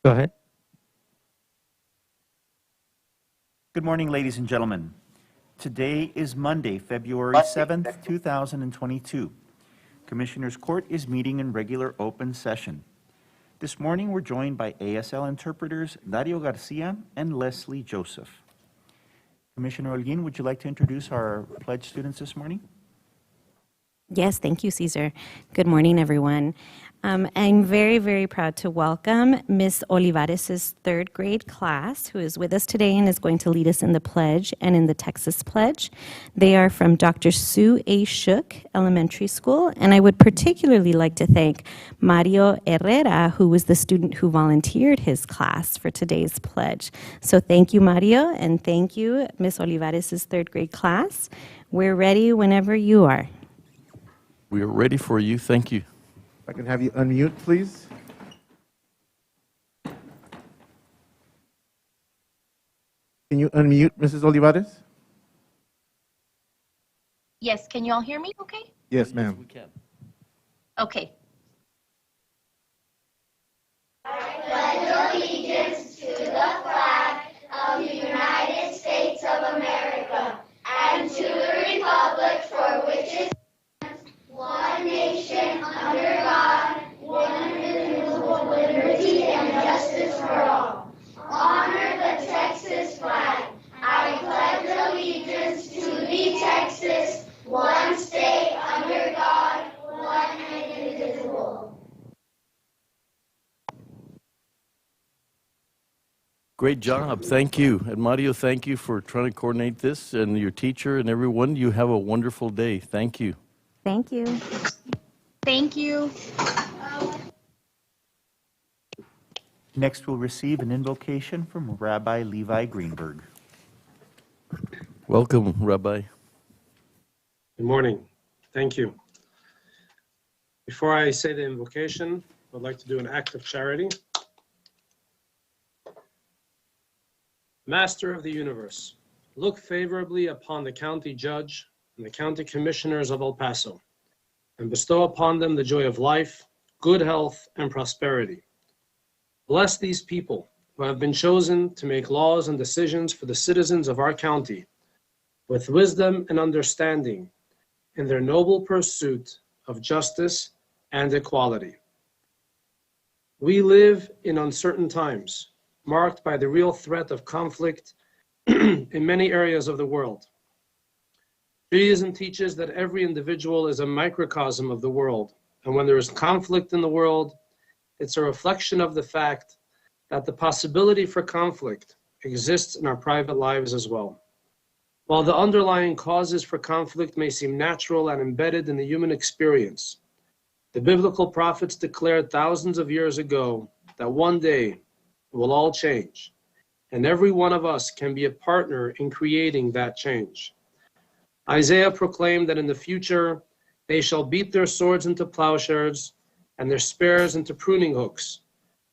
Go ahead. Good morning, ladies and gentlemen. Today is Monday, February 7th, 2022. Commissioners Court is meeting in regular open session. This morning, we're joined by ASL interpreters Dario Garcia and Leslie Joseph. Commissioner Holguin, would you like to introduce our pledge students this morning? Yes, thank you, Cesar. Good morning, everyone. I'm very, very proud to welcome Ms. Olivares' third grade class, who is with us today and is going to lead us in the pledge and in the Texas pledge. They are from Dr. Sue A. Shook Elementary School, and I would particularly like to thank Mario Herrera, who was the student who volunteered his class for today's pledge. So thank you, Mario, and thank you, Ms. Olivares' third grade class. We're ready whenever you are. We are ready for you. Thank you. If I can have you unmute, please. Can you unmute, Mrs. Olivares? Yes, can you all hear me okay? Yes, ma'am. We can. Okay. I pledge allegiance to the flag of the United States of America and to the republic for which it stands, one nation, under God, one indivisible, with liberty and justice for all. Honor the Texas flag. I pledge allegiance to the Texas, one state, under God, one and indivisible. Great job. Thank you. And Mario, thank you for trying to coordinate this, and your teacher and everyone. You have a wonderful day. Thank you. Thank you. Thank you. Next, we'll receive an invocation from Rabbi Levi Greenberg. Welcome, Rabbi. Good morning. Thank you. Before I say the invocation, I'd like to do an act of charity. Master of the universe, look favorably upon the county judge and the county commissioners of El Paso, and bestow upon them the joy of life, good health, and prosperity. Bless these people who have been chosen to make laws and decisions for the citizens of our county with wisdom and understanding in their noble pursuit of justice and equality. We live in uncertain times, marked by the real threat of conflict in many areas of the world. Judaism teaches that every individual is a microcosm of the world, and when there is conflict in the world, it's a reflection of the fact that the possibility for conflict exists in our private lives as well. While the underlying causes for conflict may seem natural and embedded in the human experience, the biblical prophets declared thousands of years ago that one day it will all change, and every one of us can be a partner in creating that change. Isaiah proclaimed that in the future, they shall beat their swords into plowshares and their spears into pruning hooks.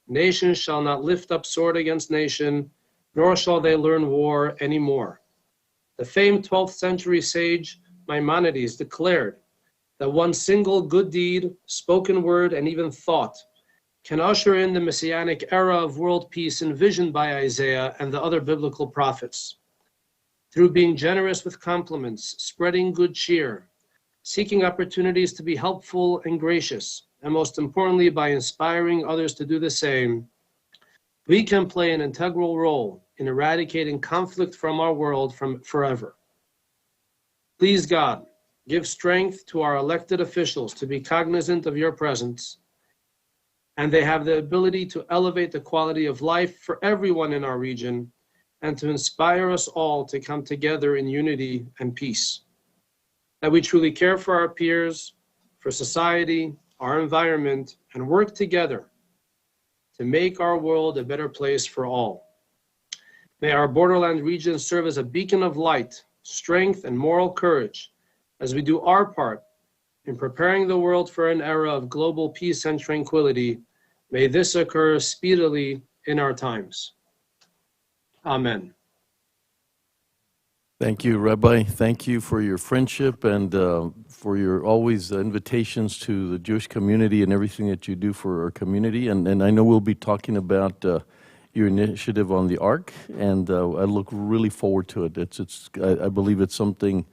Nation shall not lift up sword against nation, nor shall they learn war anymore. The famed 12th century sage Maimonides declared that one single good deed, spoken word, and even thought can usher in the messianic era of world peace envisioned by Isaiah and the other biblical prophets. Through being generous with compliments, spreading good cheer, seeking opportunities to be helpful and gracious, and most importantly, by inspiring others to do the same, we can play an integral role in eradicating conflict from our world from forever. Please, God, give strength to our elected officials to be cognizant of your presence, and they have the ability to elevate the quality of life for everyone in our region and to inspire us all to come together in unity and peace. That we truly care for our peers, for society, our environment, and work together to make our world a better place for all. May our borderland region serve as a beacon of light, strength, and moral courage as we do our part in preparing the world for an era of global peace and tranquility. May this occur speedily in our times. Amen. Thank you, Rabbi. Thank you for your friendship and for your always invitations to the Jewish community and everything that you do for our community. And I know we'll be talking about your initiative on the Ark, and I look really forward to it. I believe it's something.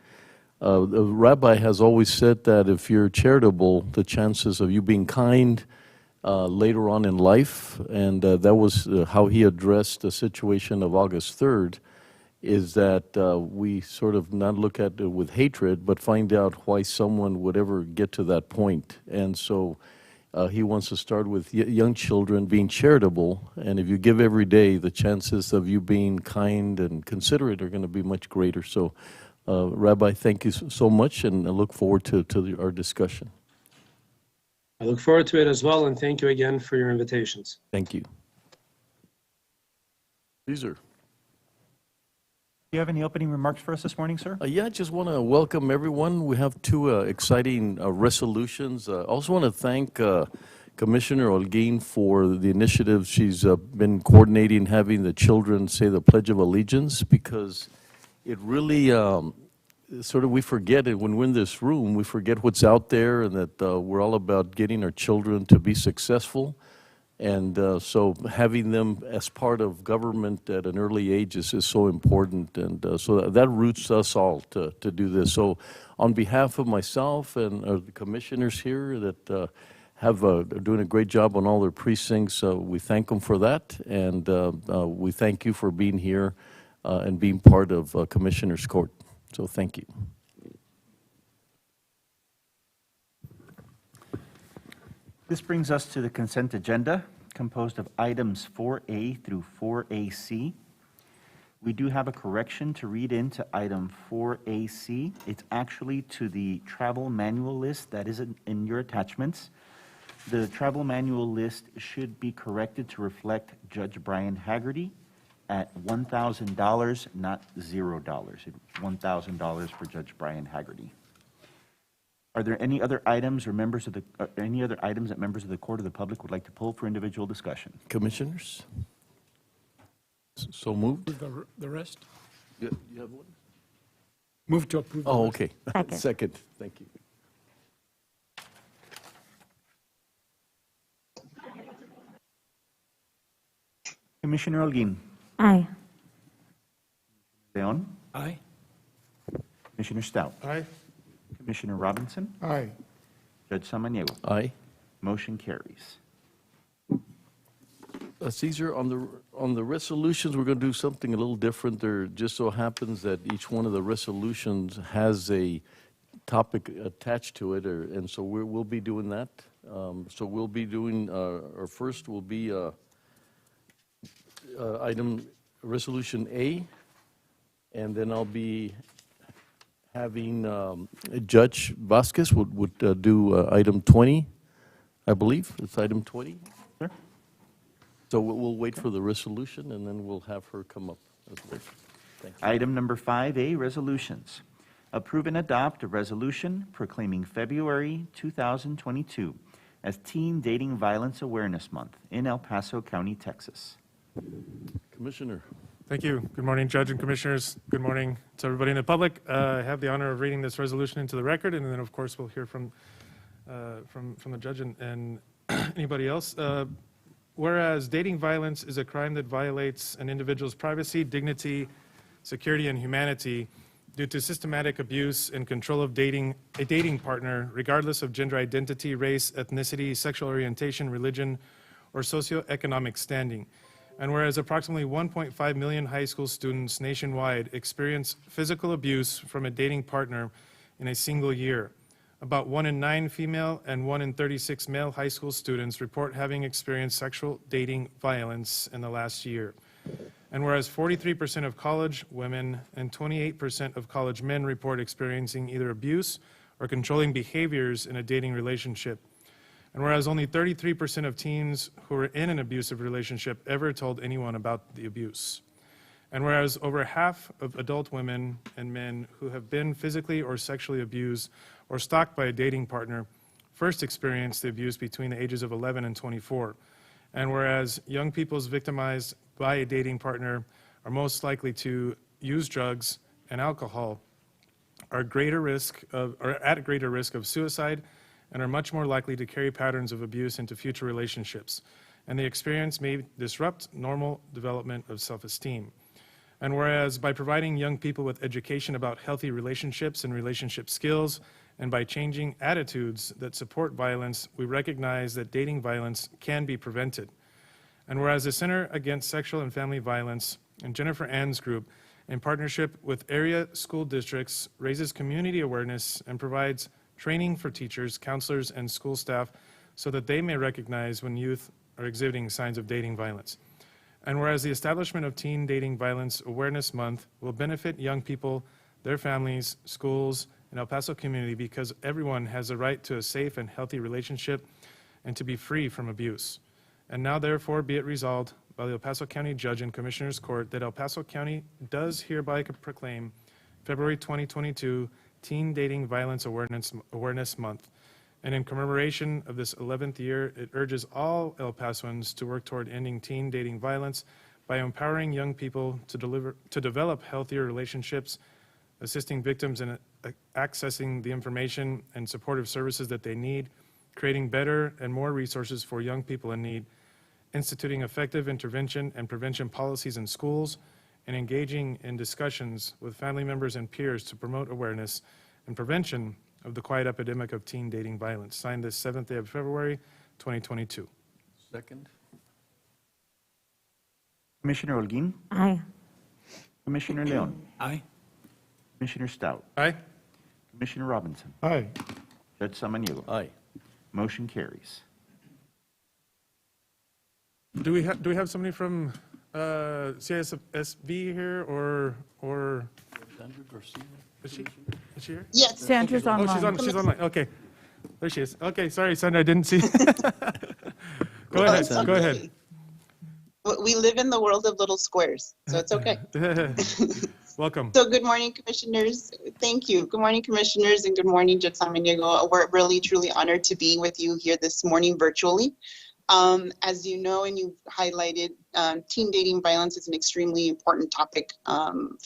The Rabbi has always said that if you're charitable, the chances of you being kind later on in life, and that was how he addressed the situation of August 3rd, is that we sort of not look at it with hatred, but find out why someone would ever get to that point. And so he wants to start with young children being charitable, and if you give every day, the chances of you being kind and considerate are going to be much greater. So, Rabbi, thank you so much, and I look forward to our discussion. I look forward to it as well, and thank you again for your invitations. Thank you. Caesar. Do you have any opening remarks for us this morning, sir? Yeah, I just want to welcome everyone. We have two exciting resolutions. I also want to thank Commissioner Holguin for the initiative she's been coordinating, having the children say the Pledge of Allegiance, because it really sort of, we forget it when we're in this room, we forget what's out there, and that we're all about getting our children to be successful. And so having them as part of government at an early age is so important, and so that roots us all to do this. So on behalf of myself and the commissioners here that are doing a great job on all their precincts, we thank them for that, and we thank you for being here and being part of Commissioners Court. So thank you. This brings us to the consent agenda, composed of items 4A through 4AC. We do have a correction to read into item 4AC. It's actually to the travel manual list that is in your attachments. The travel manual list should be corrected to reflect Judge Brian Haggerty at $1,000, not $0. It's $1,000 for Judge Brian Haggerty. Are there any other items or any other items that members of the court or the public would like to pull for individual discussion? Commissioners? So moved? The rest? You have one? Move to approve. Oh, okay. Second. Second, thank you. Commissioner Holguin. Aye. Leon. Aye. Commissioner Stout. Aye. Commissioner Robinson. Aye. Judge Samaniego. Aye. Motion carries. Caesar, on the resolutions, we're going to do something a little different. There just so happens that each one of the resolutions has a topic attached to it, and so we'll be doing that. So we'll be doing, our first will be item Resolution A, and then I'll be having Judge Vasquez would do item 20, I believe. It's item 20. Sure. So we'll wait for the resolution, and then we'll have her come up as well. Thank you. Item number 5A, resolutions. Approve and adopt a resolution proclaiming February 2022 as Teen Dating Violence Awareness Month in El Paso County, Texas. Commissioner. Thank you. Good morning, Judge and Commissioners. Good morning to everybody in the public. I have the honor of reading this resolution into the record, and then, of course, we'll hear from the judge and anybody else. Whereas dating violence is a crime that violates an individual's privacy, dignity, security, and humanity due to systematic abuse and control of a dating partner, regardless of gender identity, race, ethnicity, sexual orientation, religion, or socioeconomic standing. And whereas approximately 1.5 million high school students nationwide experience physical abuse from a dating partner in a single year, about 1 in 9 female and 1 in 36 male high school students report having experienced sexual dating violence in the last year. And whereas 43% of college women and 28% of college men report experiencing either abuse or controlling behaviors in a dating relationship. And whereas only 33% of teens who were in an abusive relationship ever told anyone about the abuse. And whereas over half of adult women and men who have been physically or sexually abused or stalked by a dating partner first experienced the abuse between the ages of 11 and 24. And whereas young people victimized by a dating partner are most likely to use drugs, and alcohol are at greater risk of suicide and are much more likely to carry patterns of abuse into future relationships. And the experience may disrupt normal development of self-esteem. And whereas by providing young people with education about healthy relationships and relationship skills, and by changing attitudes that support violence, we recognize that dating violence can be prevented. And whereas the Center Against Sexual and Family Violence and Jennifer Ann's group, in partnership with area school districts, raises community awareness and provides training for teachers, counselors, and school staff so that they may recognize when youth are exhibiting signs of dating violence. And whereas the establishment of Teen Dating Violence Awareness Month will benefit young people, their families, schools, and El Paso community because everyone has a right to a safe and healthy relationship and to be free from abuse. And now therefore be it resolved by the El Paso County Judge and Commissioners Court that El Paso County does hereby proclaim February 2022 Teen Dating Violence Awareness Month. And in commemoration of this 11th year, it urges all El Pasoans to work toward ending teen dating violence by empowering young people to develop healthier relationships, assisting victims in accessing the information and supportive services that they need, creating better and more resources for young people in need, instituting effective intervention and prevention policies in schools, and engaging in discussions with family members and peers to promote awareness and prevention of the quiet epidemic of teen dating violence. Signed this 7th day of February, 2022. Second. Commissioner Holguín, Aye. Commissioner Leon, Aye. Commissioner Stout, Aye? Commissioner Robinson, Aye. Judge Samaniego. Aye. Motion carries. Do we have somebody from CISSB here or Sandra Garcia. is she here? Yes, Sandra's Oh, online. she's online. Okay. There she is. Okay, sorry, Sandra, I didn't see. Go Well, ahead, it's go ahead. we live in the world of little squares, so it's okay. Welcome. So good morning, commissioners. Thank you. Good morning, commissioners, and good morning, Judge Samaniego. We're really, truly honored to be with you here this morning virtually. As you know, and you've highlighted, teen dating violence is an extremely important topic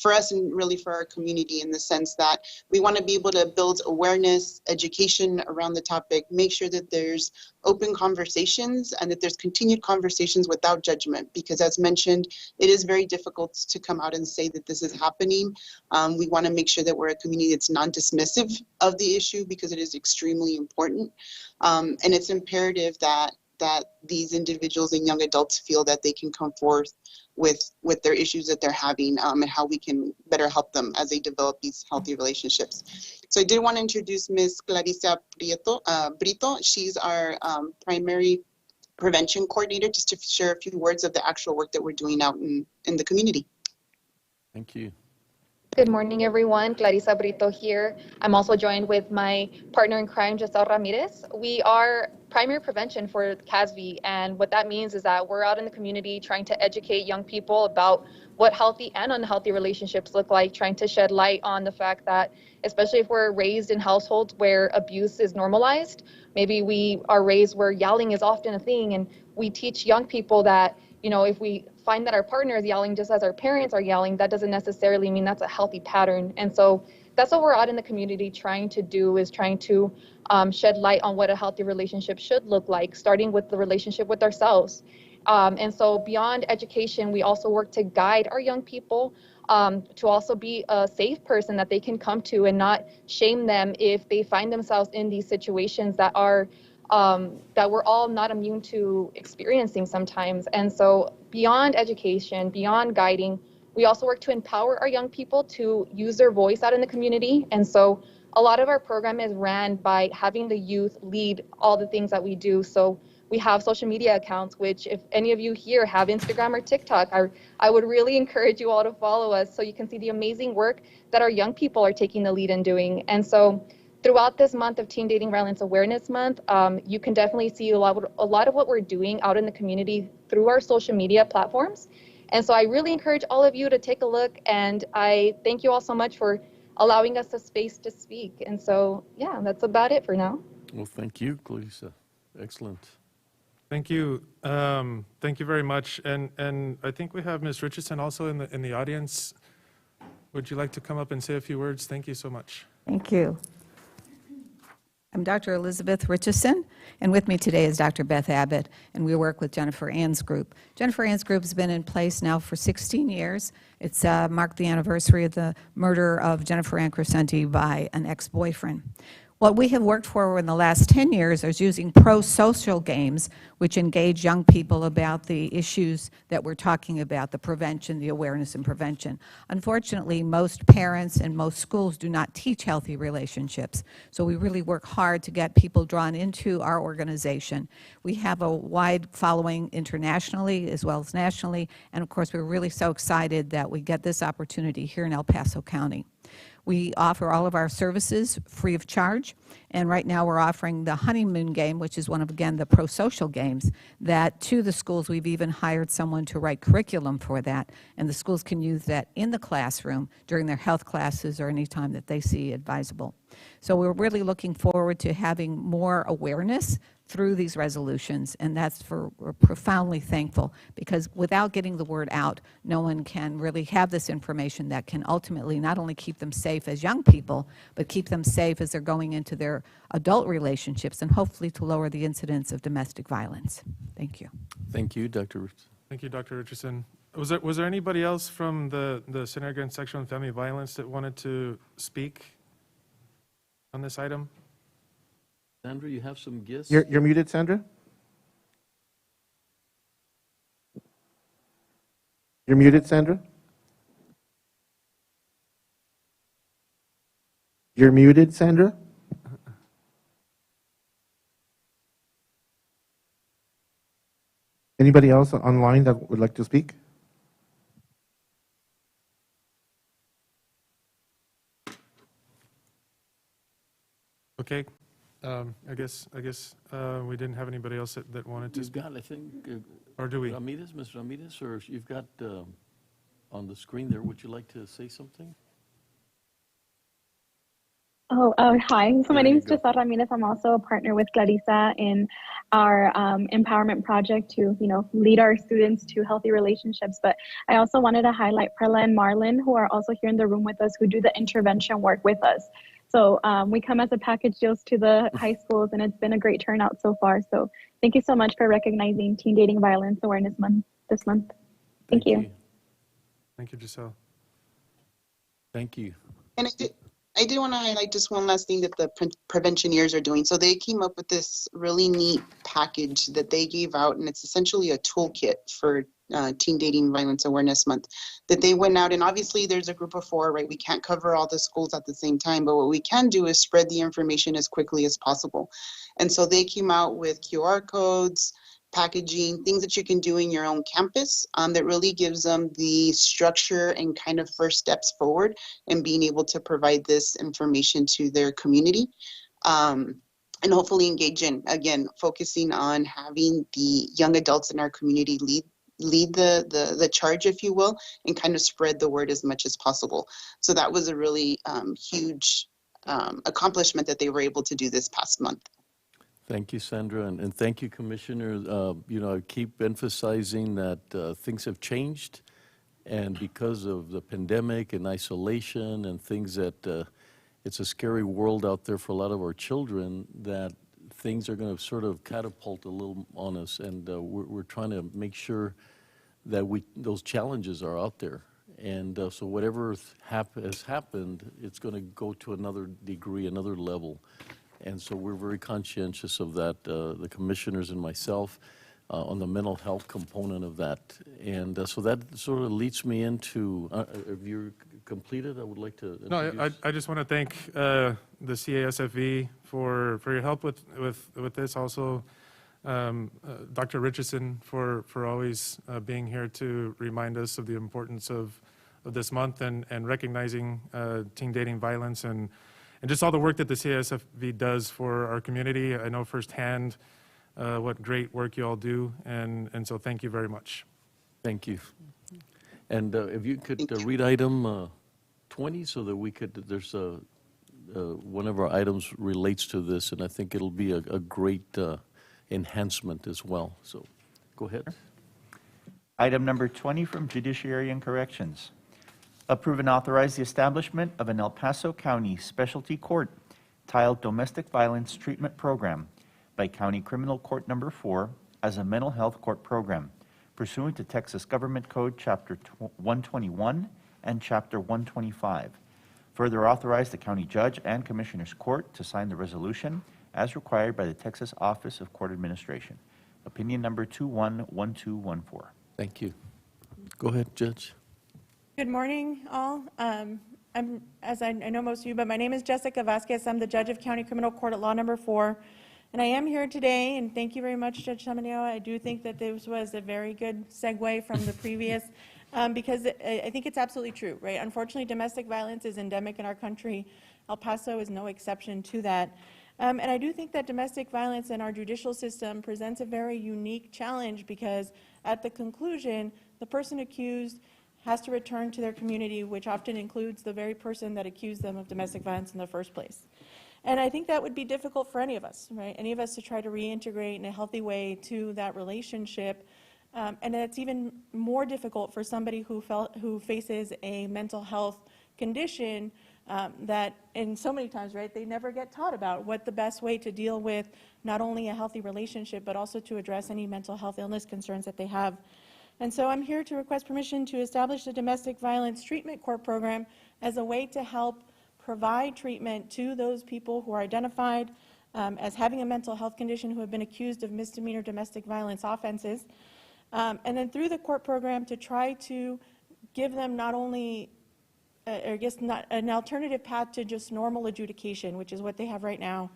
for us and really for our community, in the sense that we want to be able to build awareness, education around the topic, make sure that there's open conversations and that there's continued conversations without judgment, because as mentioned, it is very difficult to come out and say that this is happening. We want to make sure that we're a community that's non-dismissive of the issue, because it is extremely important. And it's imperative that these individuals and young adults feel that they can come forth with their issues that they're having, and how we can better help them as they develop these healthy relationships. So I did want to introduce Ms. Clarissa Brito. She's our primary prevention coordinator, just to share a few words of the actual work that we're doing out in the community. Thank you. Good morning, everyone. Clarissa Brito here. I'm also joined with my partner in crime, Giselle Ramirez. We are primary prevention for CASV, and what that means is that we're out in the community trying to educate young people about what healthy and unhealthy relationships look like, trying to shed light on the fact that, especially if we're raised in households where abuse is normalized, maybe we are raised where yelling is often a thing, and we teach young people that, you know, if we find that our partner is yelling just as our parents are yelling, that doesn't necessarily mean that's a healthy pattern. And so that's what we're out in the community trying to do, is trying to shed light on what a healthy relationship should look like, starting with the relationship with ourselves. And so beyond education, we also work to guide our young people to also be a safe person that they can come to, and not shame them if they find themselves in these situations that are that we're all not immune to experiencing sometimes. And so beyond education, beyond guiding, we also work to empower our young people to use their voice out in the community. And so a lot of our program is ran by having the youth lead all the things that we do. So we have social media accounts, which if any of you here have Instagram or TikTok, I would really encourage you all to follow us so you can see the amazing work that our young people are taking the lead in doing. And so throughout this month of Teen Dating Violence Awareness Month, you can definitely see a lot of what we're doing out in the community through our social media platforms. And so I really encourage all of you to take a look, and I thank you all so much for allowing us the space to speak. And so, yeah, that's about it for now. Well, thank you, Clarissa. Excellent. Thank you. Thank you very much. And I think we have Ms. Richardson also in the audience. would you like to come up and say a few words? Thank you so much. Thank you. I'm Dr. Elizabeth Richardson, and with me today is Dr. Beth Abbott, and we work with Jennifer Ann's group. Jennifer Ann's group has been in place now for 16 years. It's marked the anniversary of the murder of Jennifer Ann Crescenti by an ex-boyfriend. What we have worked for in the last 10 years is using pro-social games, which engage young people about the issues that we're talking about, the prevention, the awareness and prevention. Unfortunately, most parents and most schools do not teach healthy relationships, so we really work hard to get people drawn into our organization. We have a wide following internationally as well as nationally, and of course, we're really so excited that we get this opportunity here in El Paso County. We offer all of our services free of charge, and right now we're offering the honeymoon game, which is one of, again, the pro-social games, that to the schools we've even hired someone to write curriculum for that, and the schools can use that in the classroom during their health classes or any time that they see advisable. So we're really looking forward to having more awareness through these resolutions, and we're profoundly thankful, because without getting the word out, no one can really have this information that can ultimately not only keep them safe as young people, but keep them safe as they're going into their adult relationships, and hopefully to lower the incidence of domestic violence. Thank you. Thank you, Dr. Richardson. Thank you, Dr. Richardson. Was there anybody else from the Center Against Sexual and Family Violence that wanted to speak on this item? Sandra, you have some guests? You're muted, Sandra? You're muted, Sandra? You're muted, Sandra? Anybody else online that would like to speak? Okay. I guess we didn't have anybody else that wanted to You've speak. got, I think, Or do we? Ramirez, Ms. Ramirez, or you've got on the screen there, would you like to say something? Hi. So my There name you is go. Giselle Ramirez. I'm also a partner with Clarissa in our empowerment project to, lead our students to healthy relationships. But I also wanted to highlight Perla and Marlon, who are also here in the room with us, who do the intervention work with us. So we come as a package deals to the high schools, and it's been a great turnout so far. So thank you so much for recognizing Teen Dating Violence Awareness Month this month. Thank you. Thank you, Giselle. Thank you. And I did want to highlight just one last thing that the preventioneers are doing. So they came up with this really neat package that they gave out, and it's essentially a toolkit for Teen Dating Violence Awareness Month that they went out. And obviously there's a group of 4, right? We can't cover all the schools at the same time, but what we can do is spread the information as quickly as possible. And so they came out with QR codes, packaging, things that you can do in your own campus that really gives them the structure and kind of first steps forward and being able to provide this information to their community. And hopefully engage in, again, focusing on having the young adults in our community lead the charge, if you will, and kind of spread the word as much as possible. So that was a really huge accomplishment that they were able to do this past month. Thank you, Sandra, and thank you, Commissioner. I keep emphasizing that things have changed, and because of the pandemic and isolation and things that it's a scary world out there for a lot of our children, that things are going to sort of catapult a little on us, and we're trying to make sure that those challenges are out there. And so whatever has happened, it's going to go to another degree, another level. And so we're very conscientious of that, the commissioners and myself, on the mental health component of that. And so that sort of leads me into, if you're completed, I would like to introduce. No, I just want to thank the CASFV for your help with this. Also, Dr. Richardson for always being here to remind us of the importance of this month and recognizing teen dating violence and just all the work that the CASFV does for our community. I know firsthand what great work you all do, and so thank you very much. Thank you. And if you could read item 20 so that we could, there's one of our items relates to this, and I think it'll be a great enhancement as well. So go ahead. Item number 20 from Judiciary and Corrections. Approve and authorize the establishment of an El Paso County Specialty Court titled Domestic Violence Treatment Program by County Criminal Court Number 4 as a mental health court program pursuant to Texas Government Code Chapter 121 and Chapter 125. Further authorize the county judge and commissioners court to sign the resolution as required by the Texas Office of Court Administration. Opinion number 211214. Thank you. Go ahead, Judge. Good morning, all. As I know most of you, but my name is Jessica Vasquez. I'm the judge of County Criminal Court at Law Number 4. And I am here today, and thank you very much, Judge Samaneo. I do think that this was a very good segue from the previous, because I think it's absolutely true, right? Unfortunately, domestic violence is endemic in our country. El Paso is no exception to that. And I do think that domestic violence in our judicial system presents a very unique challenge because at the conclusion, the person accused has to return to their community, which often includes the very person that accused them of domestic violence in the first place. And I think that would be difficult for any of us, right? Any of us to try to reintegrate in a healthy way to that relationship. And it's even more difficult for somebody who faces a mental health condition that, in so many times, right, they never get taught about what the best way to deal with not only a healthy relationship, but also to address any mental health illness concerns that they have. And so I'm here to request permission to establish the Domestic Violence Treatment Court Program as a way to help provide treatment to those people who are identified as having a mental health condition who have been accused of misdemeanor domestic violence offenses. And then through the court program to try to give them not only, not an alternative path to just normal adjudication, which is what they have right now,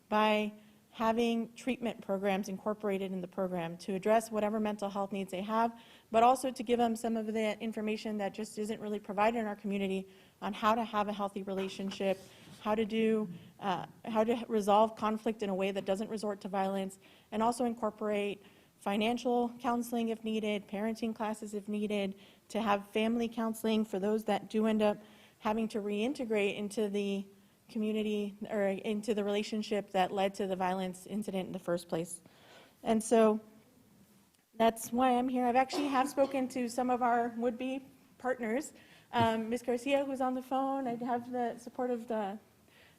by having treatment programs incorporated in the program to address whatever mental health needs they have, but also to give them some of the information that just isn't really provided in our community on how to have a healthy relationship, how to resolve conflict in a way that doesn't resort to violence, and also incorporate financial counseling if needed, parenting classes if needed, to have family counseling for those that do end up having to reintegrate into the community or into the relationship that led to the violence incident in the first place. And so that's why I'm here. I've actually spoken to some of our would-be partners. Ms. Garcia, who's on the phone. I have the support of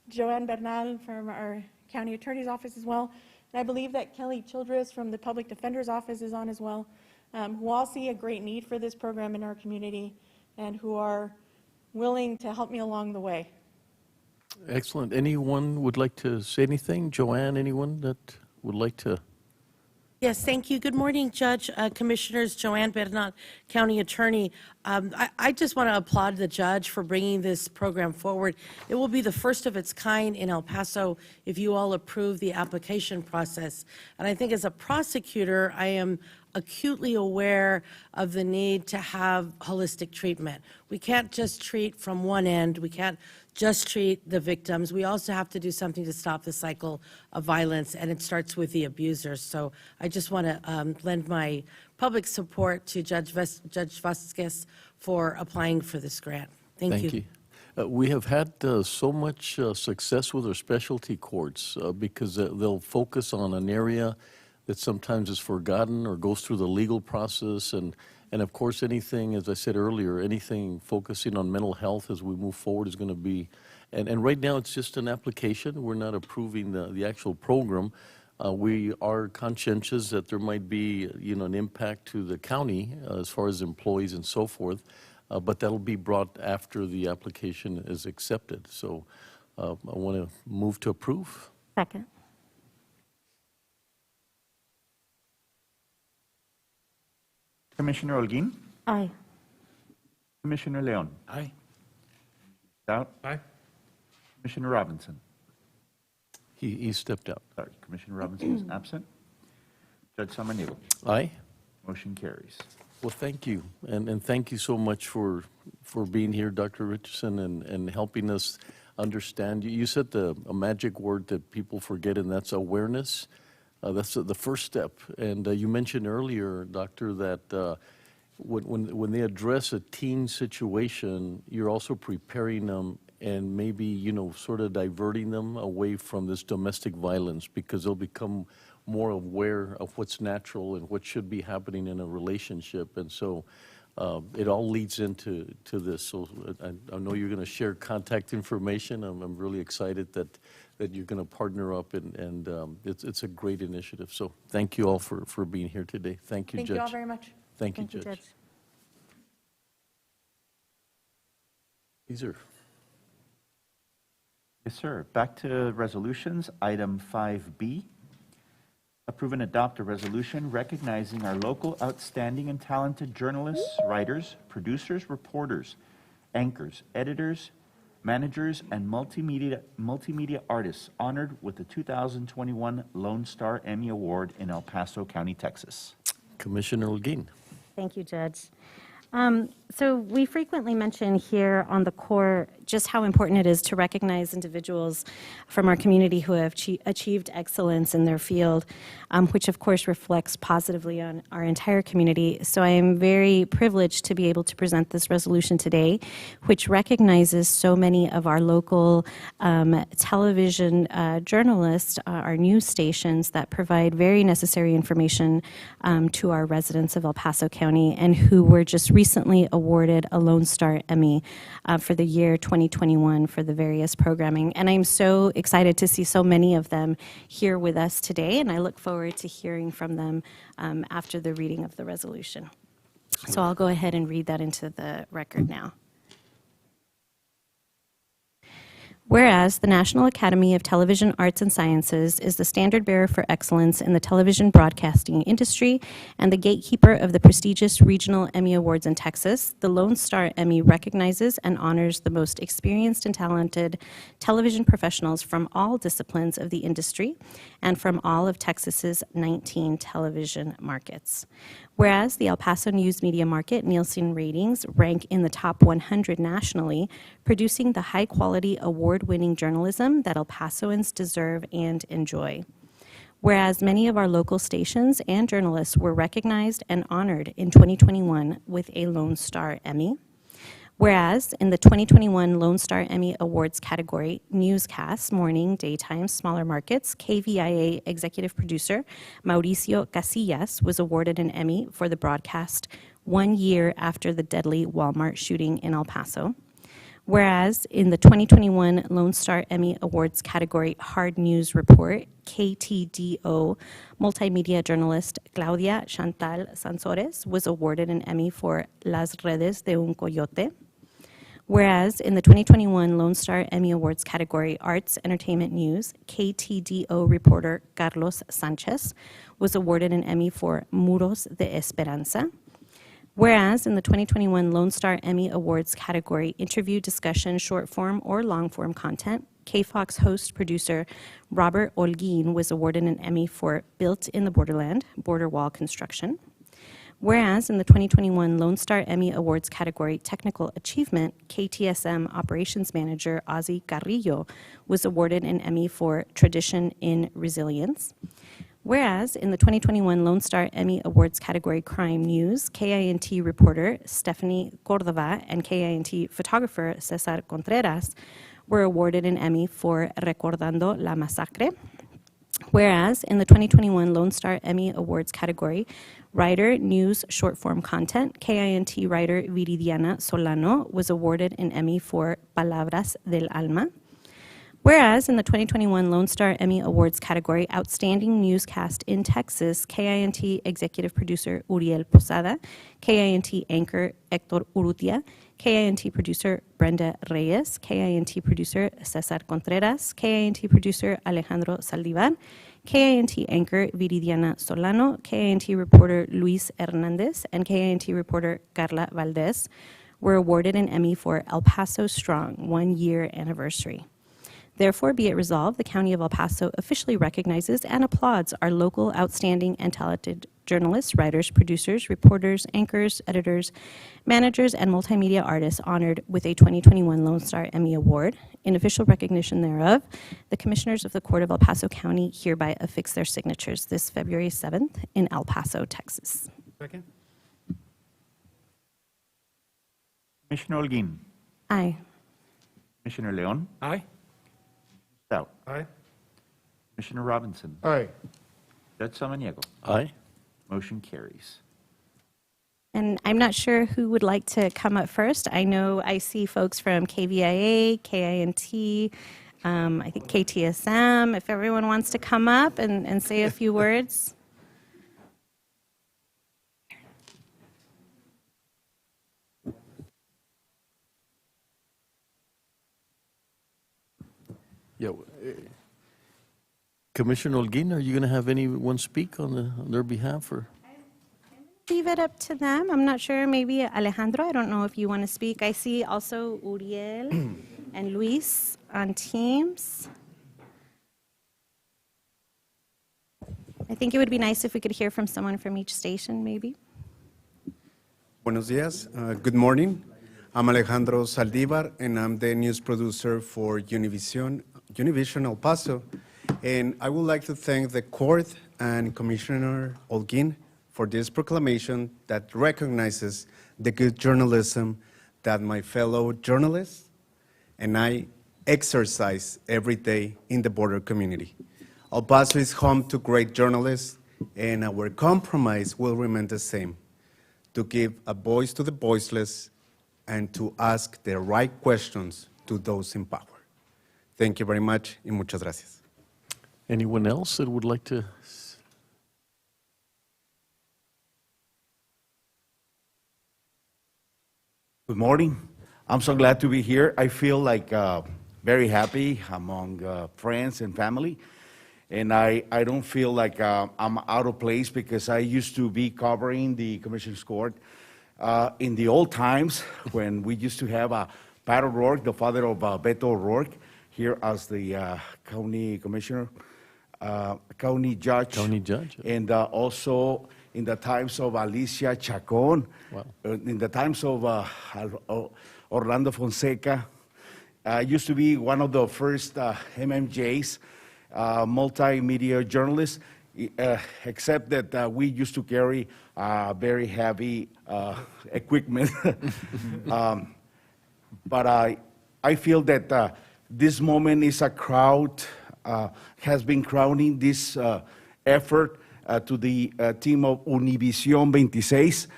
Joanne Bernal from our county attorney's office as well. And I believe that Kelly Childress from the public defender's office is on as well, who all see a great need for this program in our community and who are willing to help me along the way. Excellent. Anyone would like to say anything? Joanne, anyone that would like to? Yes, thank you. Good morning, Judge, Commissioners. Joanne Bernal, County Attorney. I just want to applaud the judge for bringing this program forward. It will be the first of its kind in El Paso if you all approve the application process. And I think as a prosecutor, I am acutely aware of the need to have holistic treatment. We can't just treat from one end. We can't just treat the victims. We also have to do something to stop the cycle of violence, and it starts with the abusers. So I just want to lend my public support to Judge Vasquez for applying for this grant. Thank you. We have had so much success with our specialty courts because they'll focus on an area that sometimes is forgotten or goes through the legal process. And of course, anything, as I said earlier, anything focusing on mental health as we move forward is going to be, and right now it's just an application. We're not approving the actual program. We are conscientious that there might be, an impact to the county as far as employees and so forth, but that'll be brought after the application is accepted. So I want to move to approve. Second. Commissioner Holguin? Aye. Commissioner Leon? Aye. Stout? Aye. Commissioner Robinson? He stepped out. Sorry, Commissioner Robinson is absent. Judge Samaniego? Aye. Motion carries. Well, thank you, and thank you so much for being here, Dr. Richardson, and helping us understand. You said a magic word that people forget, and that's awareness. That's the first step. And you mentioned earlier, Doctor, that when they address a teen situation, you're also preparing them and maybe, sort of diverting them away from this domestic violence because they'll become more aware of what's natural and what should be happening in a relationship. And so it all leads into this. So I know you're going to share contact information. I'm really excited that you're going to partner up, and it's a great initiative. So thank you all for being here today. Thank you, Thank Judge. you all very much. Thank you, Judge. Caesar. Yes, sir. Back to resolutions. Item 5B. Approve and adopt a resolution recognizing our local outstanding and talented journalists, writers, producers, reporters, anchors, editors, managers, and multimedia artists honored with the 2021 Lone Star Emmy Award in El Paso County, Texas. Commissioner Holguín. Thank you, Judge. So we frequently mention here on the court just how important it is to recognize individuals from our community who have achieved excellence in their field, which of course reflects positively on our entire community. So I am very privileged to be able to present this resolution today, which recognizes so many of our local television journalists, our news stations that provide very necessary information to our residents of El Paso County, and who were just recently awarded a Lone Star Emmy for the year 2021 for the various programming. And I'm so excited to see so many of them here with us today, and I look forward to hearing from them after the reading of the resolution. So I'll go ahead and read that into the record now. Whereas the National Academy of Television Arts and Sciences is the standard bearer for excellence in the television broadcasting industry and the gatekeeper of the prestigious regional Emmy Awards in Texas, the Lone Star Emmy recognizes and honors the most experienced and talented television professionals from all disciplines of the industry and from all of Texas's 19 television markets. Whereas the El Paso news media market Nielsen ratings rank in the top 100 nationally, producing the high-quality, award-winning journalism that El Pasoans deserve and enjoy. Whereas many of our local stations and journalists were recognized and honored in 2021 with a Lone Star Emmy. Whereas in the 2021 Lone Star Emmy Awards category, newscasts, morning, daytime, smaller markets, KVIA executive producer Mauricio Casillas was awarded an Emmy for the broadcast 1 year after the deadly Walmart shooting in El Paso. Whereas in the 2021 Lone Star Emmy Awards category Hard News Report, KTDO multimedia journalist Claudia Chantal Sansores was awarded an Emmy for Las Redes de un Coyote. Whereas in the 2021 Lone Star Emmy Awards category Arts Entertainment News, KTDO reporter Carlos Sanchez was awarded an Emmy for Muros de Esperanza. Whereas in the 2021 Lone Star Emmy Awards category Interview, Discussion, Short Form, or Long Form Content, KFOX host producer Robert Holguín was awarded an Emmy for Built in the Borderland, Border Wall Construction. Whereas in the 2021 Lone Star Emmy Awards category Technical Achievement, KTSM Operations Manager Ozzy Carrillo was awarded an Emmy for Tradition in Resilience. Whereas in the 2021 Lone Star Emmy Awards category Crime News, KINT reporter Stephanie Cordova and KINT photographer Cesar Contreras were awarded an Emmy for Recordando la Masacre. Whereas in the 2021 Lone Star Emmy Awards category Writer, News, Short Form Content, KINT writer Viridiana Solano was awarded an Emmy for Palabras del Alma. Whereas in the 2021 Lone Star Emmy Awards category Outstanding Newscast in Texas, KINT executive producer Uriel Posada, KINT anchor Hector Urrutia, KINT producer Brenda Reyes, KINT producer Cesar Contreras, KINT producer Alejandro Saldivar, KINT anchor Viridiana Solano, KINT reporter Luis Hernandez, and KINT reporter Carla Valdez were awarded an Emmy for El Paso Strong 1 year anniversary. Therefore, be it resolved, the County of El Paso officially recognizes and applauds our local outstanding and talented journalists, writers, producers, reporters, anchors, editors, managers, and multimedia artists honored with a 2021 Lone Star Emmy Award. In official recognition thereof, the Commissioners of the Court of El Paso County hereby affix their signatures this February 7th in El Paso, Texas. Second. Commissioner Holguín. Aye. Commissioner Leon. Aye. Stout. Aye. Commissioner Robinson. Aye. Judge Samaniego. Aye. Motion carries. And I'm not sure who would like to come up first. I know I see folks from KVIA, KINT, I think KTSM, if everyone wants to come up and say a few words. Yeah. Commissioner Holguín, are you going to have anyone speak on their behalf? Or? Leave it up to them. I'm not sure. Maybe Alejandro, I don't know if you want to speak. I see also Uriel and Luis on Teams. I think it would be nice if we could hear from someone from each station, maybe. Buenos días. Good morning. I'm Alejandro Saldívar, and I'm the news producer for Univision El Paso. And I would like to thank the court and Commissioner Holguín for this proclamation that recognizes the good journalism that my fellow journalists and I exercise every day in the border community. El Paso is home to great journalists, and our compromise will remain the same: to give a voice to the voiceless and to ask the right questions to those in power. Thank you very much, y muchas gracias. Anyone else that would like to? Good morning. I'm so glad to be here. I feel like very happy among friends and family. And I don't feel like I'm out of place, because I used to be covering the Commissioner's Court in the old times when we used to have Pat O'Rourke, the father of Beto O'Rourke, here as the county commissioner, county judge. County judge. And also in the times of Alicia, Chacon, Wow. In the times of Orlando Fonseca. I used to be one of the first MMJs, multimedia journalists, except that we used to carry very heavy equipment. But I feel that this moment is a crowd, has been crowning this effort to the team of Univision 26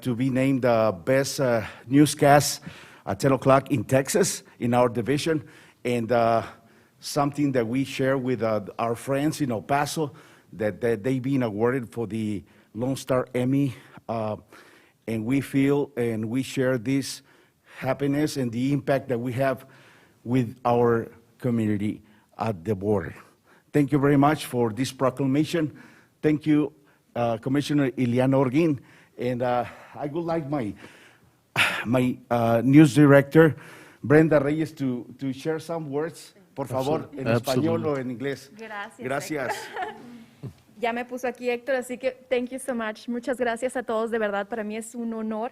to be named the best newscast at 10 o'clock in Texas in our division, and something that we share with our friends in El Paso, that they've been awarded for the Lone Star Emmy, and we feel and we share this happiness and the impact that we have with our community at the border. Thank you very much for this proclamation. Thank you, Commissioner Ileana Holguín, and I would like my news director, Brenda Reyes, to share some words, por favor, en español o en inglés. Gracias. Gracias. Ya me puso aquí Héctor, así que thank you so much. Muchas gracias a todos, de verdad, para mí es un honor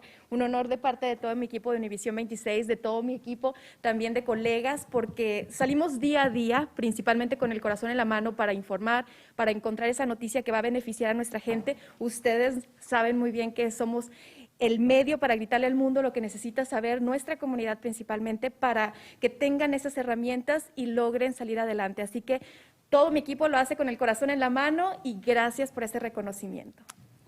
de parte de todo mi equipo de Univision 26, de todo mi equipo, también de colegas, porque salimos día a día, principalmente con el corazón en la mano, para informar, para encontrar esa noticia que va a beneficiar a nuestra gente. Ustedes saben muy bien que somos el medio para gritarle al mundo lo que necesita saber nuestra comunidad, principalmente para que tengan esas herramientas y logren salir adelante. Así que todo mi equipo lo hace con el corazón en la mano, y gracias por ese reconocimiento.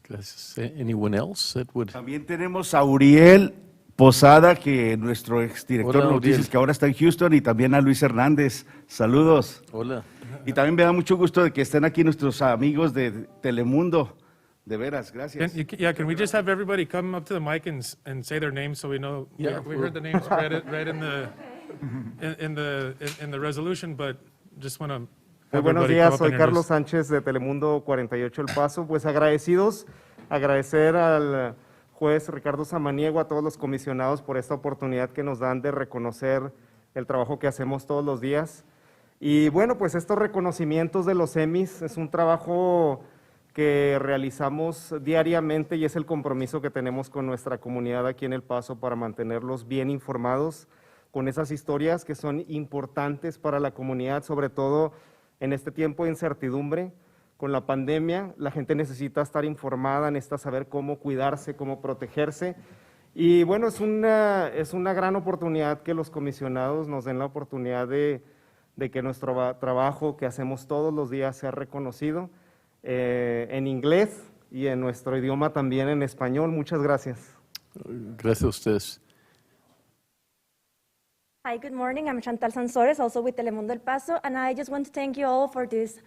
Gracias. Anyone else that would? También tenemos a Uriel Posada, que nuestro exdirector Hola, de noticias, Uriel. que ahora está en Houston, y también a Luis Hernández. Saludos. Hola. Y también me da mucho gusto de que estén aquí nuestros amigos de Telemundo. De veras, gracias. Can we just have everybody come up to the mic and say their names so we know? Yeah, we heard the names read in the resolution, but just want to. Muy buenos días, soy Carlos Sánchez de Telemundo 48 El Paso. Pues agradecer al juez Ricardo Samaniego, a todos los comisionados por esta oportunidad que nos dan de reconocer el trabajo que hacemos todos los días. Y bueno, pues estos reconocimientos de los Emmys es un trabajo que realizamos diariamente, y es el compromiso que tenemos con nuestra comunidad aquí en El Paso para mantenerlos bien informados con esas historias que son importantes para la comunidad, sobre todo en este tiempo de incertidumbre. Con la pandemia, la gente necesita estar informada, necesita saber cómo cuidarse, cómo protegerse. Y bueno, es una gran oportunidad que los comisionados nos den la oportunidad de que nuestro trabajo que hacemos todos los días sea reconocido en inglés, y en nuestro idioma también en español. Muchas gracias. Gracias a ustedes. Hi, good morning. I'm Chantal Sansores, also with Telemundo El Paso, and I just want to thank you all for this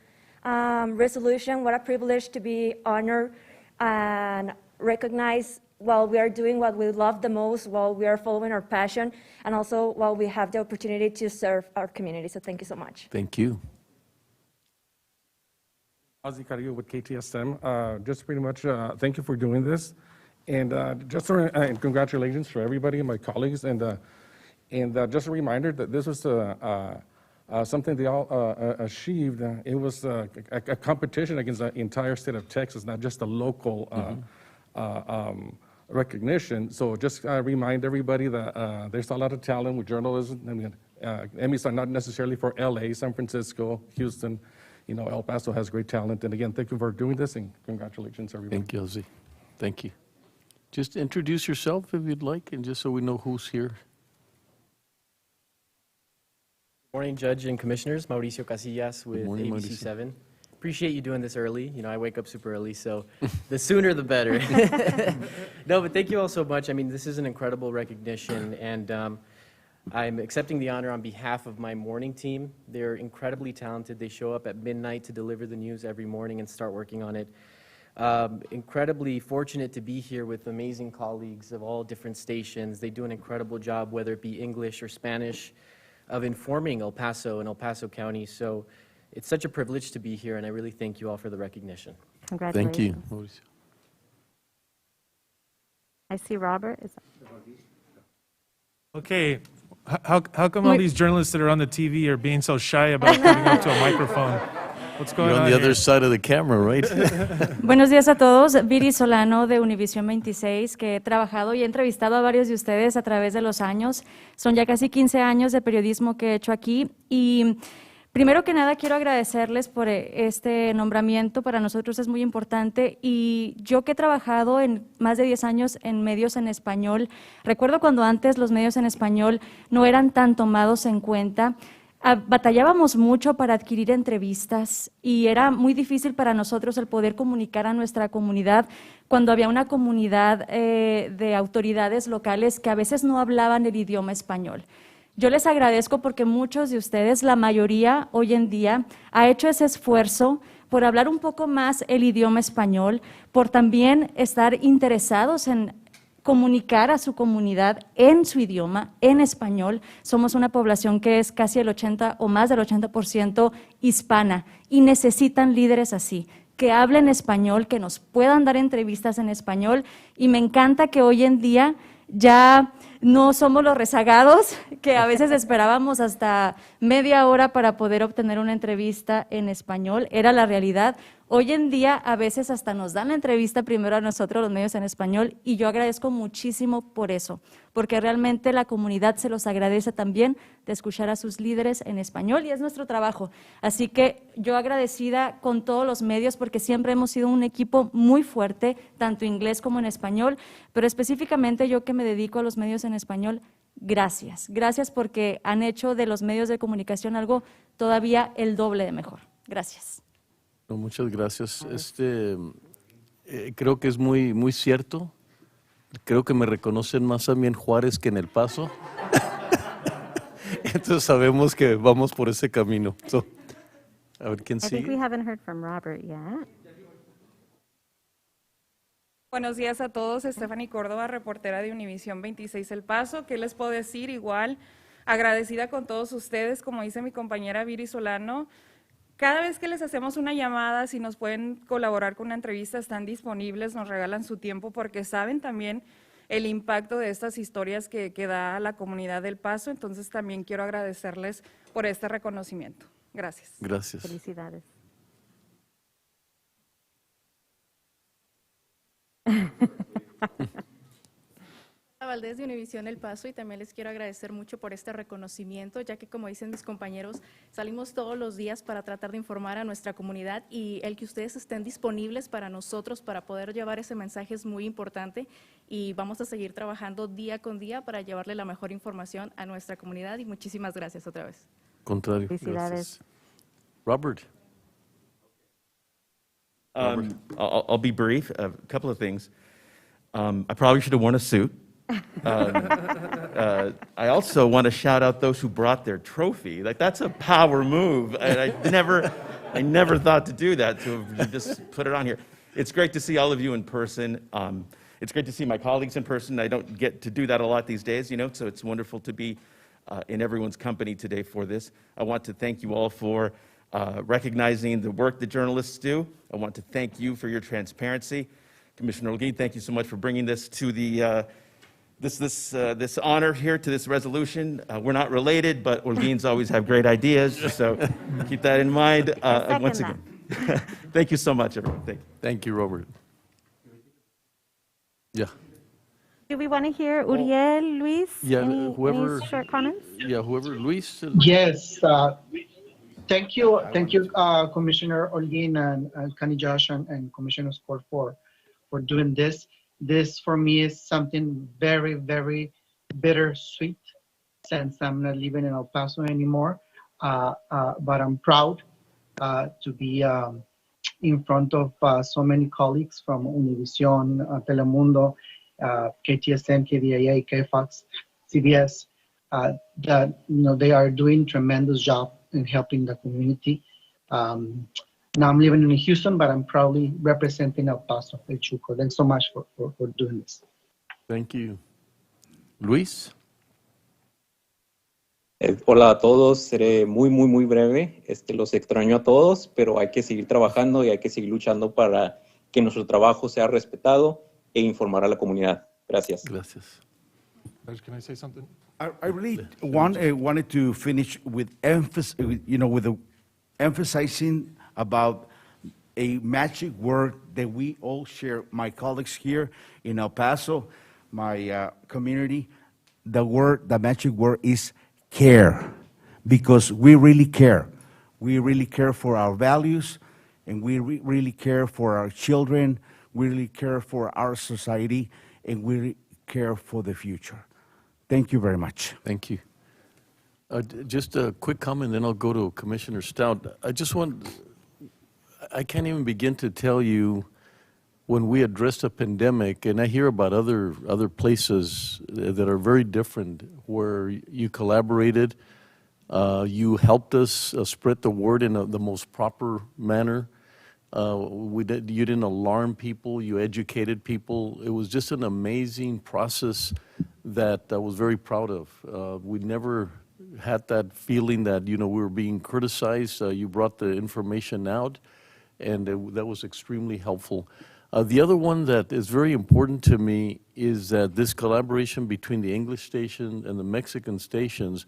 resolution. What a privilege to be honored and recognized while we are doing what we love the most, while we are following our passion, and also while we have the opportunity to serve our community. So thank you so much. Thank you. Ozzy Carrillo with KTSM. Just pretty much thank you for doing this. And and congratulations for everybody and my colleagues. And just a reminder that this was something they all achieved. It was a competition against the entire state of Texas, not just a local recognition. So just remind everybody that there's a lot of talent with journalism. I mean, Emmys are not necessarily for LA, San Francisco, Houston. You know, El Paso has great talent. And again, thank you for doing this, and congratulations, everybody. Thank you, Ozzy. Thank you. Just introduce yourself if you'd like, and just so we know who's here. Morning, Judge and Commissioners. Mauricio Casillas with morning, ABC Mauricio. 7. Appreciate you doing this early. You know, I wake up super early, so the sooner the better. No, but thank you all so much. I mean, this is an incredible recognition, and I'm accepting the honor on behalf of my morning team. They're incredibly talented. They show up at midnight to deliver the news every morning and start working on it. Incredibly fortunate to be here with amazing colleagues of all different stations. They do an incredible job, whether it be English or Spanish, of informing El Paso and El Paso County. So it's such a privilege to be here, and I really thank you all for the recognition. Congratulations. Thank you, Mauricio. I see Robert. Okay, how come all these journalists that are on the TV are being so shy about coming up to a microphone? What's going You're on on the here? other side of the camera, right? Buenos días a todos. Viri Solano de Univisión 26, que he trabajado y he entrevistado a varios de ustedes a través de los años. Son ya casi 15 años de periodismo que he hecho aquí. Y primero que nada quiero agradecerles por este nombramiento. Para nosotros es muy importante. Y yo que he trabajado en más de 10 años en medios en español, recuerdo cuando antes los medios en español no eran tan tomados en cuenta. Batallábamos mucho para adquirir entrevistas y era muy difícil para nosotros el poder comunicar a nuestra comunidad cuando había una comunidad de autoridades locales que a veces no hablaban el idioma español. Yo les agradezco porque muchos de ustedes, la mayoría hoy en día, ha hecho ese esfuerzo por hablar un poco más el idioma español, por también estar interesados en comunicar a su comunidad en su idioma, en español. Somos una población que es casi el 80 o más del 80% hispana y necesitan líderes así, que hablen español, que nos puedan dar entrevistas en español, y me encanta que hoy en día ya no somos los rezagados que a veces esperábamos hasta media hora para poder obtener una entrevista en español. Era la realidad. Hoy en día a veces hasta nos dan la entrevista primero a nosotros, los medios en español, y yo agradezco muchísimo por eso, porque realmente la comunidad se los agradece también de escuchar a sus líderes en español, y es nuestro trabajo. Así que yo agradecida con todos los medios, porque siempre hemos sido un equipo muy fuerte, tanto inglés como en español, pero específicamente yo que me dedico a los medios en español, gracias. Gracias porque han hecho de los medios de comunicación algo todavía el doble de mejor. Gracias. No, muchas gracias. Creo que es muy cierto. Creo que me reconocen más a mí en Juárez que en El Paso. Entonces sabemos que vamos por ese camino. So, a ver quién I think we sigue. haven't heard from Robert yet. Buenos días a todos, Stephanie Córdoba, reportera de Univisión 26 El Paso. ¿Qué les puedo decir? Igual, agradecida con todos ustedes, como dice mi compañera Viri Solano. Cada vez que les hacemos una llamada, si nos pueden colaborar con una entrevista, están disponibles, nos regalan su tiempo, porque saben también el impacto de estas historias que da a la comunidad del Paso. Entonces también quiero agradecerles por este reconocimiento. Gracias. Gracias. Felicidades. Valdés de Univisión El Paso, y también les quiero agradecer mucho por este reconocimiento, ya que, como dicen mis compañeros, salimos todos los días para tratar de informar a nuestra comunidad, y el que ustedes estén disponibles para nosotros para poder llevar ese mensaje es muy importante, y vamos a seguir trabajando día con día para llevarle la mejor información a nuestra comunidad, y muchísimas gracias otra vez. Contrario. Felicidades. Gracias. Robert. I'll be brief. A couple of things. I probably should have worn a suit. I also want to shout out those who brought their trophy. Like, that's a power move. And I never thought to do that, to just put it on here. It's great to see all of you in person. It's great to see my colleagues in person. I don't get to do that a lot these days, so it's wonderful to be in everyone's company today for this. I want to thank you all for recognizing the work that journalists do. I want to thank you for your transparency. Commissioner Holguin, thank you so much for bringing this to the this honor here, to this resolution. We're not related, but Holguins always have great ideas, so keep that in mind. Once again, thank you so much, everyone. Thank you. Thank you, Robert. Yeah. Do we want to hear Uriel, Luis? Yeah, any short comments? Yeah, whoever, Luis? Yes. Thank you, Commissioner Holguin and Connie Josh and Commissioner Scott for doing this. This for me is something very, very bittersweet, since I'm not living in El Paso anymore. But I'm proud to be in front of so many colleagues from Univision, Telemundo, KTSM, KDIA, KFOX, CBS, that they are doing tremendous job in helping the community. Now I'm living in Houston, but I'm proudly representing El Paso, El Chuco. Thanks so much for doing this. Thank you. Luis? Hola a todos, seré muy breve. Los extraño a todos, pero hay que seguir trabajando y hay que seguir luchando para que nuestro trabajo sea respetado e informar a la comunidad. Gracias. Gracias. Can I say something? I really wanted to finish with emphasizing about a magic word that we all share, my colleagues here in El Paso, my community. The magic word is care, because we really care. We really care for our values, and we really care for our children. We really care for our society, and we really care for the future. Thank you very much. Thank you. Just a quick comment, then I'll go to Commissioner Stout. I can't even begin to tell you, when we addressed a pandemic, and I hear about other places that are very different, where you collaborated, you helped us spread the word in the most proper manner. You didn't alarm people, you educated people. It was just an amazing process that I was very proud of. We never had that feeling that, we were being criticized. You brought the information out, and that was extremely helpful. The other one that is very important to me is that this collaboration between the English station and the Mexican stations,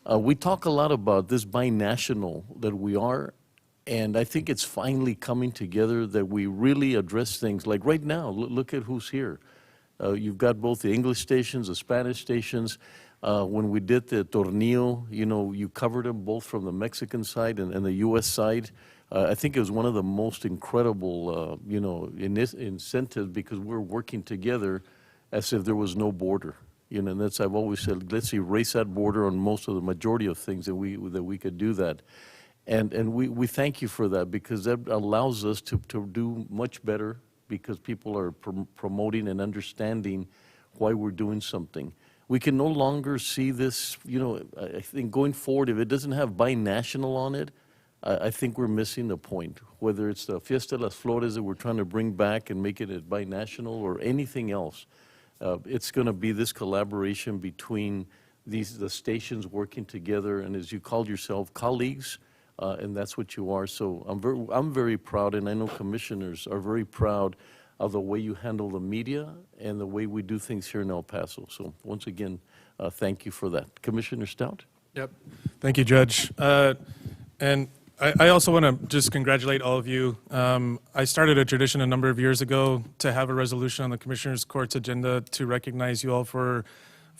we talk a lot about this binational that we are, and I think it's finally coming together, that we really address things. Like right now, look at who's here. You've got both the English stations, the Spanish stations. When we did the torneo, you covered them both from the Mexican side and the U.S. side. I think it was one of the most incredible, incentives, because we're working together as if there was no border. And that's, I've always said, let's erase that border on most of the majority of things that we could do that. And we thank you for that, because that allows us to do much better, because people are promoting and understanding why we're doing something. We can no longer see this, I think going forward, if it doesn't have binational on it, I think we're missing the point. Whether it's the Fiesta de las Flores that we're trying to bring back and make it a binational, or anything else, it's going to be this collaboration between the stations working together, and as you called yourself, colleagues, and that's what you are. So I'm very proud, and I know commissioners are very proud of the way you handle the media and the way we do things here in El Paso. So once again, thank you for that. Commissioner Stout? Yep. Thank you, Judge. And I also want to just congratulate all of you. I started a tradition a number of years ago to have a resolution on the Commissioners Court's agenda to recognize you all for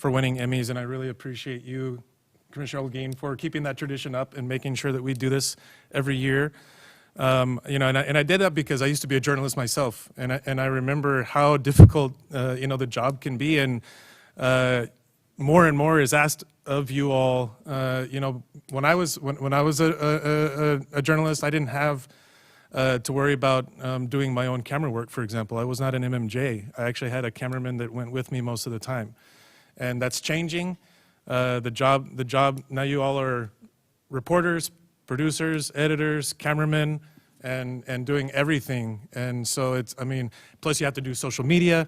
winning Emmys, and I really appreciate you, Commissioner Holguin, for keeping that tradition up and making sure that we do this every year. And I did that because I used to be a journalist myself, and I remember how difficult the job can be, and more and more is asked of you all. When I was a journalist, I didn't have to worry about doing my own camera work, for example. I was not an MMJ. I actually had a cameraman that went with me most of the time. And that's changing. The job, now you all are reporters, producers, editors, cameramen, and doing everything. And so it's, I mean, plus you have to do social media,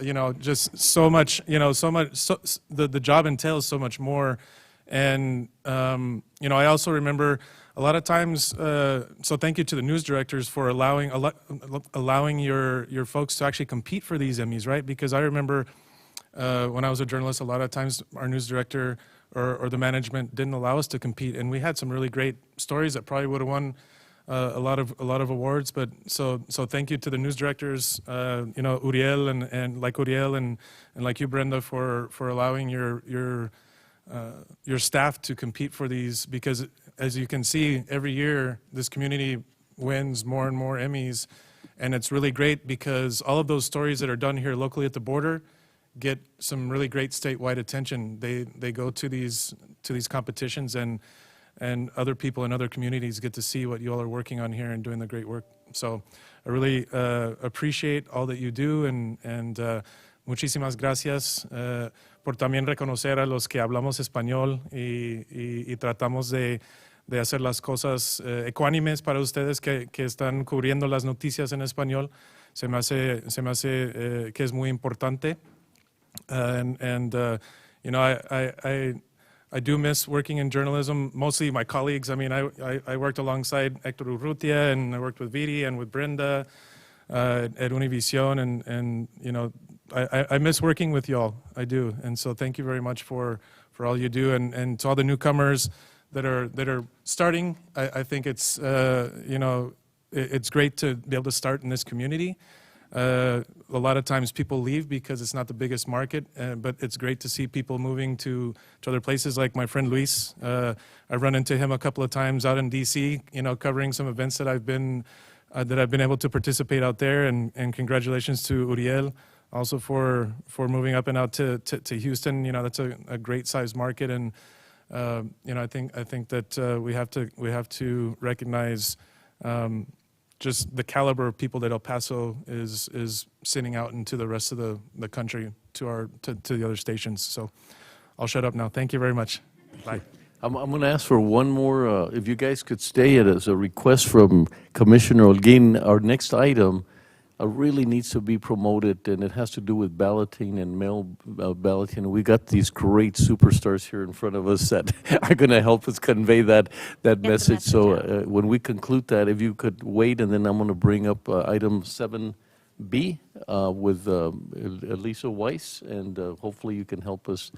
you know, just so much, you know, the job entails so much more. And, you know, I also remember a lot of times, so thank you to the news directors for allowing your folks to actually compete for these Emmys, right? Because I remember when I was a journalist, a lot of times our news director or the management didn't allow us to compete, and we had some really great stories that probably would have won a lot of awards. But so thank you to the news directors, you know, Uriel and like Uriel and like you, Brenda, for allowing your staff to compete for these, because as you can see, every year this community wins more and more Emmys, and it's really great because all of those stories that are done here locally at the border get some really great statewide attention. They go to these competitions, and other people in other communities get to see what you all are working on here and doing the great work. So I really appreciate all that you do, and muchísimas gracias por también reconocer a los que hablamos español y tratamos de hacer las cosas ecuánimes para ustedes que están cubriendo las noticias en español. Se me hace que es muy importante. You know, I do miss working in journalism, mostly my colleagues. I mean, I worked alongside Héctor Urrutia, and I worked with Viri and with Brenda at Univision, and you know, I miss working with y'all. I do, and so thank you very much for all you do, and to all the newcomers that are starting. I think it's you know, it's great to be able to start in this community. A lot of times people leave because it's not the biggest market, but it's great to see people moving to other places, like my friend Luis. I've run into him a couple of times out in DC, you know, covering some events that I've been able to participate out there, and congratulations to Uriel also for moving up and out to Houston. You know, that's a great sized market, and you know, I think that we have to recognize just the caliber of people that El Paso is sending out into the rest of the country to the other stations. So I'll shut up now. Thank you very much. Bye. I'm going to ask for one more, if you guys could stay as a request from Commissioner Holguin. Our next item really needs to be promoted, and it has to do with balloting and mail balloting. We got these great superstars here in front of us that are going to help us convey that message. So when we conclude that, if you could wait, and then I'm going to bring up item 7B with Alicia Weiss, and hopefully you can help us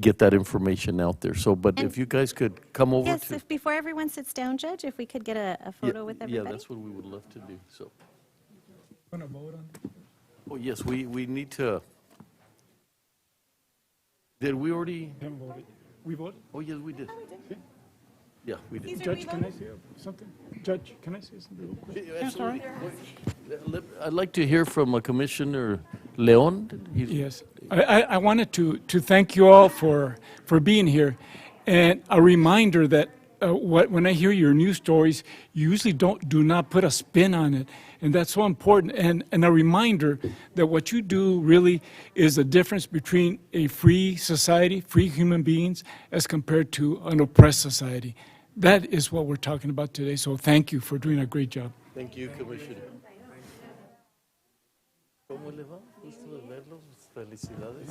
get that information out there. So, but if you guys could come over Yes, if before everyone sits down, Judge, if we could get a photo with everybody. Yeah, that's what we would love to do, so. Oh, yes, we need to. Did we already? We voted? Oh, yes, we did. Yeah, we did. Judge, can I say something? Judge, can I say something real quick? Yes, all right. I'd like to hear from Commissioner Leon. Yes, I wanted to thank you all for being here, and a reminder that when I hear your news stories, you usually do not put a spin on it, and that's so important. And a reminder that what you do really is the difference between a free society, free human beings, as compared to an oppressed society. That is what we're talking about today. So thank you for doing a great job. Thank you, Commissioner. ¿Cómo le va? Gusto de verlos. Felicidades.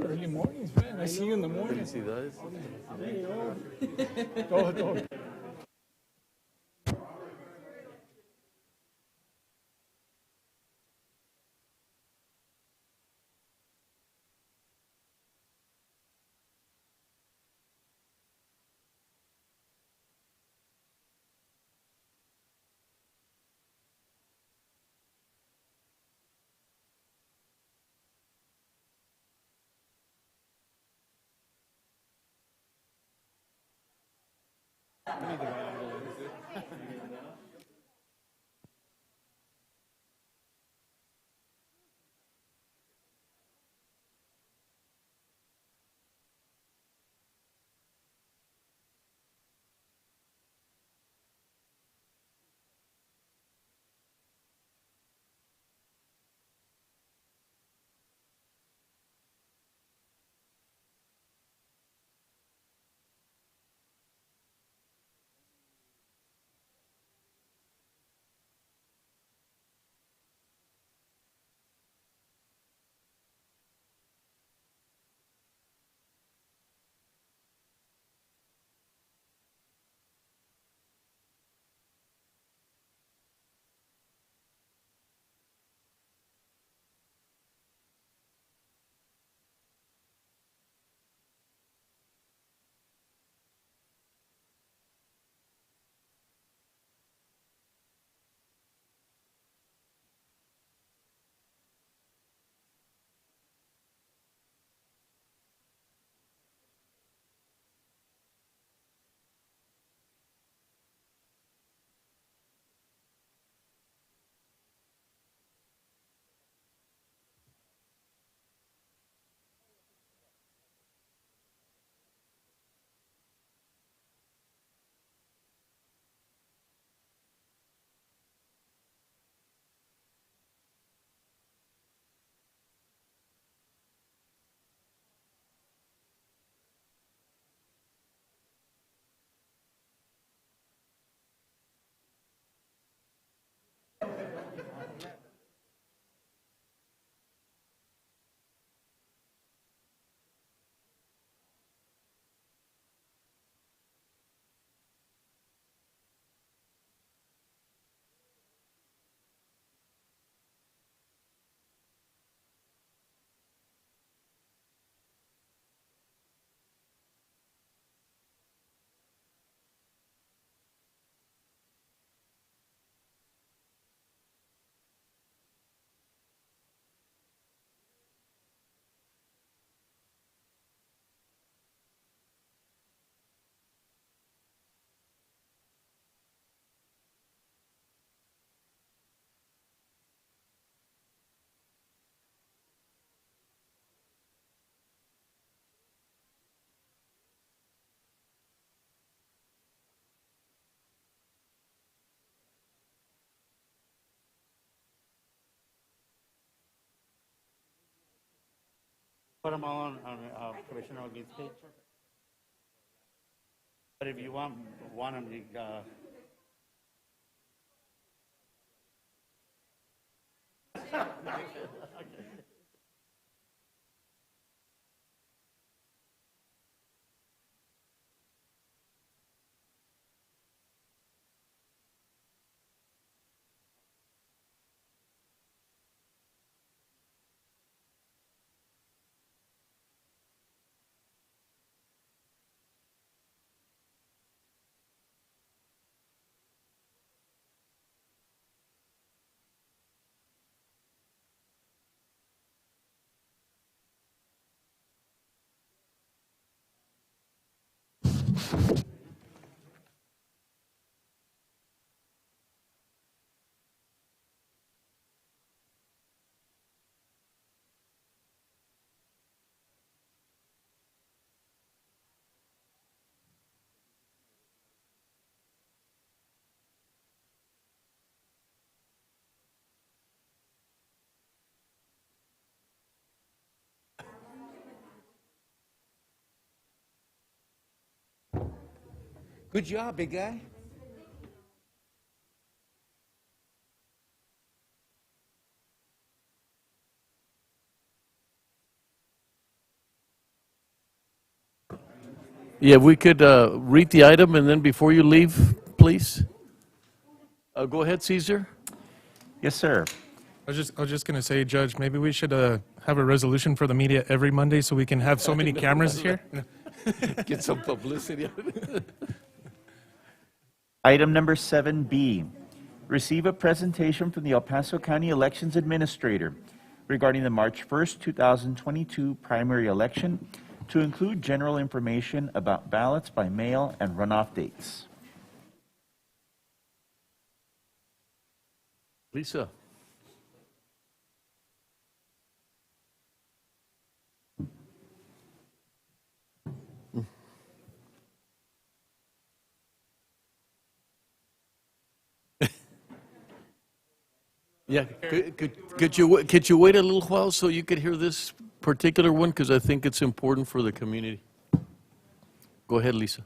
Early mornings, man. I see you in the morning. Felicidades. Todo. put them all on Commissioner Olguin's page. But if you want them, you, Good job, big guy. Yeah, if we could read the item, and then before you leave, please. Go ahead, Caesar. Yes, sir. I was just going to say, Judge, maybe we should have a resolution for the media every Monday so we can have so many cameras here. Get some publicity. Item number 7B, receive a presentation from the El Paso County Elections Administrator regarding the March 1st, 2022 primary election to include general information about ballots by mail and runoff dates. Lisa. Yeah, could you wait a little while so you could hear this particular one, because I think it's important for the community. Go ahead, Lisa.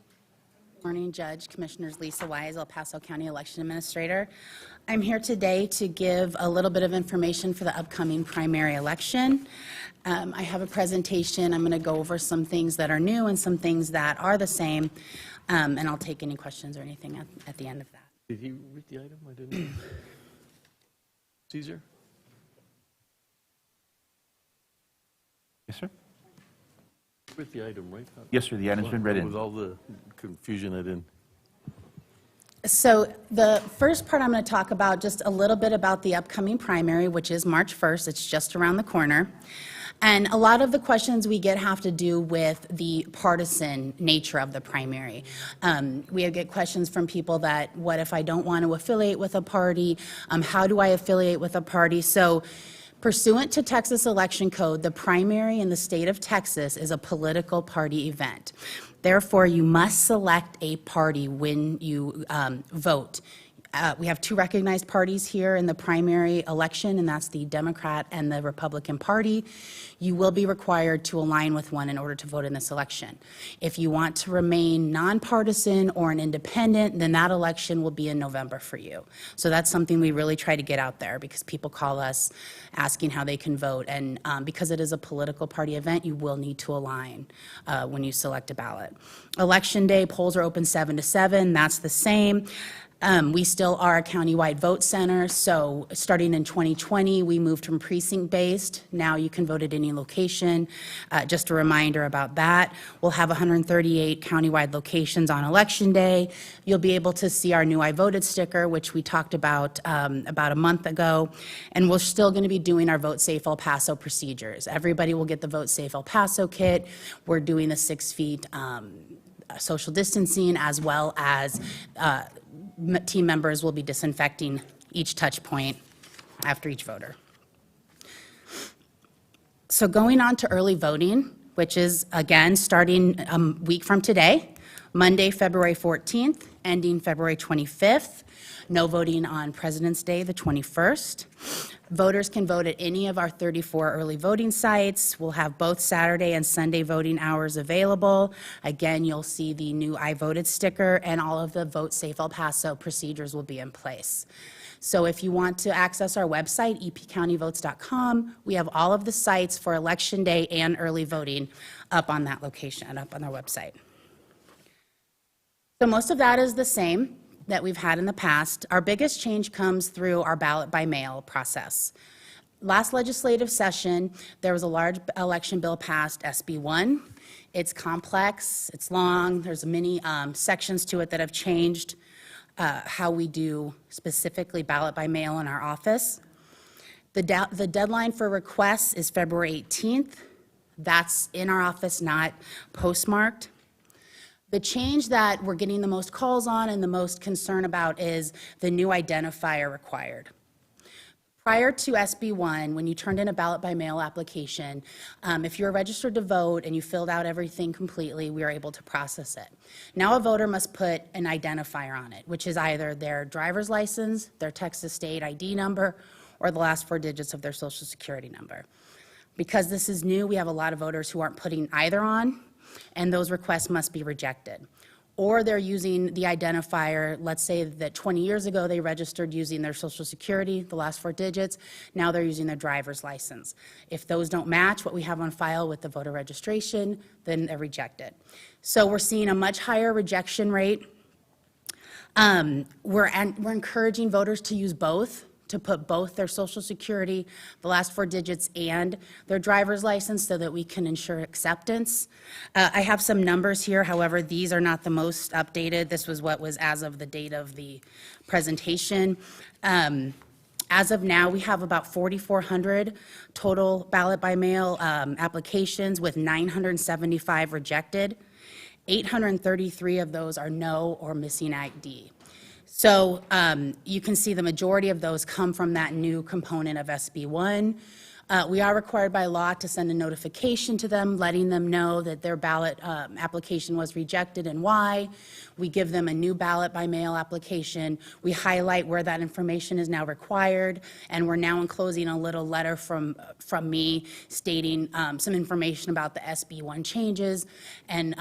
Morning, Judge, Commissioners. Lisa Wise, El Paso County Election Administrator. I'm here today to give a little bit of information for the upcoming primary election. I have a presentation. I'm going to go over some things that are new and some things that are the same, and I'll take any questions or anything at the end of that. Did you read the item? I didn't. Caesar? Yes, sir. Read the item, right? Yes, sir. The item's been read in. With all the confusion I didn't. So the first part I'm going to talk about just a little bit about the upcoming primary, which is March 1st. It's just around the corner. And a lot of the questions we get have to do with the partisan nature of the primary. We get questions from people that, what if I don't want to affiliate with a party? How do I affiliate with a party? So pursuant to Texas Election Code, the primary in the state of Texas is a political party event. Therefore, you must select a party when you vote. We have two recognized parties here in the primary election, and that's the Democrat and the Republican Party. You will be required to align with one in order to vote in this election. If you want to remain nonpartisan or an independent, then that election will be in November for you. So that's something we really try to get out there, because people call us asking how they can vote. And because it is a political party event, you will need to align when you select a ballot. Election day, polls are open 7 to 7. That's the same. We still are a countywide vote center, so starting in 2020, we moved from precinct-based. Now you can vote at any location. Just a reminder about that. We'll have 138 countywide locations on Election Day. You'll be able to see our new I Voted sticker, which we talked about a month ago, and we're still going to be doing our Vote Safe El Paso procedures. Everybody will get the Vote Safe El Paso kit. We're doing the 6 feet social distancing, as well as team members will be disinfecting each touch point after each voter. So going on to early voting, which is again starting a week from today, Monday, February 14th. ending February 25th. No voting on President's Day, the 21st. Voters can vote at any of our 34 early voting sites. We'll have both Saturday and Sunday voting hours available. Again, you'll see the new I voted sticker, and all of the Vote Safe El Paso procedures will be in place. So if you want to access our website, epcountyvotes.com, we have all of the sites for Election Day and early voting up on that location, up on our website. So most of that is the same that we've had in the past. Our biggest change comes through our ballot by mail process. Last legislative session, there was a large election bill passed, SB1. It's complex, it's long, there's many sections to it that have changed how we do specifically ballot by mail in our office. The deadline for requests is February 18th. That's in our office, not postmarked. The change that we're getting the most calls on and the most concern about is the new identifier required. Prior to SB1, when you turned in a ballot by mail application, if you're registered to vote and you filled out everything completely, we were able to process it. Now a voter must put an identifier on it, which is either their driver's license, their Texas state ID number, or the last 4 digits of their social security number. Because this is new, we have a lot of voters who aren't putting either on, and those requests must be rejected. Or they're using the identifier, let's say that 20 years ago they registered using their social security, the last 4 digits, now they're using their driver's license. If those don't match what we have on file with the voter registration, then they're rejected. So we're seeing a much higher rejection rate. We're encouraging voters to use both, to put both their social security, the last 4 digits, and their driver's license so that we can ensure acceptance. I have some numbers here, however, these are not the most updated. This was what was as of the date of the presentation. As of now, we have about 4,400 total ballot by mail applications with 975 rejected. 833 of those are no or missing ID. So you can see the majority of those come from that new component of SB1. We are required by law to send a notification to them, letting them know that their ballot application was rejected and why. We give them a new ballot by mail application. We highlight where that information is now required, and we're now enclosing a little letter from me stating some information about the SB1 changes and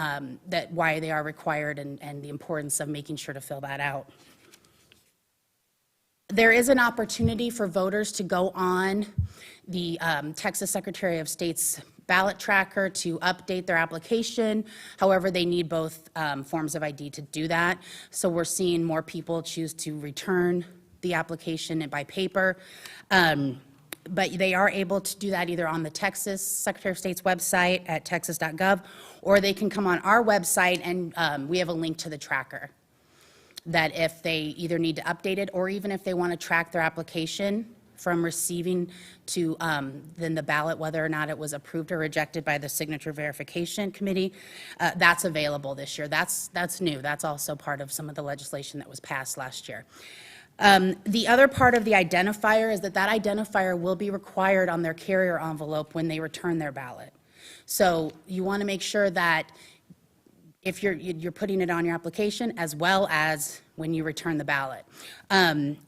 that why they are required and the importance of making sure to fill that out. There is an opportunity for voters to go on the Texas Secretary of State's ballot tracker to update their application. However, they need both forms of ID to do that. So we're seeing more people choose to return the application by paper. But they are able to do that either on the Texas Secretary of State's website at texas.gov, or they can come on our website and we have a link to the tracker, that if they either need to update it or even if they want to track their application from receiving to then the ballot, whether or not it was approved or rejected by the Signature Verification Committee, that's available this year. That's new. That's also part of some of the legislation that was passed last year. The other part of the identifier is that identifier will be required on their carrier envelope when they return their ballot. So you want to make sure that if you're putting it on your application as well as when you return the ballot.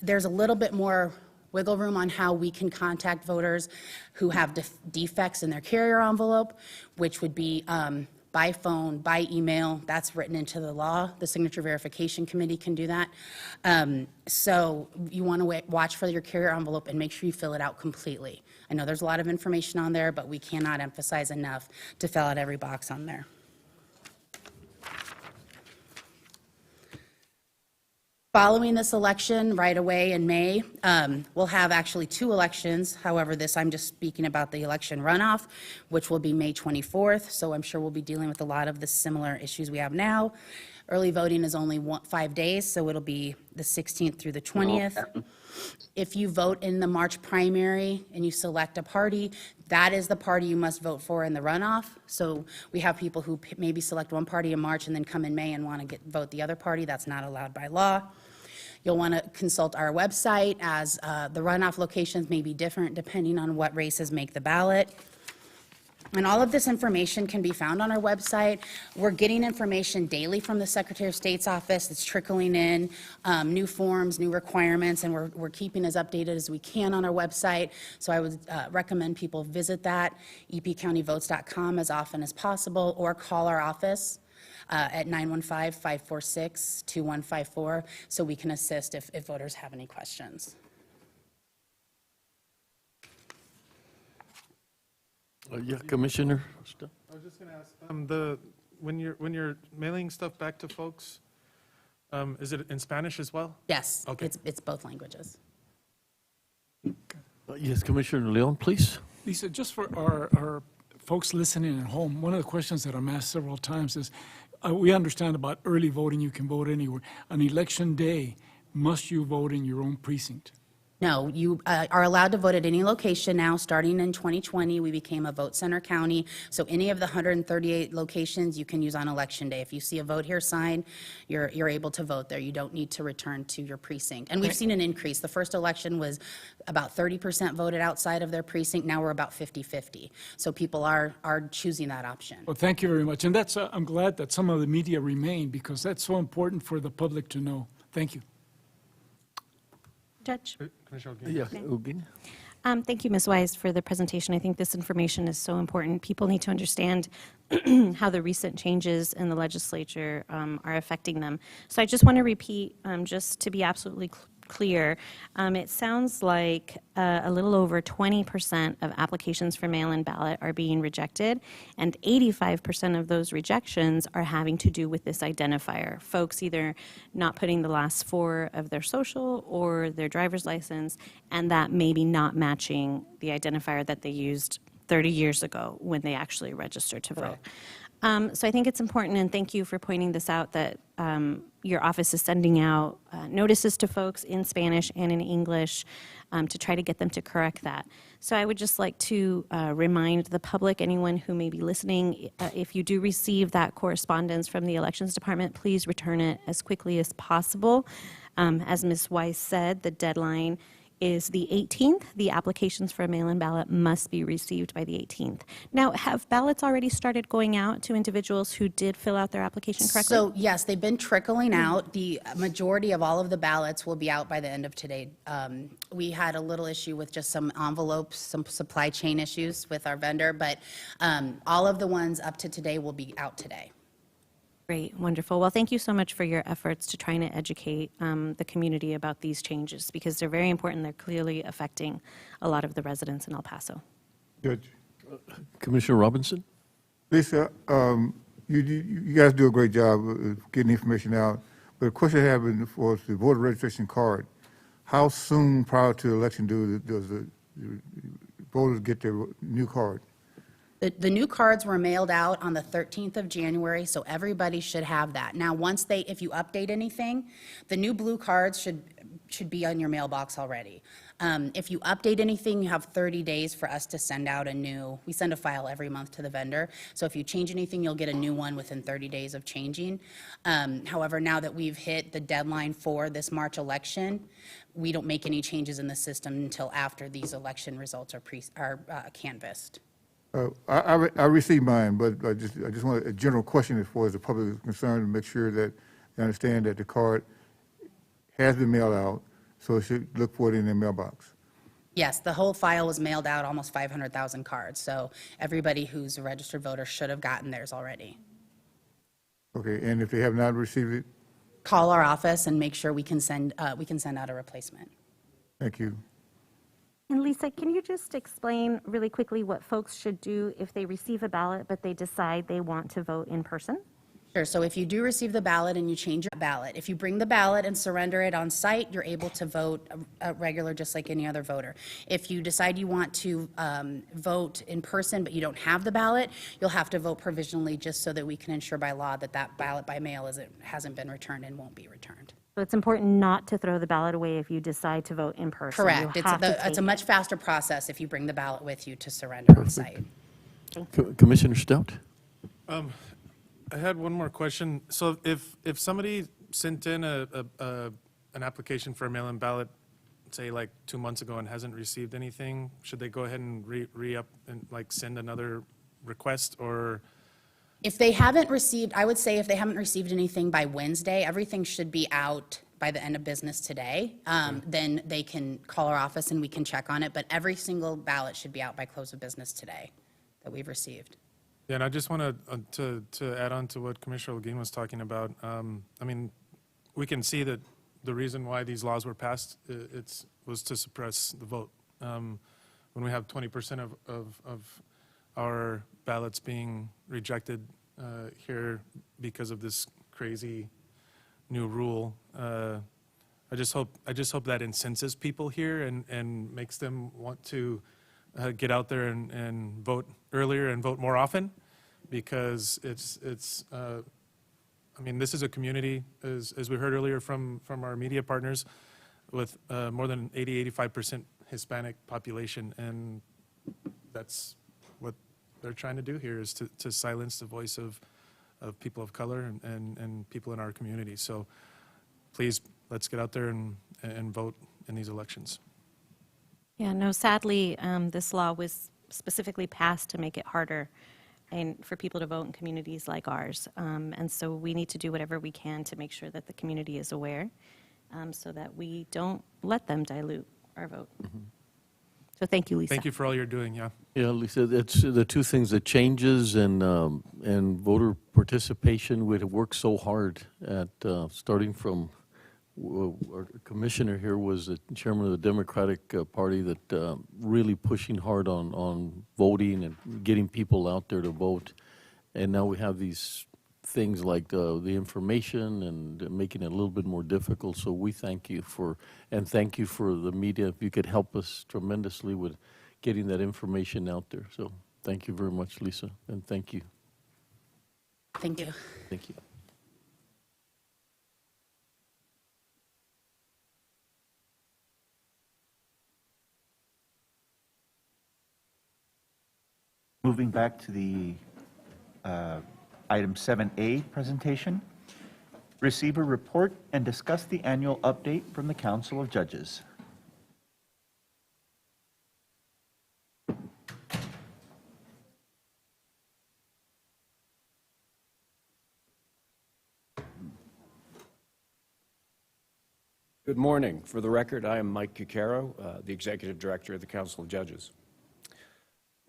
There's a little bit more wiggle room on how we can contact voters who have defects in their carrier envelope, which would be by phone, by email. That's written into the law. The Signature Verification Committee can do that. So you want to watch for your carrier envelope and make sure you fill it out completely. I know there's a lot of information on there, but we cannot emphasize enough to fill out every box on there. Following this election right away in May, we'll have actually 2 elections. However, I'm just speaking about the election runoff, which will be May 24th. So I'm sure we'll be dealing with a lot of the similar issues we have now. Early voting is only 5 days, so it'll be the 16th through the 20th. If you vote in the March primary and you select a party, that is the party you must vote for in the runoff. So we have people who maybe select one party in March and then come in May and want to vote the other party. That's not allowed by law. You'll want to consult our website, as the runoff locations may be different depending on what races make the ballot. And all of this information can be found on our website. We're getting information daily from the Secretary of State's office that's trickling in, new forms, new requirements, and we're keeping as updated as we can on our website. So I would recommend people visit that, epcountyvotes.com, as often as possible, or call our office at 915-546-2154 so we can assist if voters have any questions. Yeah, Commissioner? I was just going to ask, when you're mailing stuff back to folks, is it in Spanish as well? Yes, Okay. it's both languages. Yes, Commissioner Leon, please. Lisa, just for our folks listening at home, one of the questions that I'm asked several times is, we understand about early voting, you can vote anywhere. On election day, must you vote in your own precinct? No, you are allowed to vote at any location now. Starting in 2020, we became a vote center county. So any of the 138 locations you can use on election day. If you see a vote here sign, you're able to vote there. You don't need to return to your precinct. And we've seen an increase. The first election was about 30% voted outside of their precinct. Now we're about 50-50. So people are choosing that option. Well, thank you very much. And that's, I'm glad that some of the media remain because that's so important for the public to know. Thank you. Judge? Commissioner Yeah, Ugin. Thank you, Ms. Wise, for the presentation. I think this information is so important. People need to understand how the recent changes in the legislature are affecting them. So I just want to repeat, just to be absolutely clear, it sounds like a little over 20% of applications for mail-in ballot are being rejected, and 85% of those rejections are having to do with this identifier. Folks either not putting the last four of their social or their driver's license, and that maybe not matching the identifier that they used 30 years ago when they actually registered to vote. So I think it's important, and thank you for pointing this out, that your office is sending out notices to folks in Spanish and in English to try to get them to correct that. So I would just like to remind the public, anyone who may be listening, if you do receive that correspondence from the Elections Department, please return it as quickly as possible. As Ms. Weiss said, the deadline is the 18th. The applications for a mail-in ballot must be received by the 18th. Now, have ballots already started going out to individuals who did fill out their application correctly? So yes, they've been trickling out. The majority of all of the ballots will be out by the end of today. We had a little issue with just some envelopes, some supply chain issues with our vendor, but all of the ones up to today will be out today. Great, wonderful. Well, thank you so much for your efforts to trying to educate the community about these changes because they're very important. They're clearly affecting a lot of the residents in El Paso. Judge. Commissioner Robinson? Lisa, you guys do a great job of getting information out. But the question I have for the voter registration card, how soon prior to the election does the voters get their new card? The new cards were mailed out on the 13th of January, so everybody should have that. Now, if you update anything, the new blue cards should be on your mailbox already. If you update anything, you have 30 days for us to send out we send a file every month to the vendor. So if you change anything, you'll get a new one within 30 days of changing. However, now that we've hit the deadline for this March election, we don't make any changes in the system until after these election results are canvassed. I received mine, but I just want a general question as far as the public is concerned to make sure that they understand that the card has been mailed out, so they should look for it in their mailbox. Yes, the whole file was mailed out, almost 500,000 cards. So everybody who's a registered voter should have gotten theirs already. Okay, and if they have not received it? Call our office and make sure we can send out a replacement. Thank you. And Lisa, can you just explain really quickly what folks should do if they receive a ballot but they decide they want to vote in person? Sure, so if you do receive the ballot and you change your ballot, if you bring the ballot and surrender it on site, you're able to vote regular just like any other voter. If you decide you want to vote in person but you don't have the ballot, you'll have to vote provisionally just so that we can ensure by law that that ballot by mail hasn't been returned and won't be returned. So it's important not to throw the ballot away if you decide to vote in person. Correct. You have to It's a take much faster process if you bring the ballot with you to surrender on site. Commissioner Stout? I had one more question. So if somebody sent in an application for a mail-in ballot, say like 2 months ago and hasn't received anything, should they go ahead and re-up and like send another request or? If they haven't received, I would say if they haven't received anything by Wednesday, everything should be out by the end of business today. Then they can call our office and we can check on it, but every single ballot should be out by close of business today that we've received. Yeah, and I just want to add on to what Commissioner Holguin was talking about. I mean, we can see that the reason why these laws were passed was to suppress the vote. When we have 20% of our ballots being rejected here because of this crazy new rule, I just hope that incenses people here and makes them want to get out there and vote earlier and vote more often, because I mean, this is a community, as we heard earlier from our media partners, with more than 85% Hispanic population, and that's what they're trying to do here, is to silence the voice of people of color and people in our community. So please, let's get out there and vote in these elections. Yeah, no, sadly, this law was specifically passed to make it harder and for people to vote in communities like ours. And so we need to do whatever we can to make sure that the community is aware, so that we don't let them dilute our vote. So thank you, Lisa. Thank you for all you're doing, yeah. Yeah, Lisa, it's the two things, the changes and voter participation. We had worked so hard at starting from, our commissioner here was the chairman of the Democratic Party, that really pushing hard on voting and getting people out there to vote. And now we have these things like the information and making it a little bit more difficult. So we thank you thank you for the media. If you could help us tremendously with getting that information out there. So thank you very much, Lisa, and thank you. Thank you. Thank you. Moving back to the item 7A presentation, receive a report and discuss the annual update from the Council of Judges. Good morning. For the record, I am Mike Cucaro, the Executive Director of the Council of Judges.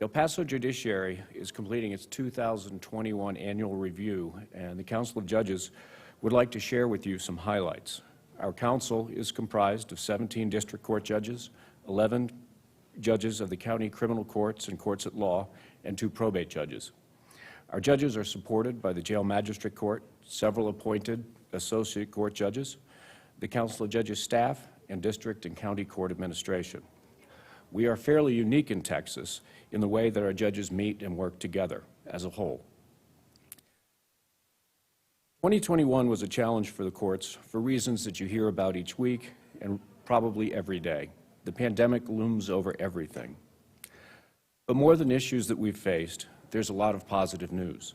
El Paso Judiciary is completing its 2021 annual review, and the Council of Judges would like to share with you some highlights. Our council is comprised of 17 district court judges, 11 judges of the county criminal courts and courts at law, and 2 probate judges. Our judges are supported by the jail magistrate court, several appointed associate court judges, the Council of Judges staff, and district and county court administration. We are fairly unique in Texas in the way that our judges meet and work together as a whole. 2021 was a challenge for the courts for reasons that you hear about each week and probably every day. The pandemic looms over everything. But more than issues that we've faced, there's a lot of positive news.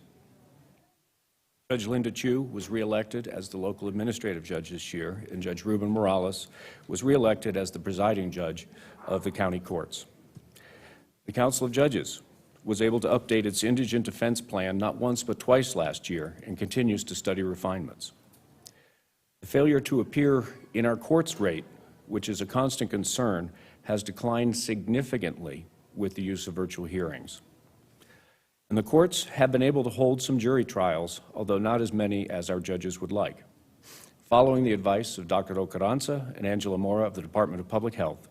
Judge Linda Chu was reelected as the local administrative judge this year, and Judge Ruben Morales was reelected as the presiding judge of the county courts. The Council of Judges was able to update its indigent defense plan not once but twice last year and continues to study refinements. The failure to appear in our courts rate, which is a constant concern, has declined significantly with the use of virtual hearings. And the courts have been able to hold some jury trials, although not as many as our judges would like. Following the advice of Dr. Ocaranza and Angela Mora of the Department of Public Health,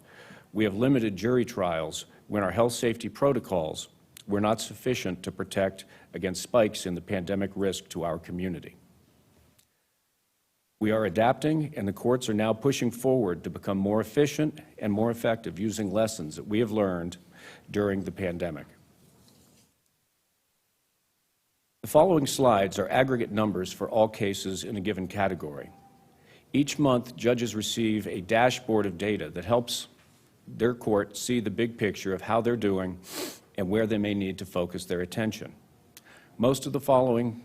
we have limited jury trials when our health safety protocols were not sufficient to protect against spikes in the pandemic risk to our community. We are adapting, and the courts are now pushing forward to become more efficient and more effective using lessons that we have learned during the pandemic. The following slides are aggregate numbers for all cases in a given category. Each month, judges receive a dashboard of data that helps their court see the big picture of how they're doing and where they may need to focus their attention. Most of the following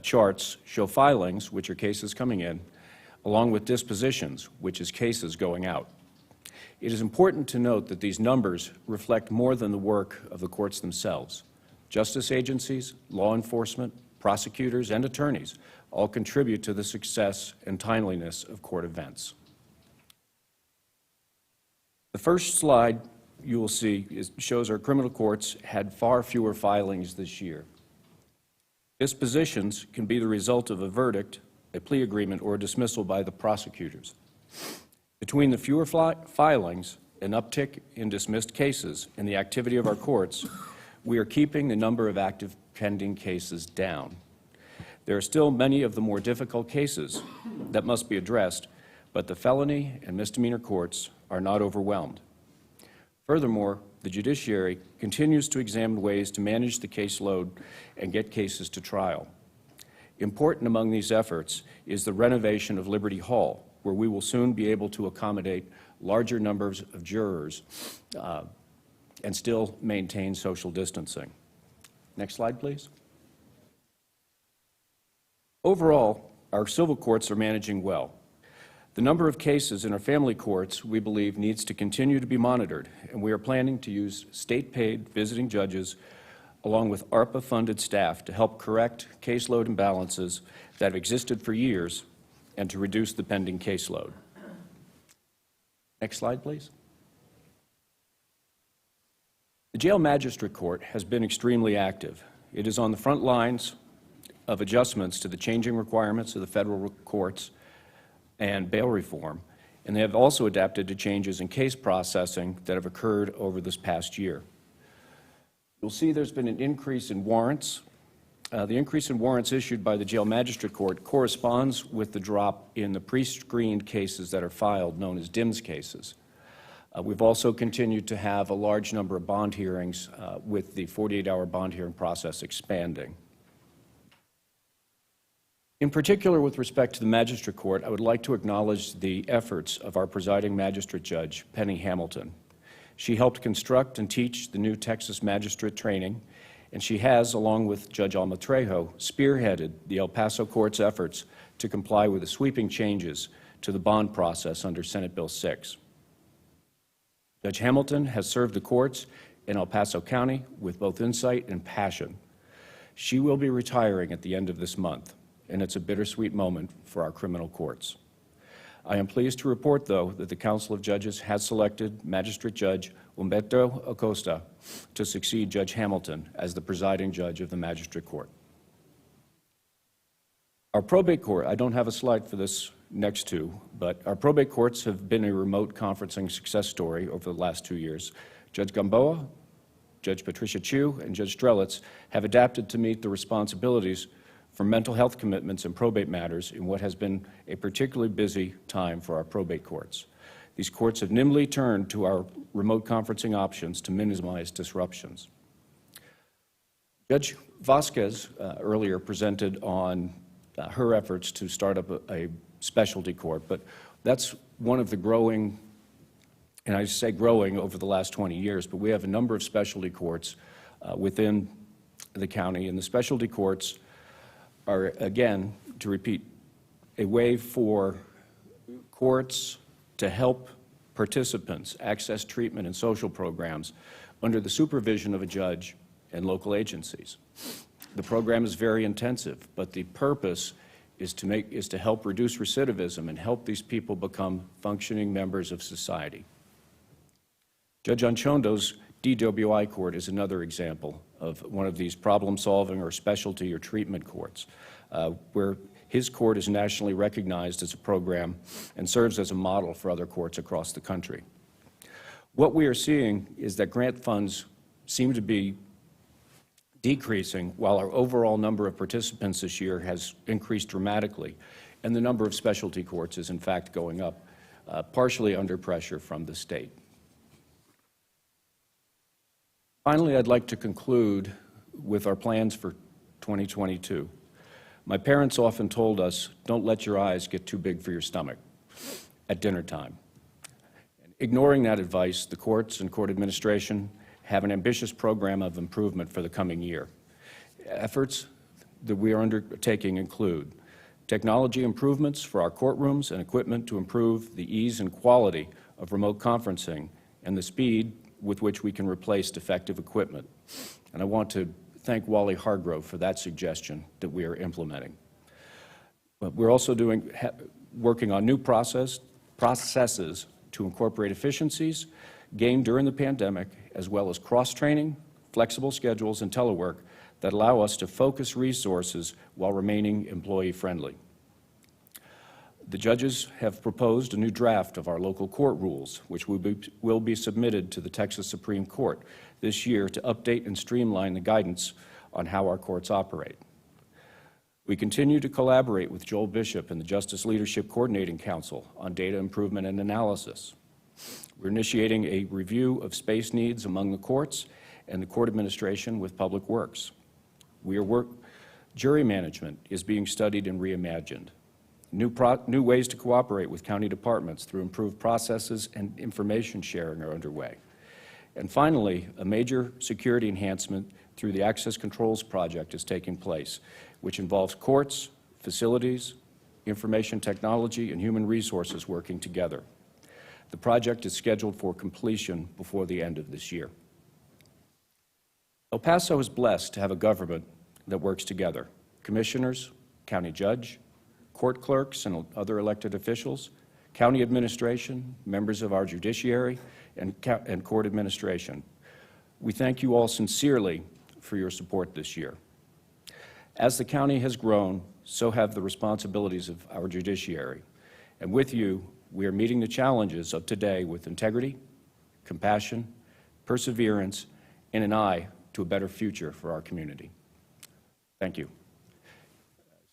charts show filings, which are cases coming in, along with dispositions, which is cases going out. It is important to note that these numbers reflect more than the work of the courts themselves. Justice agencies, law enforcement, prosecutors, and attorneys all contribute to the success and timeliness of court events. The first slide you will see shows our criminal courts had far fewer filings this year. Dispositions can be the result of a verdict, a plea agreement, or a dismissal by the prosecutors. Between the fewer filings, an uptick in dismissed cases, and the activity of our courts, we are keeping the number of active pending cases down. There are still many of the more difficult cases that must be addressed, but the felony and misdemeanor courts are not overwhelmed. Furthermore, the judiciary continues to examine ways to manage the caseload and get cases to trial. Important among these efforts is the renovation of Liberty Hall, where we will soon be able to accommodate larger numbers of jurors and still maintain social distancing. Next slide, please. Overall, our civil courts are managing well. The number of cases in our family courts, we believe, needs to continue to be monitored, and we are planning to use state-paid visiting judges along with ARPA-funded staff to help correct caseload imbalances that have existed for years and to reduce the pending caseload. Next slide, please. The Jail Magistrate Court has been extremely active. It is on the front lines of adjustments to the changing requirements of the federal courts and bail reform, and they have also adapted to changes in case processing that have occurred over this past year. You'll see there's been an increase in warrants. The increase in warrants issued by the Jail Magistrate Court corresponds with the drop in the pre-screened cases that are filed, known as DIMS cases. We've also continued to have a large number of bond hearings with the 48-hour bond hearing process expanding. In particular, with respect to the Magistrate Court, I would like to acknowledge the efforts of our presiding magistrate judge, Penny Hamilton. She helped construct and teach the new Texas magistrate training, and she has, along with Judge Alma Trejo, spearheaded the El Paso Court's efforts to comply with the sweeping changes to the bond process under Senate Bill 6. Judge Hamilton has served the courts in El Paso County with both insight and passion. She will be retiring at the end of this month, and it's a bittersweet moment for our criminal courts. I am pleased to report, though, that the Council of Judges has selected Magistrate Judge Humberto Acosta to succeed Judge Hamilton as the presiding judge of the Magistrate Court. Our probate court, I don't have a slide for this next two, but our probate courts have been a remote conferencing success story over the last 2 years. Judge Gamboa, Judge Patricia Chu, and Judge Strelitz have adapted to meet the responsibilities for mental health commitments and probate matters in what has been a particularly busy time for our probate courts. These courts have nimbly turned to our remote conferencing options to minimize disruptions. Judge Vasquez earlier presented on her efforts to start up a specialty court, but that's one of the growing, and I say growing over the last 20 years, but we have a number of specialty courts within the county, and the specialty courts are, again, to repeat, a way for courts to help participants access treatment and social programs under the supervision of a judge and local agencies. The program is very intensive, but the purpose is to help reduce recidivism and help these people become functioning members of society. Judge Anchondo's DWI court is another example of one of these problem-solving or specialty or treatment courts, where his court is nationally recognized as a program and serves as a model for other courts across the country. What we are seeing is that grant funds seem to be decreasing while our overall number of participants this year has increased dramatically, and the number of specialty courts is in fact going up, partially under pressure from the state. Finally, I'd like to conclude with our plans for 2022. My parents often told us, don't let your eyes get too big for your stomach at dinner time. Ignoring that advice, the courts and court administration have an ambitious program of improvement for the coming year. Efforts that we are undertaking include technology improvements for our courtrooms and equipment to improve the ease and quality of remote conferencing and the speed with which we can replace defective equipment. And I want to thank Wally Hargrove for that suggestion that we are implementing. But we're also working on new processes to incorporate efficiencies gained during the pandemic, as well as cross-training, flexible schedules, and telework that allow us to focus resources while remaining employee-friendly. The judges have proposed a new draft of our local court rules, which will be submitted to the Texas Supreme Court this year to update and streamline the guidance on how our courts operate. We continue to collaborate with Joel Bishop and the Justice Leadership Coordinating Council on data improvement and analysis. We're initiating a review of space needs among the courts and the court administration with Public Works. Jury management is being studied and reimagined. New ways to cooperate with county departments through improved processes and information sharing are underway. And finally, a major security enhancement through the Access Controls Project is taking place, which involves courts, facilities, information technology, and human resources working together. The project is scheduled for completion before the end of this year. El Paso is blessed to have a government that works together. Commissioners, county judge, court clerks and other elected officials, county administration, members of our judiciary, and court administration. We thank you all sincerely for your support this year. As the county has grown, so have the responsibilities of our judiciary. And with you, we are meeting the challenges of today with integrity, compassion, perseverance, and an eye to a better future for our community. Thank you.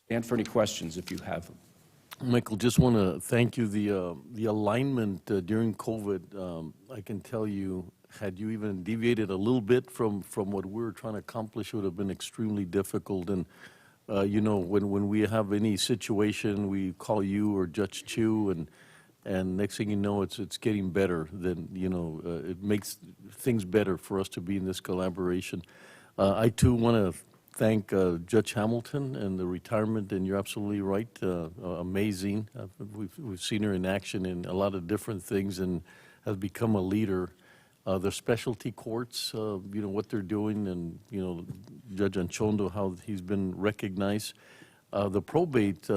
Stand for any questions if you have them. Michael, just want to thank you. The alignment during COVID, I can tell you, had you even deviated a little bit from what we were trying to accomplish, it would have been extremely difficult. And you know, when we have any situation, we call you or Judge Chu, and next thing you know, it's getting better. Then you know, it makes things better for us to be in this collaboration. I too want to thank Judge Hamilton and the retirement, and you're absolutely right, amazing. We've seen her in action in a lot of different things and has become a leader. The specialty courts, you know, what they're doing, and, you know, Judge Anchondo, how he's been recognized. The probate,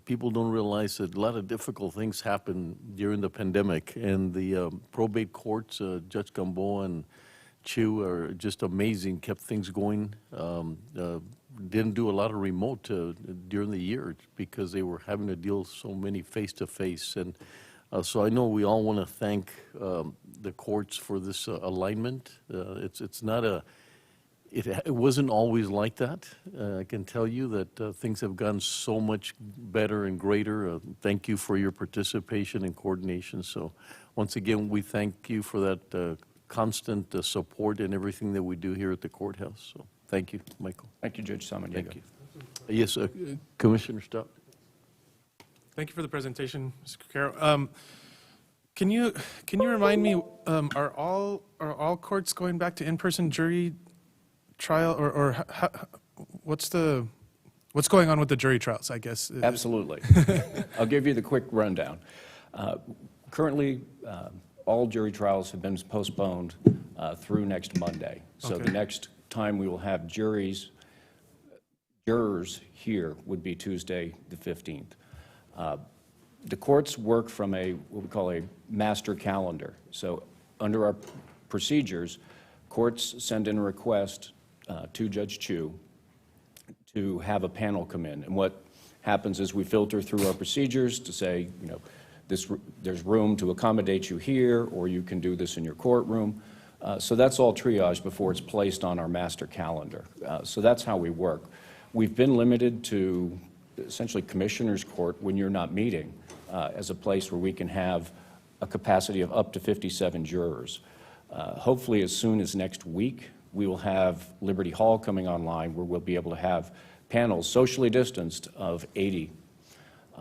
people don't realize that a lot of difficult things happened during the pandemic, and the probate courts, Judge Gamboa and Chu are just amazing, kept things going. Didn't do a lot of remote during the year because they were having to deal so many face-to-face. And so I know we all want to thank the courts for this alignment. It's not a, it wasn't always like that. I can tell you that things have gotten so much better and greater. Thank you for your participation and coordination. So once again, we thank you for that constant support in everything that we do here at the courthouse. So thank you, Michael. Thank you, Judge Samaniego. Thank you. Yes, Commissioner Stout. Thank you for the presentation, Mr. Caro. Can you remind me, are all courts going back to in-person jury trial, or what's going on with the jury trials, I guess? Absolutely. I'll give you the quick rundown. Currently, all jury trials have been postponed through next Monday. So Okay. the next time we will have jurors here would be Tuesday, the 15th. The courts work from what we call a master calendar. So under our procedures, courts send in a request to Judge Chu to have a panel come in. And what happens is we filter through our procedures to say, you know, there's room to accommodate you here, or you can do this in your courtroom. So that's all triaged before it's placed on our master calendar. So that's how we work. We've been limited to essentially Commissioner's Court when you're not meeting as a place where we can have a capacity of up to 57 jurors. Hopefully as soon as next week, we will have Liberty Hall coming online where we'll be able to have panels socially distanced of 80.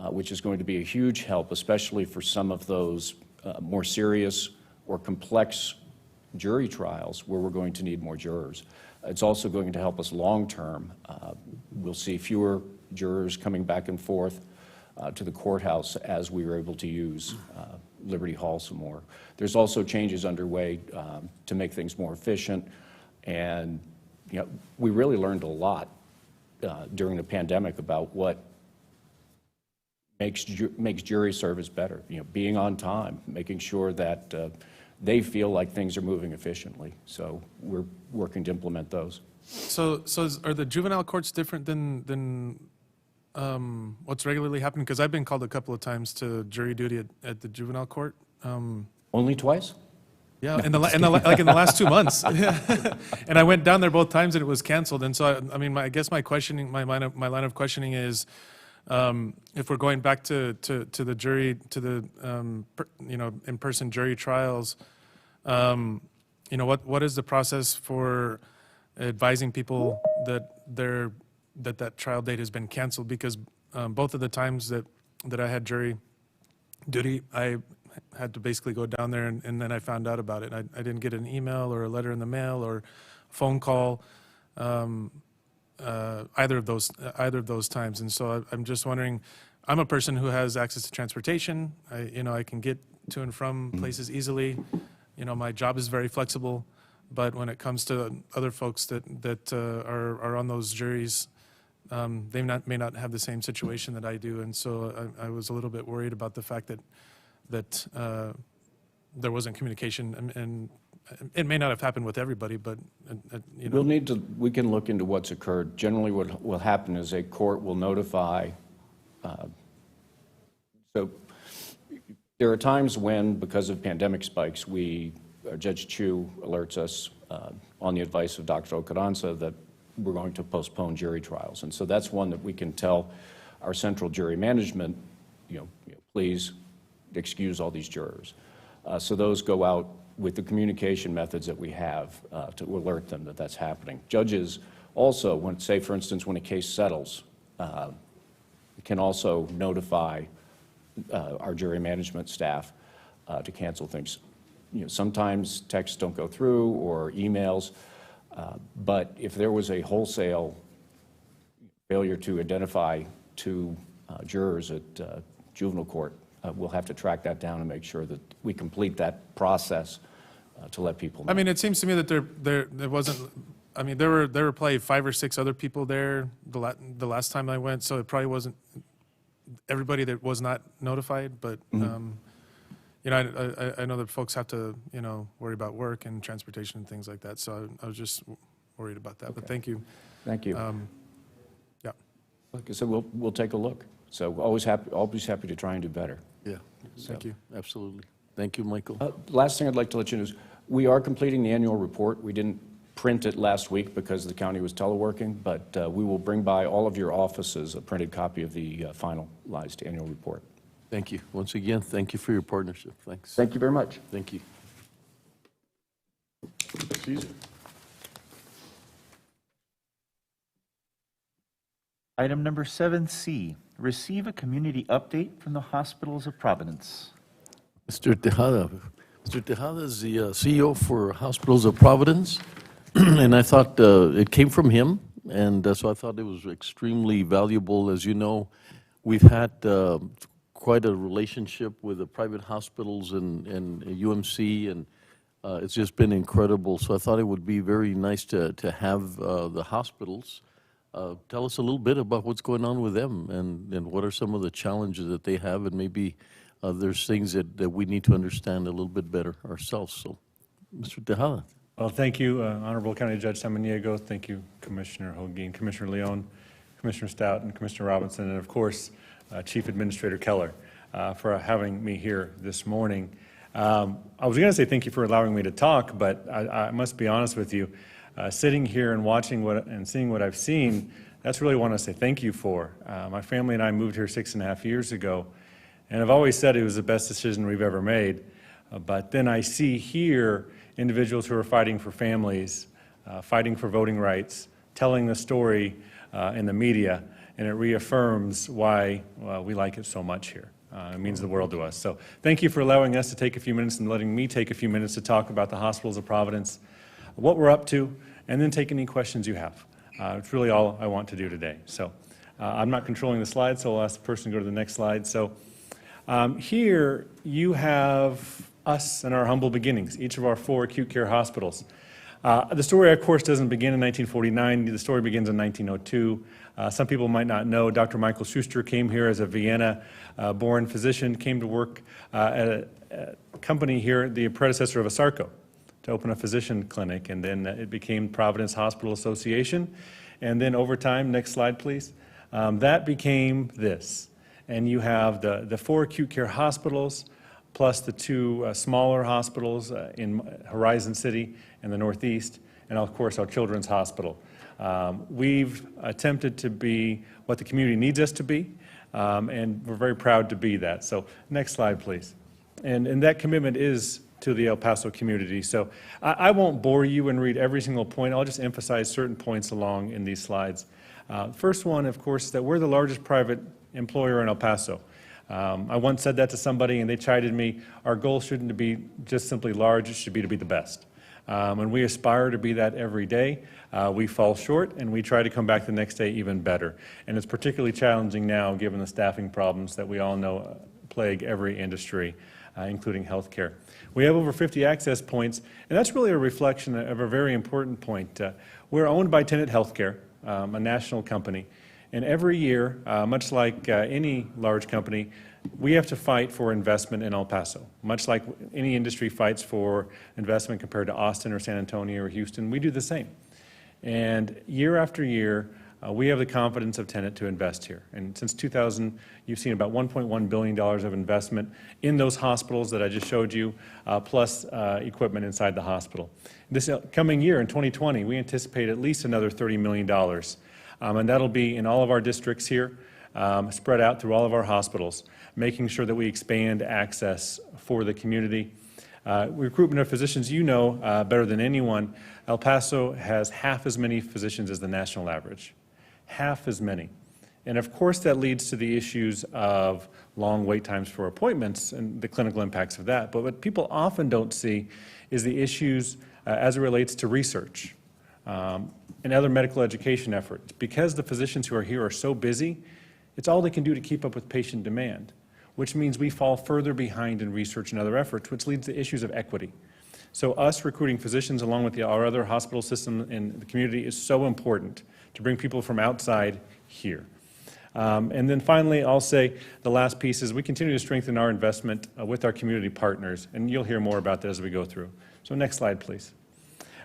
Which is going to be a huge help, especially for some of those more serious or complex jury trials where we're going to need more jurors. It's also going to help us long-term. We'll see fewer jurors coming back and forth to the courthouse as we were able to use Liberty Hall some more. There's also changes underway to make things more efficient, and we really learned a lot during the pandemic about what makes jury service better. Being on time, making sure that they feel like things are moving efficiently. So we're working to implement those. So are the juvenile courts different than what's regularly happening? Because I've been called a couple of times to jury duty at the juvenile court. Only twice? Yeah, like in the last 2 months. And I went down there both times and it was canceled. And so I guess my line of questioning is, if we're going back to the jury, to the in-person jury trials, what is the process for advising people that trial date has been canceled? Because both of the times that I had jury duty, I had to basically go down there and then I found out about it. I didn't get an email or a letter in the mail or a phone call. Either of those times. And so I'm just wondering, I'm a person who has access to transportation. I can get to and from places easily. My job is very flexible, but when it comes to other folks that are on those juries, they may not have the same situation that I do. And so I was a little bit worried about the fact that there wasn't communication, and it may not have happened with everybody, but we can look into what's occurred. Generally, what will happen is a court will notify. So there are times when, because of pandemic spikes, Judge Chu alerts us on the advice of Dr. Ocaranza that we're going to postpone jury trials, and so that's one that we can tell our central jury management, please excuse all these jurors. So those go out with the communication methods that we have to alert them that that's happening. Judges also, say for instance, when a case settles, can also notify our jury management staff to cancel things. Sometimes texts don't go through or emails, but if there was a wholesale failure to identify two jurors at juvenile court, we'll have to track that down and make sure that we complete that process to let people know. It seems to me that there wasn't. There were probably 5 or 6 other people there the last time I went, so it probably wasn't everybody that was not notified. But I know that folks have to worry about work and transportation and things like that. So I was just worried about that. But thank you. Thank you. Yeah. Like I said, we'll take a look. So always happy to try and do better. Yeah. Thank you. Absolutely. Thank you, Michael. Last thing I'd like to let you know is we are completing the annual report. We didn't print it last week because the county was teleworking, but we will bring by all of your offices a printed copy of the finalized annual report. Thank you. Once again, thank you for your partnership. Thanks. Thank you very much. Thank you. Caesar. Item number 7C, receive a community update from the Hospitals of Providence. Mr. Tejada. Mr. Tejada is the CEO for Hospitals of Providence, and I thought it came from him, and so I thought it was extremely valuable. As you know, we've had quite a relationship with the private hospitals and UMC, and it's just been incredible. So I thought it would be very nice to have the hospitals tell us a little bit about what's going on with them and what are some of the challenges that they have, and maybe there's things that we need to understand a little bit better ourselves. So, Mr. Tejada. Well, thank you, Honorable County Judge Samaniego. Thank you, Commissioner Holguin, Commissioner Leon, Commissioner Stout, and Commissioner Robinson, and of course, Chief Administrator Keller, for having me here this morning. I was going to say thank you for allowing me to talk, but I must be honest with you. Sitting here and watching and seeing what I've seen, that's really what I want to say thank you for. My family and I moved here 6.5 years ago, and I've always said it was the best decision we've ever made. But then I see here individuals who are fighting for families, fighting for voting rights, telling the story in the media, and it reaffirms why we like it so much here. It means the world to us. So thank you for allowing us to take a few minutes and letting me take a few minutes to talk about the Hospitals of Providence, what we're up to, and then take any questions you have. It's really all I want to do today. So I'm not controlling the slides, so I'll ask the person to go to the next slide. So here you have us and our humble beginnings, each of our 4 acute care hospitals. The story, of course, doesn't begin in 1949. The story begins in 1902. Some people might not know Dr. Michael Schuster came here as a Vienna-born physician, came to work at a company here, the predecessor of ASARCO, to open a physician clinic, and then it became Providence Hospital Association. And then over time, next slide please, that became this. And you have the 4 acute care hospitals, plus the 2 smaller hospitals in Horizon City and the Northeast, and of course our Children's Hospital. We've attempted to be what the community needs us to be, and we're very proud to be that. So next slide please. And that commitment is to the El Paso community. So I won't bore you and read every single point. I'll just emphasize certain points along in these slides. First one, of course, is that we're the largest private employer in El Paso. I once said that to somebody and they chided me, our goal shouldn't be just simply large, it should be to be the best. And we aspire to be that every day. We fall short and we try to come back the next day even better. And it's particularly challenging now given the staffing problems that we all know plague every industry, including healthcare. We have over 50 access points, and that's really a reflection of a very important point. We're owned by Tenet Healthcare, a national company, and every year, much like any large company, we have to fight for investment in El Paso. Much like any industry fights for investment compared to Austin or San Antonio or Houston, we do the same. And year after year, we have the confidence of Tenet to invest here. And since 2000, you've seen about $1.1 billion of investment in those hospitals that I just showed you, plus equipment inside the hospital. This coming year, in 2020, we anticipate at least another $30 million. And that'll be in all of our districts here, spread out through all of our hospitals, making sure that we expand access for the community. Recruitment of physicians, you know better than anyone, El Paso has half as many physicians as the national average. Half as many. And of course that leads to the issues of long wait times for appointments and the clinical impacts of that. But what people often don't see is the issues as it relates to research and other medical education efforts. Because the physicians who are here are so busy, it's all they can do to keep up with patient demand, which means we fall further behind in research and other efforts, which leads to issues of equity. So us recruiting physicians along with our other hospital system in the community is so important to bring people from outside here. And then finally, I'll say the last piece is we continue to strengthen our investment with our community partners, and you'll hear more about that as we go through. So next slide, please.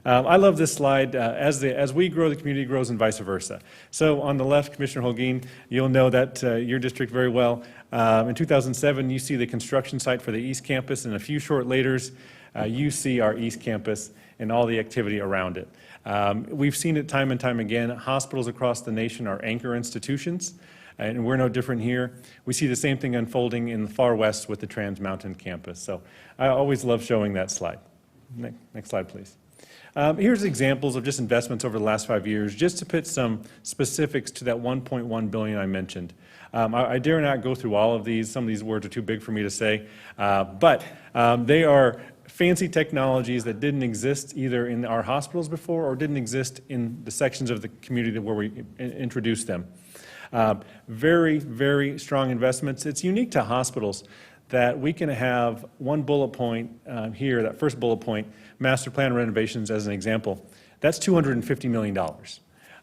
I love this slide. As we grow, the community grows and vice versa. So on the left, Commissioner Holguin, you'll know that your district very well. In 2007, you see the construction site for the East Campus, and a few short laters, you see our East Campus and all the activity around it. We've seen it time and time again. Hospitals across the nation are anchor institutions, and we're no different here. We see the same thing unfolding in the far west with the Trans Mountain campus. So I always love showing that slide. Next slide, please. Here's examples of just investments over the last 5 years, just to put some specifics to that $1.1 billion I mentioned. I dare not go through all of these. Some of these words are too big for me to say, but they are fancy technologies that didn't exist either in our hospitals before or didn't exist in the sections of the community where we introduced them. Very, very strong investments. It's unique to hospitals that we can have one bullet point here, that first bullet point, master plan renovations as an example. That's $250 million.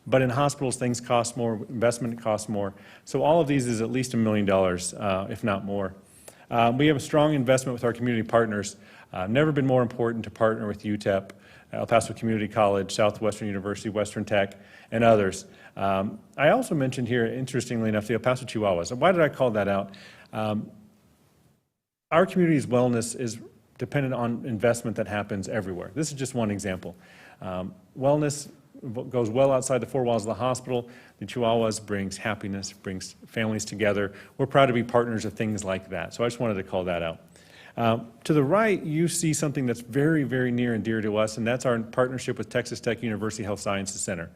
But in hospitals, things cost more, investment costs more. So all of these is at least $1 million, if not more. We have a strong investment with our community partners. Never been more important to partner with UTEP, El Paso Community College, Southwestern University, Western Tech, and others. I also mentioned here, interestingly enough, the El Paso Chihuahuas. Why did I call that out? Our community's wellness is dependent on investment that happens everywhere. This is just one example. Wellness goes well outside the four walls of the hospital. The Chihuahuas brings happiness, brings families together. We're proud to be partners of things like that. So I just wanted to call that out. To the right, you see something that's very, very near and dear to us, and that's our partnership with Texas Tech University Health Sciences Center.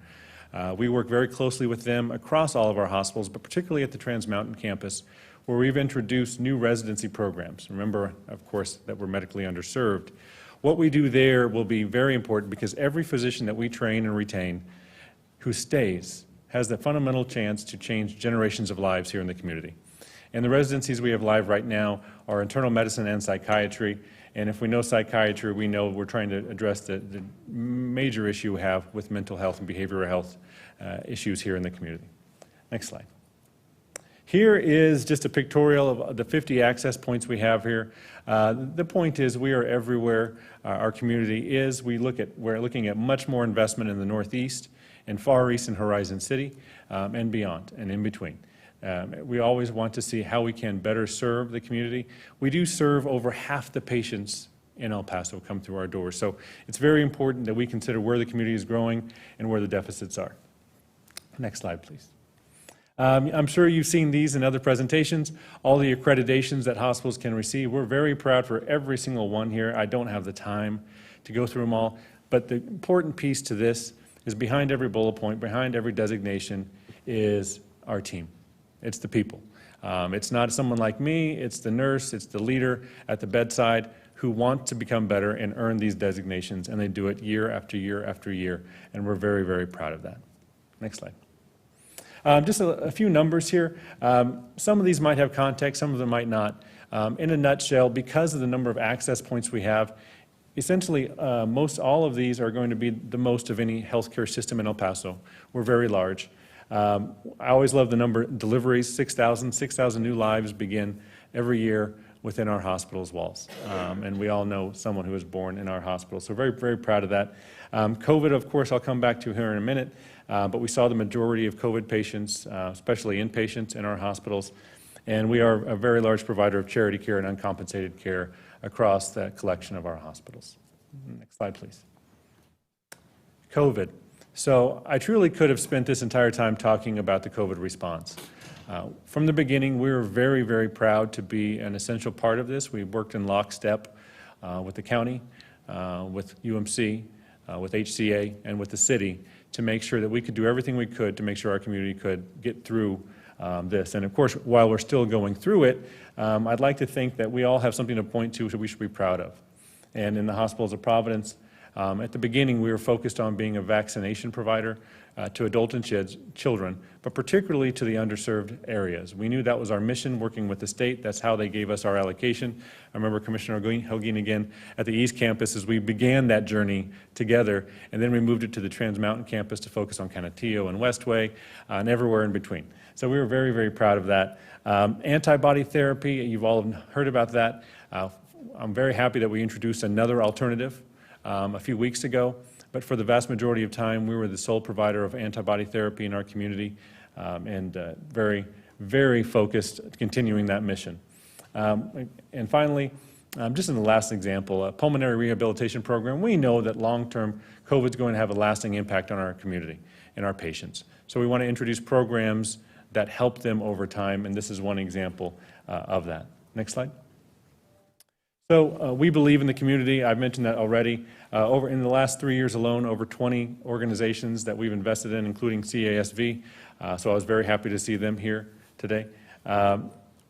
We work very closely with them across all of our hospitals, but particularly at the Trans Mountain campus, where we've introduced new residency programs. Remember, of course, that we're medically underserved. What we do there will be very important because every physician that we train and retain who stays has the fundamental chance to change generations of lives here in the community. And the residencies we have live right now are internal medicine and psychiatry, And if we know psychiatry, we know we're trying to address the major issue we have with mental health and behavioral health issues here in the community. Next slide. Here is just a pictorial of the 50 access points we have here. The point is we are everywhere our community is. We're looking at much more investment in the Northeast and Far East and Horizon City and beyond and in between. We always want to see how we can better serve the community. We do serve over half the patients in El Paso come through our doors. So it's very important that we consider where the community is growing and where the deficits are. Next slide, please. I'm sure you've seen these in other presentations, all the accreditations that hospitals can receive. We're very proud for every single one here. I don't have the time to go through them all, but the important piece to this is behind every bullet point, behind every designation is our team. It's the people. It's not someone like me, it's the nurse, it's the leader at the bedside who want to become better and earn these designations, and they do it year after year after year, and we're very, very proud of that. Next slide. Just a few numbers here. Some of these might have context, some of them might not. In a nutshell, because of the number of access points we have, essentially most all of these are going to be the most of any healthcare system in El Paso. We're very large. I always love the number deliveries, 6,000 new lives begin every year within our hospital's walls. And we all know someone who was born in our hospital. So very, very proud of that. COVID, of course, I'll come back to here in a minute. But we saw the majority of COVID patients, especially inpatients in our hospitals. And we are a very large provider of charity care and uncompensated care across the collection of our hospitals. Next slide, please. COVID. So I truly could have spent this entire time talking about the COVID response. From the beginning, we were very, very proud to be an essential part of this. We worked in lockstep with the county, with UMC, with HCA, and with the city to make sure that we could do everything we could to make sure our community could get through this. And of course, while we're still going through it, I'd like to think that we all have something to point to that we should be proud of. And in the Hospitals of Providence, at the beginning, we were focused on being a vaccination provider to adult and children, but particularly to the underserved areas. We knew that was our mission, working with the state. That's how they gave us our allocation. I remember Commissioner Holguin again at the East Campus as we began that journey together, and then we moved it to the Trans Mountain Campus to focus on Canutillo and Westway and everywhere in between. So we were very, very proud of that. Antibody therapy, you've all heard about that. I'm very happy that we introduced another alternative a few weeks ago, but for the vast majority of time, we were the sole provider of antibody therapy in our community, and very, very focused continuing that mission. And finally, just in the last example, a pulmonary rehabilitation program. We know that long-term COVID is going to have a lasting impact on our community and our patients. So we want to introduce programs that help them over time, and this is one example of that. Next slide. So we believe in the community. I've mentioned that already. Over in the last 3 years alone, over 20 organizations that we've invested in, including CASV. So I was very happy to see them here today.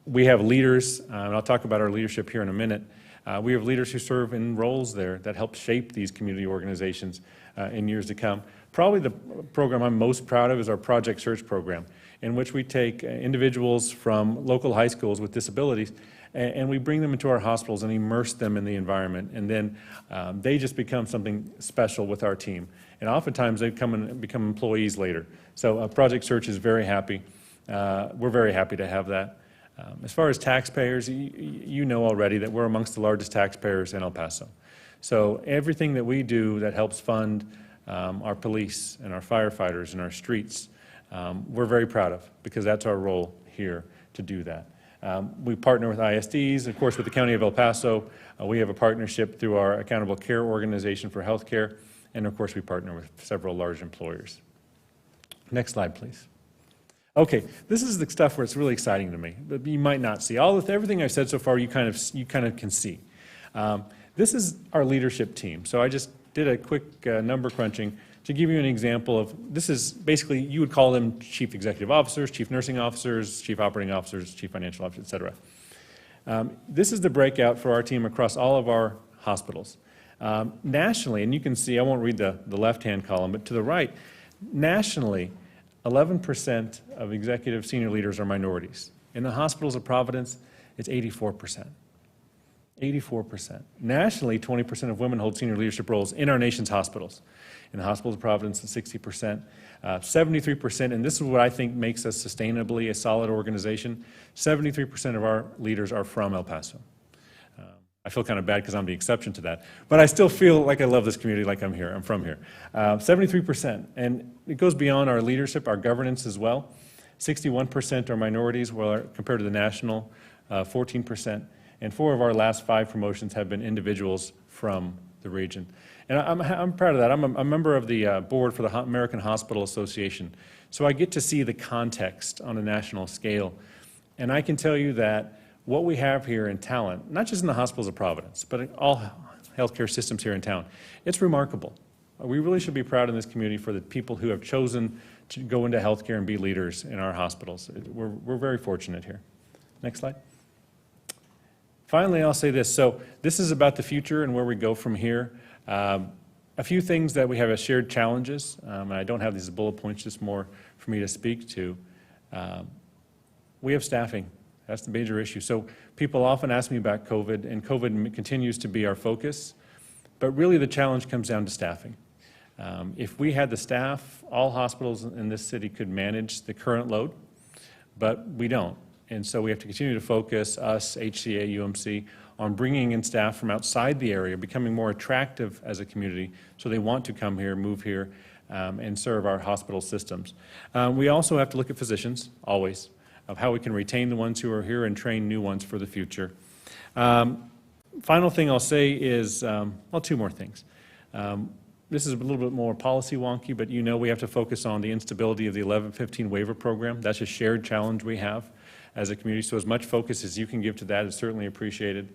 We have leaders, and I'll talk about our leadership here in a minute. We have leaders who serve in roles there that help shape these community organizations in years to come. Probably the program I'm most proud of is our Project Search program, in which we take individuals from local high schools with disabilities and we bring them into our hospitals and immerse them in the environment, and then they just become something special with our team. And oftentimes they come and become employees later. So Project Search is very happy. We're very happy to have that. As far as taxpayers, you know already that we're amongst the largest taxpayers in El Paso. So everything that we do that helps fund our police and our firefighters and our streets, we're very proud of, because that's our role here to do that. We partner with ISDs, of course, with the County of El Paso. We have a partnership through our Accountable Care Organization for Healthcare, and of course we partner with several large employers. Next slide, please. Okay, this is the stuff where it's really exciting to me, but you might not see. Everything I've said so far, you kind of can see. This is our leadership team. So I just did a quick number crunching to give you an example of, this is basically, you would call them chief executive officers, chief nursing officers, chief operating officers, chief financial officers, et cetera. This is the breakout for our team across all of our hospitals. Nationally, and you can see, I won't read the left-hand column, but to the right, nationally, 11% of executive senior leaders are minorities. In the Hospitals of Providence, it's 84%. 84%. Nationally, 20% of women hold senior leadership roles in our nation's hospitals. In the Hospitals of Providence, it's 60%. 73%, and this is what I think makes us sustainably a solid organization, 73% of our leaders are from El Paso. I feel kind of bad because I'm the exception to that, but I still feel like I love this community, like I'm from here. 73%, and it goes beyond our leadership, our governance as well. 61% are minorities, well, compared to the national, 14%. And 4 of our last 5 promotions have been individuals from the region. And I'm proud of that. I'm a member of the board for the American Hospital Association. So I get to see the context on a national scale. And I can tell you that what we have here in talent, not just in the Hospitals of Providence, but in all healthcare systems here in town, it's remarkable. We really should be proud in this community for the people who have chosen to go into healthcare and be leaders in our hospitals. We're very fortunate here. Next slide. Finally, I'll say this. So this is about the future and where we go from here. A few things that we have as shared challenges, and I don't have these bullet points, just more for me to speak to. We have staffing. That's the major issue. So people often ask me about COVID, and COVID continues to be our focus, but really the challenge comes down to staffing. If we had the staff, all hospitals in this city could manage the current load, but we don't. And so we have to continue to focus, us, HCA, UMC, on bringing in staff from outside the area, becoming more attractive as a community, so they want to come here, move here, and serve our hospital systems. We also have to look at physicians, always, of how we can retain the ones who are here and train new ones for the future. Final thing I'll say is, well, 2 more things. This is a little bit more policy wonky, but you know we have to focus on the instability of the 1115 waiver program. That's a shared challenge we have as a community, so as much focus as you can give to that is certainly appreciated.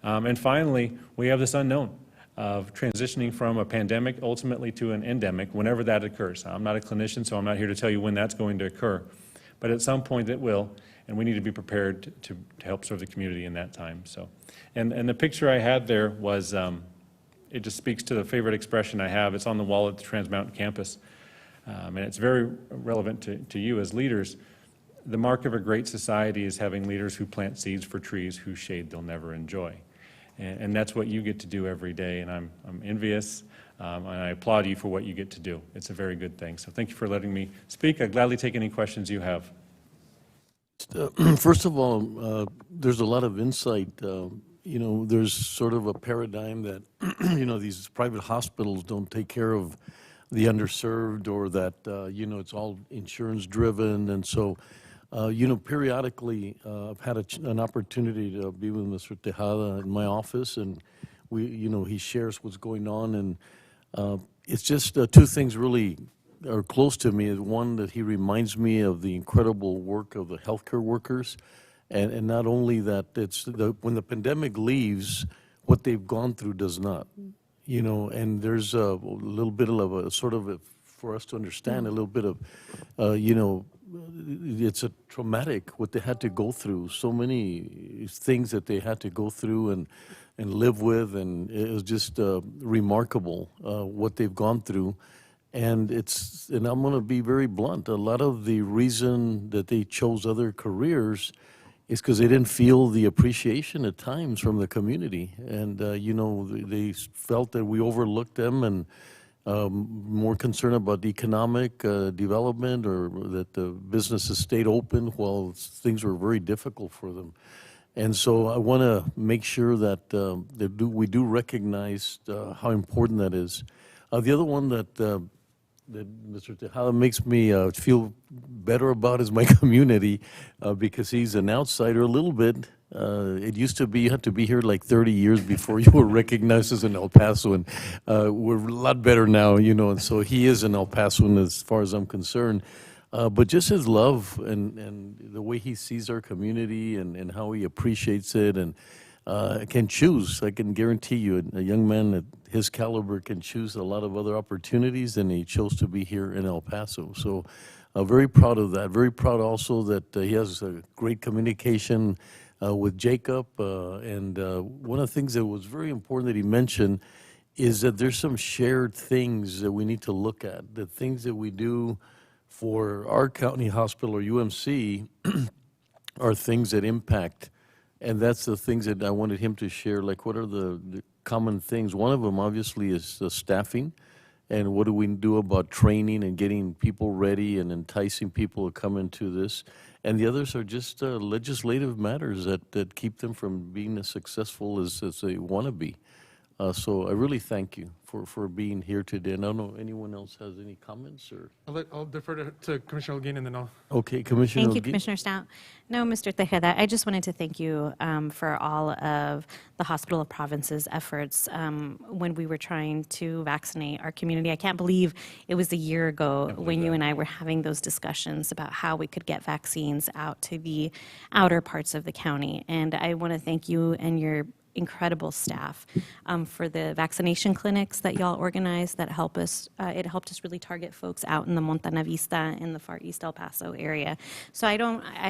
And finally, we have this unknown of transitioning from a pandemic ultimately to an endemic, whenever that occurs. I'm not a clinician, so I'm not here to tell you when that's going to occur, but at some point it will, and we need to be prepared to help serve the community in that time. So, and the picture I had there was, it just speaks to the favorite expression I have. It's on the wall at the Trans Mountain campus, and it's very relevant to you as leaders. The mark of a great society is having leaders who plant seeds for trees whose shade they'll never enjoy. And that's what you get to do every day, and I'm envious, and I applaud you for what you get to do. It's a very good thing. So thank you for letting me speak. I'd gladly take any questions you have. First of all, there's a lot of insight. You know, there's sort of a paradigm that, you know, these private hospitals don't take care of the underserved, or that, you know, it's all insurance driven. And so, you know, periodically, I've had an opportunity to be with Mr. Tejada in my office, and you know, he shares what's going on, and it's just 2 things really are close to me. One, that he reminds me of the incredible work of the healthcare workers, and not only that, it's when the pandemic leaves, what they've gone through does not, you know, and there's a little bit of a sort of for us to understand a little bit of, you know, it's a traumatic what they had to go through, so many things that they had to go through and live with, and it was just remarkable what they've gone through. And I'm going to be very blunt, a lot of the reason that they chose other careers is because they didn't feel the appreciation at times from the community, and you know, they felt that we overlooked them, and more concerned about economic development, or that the businesses stayed open while things were very difficult for them. And so I want to make sure that, we do recognize how important that is. The other one that Mr. Tejada makes me feel better about is my community, because he's an outsider a little bit. It used to be you had to be here like 30 years before you were recognized as an El Paso, and we're a lot better now, you know, and so he is an El Pasoan as far as I'm concerned. But just his love and the way he sees our community and how he appreciates it, and can choose. I can guarantee you a young man at his caliber can choose a lot of other opportunities, and he chose to be here in El Paso. So very proud of that. Very proud also that he has a great communication with Jacob. And one of the things that was very important that he mentioned is that there's some shared things that we need to look at. The things that we do for our county hospital or UMC are things that impact And that's the things that I wanted him to share, like what are the common things? One of them obviously is staffing, and what do we do about training and getting people ready and enticing people to come into this? And the others are just legislative matters that keep them from being as successful as they want to be. So I really thank you for being here today. And I don't know if anyone else has any comments or? I'll defer to Commissioner Holguin, and then I'll. Okay, Commissioner Thank you, Holguin. Commissioner Stout. No, Mr. Tejeda, I just wanted to thank you for all of the Hospital of Province's efforts when we were trying to vaccinate our community. I can't believe it was a year ago when you and I were having those discussions about how we could get vaccines out to the outer parts of the county. And I want to thank you and your incredible staff for the vaccination clinics that y'all organized that help us. It helped us really target folks out in the Montana Vista in the far east El Paso area. So I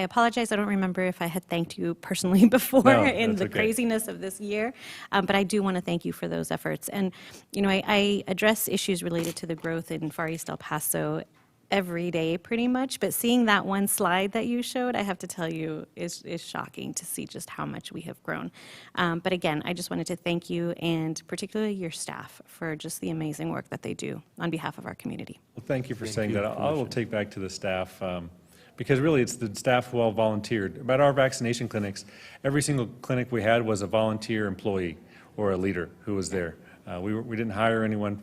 apologize, I don't remember if I had thanked you personally before in the craziness of this year, but I do want to thank you for those efforts. And, you know, I address issues related to the growth in far east El Paso every day pretty much, but seeing that one slide that you showed, I have to tell you, is shocking to see just how much we have grown. But again, I just wanted to thank you and particularly your staff for just the amazing work that they do on behalf of our community. Well, thank you for saying that. I will take back to the staff because really it's the staff who all volunteered. About our vaccination clinics, every single clinic we had was a volunteer employee or a leader who was there. We didn't hire anyone.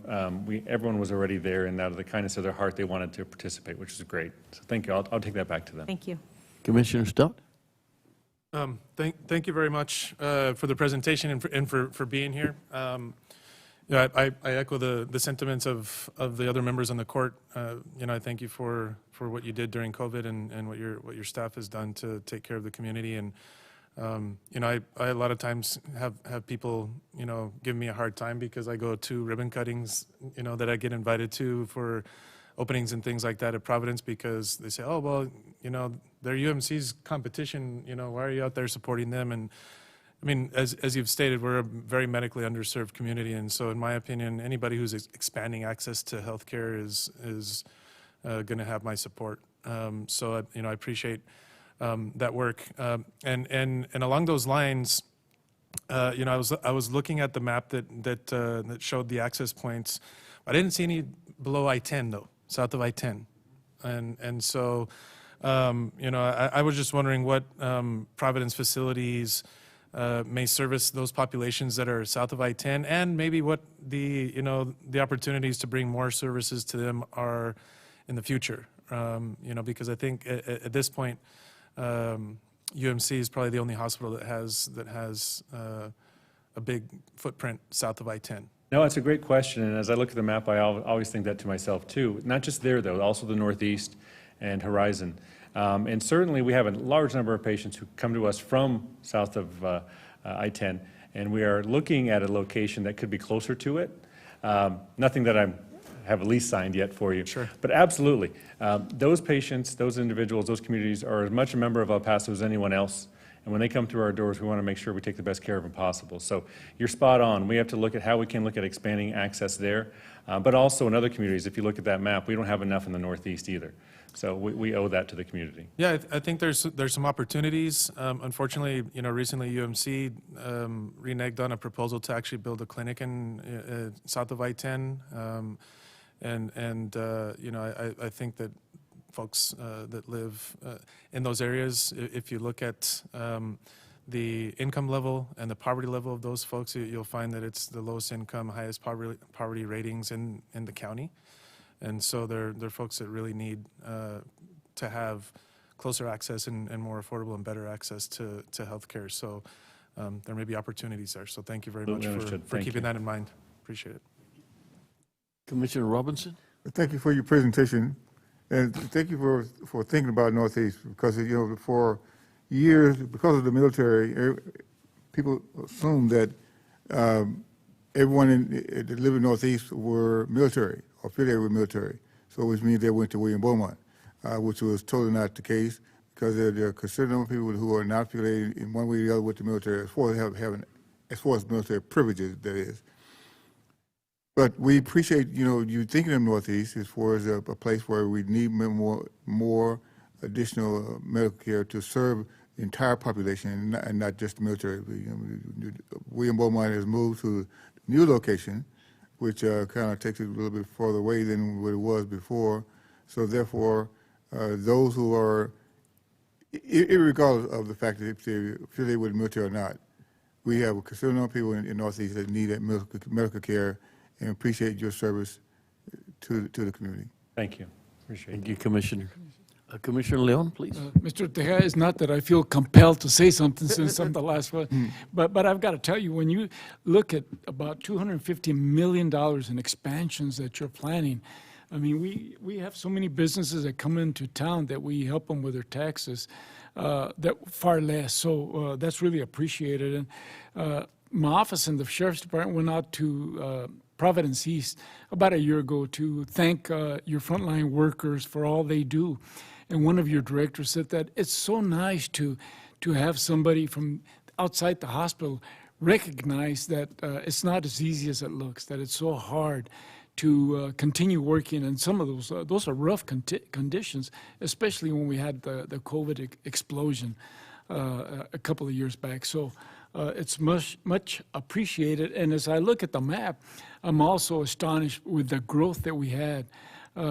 Everyone was already there, and out of the kindness of their heart, they wanted to participate, which is great. So thank you. I'll take that back to them. Thank you. Commissioner Stout? Thank you very much for the presentation and for being here. Yeah, I echo the sentiments of the other members on the court. You know, I thank you for what you did during COVID and what your staff has done to take care of the community. And you know, I a lot of times have people, you know, give me a hard time because I go to ribbon cuttings, you know, that I get invited to for openings and things like that at Providence because they say, oh, well, you know, they're UMC's competition, you know, why are you out there supporting them? And I mean, as you've stated, we're a very medically underserved community. And so in my opinion, anybody who's expanding access to healthcare is going to have my support. So, you know, I appreciate that work. And along those lines, you know, I was looking at the map that showed the access points. I didn't see any below I-10 though, south of I-10, and so you know, I was just wondering what Providence facilities may service those populations that are south of I-10, and maybe what the opportunities to bring more services to them are in the future. You know, because I think at this point, UMC is probably the only hospital that has a big footprint south of I-10. No, it's a great question, and as I look at the map, I always think that to myself too. Not just there, though, also the Northeast and Horizon. And certainly we have a large number of patients who come to us from south of I-10, and we are looking at a location that could be closer to it. Nothing that I have a lease signed yet for you. Sure. But absolutely, those patients, those individuals, those communities are as much a member of El Paso as anyone else. And when they come through our doors, we want to make sure we take the best care of them possible. So you're spot on. We have to look at how we can look at expanding access there, but also in other communities. If you look at that map, we don't have enough in the Northeast either. So we owe that to the community. Yeah, I think there's some opportunities. Unfortunately, you know, recently UMC reneged on a proposal to actually build a clinic in south of I-10, and you know, I think that folks that live in those areas, if you look at the income level and the poverty level of those folks, you'll find that it's the lowest income, highest poverty ratings in the county. And so they're folks that really need to have closer access and more affordable and better access to healthcare. So there may be opportunities there. So thank you very much for keeping that in mind. Appreciate it. Commissioner Robinson? Thank you for your presentation, and thank you for thinking about Northeast, because, you know, for years, because of the military, people assumed that everyone that lived in Northeast were military, or affiliated with military, so which means they went to William Beaumont, which was totally not the case, because there are considerable people who are not affiliated in one way or the other with the military, as far as military privileges, that is. But we appreciate, you know, you thinking of Northeast as far as a place where we need more additional medical care to serve entire population and not just the military. William Beaumont has moved to a new location, which kind of takes it a little bit further away than what it was before. So therefore, those who are, irregardless of the fact that if they're affiliated with the military or not, we have a considerable number of people in Northeast that need that medical care, and appreciate your service to the community. Thank you. Appreciate it. Thank you, Commissioner. Commissioner Leon, please. Mr. Tejeda, it's not that I feel compelled to say something since I'm the last one, but I've got to tell you, when you look at about $250 million in expansions that you're planning, I mean, we have so many businesses that come into town that we help them with their taxes, that far less. So that's really appreciated. And my office in the Sheriff's Department went out to Providence East about a year ago to thank your frontline workers for all they do. And one of your directors said that it's so nice to have somebody from outside the hospital recognize that it's not as easy as it looks, that it's so hard to continue working. And some of those are rough conditions, especially when we had the COVID explosion a couple of years back. So it's much appreciated. And as I look at the map, I'm also astonished with the growth that we had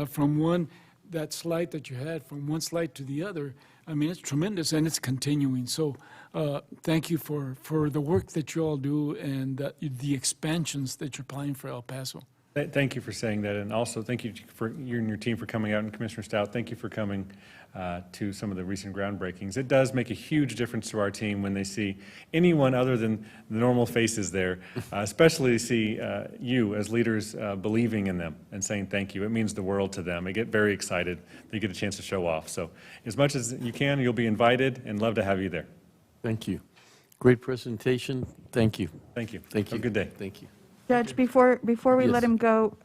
from that slide that you had, from one slide to the other. I mean, it's tremendous, and it's continuing. So thank you for the work that you all do and the expansions that you're planning for El Paso. Thank you for saying that, and also thank you for you and your team for coming out, and Commissioner Stout, thank you for coming to some of the recent groundbreakings. It does make a huge difference to our team when they see anyone other than the normal faces there, especially see you as leaders believing in them and saying thank you. It means the world to them. They get very excited. They get a chance to show off. So as much as you can, you'll be invited, and love to have you there. Thank you. Great presentation. Thank you. Thank you. Thank you. Have a good day. Thank you. Judge, before we Yes. let him go,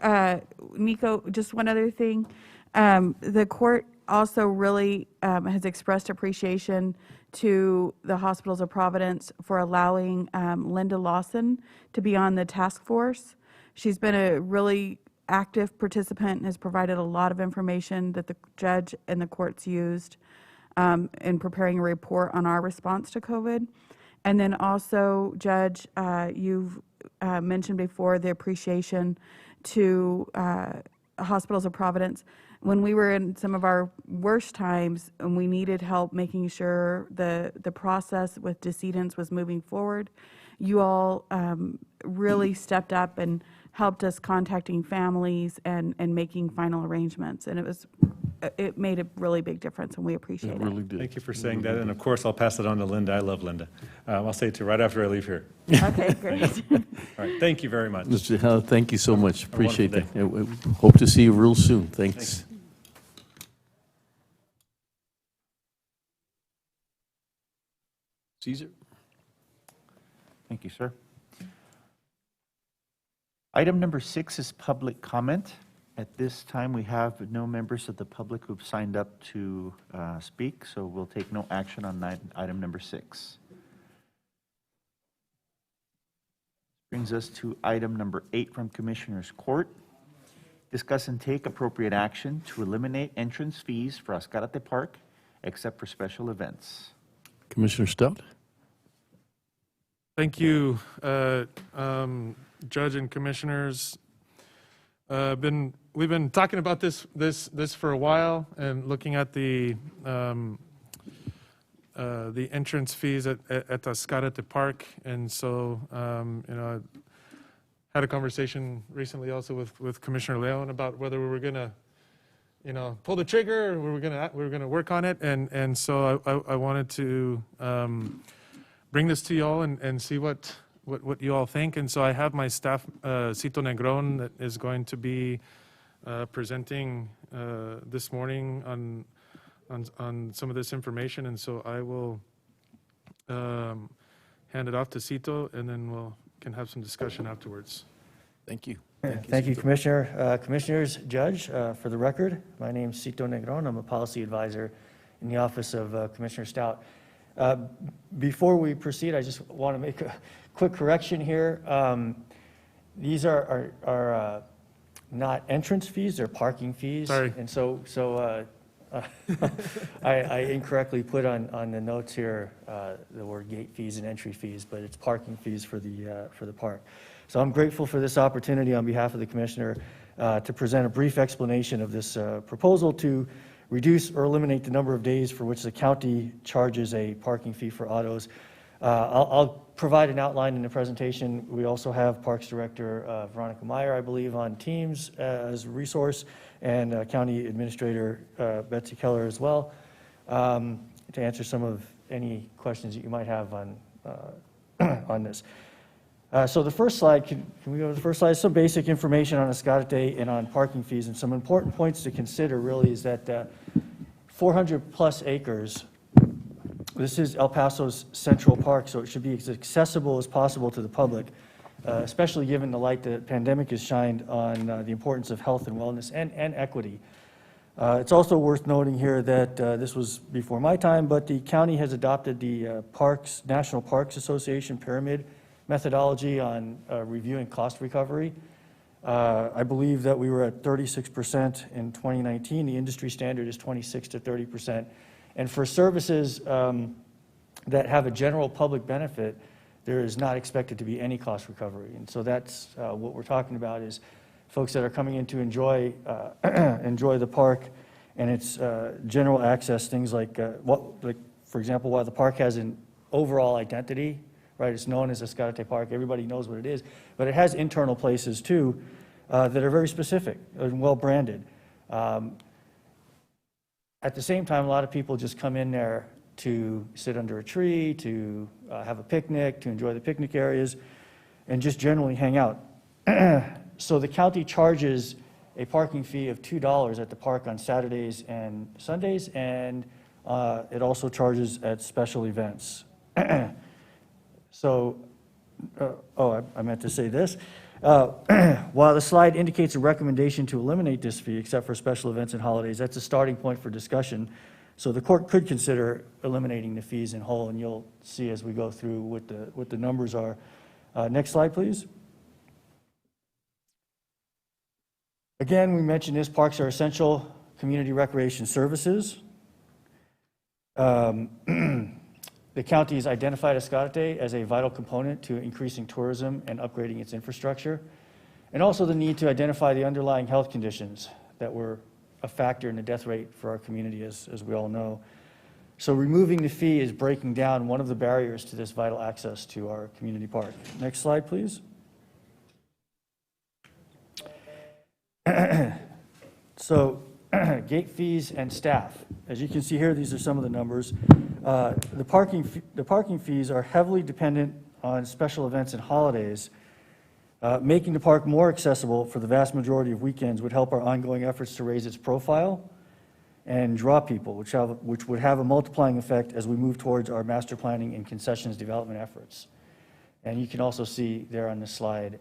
Nico, just one other thing. The court also really has expressed appreciation to the Hospitals of Providence for allowing Linda Lawson to be on the task force. She's been a really active participant and has provided a lot of information that the judge and the courts used in preparing a report on our response to COVID. And then also, Judge, you've mentioned before the appreciation to Hospitals of Providence. When we were in some of our worst times and we needed help making sure the process with decedents was moving forward, you all really stepped up and helped us contacting families and making final arrangements. And it made a really big difference, and we appreciate it. Really did. Thank you for saying that, and of course, I'll pass it on to Linda. I love Linda. I'll say it to her right after I leave here. Okay, great. All right, thank you very much. Mr. Howell, thank you so much. Have a wonderful Appreciate that. We hope to see you real soon. Thanks. Caesar? Thank you, sir. Item number 6 is public comment. At this time, we have no members of the public who've signed up to speak, so we'll take no action on item number 6. Brings us to item number 8 from Commissioners Court. Discuss and take appropriate action to eliminate entrance fees for Ascarate Park, except for special events. Commissioner Stout? Thank you, Judge and Commissioners. We've been talking about this for a while and looking at the entrance fees at Ascarate Park, and so I had a conversation recently also with Commissioner Leon about whether we were going to pull the trigger or we were going to work on it, and so I wanted to bring this to you all and see what you all think. And so I have my staff, Cito Negron, that is going to be presenting this morning on some of this information. And so I will hand it off to Cito, and then we can have some discussion afterwards. Thank you. Thank you, Commissioner. Commissioners, Judge, for the record, my name is Cito Negron. I'm a policy advisor in the Office of Commissioner Stout. Before we proceed, I just want to make a quick correction here. These are not entrance fees, they're parking fees. Sorry. And so I incorrectly put on the notes here the word gate fees and entry fees, but it's parking fees for the park. So I'm grateful for this opportunity on behalf of the Commissioner to present a brief explanation of this proposal to reduce or eliminate the number of days for which the county charges a parking fee for autos. I'll provide an outline in the presentation. We also have Parks Director Veronica Meyer, I believe, on Teams as a resource, and County Administrator Betsy Keller as well, to answer some of any questions that you might have on, on this. So the first slide, can we go to the first slide? Some basic information on Escalante and on parking fees, and some important points to consider really is that 400 plus acres, this is El Paso's central park, so it should be as accessible as possible to the public, especially given the light the pandemic has shined on the importance of health and wellness and equity. It's also worth noting here that this was before my time, but the county has adopted the National Parks Association pyramid methodology on reviewing cost recovery. I believe that we were at 36% in 2019. The industry standard is 26 to 30%. And for services that have a general public benefit, there is not expected to be any cost recovery. And so that's what we're talking about, is folks that are coming in to enjoy the park and its general access, things like, for example, while the park has an overall identity, right? It's known as Escalante Park. Everybody knows what it is. But it has internal places, too, that are very specific and well-branded. At the same time, a lot of people just come in there to sit under a tree, to have a picnic, to enjoy the picnic areas, and just generally hang out. So the county charges a parking fee of $2 at the park on Saturdays and Sundays, and it also charges at special events. So, I meant to say this. While the slide indicates a recommendation to eliminate this fee except for special events and holidays, that's a starting point for discussion. So the court could consider eliminating the fees in whole, and you'll see as we go through what the numbers are. Next slide, please. Again, we mentioned this, parks are essential community recreation services. The county has identified Escalante as a vital component to increasing tourism and upgrading its infrastructure, and also the need to identify the underlying health conditions that were a factor in the death rate for our community, as we all know. So removing the fee is breaking down one of the barriers to this vital access to our community park. Next slide, please. So gate fees and staff. As you can see here, these are some of the numbers. The parking fees are heavily dependent on special events and holidays. Making the park more accessible for the vast majority of weekends would help our ongoing efforts to raise its profile and draw people, which would have a multiplying effect as we move towards our master planning and concessions development efforts. And you can also see there on this slide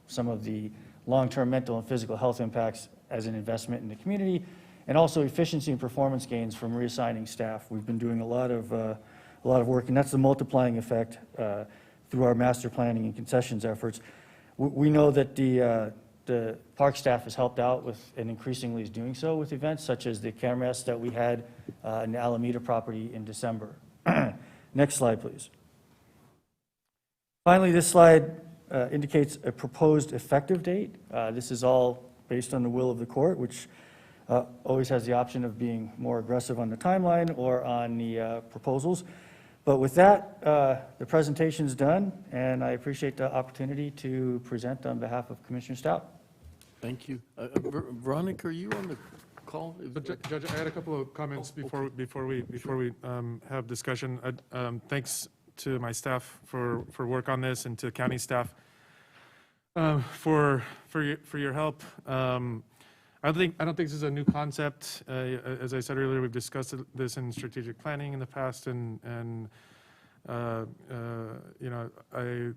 some of the long-term mental and physical health impacts as an investment in the community, and also efficiency and performance gains from reassigning staff. We've been doing a lot of work, and that's the multiplying effect through our master planning and concessions efforts. We know that the park staff has helped out with, and increasingly is doing so with events such as the cameras that we had in the Alameda property in December. Next slide, please. Finally, this slide indicates a proposed effective date. This is all based on the will of the court, which always has the option of being more aggressive on the timeline or on the proposals. But with that, the presentation's done, and I appreciate the opportunity to present on behalf of Commissioner Stout. Thank you. Veronica, are you on the call? Judge, I had a couple of comments before we have discussion. Thanks to my staff for work on this, and to county staff for your help. I don't think this is a new concept. As I said earlier, we've discussed this in strategic planning in the past, and you know, I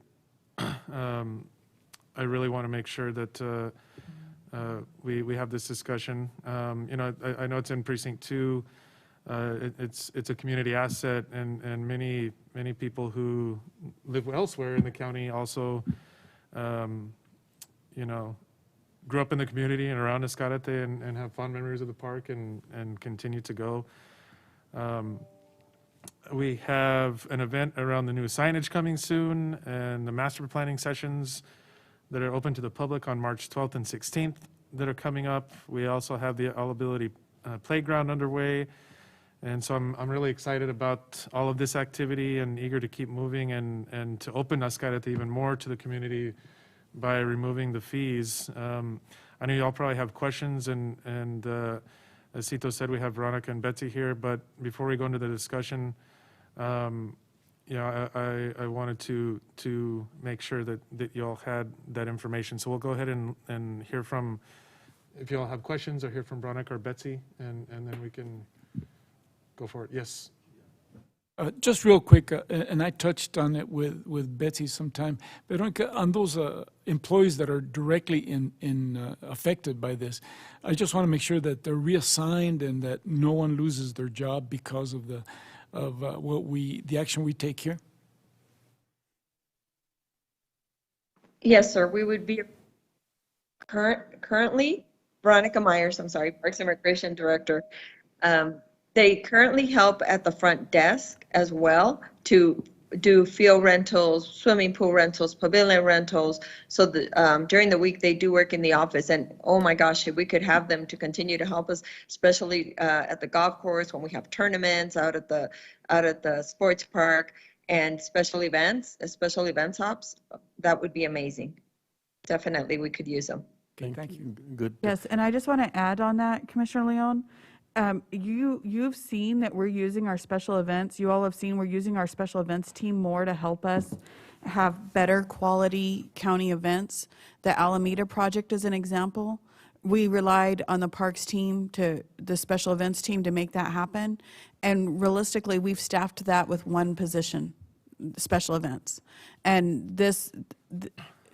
really want to make sure that we have this discussion. You know, I know it's in precinct 2. It's a community asset, and many people who live elsewhere in the county also, you know, grew up in the community and around Escárate and have fond memories of the park and continue to go. We have an event around the new signage coming soon and the master planning sessions that are open to the public on March 12th and 16th that are coming up. We also have the All Ability Playground underway. And so I'm really excited about all of this activity and eager to keep moving and to open Escárate even more to the community by removing the fees. I know you all probably have questions, and as Cito said, we have Veronica and Betsy here, but before we go into the discussion, you know, I wanted to make sure that you all had that information. So we'll go ahead and hear from, if you all have questions, or hear from Veronica or Betsy, and then we can go for it. Yes. Just real quick, and I touched on it with Betsy sometime, but on those employees that are directly affected by this, I just want to make sure that they're reassigned and that no one loses their job because of the action we take here. Yes, sir. We would be currently Veronica Myers. I'm sorry, Parks and Recreation Director. They currently help at the front desk as well to do field rentals, swimming pool rentals, pavilion rentals. So during the week, they do work in the office. And oh my gosh, if we could have them to continue to help us, especially at the golf course when we have tournaments out at the sports park and special events hops, that would be amazing. Definitely, we could use them. Thank you. Good. Yes, and I just want to add on that, Commissioner Leon. You've seen that we're using our special events. You all have seen we're using our special events team more to help us have better quality county events. The Alameda project is an example. We relied on the parks team, the special events team, to make that happen. And realistically, we've staffed that with one position, special events. And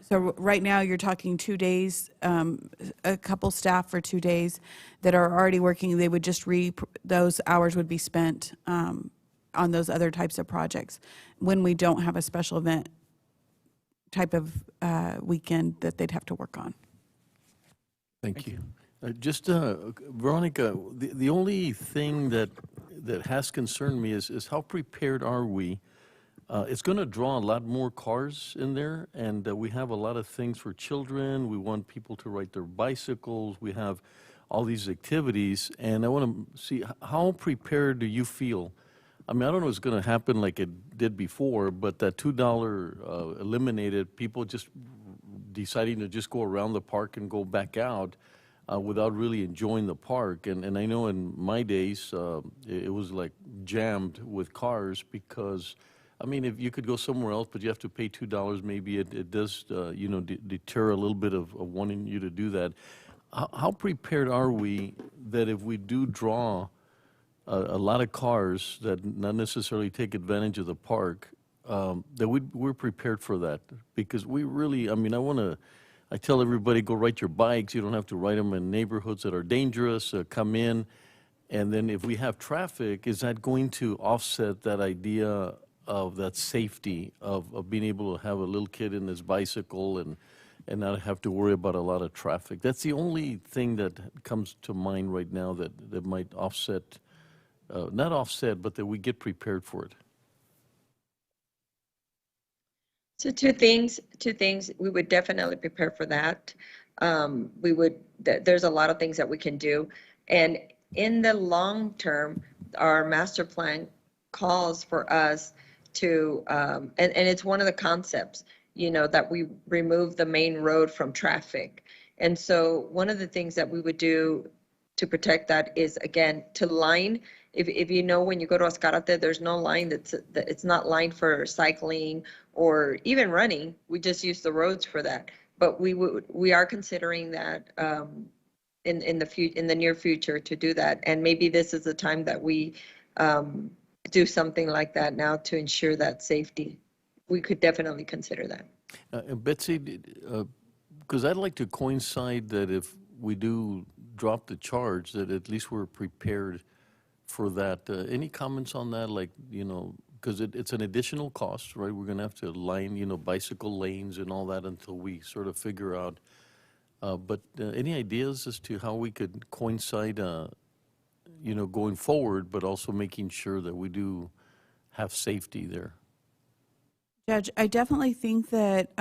so right now, you're talking 2 days, a couple staff for 2 days that are already working. They would just those hours would be spent on those other types of projects when we don't have a special event type of weekend that they'd have to work on. Thank you. Veronica, the only thing that has concerned me is how prepared are we? It's going to draw a lot more cars in there, and we have a lot of things for children. We want people to ride their bicycles. We have all these activities, and I want to see, how prepared do you feel? I mean, I don't know if it's going to happen like it did before, but that $2 eliminated people just deciding to just go around the park and go back out without really enjoying the park. And I know in my days, it was like jammed with cars because, I mean, if you could go somewhere else, but you have to pay $2, maybe it does, deter a little bit of wanting you to do that. How prepared are we that if we do draw a lot of cars that not necessarily take advantage of the park, that we're prepared for that? Because we really, I mean, I tell everybody, go ride your bikes. You don't have to ride them in neighborhoods that are dangerous. Come in. And then if we have traffic, is that going to offset that idea of that safety of being able to have a little kid in his bicycle and not have to worry about a lot of traffic? That's the only thing that comes to mind right now that might offset, not offset, but that we get prepared for it. So two things, we would definitely prepare for that. There's a lot of things that we can do. And in the long term, our master plan calls for us to, and it's one of the concepts, that we remove the main road from traffic. And so one of the things that we would do to protect that is, again, to line, if you know, when you go to Escárate, there's no line it's not lined for cycling or even running. We just use the roads for that. But we are considering that in the near future to do that. And maybe this is the time that we do something like that now to ensure that safety. We could definitely consider that. Betsy, because I'd like to coincide that if we do drop the charge, that at least we're prepared for that. Any comments on that? Like, because it's an additional cost, right? We're going to have to line, bicycle lanes and all that until we sort of figure out But any ideas as to how we could coincide, going forward, but also making sure that we do have safety there? Judge, I definitely think that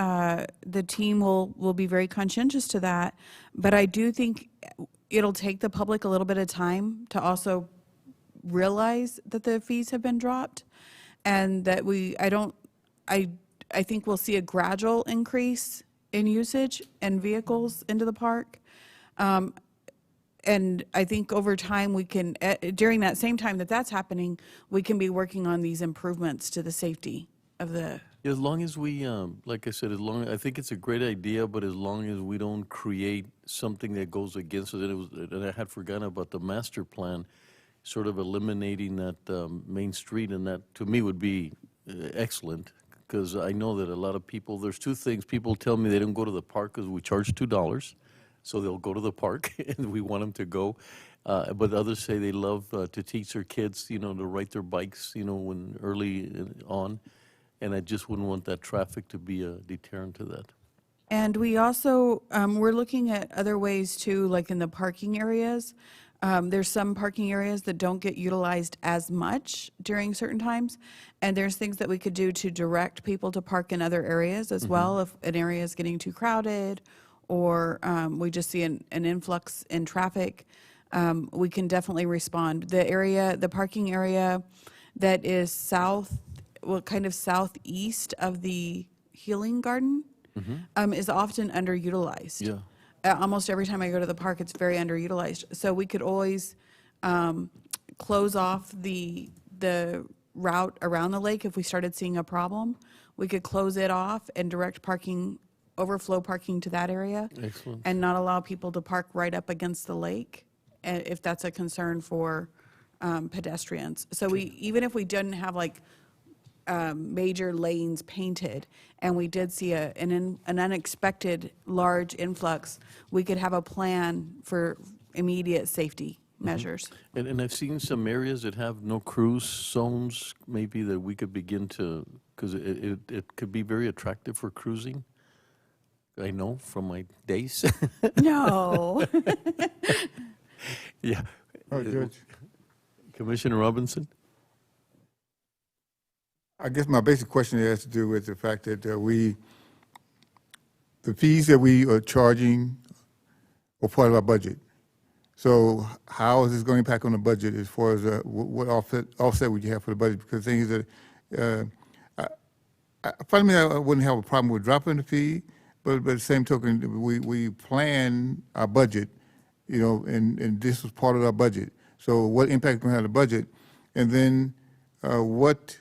the team will be very conscientious to that, but I do think it'll take the public a little bit of time to also realize that the fees have been dropped, and that I think we'll see a gradual increase in usage and vehicles into the park. And I think over time we can, during that same time that that's happening, we can be working on these improvements to the safety of the. As long as we, like I said, I think it's a great idea, but as long as we don't create something that goes against it, and I had forgotten about the master plan, sort of eliminating that main street, and that to me would be excellent, because I know that a lot of people, there's two things. People tell me they don't go to the park because we charge $2, so they'll go to the park, and we want them to go. But others say they love to teach their kids, to ride their bikes, when early on. And I just wouldn't want that traffic to be a deterrent to that. And we also, we're looking at other ways too, like in the parking areas. There's some parking areas that don't get utilized as much during certain times. And there's things that we could do to direct people to park in other areas as well. If an area is getting too crowded, or we just see an influx in traffic, we can definitely respond. The parking area that is kind of southeast of the Healing Garden is often underutilized. Yeah. Almost every time I go to the park, it's very underutilized. So we could always close off the route around the lake if we started seeing a problem. We could close it off and direct parking, overflow parking to that area. Excellent. And not allow people to park right up against the lake, if that's a concern for pedestrians. So even if we didn't have like major lanes painted, and we did see an unexpected large influx, we could have a plan for immediate safety measures. And I've seen some areas that have no cruise zones, maybe that we could begin to, because it could be very attractive for cruising. I know from my days. No. Yeah. Judge. Commissioner Robinson? I guess my basic question has to do with the fact that the fees that we are charging are part of our budget. So how is this going to impact on the budget as far as what offset would you have for the budget? Because the thing is that, fundamentally, I wouldn't have a problem with dropping the fee, but by the same token, we plan our budget, and this was part of our budget. So what impact is going to have on the budget? And then let's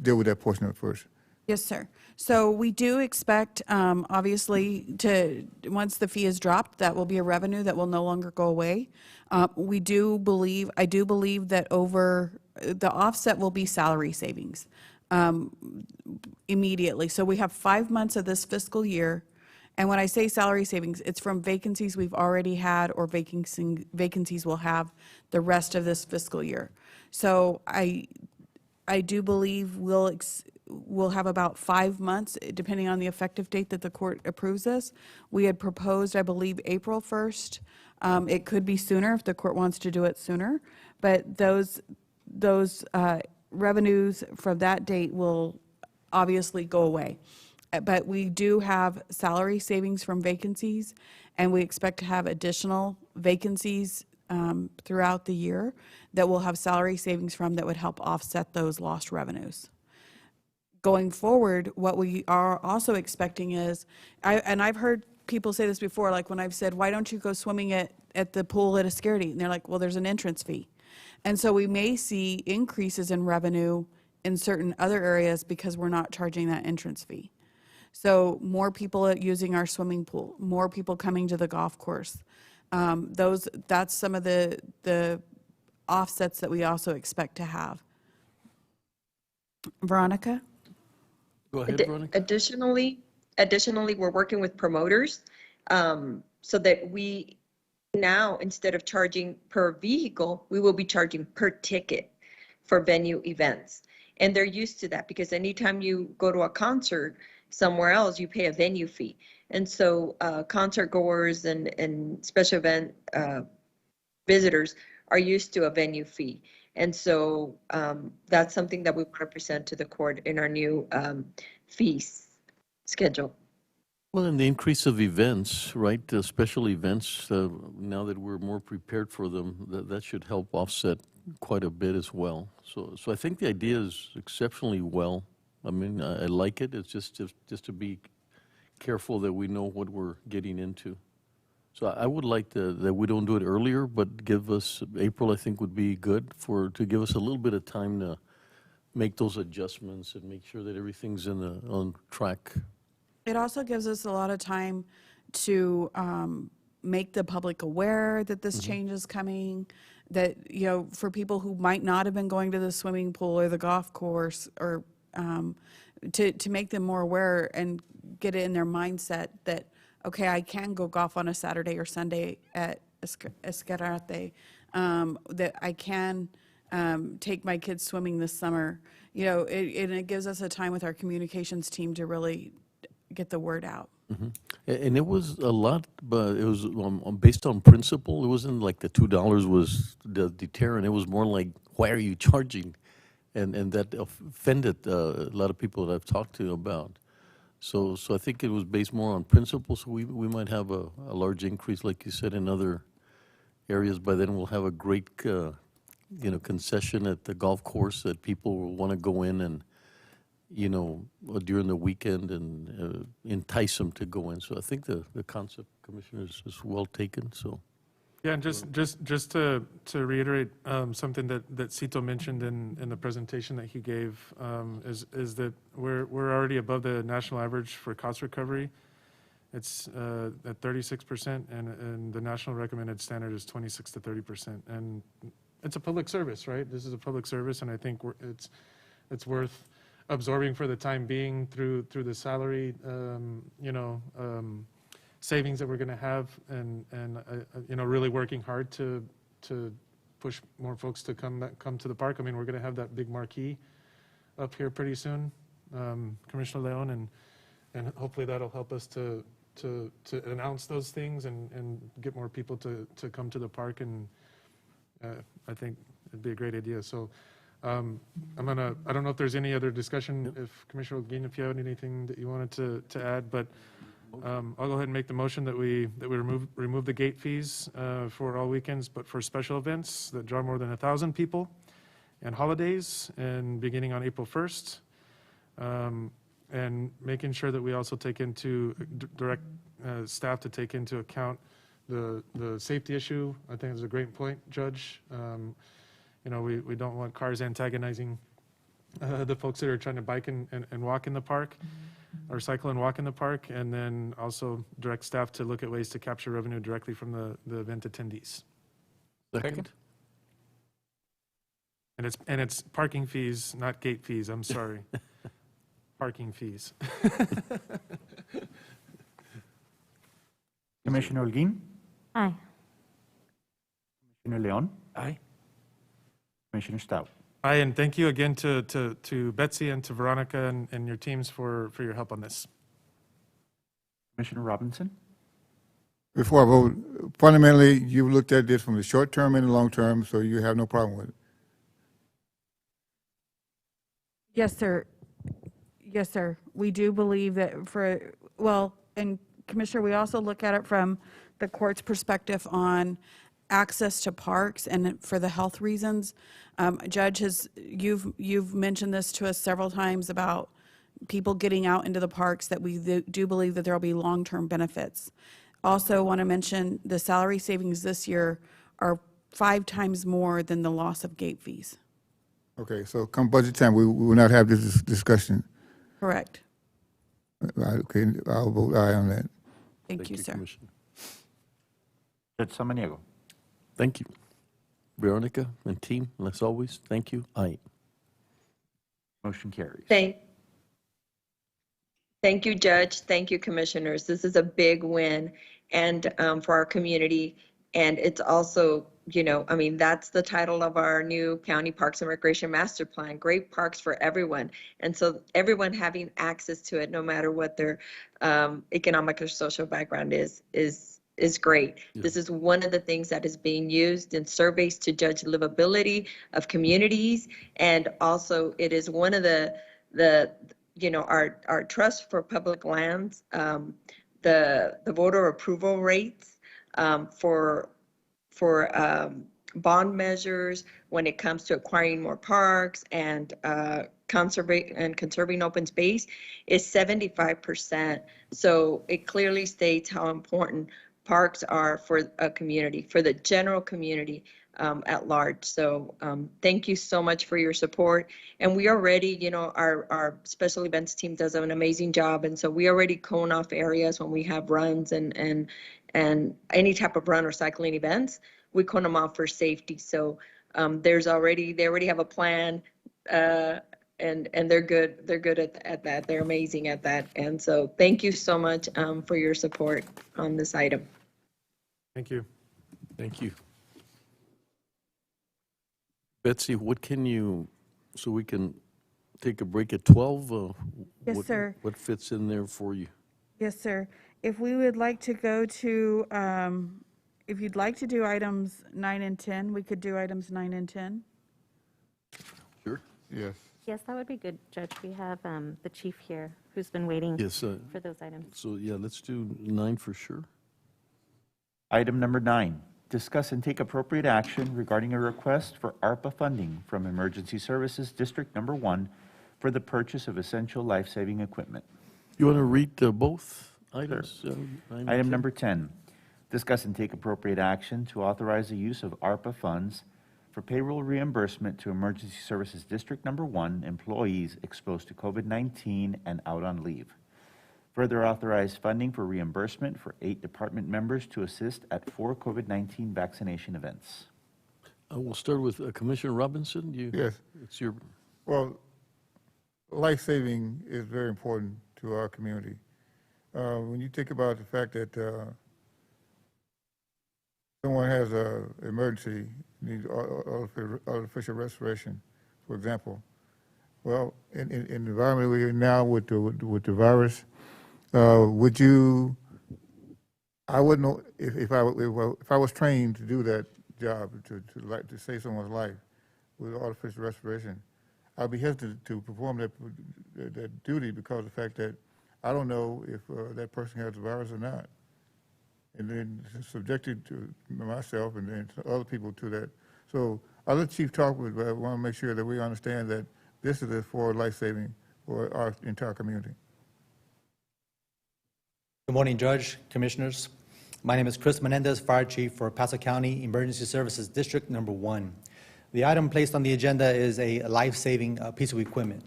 deal with that portion of it first. Yes, sir. So we do expect, obviously, once the fee is dropped, that will be a revenue that will no longer go away. I do believe that the offset will be salary savings immediately. So we have 5 months of this fiscal year. And when I say salary savings, it's from vacancies we've already had or vacancies we'll have the rest of this fiscal year. So I do believe we'll have about 5 months, depending on the effective date that the court approves this. We had proposed, I believe, April 1st. It could be sooner if the court wants to do it sooner, but those revenues from that date will obviously go away. But we do have salary savings from vacancies, and we expect to have additional vacancies throughout the year that we'll have salary savings from that would help offset those lost revenues. Going forward, what we are also expecting is, I've heard people say this before, like when I've said, why don't you go swimming at the pool at Ascarity? And they're like, well, there's an entrance fee. And so we may see increases in revenue in certain other areas because we're not charging that entrance fee. So more people using our swimming pool, more people coming to the golf course. That's some of the offsets that we also expect to have. Veronica? Go ahead, Veronica. Additionally, we're working with promoters so that we now, instead of charging per vehicle, we will be charging per ticket for venue events. And they're used to that because anytime you go to a concert, somewhere else, you pay a venue fee. And so concert goers and special event visitors are used to a venue fee. And so that's something that we want to present to the court in our new fees schedule. Well, and the increase of events, right, special events, now that we're more prepared for them, that should help offset quite a bit as well. So I think the idea is exceptionally well. I mean, I like it. It's just to be careful that we know what we're getting into. So I would like that we don't do it earlier, but give us, April I think would be good to give us a little bit of time to make those adjustments and make sure that everything's on track. It also gives us a lot of time to make the public aware that this change is coming, that, you know, for people who might not have been going to the swimming pool or the golf course, or to make them more aware and get it in their mindset that, okay, I can go golf on a Saturday or Sunday at Escarate, that I can take my kids swimming this summer. You know, it gives us a time with our communications team to really get the word out. And it was a lot, but it was based on principle. It wasn't like the $2 was the deterrent. It was more like, why are you charging? And that offended a lot of people that I've talked to about. So I think it was based more on principle. So we might have a large increase, like you said, in other areas. By then we'll have a great, concession at the golf course that people will want to go in and, during the weekend and entice them to go in. So I think the concept, Commissioner, is well taken. So. Yeah, and just to reiterate something that Cito mentioned in the presentation that he gave, is that we're already above the national average for cost recovery. It's at 36%, and the national recommended standard is 26 to 30%. And it's a public service, right? This is a public service, and I think it's worth absorbing for the time being through the salary, savings that we're going to have, and really working hard to push more folks to come to the park. I mean, we're going to have that big marquee up here pretty soon, Commissioner Leon, and hopefully that'll help us to announce those things and get more people to come to the park. And I think it'd be a great idea. So I don't know if there's any other discussion, if Commissioner Holguin, if you have anything that you wanted to add, but I'll go ahead and make the motion that we remove the gate fees for all weekends, but for special events that draw more than 1,000 people and holidays, and beginning on April 1st, and making sure that we also take direct staff to take into account the safety issue. I think it's a great point, Judge. We don't want cars antagonizing the folks that are trying to bike and walk in the park, or cycle and walk in the park, and then also direct staff to look at ways to capture revenue directly from the event attendees. Second. And it's parking fees, not gate fees, I'm sorry. Parking fees. Commissioner Holguin? Aye. Commissioner Leon? Aye. Commissioner Stout? Aye, and thank you again to Betsy and to Veronica and your teams for your help on this. Commissioner Robinson? Before I vote, fundamentally, you looked at this from the short term and the long term, so you have no problem with it. Yes, sir. Yes, sir. We do believe that and Commissioner, we also look at it from the court's perspective on access to parks and for the health reasons. Judge, you've mentioned this to us several times about people getting out into the parks, that we do believe that there will be long-term benefits. Also want to mention the salary savings this year are 5 times more than the loss of gate fees. Okay, so come budget time, we will not have this discussion. Correct. Okay, I'll vote aye on that. Thank you, sir. Judge Samaniego? Thank you. Veronica and team, as always, thank you. Aye. Motion carries. Thank you, Judge. Thank you, Commissioners. This is a big win and for our community, and it's also you know, I mean, that's the title of our new County Parks and Recreation Master Plan, great parks for everyone. And so everyone having access to it, no matter what their economic or social background is great. Yeah. This is one of the things that is being used in surveys to judge livability of communities. And also it is one of the you know, our trust for public lands, the voter approval rates for bond measures when it comes to acquiring more parks and conserving open space is 75%. So it clearly states how important parks are for a community, for the general community at large. So thank you so much for your support. And we already, you know, our special events team does an amazing job. And so we already cone off areas when we have runs and any type of run or cycling events, we cone them off for safety. So they already have a plan and they're good at that. They're amazing at that. And so thank you so much for your support on this item. Thank you. Thank you. Betsy, what can you, so we can take a break at 12? Yes, sir. What fits in there for you? Yes, sir. If we would like to go to, if you'd like to do items 9 and 10, we could do items 9 and 10. Sure. Yes. Yes, that would be good, Judge. We have the chief here who's been waiting Yes. for those items. So, yeah, let's do 9 for sure. Item number 9, discuss and take appropriate action regarding a request for ARPA funding from Emergency Services District Number 1 for the purchase of essential life-saving equipment. You want to read both items? Sure. 9 and Item 10? number 10, discuss and take appropriate action to authorize the use of ARPA funds for payroll reimbursement to Emergency Services District Number 1 employees exposed to COVID-19 and out on leave. Further authorize funding for reimbursement for 8 department members to assist at 4 COVID-19 vaccination events. We'll start with Commissioner Robinson. Yes. It's your. Well, life-saving is very important to our community. When you think about the fact that someone has an emergency, needs artificial respiration, for example, well, in the environment we're in now with the virus, would you? I wouldn't know if I was trained to do that job to save someone's life with artificial respiration. I'd be hesitant to perform that duty because of the fact that I don't know if that person has the virus or not, and then subjected to myself and then to other people to that. So I'll let Chief talk, but I want to make sure that we understand that this is for life-saving for our entire community. Good morning, Judge, Commissioners. My name is Chris Menendez, Fire Chief for Paso County Emergency Services District Number 1. The item placed on the agenda is a life-saving piece of equipment.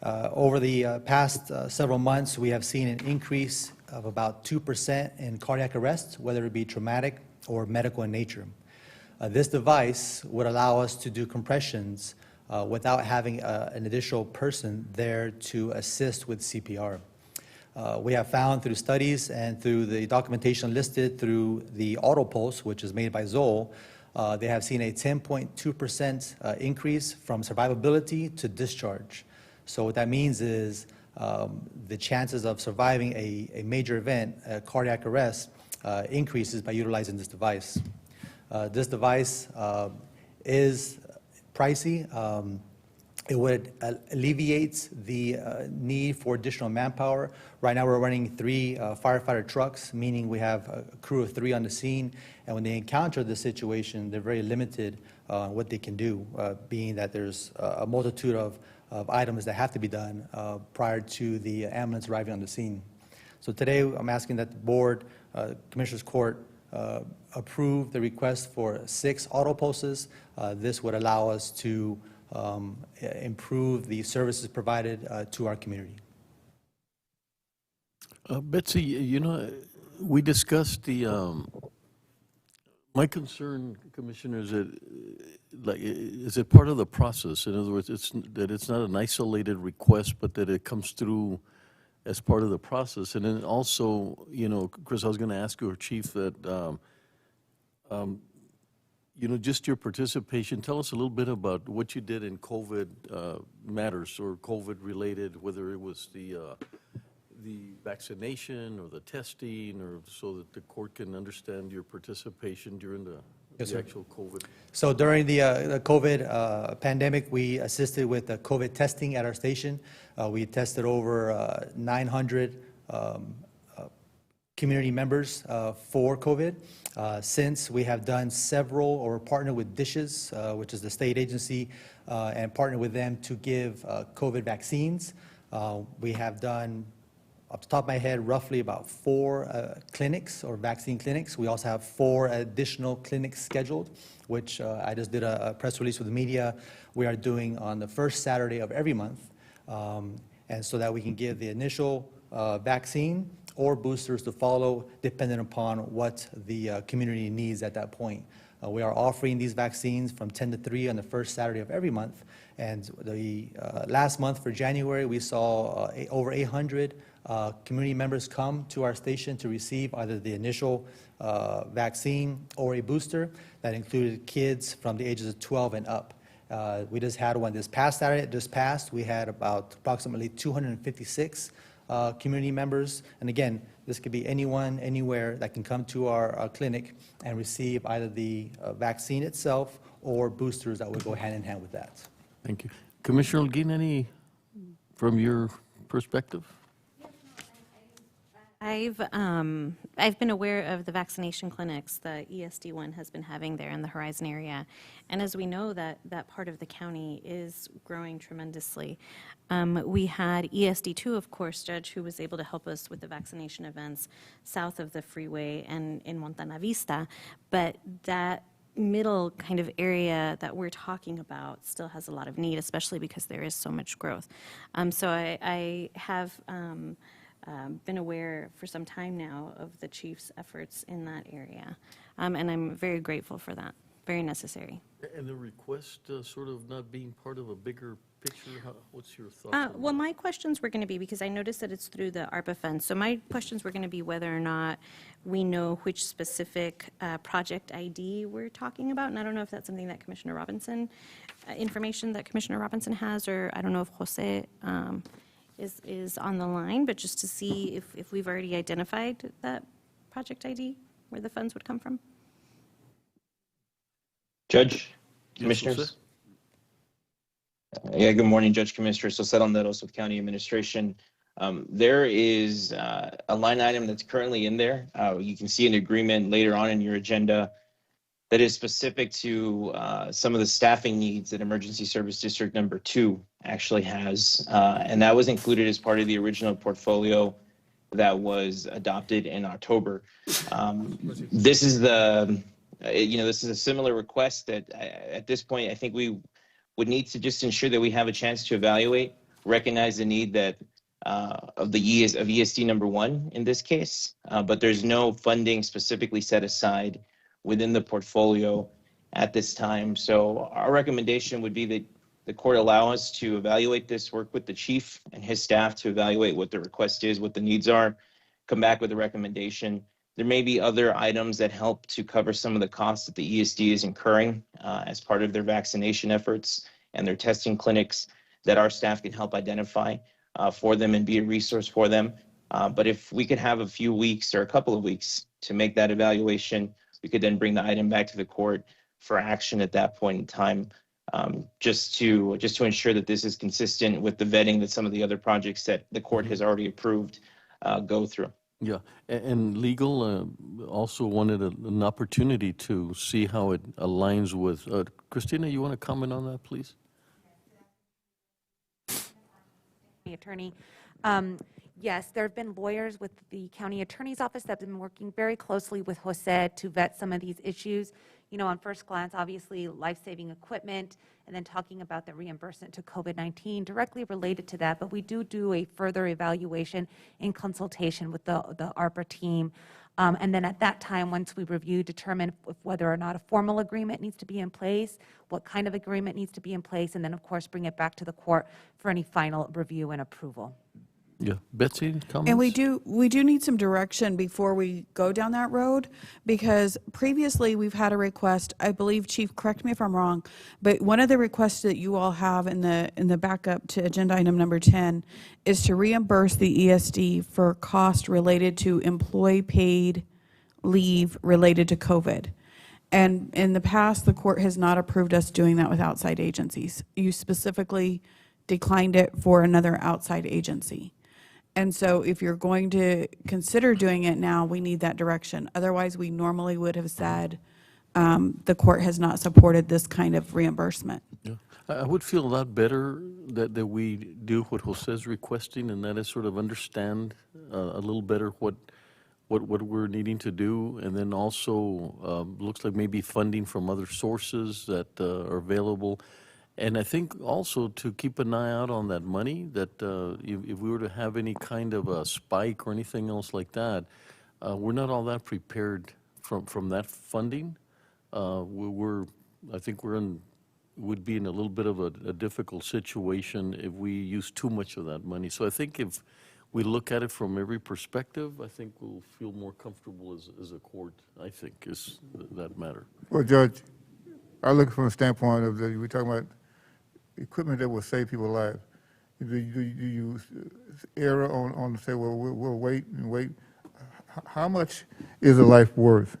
Over the past several months, we have seen an increase of about 2% in cardiac arrests, whether it be traumatic or medical in nature. This device would allow us to do compressions without having an additional person there to assist with CPR. We have found through studies and through the documentation listed through the AutoPulse, which is made by Zoll, they have seen a 10.2% increase from survivability to discharge. So what that means is the chances of surviving a major event, a cardiac arrest, increases by utilizing this device. This device is pricey. It would alleviate the need for additional manpower. Right now we're running 3 firefighter trucks, meaning we have a crew of 3 on the scene, and when they encounter this situation, they're very limited on what they can do, being that there's a multitude of items that have to be done prior to the ambulance arriving on the scene. So today I'm asking that the board, Commissioners Court, approve the request for 6 auto pulses. This would allow us to improve the services provided to our community. Betsy, you know, we discussed the, my concern, Commissioner, is that, like, is it part of the process? In other words, it's not an isolated request, but that it comes through as part of the process. And then also, you know, Chris, I was going to ask you, Chief, that, just your participation. Tell us a little bit about what you did in COVID matters or COVID-related, whether it was the vaccination or the testing, or so that the court can understand your participation during the Yes, sir. actual COVID. So during the COVID pandemic, we assisted with the COVID testing at our station. We tested over 900 community members for COVID. Since we have done several, or partnered with Dishes, which is the state agency, and partnered with them to give COVID vaccines. We have done, off the top of my head, roughly about 4 clinics or vaccine clinics. We also have 4 additional clinics scheduled, which I just did a press release with the media. We are doing on the first Saturday of every month, and so that we can give the initial vaccine or boosters to follow, depending upon what the community needs at that point. We are offering these vaccines from 10 to 3 on the first Saturday of every month. And the last month for January, we saw over 800 community members come to our station to receive either the initial vaccine or a booster that included kids from the ages of 12 and up. We just had one this past Saturday, we had about approximately 256 community members. And again, this could be anyone, anywhere that can come to our clinic and receive either the vaccine itself or boosters that would go hand in hand with that. Thank you. Commissioner Holguin, any from your perspective? I've been aware of the vaccination clinics the ESD one has been having there in the Horizon area, and as we know that part of the county is growing tremendously. We had ESD 2, of course, Judge, who was able to help us with the vaccination events south of the freeway and in Montana Vista, but that middle kind of area that we're talking about still has a lot of need, especially because there is so much growth. So I have been aware for some time now of the chief's efforts in that area, and I'm very grateful for that. Very necessary. And the request sort of not being part of a bigger picture, what's your thought? on Well, my questions were going to be, because I noticed that it's through the ARPA funds, so my questions were going to be whether or not we know which specific project ID we're talking about, and I don't know if that's something that Commissioner Robinson, information that Commissioner Robinson has, or I don't know if Jose is on the line, but just to see if we've already identified that project ID, where the funds would come from. Judge, Yes, Commissioners. Jose? Yeah, good morning, Judge Commissioner. So Neros with County Administration. There is a line item that's currently in there. You can see an agreement later on in your agenda that is specific to some of the staffing needs that Emergency Service District Number 2 actually has. And that was included as part of the original portfolio that was adopted in October. This is this is a similar request that at this point, I think we would need to just ensure that we have a chance to evaluate, recognize the need that of ESD number 1 in this case, but there's no funding specifically set aside within the portfolio at this time. So our recommendation would be that the court allow us to evaluate this, work with the chief and his staff to evaluate what the request is, what the needs are, come back with a recommendation. There may be other items that help to cover some of the costs that the ESD is incurring as part of their vaccination efforts and their testing clinics that our staff can help identify for them and be a resource for them. But if we could have a few weeks or a couple of weeks to make that evaluation, we could then bring the item back to the court for action at that point in time, just to ensure that this is consistent with the vetting that some of the other projects that the court has already approved go through. Yeah, and legal also wanted an opportunity to see how it aligns with, Christina, you want to comment on that, please? Attorney. Yes, there have been lawyers with the county attorney's office that have been working very closely with Jose to vet some of these issues. You know, on first glance, obviously life-saving equipment, and then talking about the reimbursement to COVID-19 directly related to that. But we do a further evaluation in consultation with the ARPA team. And then at that time, once we review, determine whether or not a formal agreement needs to be in place, what kind of agreement needs to be in place, and then of course bring it back to the court for any final review and approval. Yeah, Betsy, comments? And we do need some direction before we go down that road, because previously we've had a request, I believe, Chief, correct me if I'm wrong, but one of the requests that you all have in the backup to agenda item number 10 is to reimburse the ESD for cost related to employee paid leave related to COVID. And in the past, the court has not approved us doing that with outside agencies. You specifically declined it for another outside agency. And so if you're going to consider doing it now, we need that direction. Otherwise, we normally would have said the court has not supported this kind of reimbursement. Yeah. I would feel a lot better that we do what Jose's requesting, and that is sort of understand a little better what we're needing to do, and then also looks like maybe funding from other sources that are available. And I think also to keep an eye out on that money, that if we were to have any kind of a spike or anything else like that, we're not all that prepared from that funding. I think would be in a little bit of a difficult situation if we use too much of that money. So I think if we look at it from every perspective, I think we'll feel more comfortable as a court, I think, is that matter. Well, Judge, I look from a standpoint of we're talking about equipment that will save people's lives. Do you err on say, well, we'll wait and wait? How much is a life worth?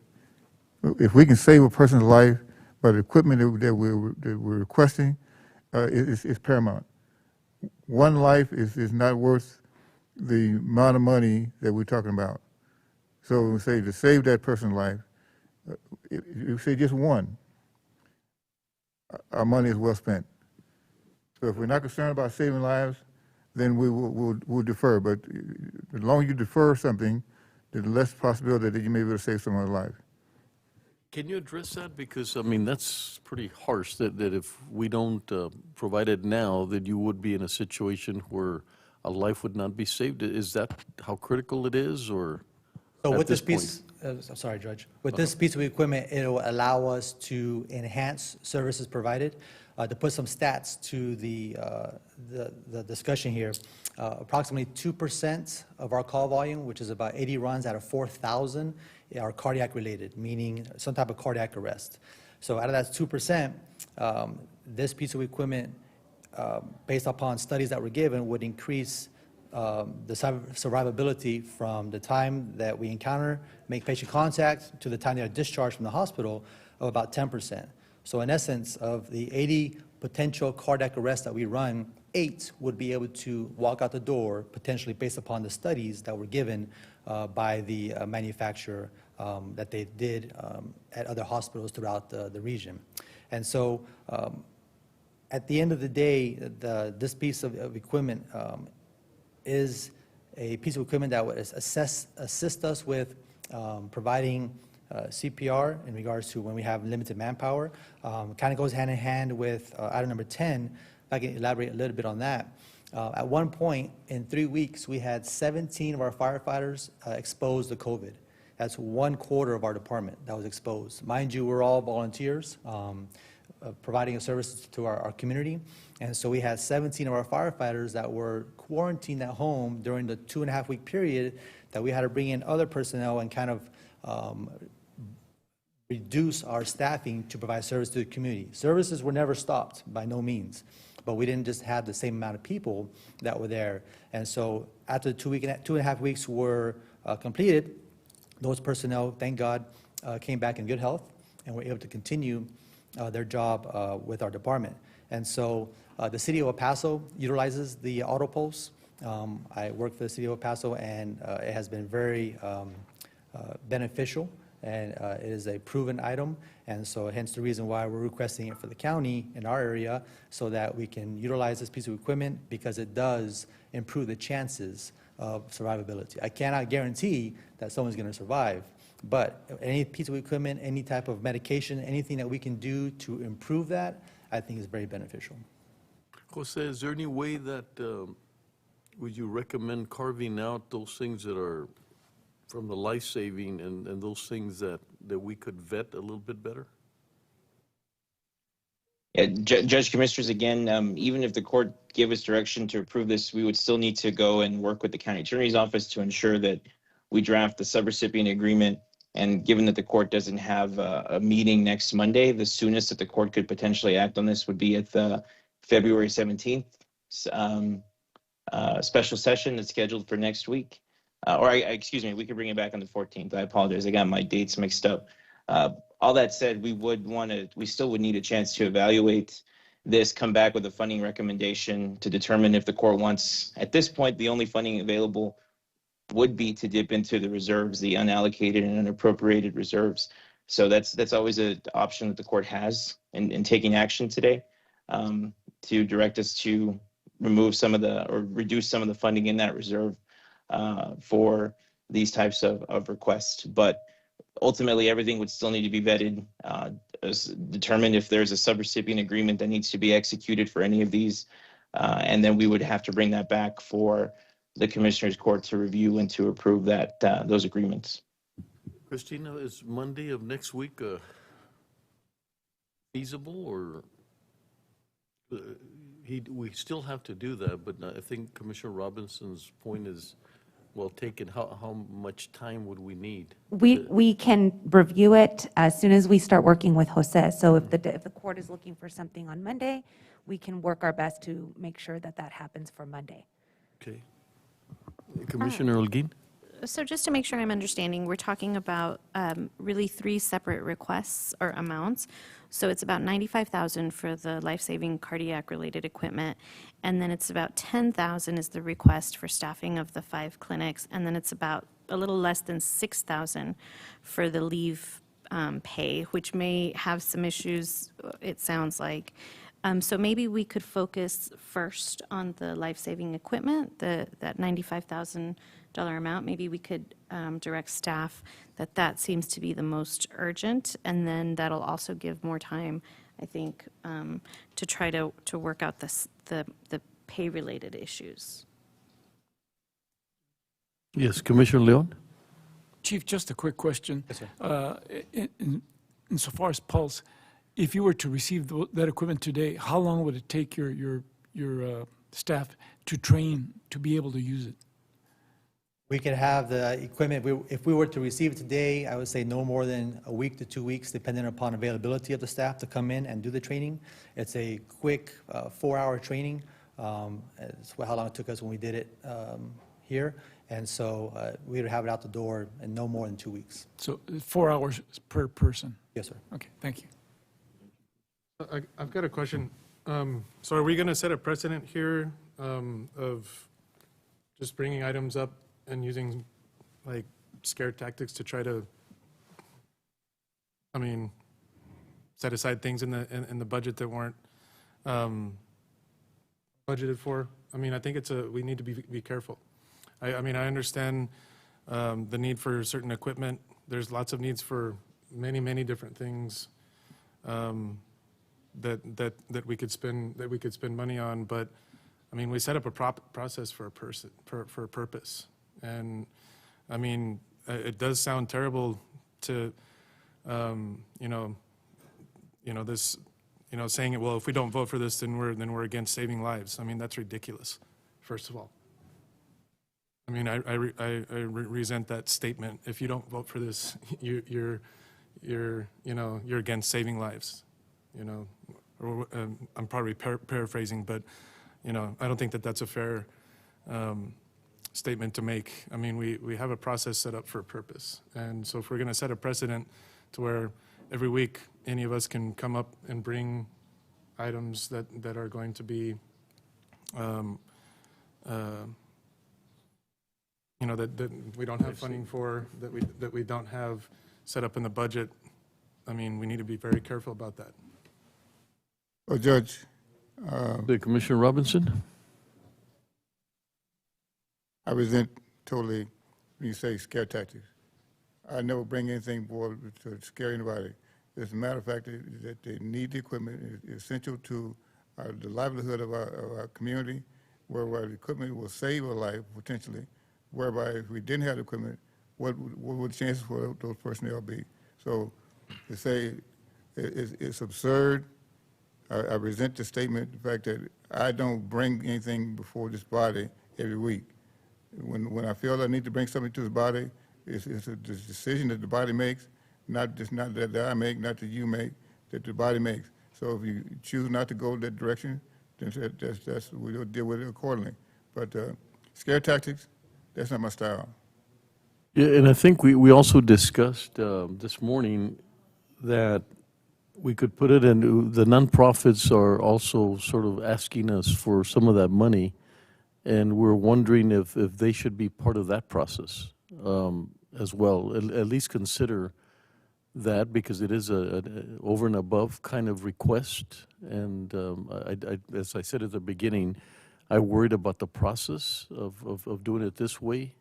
If we can save a person's life by the equipment that we're requesting, is paramount. One life is not worth the amount of money that we're talking about. So we say to save that person's life, if you say just one, our money is well spent. So if we're not concerned about saving lives, then we'll defer. But the longer you defer something, the less possibility that you may be able to save someone's life. Can you address that? Because, I mean, that's pretty harsh, that if we don't provide it now, that you would be in a situation where a life would not be saved. Is that how critical it is, or So at with this point? piece, I'm sorry, Judge. With this piece of equipment, it will allow us to enhance services provided. To put some stats to the discussion here, approximately 2% of our call volume, which is about 80 runs out of 4,000, are cardiac related, meaning some type of cardiac arrest. So out of that 2%, this piece of equipment, based upon studies that were given, would increase the survivability from the time that we encounter, make patient contact, to the time they are discharged from the hospital of about 10%. So in essence, of the 80 potential cardiac arrests that we run, 8 would be able to walk out the door, potentially based upon the studies that were given by the manufacturer that they did at other hospitals throughout the region. And so at the end of the day, this piece of equipment is a piece of equipment that would assist us with providing CPR in regards to when we have limited manpower. Kind of goes hand in hand with item number 10. If I can elaborate a little bit on that. At one point, in 3 weeks, we had 17 of our firefighters exposed to COVID. That's 1/4 of our department that was exposed. Mind you, we're all volunteers providing a service to our community. And so we had 17 of our firefighters that were quarantined at home during the 2.5-week period that we had to bring in other personnel and kind of reduce our staffing to provide service to the community. Services were never stopped, by no means, but we didn't just have the same amount of people that were there. And so after the 2.5 weeks were completed, those personnel, thank God, came back in good health and were able to continue their job with our department. And so the city of El Paso utilizes the auto pulse. I work for the city of El Paso, and it has been very beneficial, and it is a proven item, and so hence the reason why we're requesting it for the county in our area, so that we can utilize this piece of equipment, because it does improve the chances of survivability. I cannot guarantee that someone's going to survive, but any piece of equipment, any type of medication, anything that we can do to improve that, I think is very beneficial. Jose, is there any way that, would you recommend carving out those things that are from the life-saving and those things that we could vet a little bit better? Yeah, Judge Commissioners, again, even if the court gave us direction to approve this, we would still need to go and work with the county attorney's office to ensure that we draft the subrecipient agreement. And given that the court doesn't have a meeting next Monday, the soonest that the court could potentially act on this would be at the February 17th special session that's scheduled for next week. Excuse me, we could bring it back on the 14th. I apologize. I got my dates mixed up. All that said, we still would need a chance to evaluate this, come back with a funding recommendation to determine if the court wants, at this point, the only funding available would be to dip into the reserves, the unallocated and unappropriated reserves. So that's always an option that the court has in taking action today, to direct us to remove some of or reduce some of the funding in that reserve for these types of requests. But ultimately, everything would still need to be vetted, determined if there's a subrecipient agreement that needs to be executed for any of these. And then we would have to bring that back for the Commissioners Court to review and to approve those agreements. Christina, is Monday of next week feasible, or we still have to do that, but I think Commissioner Robinson's point is well taken. How much time would we need? We can review it as soon as we start working with Jose. So if the court is looking for something on Monday, we can work our best to make sure that happens for Monday. Okay. Commissioner Holguin? So just to make sure I'm understanding, we're talking about really three separate requests or amounts. So it's about $95,000 for the life-saving cardiac-related equipment, and then it's about $10,000 is the request for staffing of the 5 clinics, and then it's about a little less than $6,000 for the leave pay, which may have some issues, it sounds like. So maybe we could focus first on the life-saving equipment, that $95,000 amount. Maybe we could direct staff that seems to be the most urgent, and then that'll also give more time, I think, to try to work out the pay-related issues. Yes, Commissioner Leon? Chief, just a quick question. Yes, sir. Insofar as Pulse, if you were to receive that equipment today, how long would it take your staff to train to be able to use it? We could have the equipment, if we were to receive it today, I would say no more than a week to 2 weeks, depending upon availability of the staff to come in and do the training. It's a quick 4-hour training. It's how long it took us when we did it here. And so we would have it out the door in no more than 2 weeks. So 4 hours per person? Yes, sir. Okay, thank you. I've got a question. So are we going to set a precedent here of just bringing items up and using like scare tactics to try to, set aside things in the budget that weren't budgeted for? I think we need to be careful. I understand the need for certain equipment. There's lots of needs for many different things that we could spend money on. But we set up a process for a purpose. And it does sound terrible to saying, well, if we don't vote for this, then we're against saving lives. That's ridiculous, first of all. I resent that statement. If you don't vote for this, you're against saving lives. Or, I'm probably paraphrasing, but I don't think that's a fair statement to make. We have a process set up for a purpose, and so if we're going to set a precedent to where every week any of us can come up and bring items that are going to be that we don't have funding for, that we don't have set up in the budget, we need to be very careful about that. Well, Judge. Commissioner Robinson? I resent totally when you say scare tactics. I never bring anything forward to scare anybody. As a matter of fact, that they need the equipment. It's essential to the livelihood of our community, whereby the equipment will save a life potentially, whereby if we didn't have the equipment, what would the chances for those personnel be? So to say it's absurd, I resent the statement, the fact that I don't bring anything before this body every week. When I feel I need to bring something to the body, it's a decision that the body makes, not that I make, not that you make, that the body makes. So if you choose not to go that direction, then we'll deal with it accordingly. But scare tactics, that's not my style. Yeah, and I think we also discussed this morning that we could put it in, the nonprofits are also sort of asking us for some of that money, and we're wondering if they should be part of that process as well. At least consider that, because it is a over and above kind of request. And as I said at the beginning, I worried about the process of doing it this way,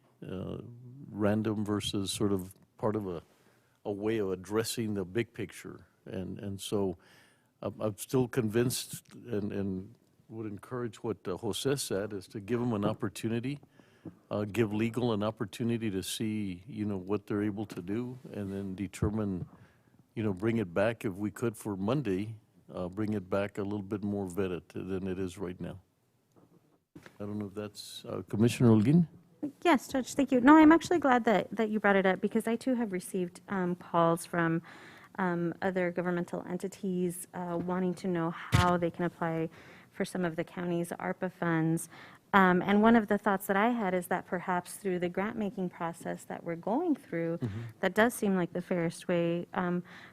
random versus sort of part of a way of addressing the big picture. And so I'm still convinced and would encourage what Jose said, is to give them an opportunity, give legal an opportunity to see, what they're able to do, and then determine, bring it back if we could for Monday, bring it back a little bit more vetted than it is right now. I don't know if that's Commissioner Holguin? Yes, Judge, thank you. No, I'm actually glad that you brought it up, because I too have received calls from other governmental entities wanting to know how they can apply for some of the county's ARPA funds. And one of the thoughts that I had is that perhaps through the grant-making process that we're going through, that does seem like the fairest way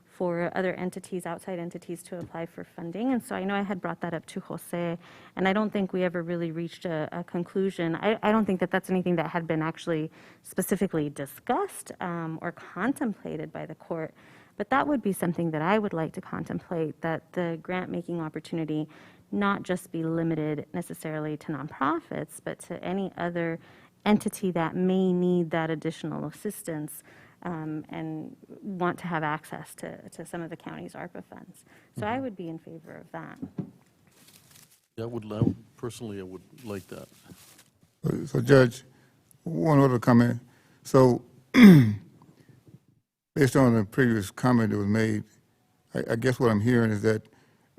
for other entities, outside entities, to apply for funding. And so I know I had brought that up to Jose, and I don't think we ever really reached a conclusion. I don't think that that's anything that had been actually specifically discussed or contemplated by the court. But that would be something that I would like to contemplate, that the grant-making opportunity not just be limited necessarily to nonprofits, but to any other entity that may need that additional assistance and want to have access to some of the county's ARPA funds. So I would be in favor of that. Personally, I would like that. So Judge, one other comment. So based on the previous comment that was made, I guess what I'm hearing is that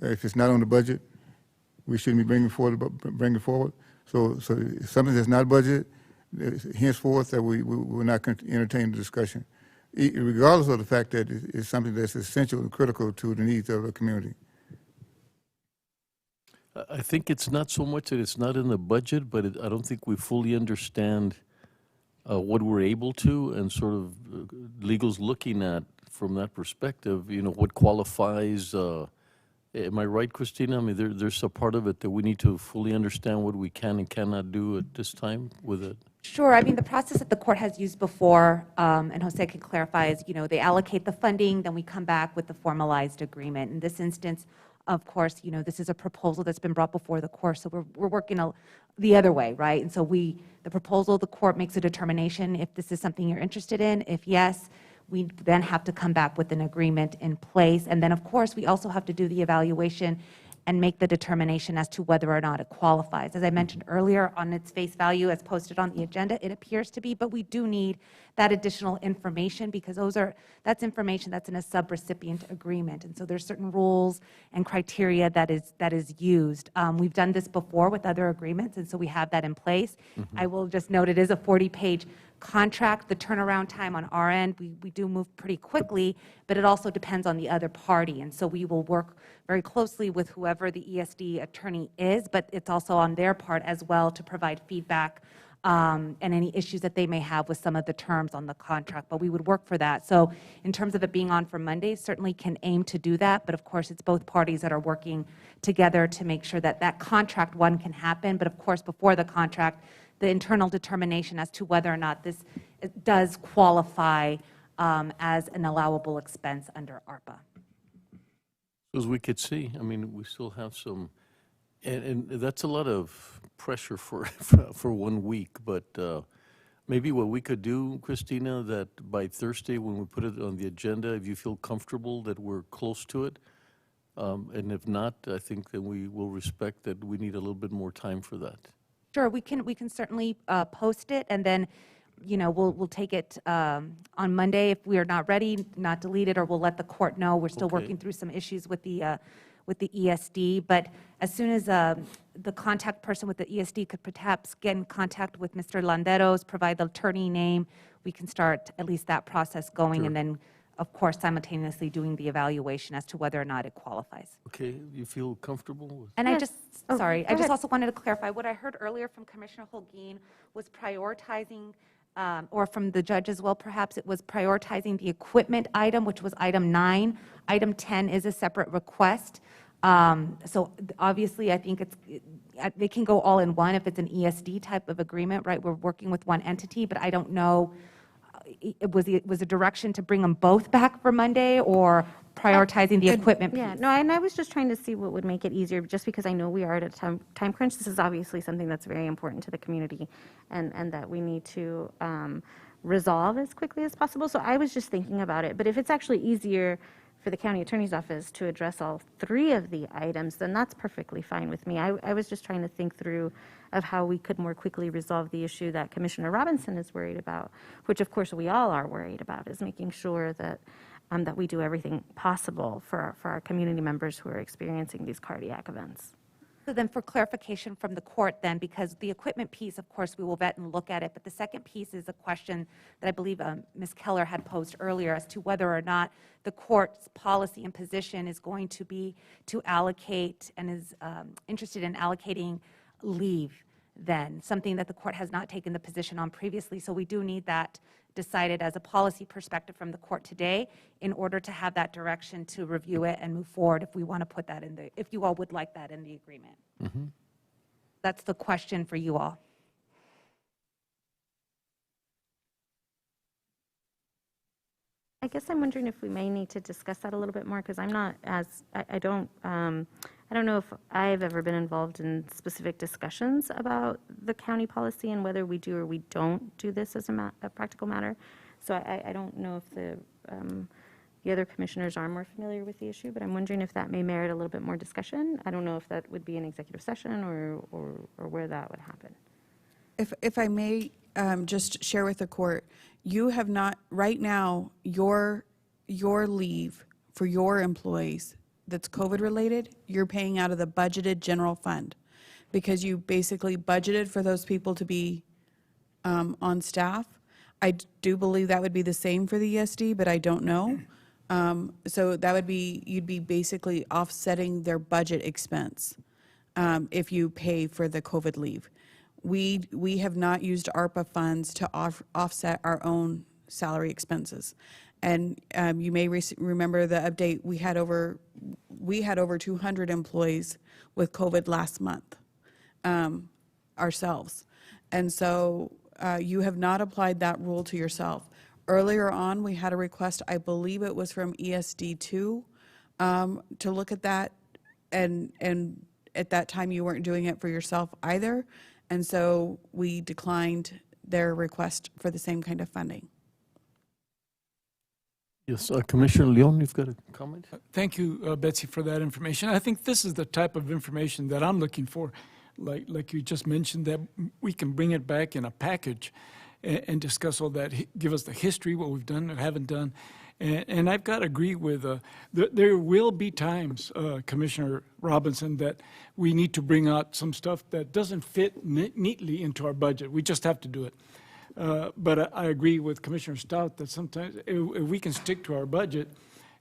if it's not on the budget, we shouldn't be bringing it forward. So something that's not budgeted, henceforth, that we will not entertain the discussion, regardless of the fact that it's something that's essential and critical to the needs of the community. I think it's not so much that it's not in the budget, but I don't think we fully understand what we're able to, and sort of legal's looking at from that perspective, what qualifies. Am I right, Christina? I mean, there's a part of it that we need to fully understand what we can and cannot do at this time with it. Sure. I mean, the process that the court has used before, and Jose can clarify, is, they allocate the funding, then we come back with the formalized agreement. In this instance, of course, this is a proposal that's been brought before the court, so we're working the other way, right? And so the proposal, the court makes a determination if this is something you're interested in. If yes, we then have to come back with an agreement in place. And then, of course, we also have to do the evaluation and make the determination as to whether or not it qualifies. As I mentioned earlier, on its face value, as posted on the agenda, it appears to be, but we do need that additional information, because that's information that's in a subrecipient agreement. And so there's certain rules and criteria that is used. We've done this before with other agreements, and so we have that in place. I will just note it is a 40-page contract. The turnaround time on our end, we do move pretty quickly, but it also depends on the other party. And so we will work very closely with whoever the ESD attorney is, but it's also on their part as well to provide feedback and any issues that they may have with some of the terms on the contract. But we would work for that. So in terms of it being on for Monday, certainly can aim to do that. But of course, it's both parties that are working together to make sure that that contract one can happen. But of course, before the contract, the internal determination as to whether or not this does qualify as an allowable expense under ARPA. As we could see, I mean, we still have some, and that's a lot of pressure for 1 week, but maybe what we could do, Christina, that by Thursday when we put it on the agenda, if you feel comfortable that we're close to it, and if not, I think that we will respect that we need a little bit more time for that. Sure, we can certainly post it, and then, we'll take it on Monday if we are not ready, not delete it, or we'll let the court know. We're still working through some issues with the with the ESD, but as soon as the contact person with the ESD could perhaps get in contact with Mr. Landeros, provide the attorney name, we can start at least that process going, and then, of course, simultaneously doing the evaluation as to whether or not it qualifies. Okay, you feel comfortable with? And I just, sorry, I just ahead. also wanted to clarify, what I heard earlier from Commissioner Holguin was prioritizing, or from the judge as well, perhaps, it was prioritizing the equipment item, which was item 9. Item 10 is a separate request. So obviously, I think they can go all in one if it's an ESD type of agreement, right? We're working with one entity, but I don't know, was a direction to bring them both back for Monday, or prioritizing the equipment piece? Yeah, no, and I was just trying to see what would make it easier, just because I know we are at a time crunch. This is obviously something that's very important to the community, and that we need to resolve as quickly as possible. So I was just thinking about it, but if it's actually easier for the county attorney's office to address all 3 of the items, then that's perfectly fine with me. I was just trying to think through of how we could more quickly resolve the issue that Commissioner Robinson is worried about, which of course we all are worried about, is making sure that that we do everything possible for our community members who are experiencing these cardiac events. So then for clarification from the court then, because the equipment piece, of course, we will vet and look at it, but the second piece is a question that I believe Ms. Keller had posed earlier as to whether or not the court's policy and position is going to be to allocate and is interested in allocating leave then, something that the court has not taken the position on previously. So we do need that decided as a policy perspective from the court today in order to have that direction to review it and move forward if we want to put that in the, if you all would like that in the agreement. That's the question for you all. I guess I'm wondering if we may need to discuss that a little bit more, because I'm not as, I don't know if I've ever been involved in specific discussions about the county policy and whether we do or we don't do this as a practical matter. So I don't know if the other commissioners are more familiar with the issue, but I'm wondering if that may merit a little bit more discussion. I don't know if that would be an executive session or where that would happen. If I may just share with the court, you have not, right now, your leave for your employees that's COVID related, you're paying out of the budgeted general fund, because you basically budgeted for those people to be on staff. I do believe that would be the same for the ESD, but I don't know. So that would be, you'd be basically offsetting their budget expense if you pay for the COVID leave. We have not used ARPA funds to offset our own salary expenses. And you may remember the update, we had over 200 employees with COVID last month ourselves. And so you have not applied that rule to yourself. Earlier on, we had a request, I believe it was from ESD2, to look at that. And at that time, you weren't doing it for yourself either. And so we declined their request for the same kind of funding. Yes, Commissioner Leon, you've got a comment? Thank you, Betsy, for that information. I think this is the type of information that I'm looking for, like you just mentioned, that we can bring it back in a package and discuss all that, give us the history, what we've done and haven't done. And I've got to agree with, there will be times, Commissioner Robinson, that we need to bring out some stuff that doesn't fit neatly into our budget. We just have to do it. But I agree with Commissioner Stout that sometimes if we can stick to our budget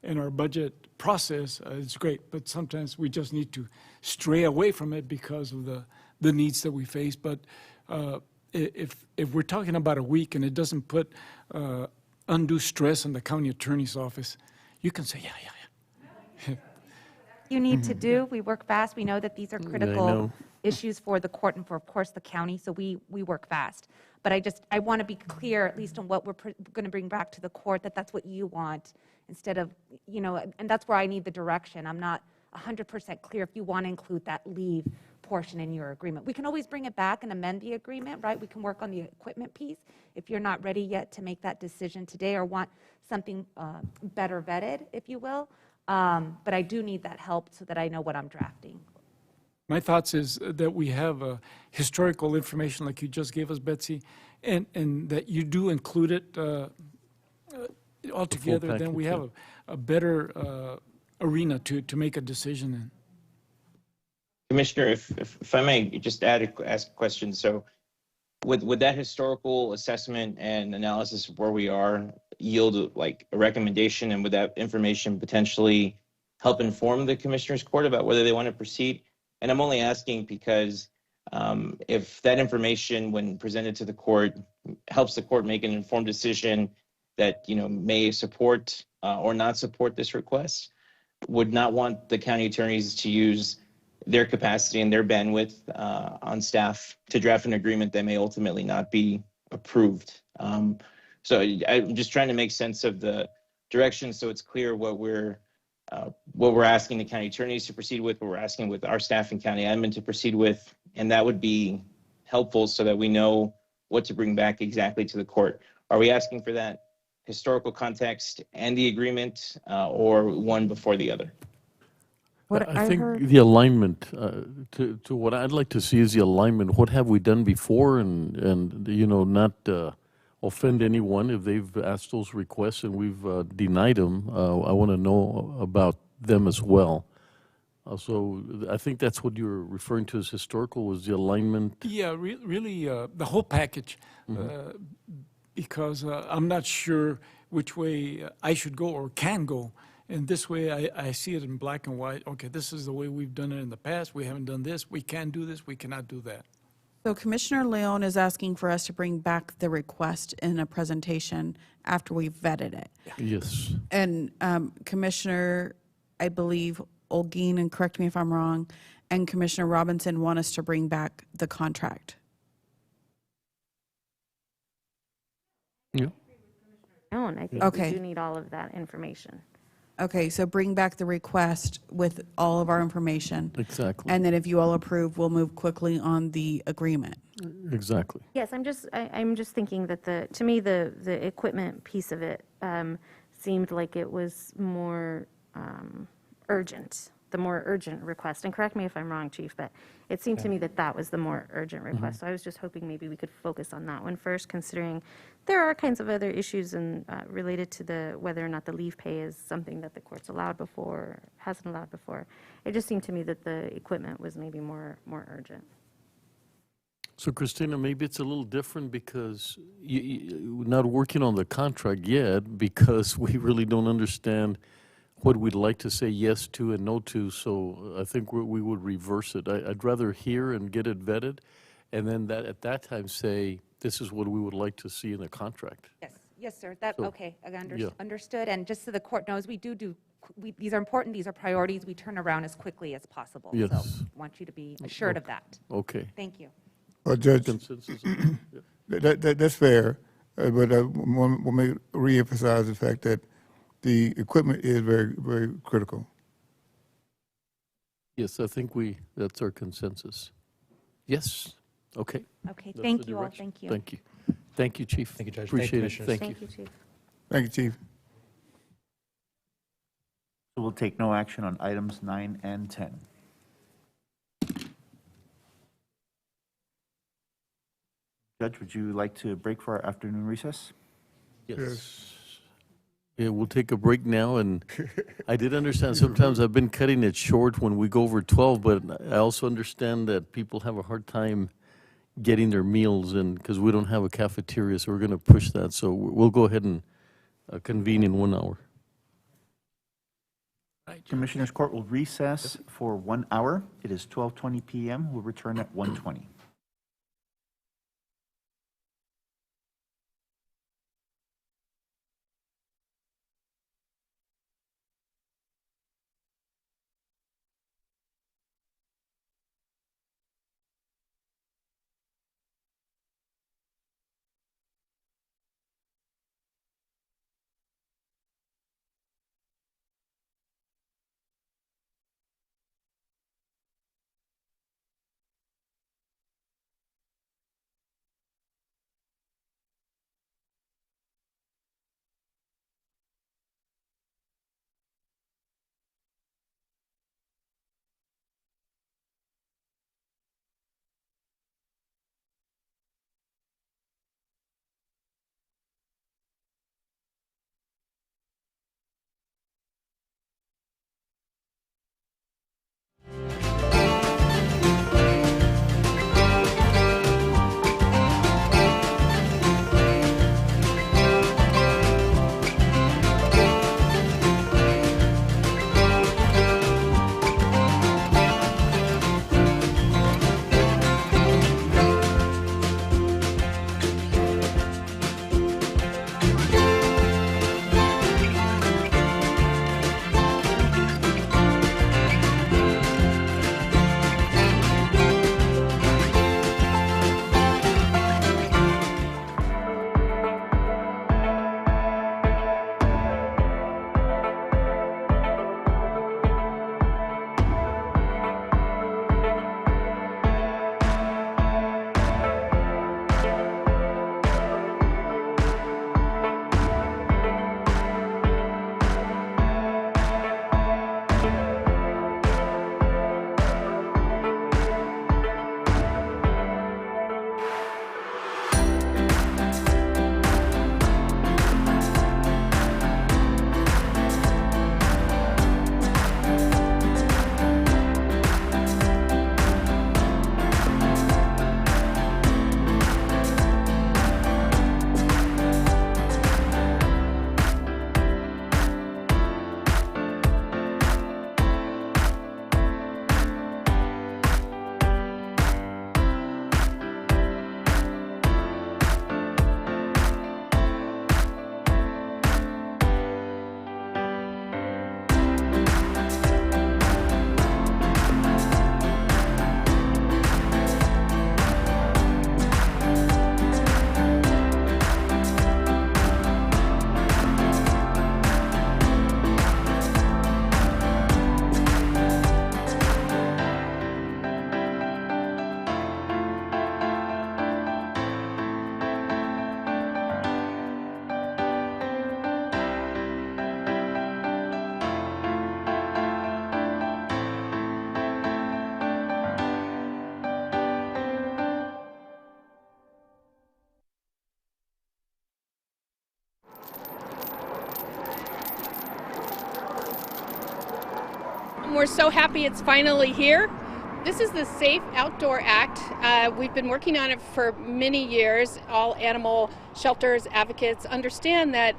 and our budget process, it's great. But sometimes we just need to stray away from it because of the needs that we face. But if we're talking about a week and it doesn't put undue stress on the county attorney's office, you can say, yeah. You need to do, we work fast. We know that these are critical issues for the court and for, of course, the county, so we work fast. But I want to be clear, at least on what we're going to bring back to the court, that that's what you want, instead of, and that's where I need the direction. I'm not 100% clear if you want to include that leave portion in your agreement. We can always bring it back and amend the agreement, right? We can work on the equipment piece if you're not ready yet to make that decision today or want something better vetted, if you will. But I do need that help so that I know what I'm drafting. My thoughts is that we have historical information like you just gave us, Betsy, and that you do include it all together. Then we have a better arena to make a decision in. Commissioner, if I may just ask a question. So would that historical assessment and analysis of where we are yield like a recommendation, and would that information potentially help inform the Commissioners Court about whether they want to proceed? And I'm only asking because if that information, when presented to the court, helps the court make an informed decision that may support or not support this request, would not want the county attorneys to use their capacity and their bandwidth on staff to draft an agreement that may ultimately not be approved. So I'm just trying to make sense of the direction, so it's clear what we're asking the county attorneys to proceed with, what we're asking with our staff and county admin to proceed with, and that would be helpful so that we know what to bring back exactly to the court. Are we asking for that historical context and the agreement, or one before the other? I think the alignment, to what I'd like to see is the alignment. What have we done before, and not offend anyone if they've asked those requests and we've denied them. I want to know about them as well. So I think that's what you're referring to as historical, was the alignment. Yeah, really, the whole package, because I'm not sure which way I should go or can go. And this way, I see it in black and white. Okay, this is the way we've done it in the past. We haven't done this. We can do this. We cannot do that. So Commissioner Leon is asking for us to bring back the request in a presentation after we've vetted it. Yes. And Commissioner, I believe, Olguin, and correct me if I'm wrong, and Commissioner Robinson want us to bring back the contract. Yeah. No, and I think Okay. we do need all of that information. Okay, so bring back the request with all of our information. Exactly. And then if you all approve, we'll move quickly on the agreement. Exactly. Yes, I'm just thinking that to me, the equipment piece of it seemed like it was more urgent, the more urgent request. And correct me if I'm wrong, Chief, but it seemed to me that was the more urgent request. So I was just hoping maybe we could focus on that one first, considering there are kinds of other issues and related to whether or not the leave pay is something that the court's allowed before, or hasn't allowed before. It just seemed to me that the equipment was maybe more urgent. So Christina, maybe it's a little different because we're not working on the contract yet, because we really don't understand what we'd like to say yes to and no to. So I think we would reverse it. I'd rather hear and get it vetted, and then at that time say, this is what we would like to see in the contract. Yes, sir. Okay, yeah. Understood. And just so the court knows, these are important, these are priorities. We turn around as quickly as possible. Yes. So I want you to be assured of that. Okay. Thank you. Judge, Consensus. that's fair, but I want to reemphasize the fact that the equipment is very, very critical. Yes, I think that's our consensus. Yes. Okay. Okay, That's thank the you all. direction. Thank you. Thank you. Thank you, Chief. Thank you, Judge. Appreciate it. Thank you, Thank you. Chief. Thank you, Chief. So we'll take no action on items 9 and 10. Judge, would you like to break for our afternoon recess? Yes. Yeah, we'll take a break now, and I did understand sometimes I've been cutting it short when we go over 12, but I also understand that people have a hard time getting their meals, and because we don't have a cafeteria, so we're going to push that. So we'll go ahead and convene in 1 hour. Commissioners Court will recess for 1 hour. It is 12:20 p.m. We'll return at 1:20. We're so happy it's finally here. This is the Safe Outdoor Act. We've been working on it for many years. All animal shelters, advocates understand that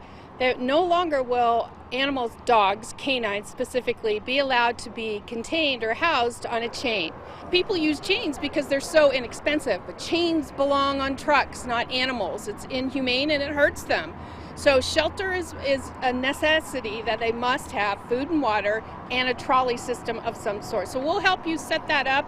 no longer will animals, dogs, canines specifically, be allowed to be contained or housed on a chain. People use chains because they're so inexpensive, but chains belong on trucks, not animals. It's inhumane and it hurts them. So shelter is a necessity that they must have, food and water, and a trolley system of some sort. So we'll help you set that up.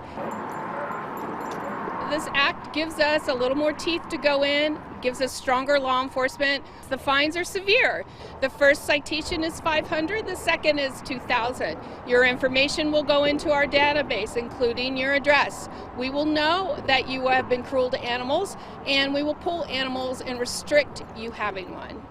This act gives us a little more teeth to go in, gives us stronger law enforcement. The fines are severe. The first citation is $500, the second is $2,000. Your information will go into our database, including your address. We will know that you have been cruel to animals, and we will pull animals and restrict you having one.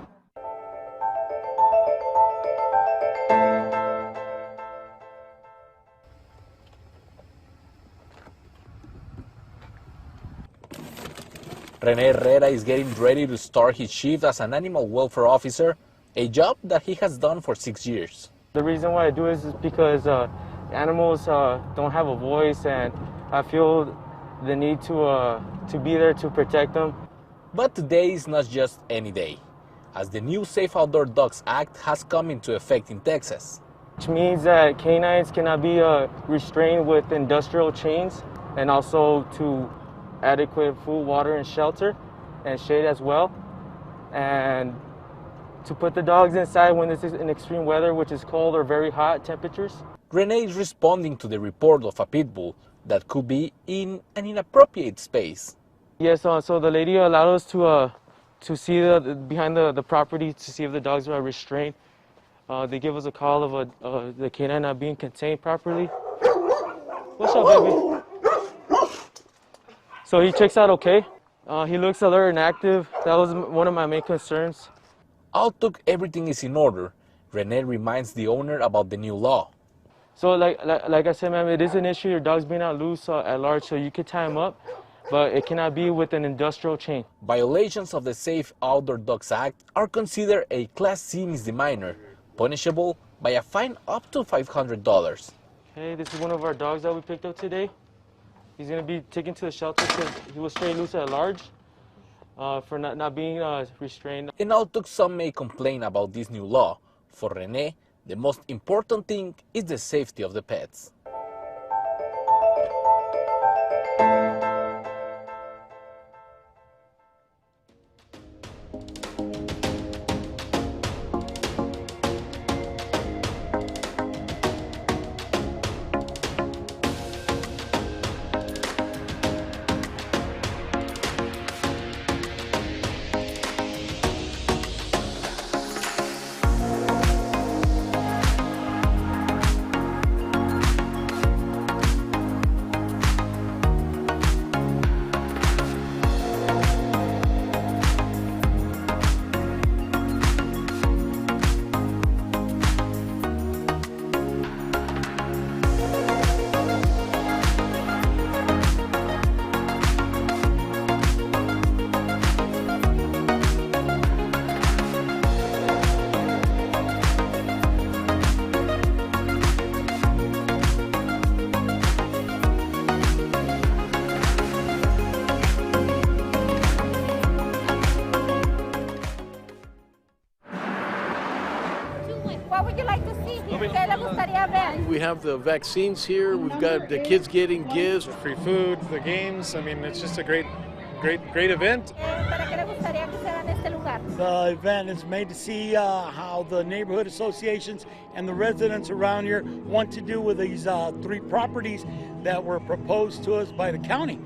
Rene Herrera is getting ready to start his shift as an animal welfare officer, a job that he has done for 6 years. The reason why I do this is because animals don't have a voice, and I feel the need to be there to protect them. But today is not just any day, as the new Safe Outdoor Dogs Act has come into effect in Texas. Which means that canines cannot be restrained with industrial chains, and also to adequate food, water, and shelter, and shade as well. And to put the dogs inside when this is in extreme weather, which is cold or very hot temperatures. Renee is responding to the report of a pit bull that could be in an inappropriate space. Yes, so the lady allowed us to see behind the property to see if the dogs were restrained. They give us a call of the canine not being contained properly. What's up, baby? So he checks out okay. He looks alert and active. That was one of my main concerns. Although everything is in order, Renee reminds the owner about the new law. So like I said, ma'am, it is an issue. Your dog's being out loose at large, so you could tie him up, but it cannot be with an industrial chain. Violations of the Safe Outdoor Dogs Act are considered a Class C misdemeanor, punishable by a fine up to $500. Hey, this is one of our dogs that we picked up today. He's going to be taken to the shelter because he was straight loose at large for not being restrained. And although some may complain about this new law, for Renee, the most important thing is the safety of the pets. We have the vaccines here. We've got the kids getting gifts. Free food, the games. I mean, it's just a great event. The event is made to see how the neighborhood associations and the residents around here want to do with these 3 properties that were proposed to us by the county.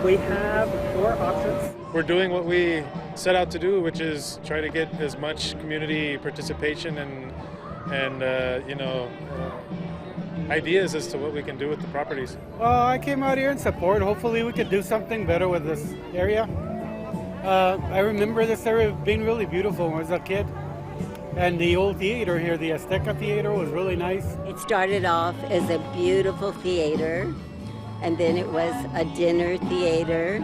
We have 4 options. We're doing what we set out to do, which is try to get as much community participation and ideas as to what we can do with the properties. Well, I came out here in support. Hopefully we could do something better with this area. I remember this area being really beautiful when I was a kid. And the old theater here, the Azteca Theater, was really nice. It started off as a beautiful theater, and then it was a dinner theater.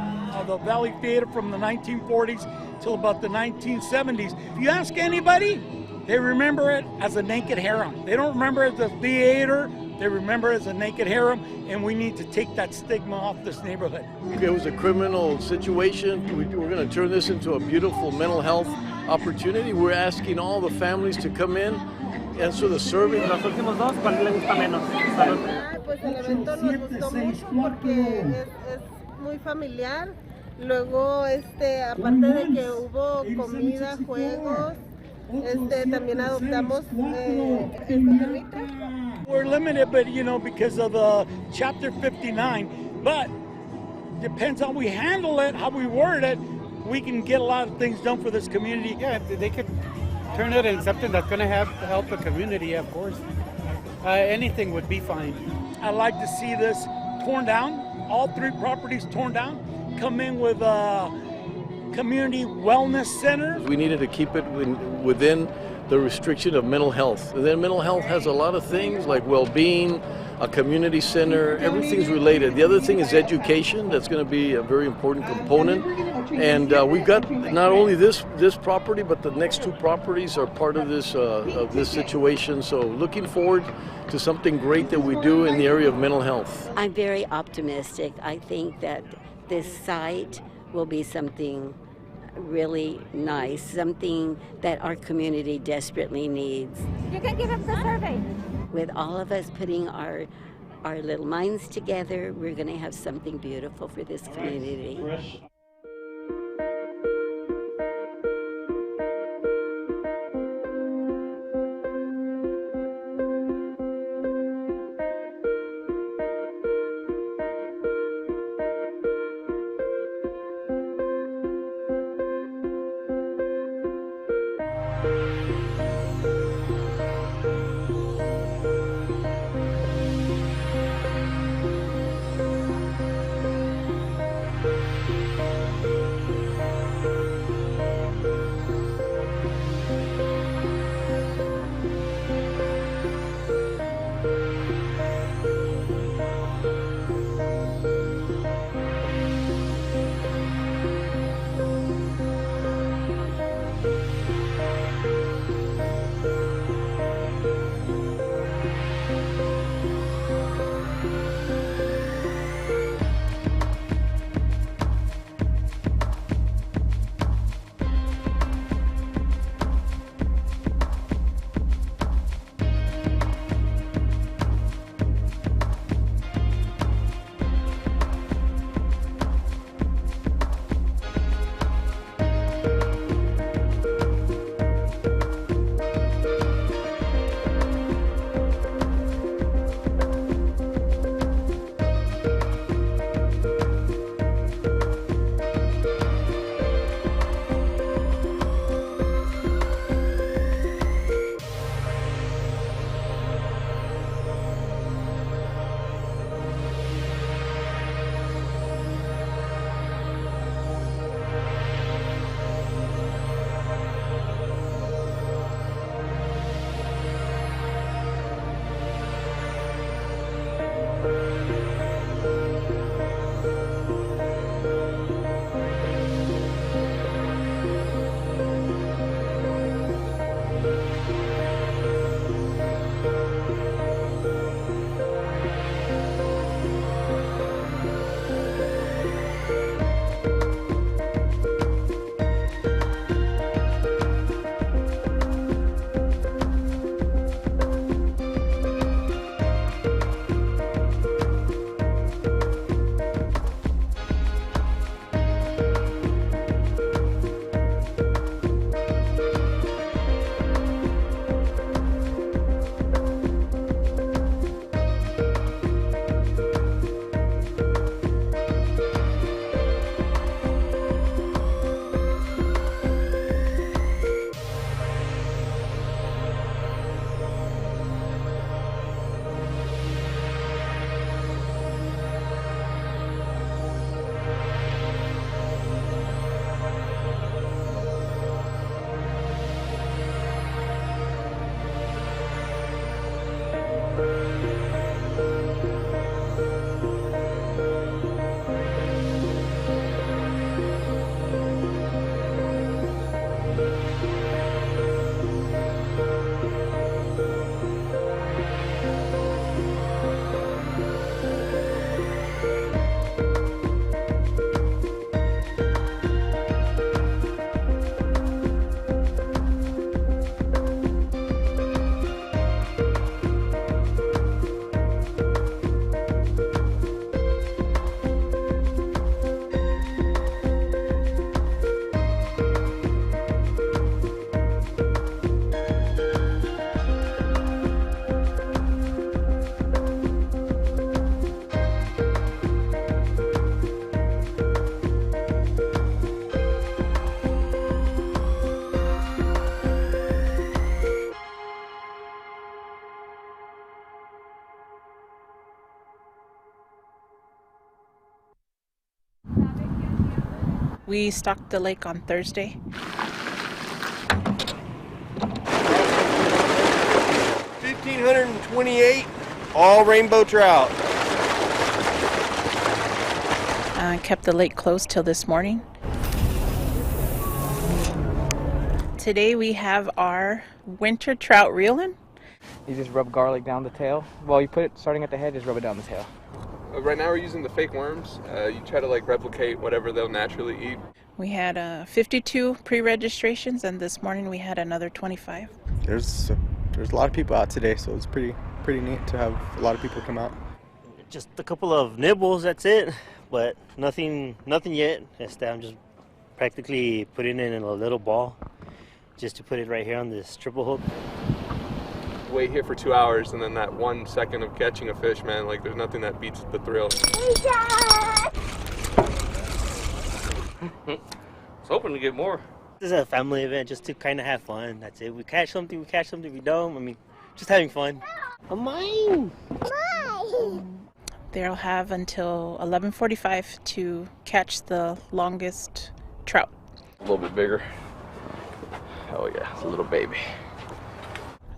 The Valley Theater from the 1940s till about the 1970s. If you ask anybody, they remember it as a naked harem. They don't remember it as a theater They remember it as a naked harem, and we need to take that stigma off this neighborhood. It was a criminal situation. We're going to turn this into a beautiful mental health opportunity. We're asking all the families to come in, answer the survey. Los últimos dos, ¿cuál le gusta menos? Salud. Pues el evento nos gustó mucho porque es muy familiar. Luego, aparte de que hubo comida, juegos, también adoptamos We're limited, but because of Chapter 59. But depends on how we handle it, how we word it. We can get a lot of things done for this community. Yeah, if they could turn it into something that's going to help the community, of course. Anything would be fine. I'd like to see this torn down, all 3 properties torn down, come in with a community wellness center. We needed to keep it within the restriction of mental health. And then mental health has a lot of things like well-being, a community center, everything's related. The other thing is education. That's going to be a very important component. And we've got not only this property, but the next 2 properties are part of this situation. So looking forward to something great that we do in the area of mental health. I'm very optimistic. I think that this site will be something really nice, something that our community desperately needs. You can give us the survey. With all of us putting our little minds together, we're going to have something beautiful for this community. We stocked the lake on Thursday. $1,528 all rainbow trout. Kept the lake closed till this morning. Today we have our winter trout reeling. You just rub garlic down the tail. Well, you put it starting at the head, just rub it down the tail. Right now we're using the fake worms. You try to replicate whatever they'll naturally eat. We had 52 pre-registrations, and this morning we had another 25. There's a lot of people out today, so it's pretty neat to have a lot of people come out. Just a couple of nibbles, that's it. But nothing yet. I'm just practically putting it in a little ball, just to put it right here on this triple hook. Wait here for 2 hours, and then that 1 second of catching a fish, man, there's nothing that beats the thrill. I was hoping to get more. This is a family event, just to kind of have fun. That's it. We catch something, we don't. Just having fun. Mine! They'll have until 11:45 to catch the longest trout. A little bit bigger. Oh yeah, it's a little baby.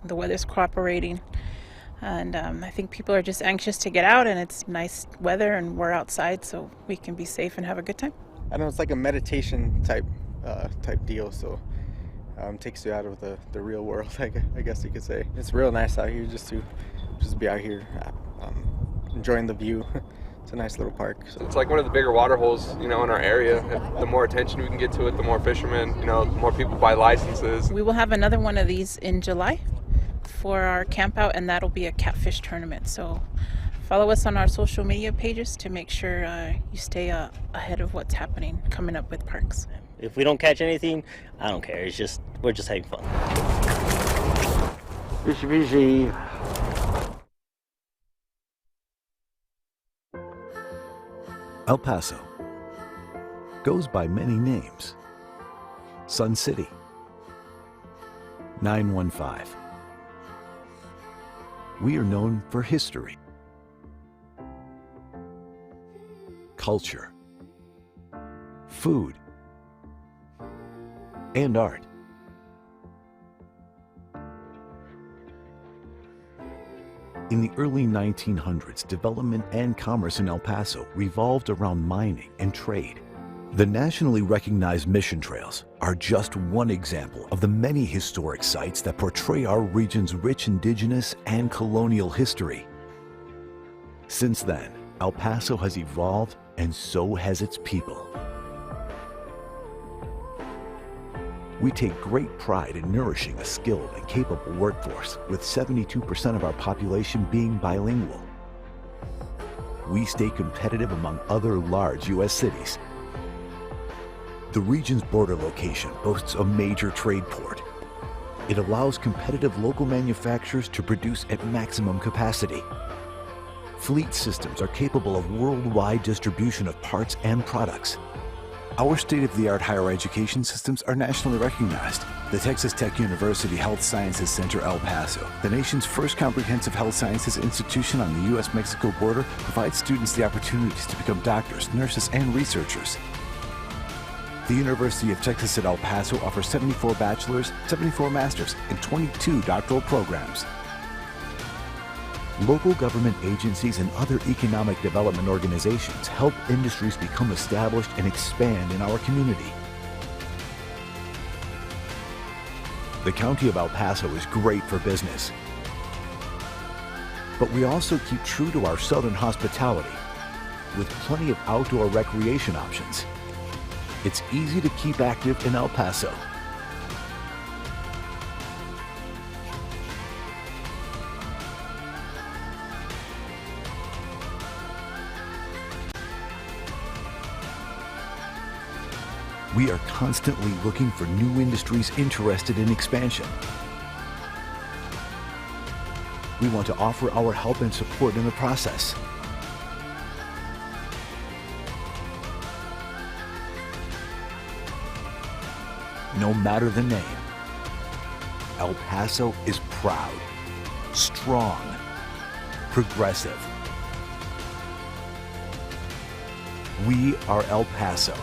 The weather's cooperating, and I think people are just anxious to get out, and it's nice weather, and we're outside, so we can be safe and have a good time. I know it's like a meditation type deal, so takes you out of the real world, I guess you could say. It's real nice out here just to be out here enjoying the view. It's a nice little park. So. It's like one of the bigger water holes, in our area. The more attention we can get to it, the more fishermen, the more people buy licenses. We will have another one of these in July for our camp out, and that'll be a catfish tournament. So follow us on our social media pages to make sure you stay ahead of what's happening coming up with parks. If we don't catch anything, I don't care. We're just having fun. Fishy. El Paso goes by many names. Sun City, 915. We are known for history, culture, food, and art. In the early 1900s, development and commerce in El Paso revolved around mining and trade. The nationally recognized mission trails are just one example of the many historic sites that portray our region's rich indigenous and colonial history. Since then, El Paso has evolved, and so has its people. We take great pride in nourishing a skilled and capable workforce, with 72% of our population being bilingual. We stay competitive among other large U.S. cities. The region's border location boasts a major trade port. It allows competitive local manufacturers to produce at maximum capacity. Fleet systems are capable of worldwide distribution of parts and products. Our state-of-the-art higher education systems are nationally recognized. The Texas Tech University Health Sciences Center El Paso, the nation's first comprehensive health sciences institution on the U.S.-Mexico border, provides students the opportunities to become doctors, nurses, and researchers. The University of Texas at El Paso offers 74 bachelor's, 74 master's, and 22 doctoral programs. Local government agencies and other economic development organizations help industries become established and expand in our community. The County of El Paso is great for business, but we also keep true to our southern hospitality with plenty of outdoor recreation options. It's easy to keep active in El Paso. We are constantly looking for new industries interested in expansion. We want to offer our help and support in the process. No matter the name, El Paso is proud, strong, progressive. We are El Paso.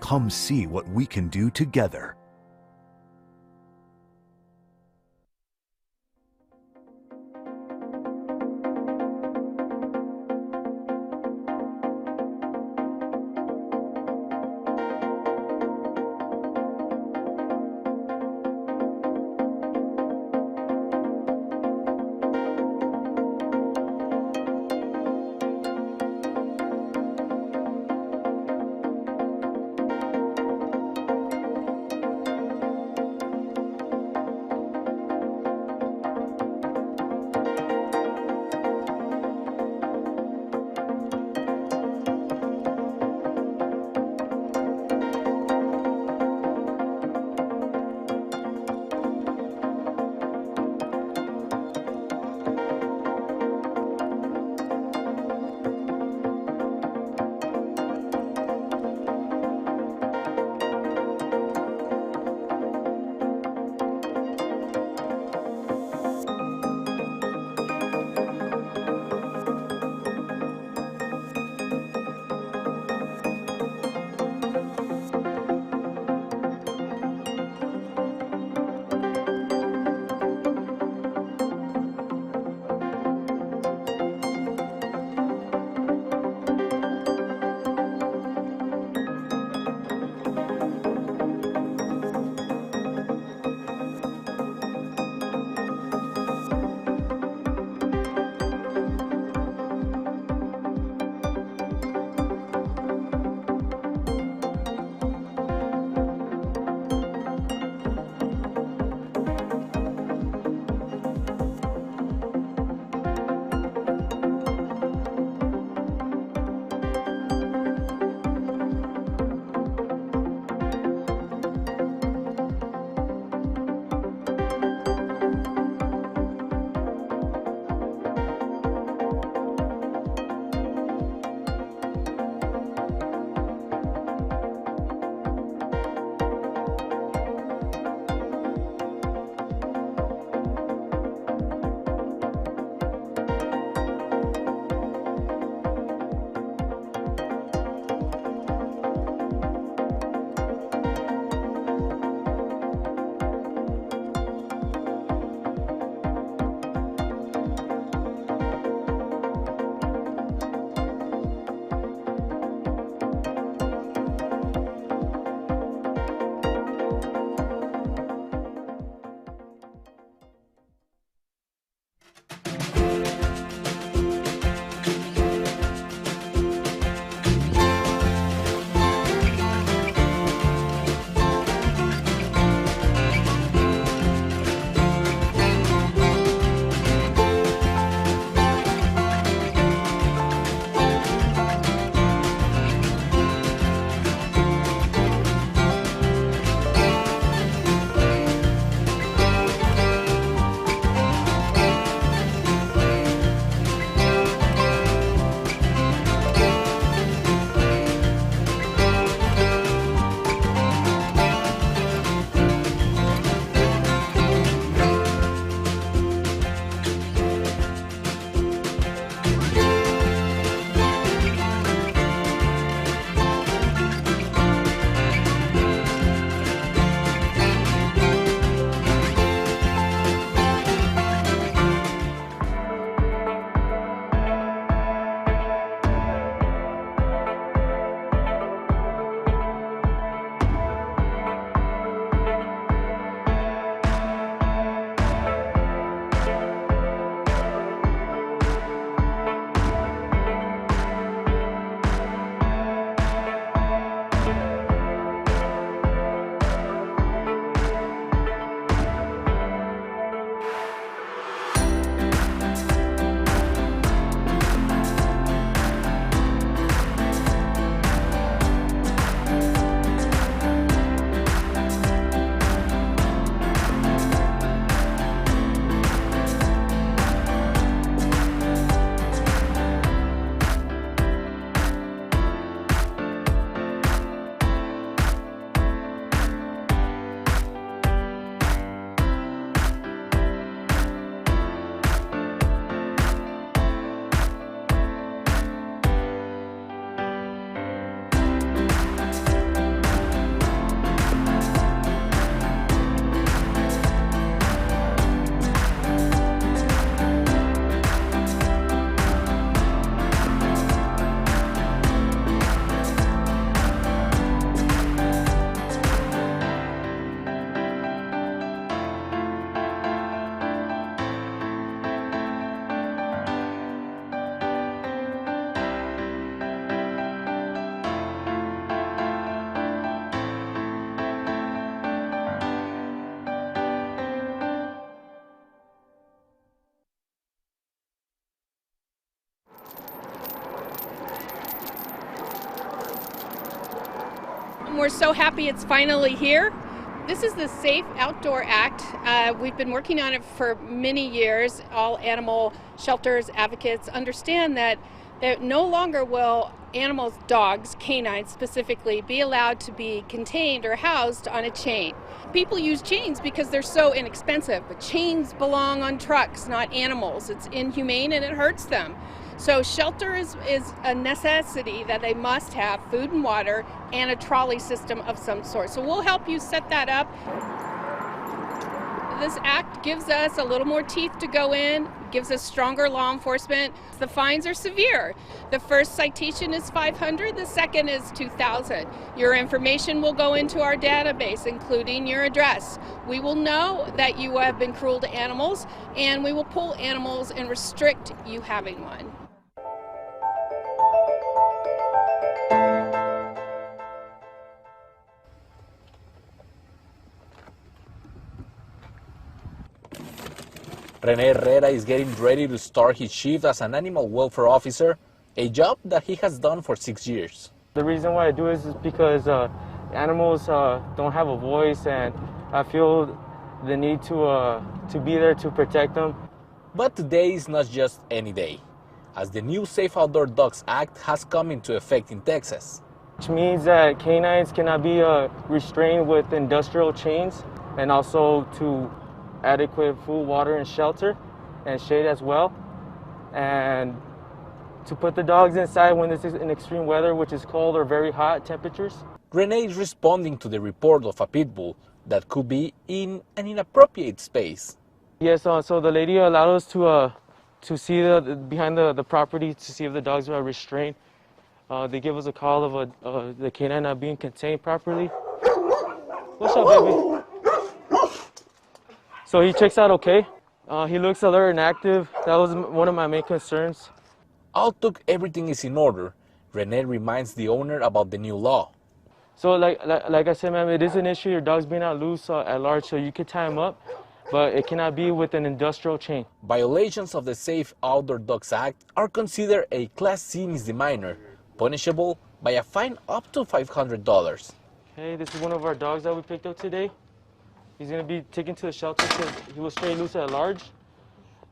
Come see what we can do together. We're so happy it's finally here. This is the Safe Outdoor Act. We've been working on it for many years. All animal shelters, advocates understand that no longer will animals, dogs, canines specifically, be allowed to be contained or housed on a chain. People use chains because they're so inexpensive, but chains belong on trucks, not animals. It's inhumane and it hurts them. So shelter is a necessity that they must have, food and water, and a trolley system of some sort. So we'll help you set that up. This act gives us a little more teeth to go in, gives us stronger law enforcement. The fines are severe. The first citation is $500, the second is $2,000. Your information will go into our database, including your address. We will know that you have been cruel to animals, and we will pull animals and restrict you having one. Rene Herrera is getting ready to start his shift as an animal welfare officer, a job that he has done for 6 years. The reason why I do this is because animals don't have a voice, and I feel the need to be there to protect them. But today is not just any day, as the new Safe Outdoor Dogs Act has come into effect in Texas. Which means that canines cannot be restrained with industrial chains, and also to adequate food, water, and shelter, and shade as well. And to put the dogs inside when this is in extreme weather, which is cold or very hot temperatures. Renee is responding to the report of a pit bull that could be in an inappropriate space. Yes, so the lady allowed us to see behind the property to see if the dogs were restrained. They give us a call of the canine not being contained properly. What's up, baby? So he checks out okay. He looks alert and active. That was one of my main concerns. Although everything is in order, Renee reminds the owner about the new law. So like I said, ma'am, it is an issue. Your dog's being out loose at large, so you can tie him up, but it cannot be with an industrial chain. Violations of the Safe Outdoor Dogs Act are considered a Class C misdemeanor, punishable by a fine up to $500. Hey, this is one of our dogs that we picked up today. He's going to be taken to the shelter because he was stray loose at large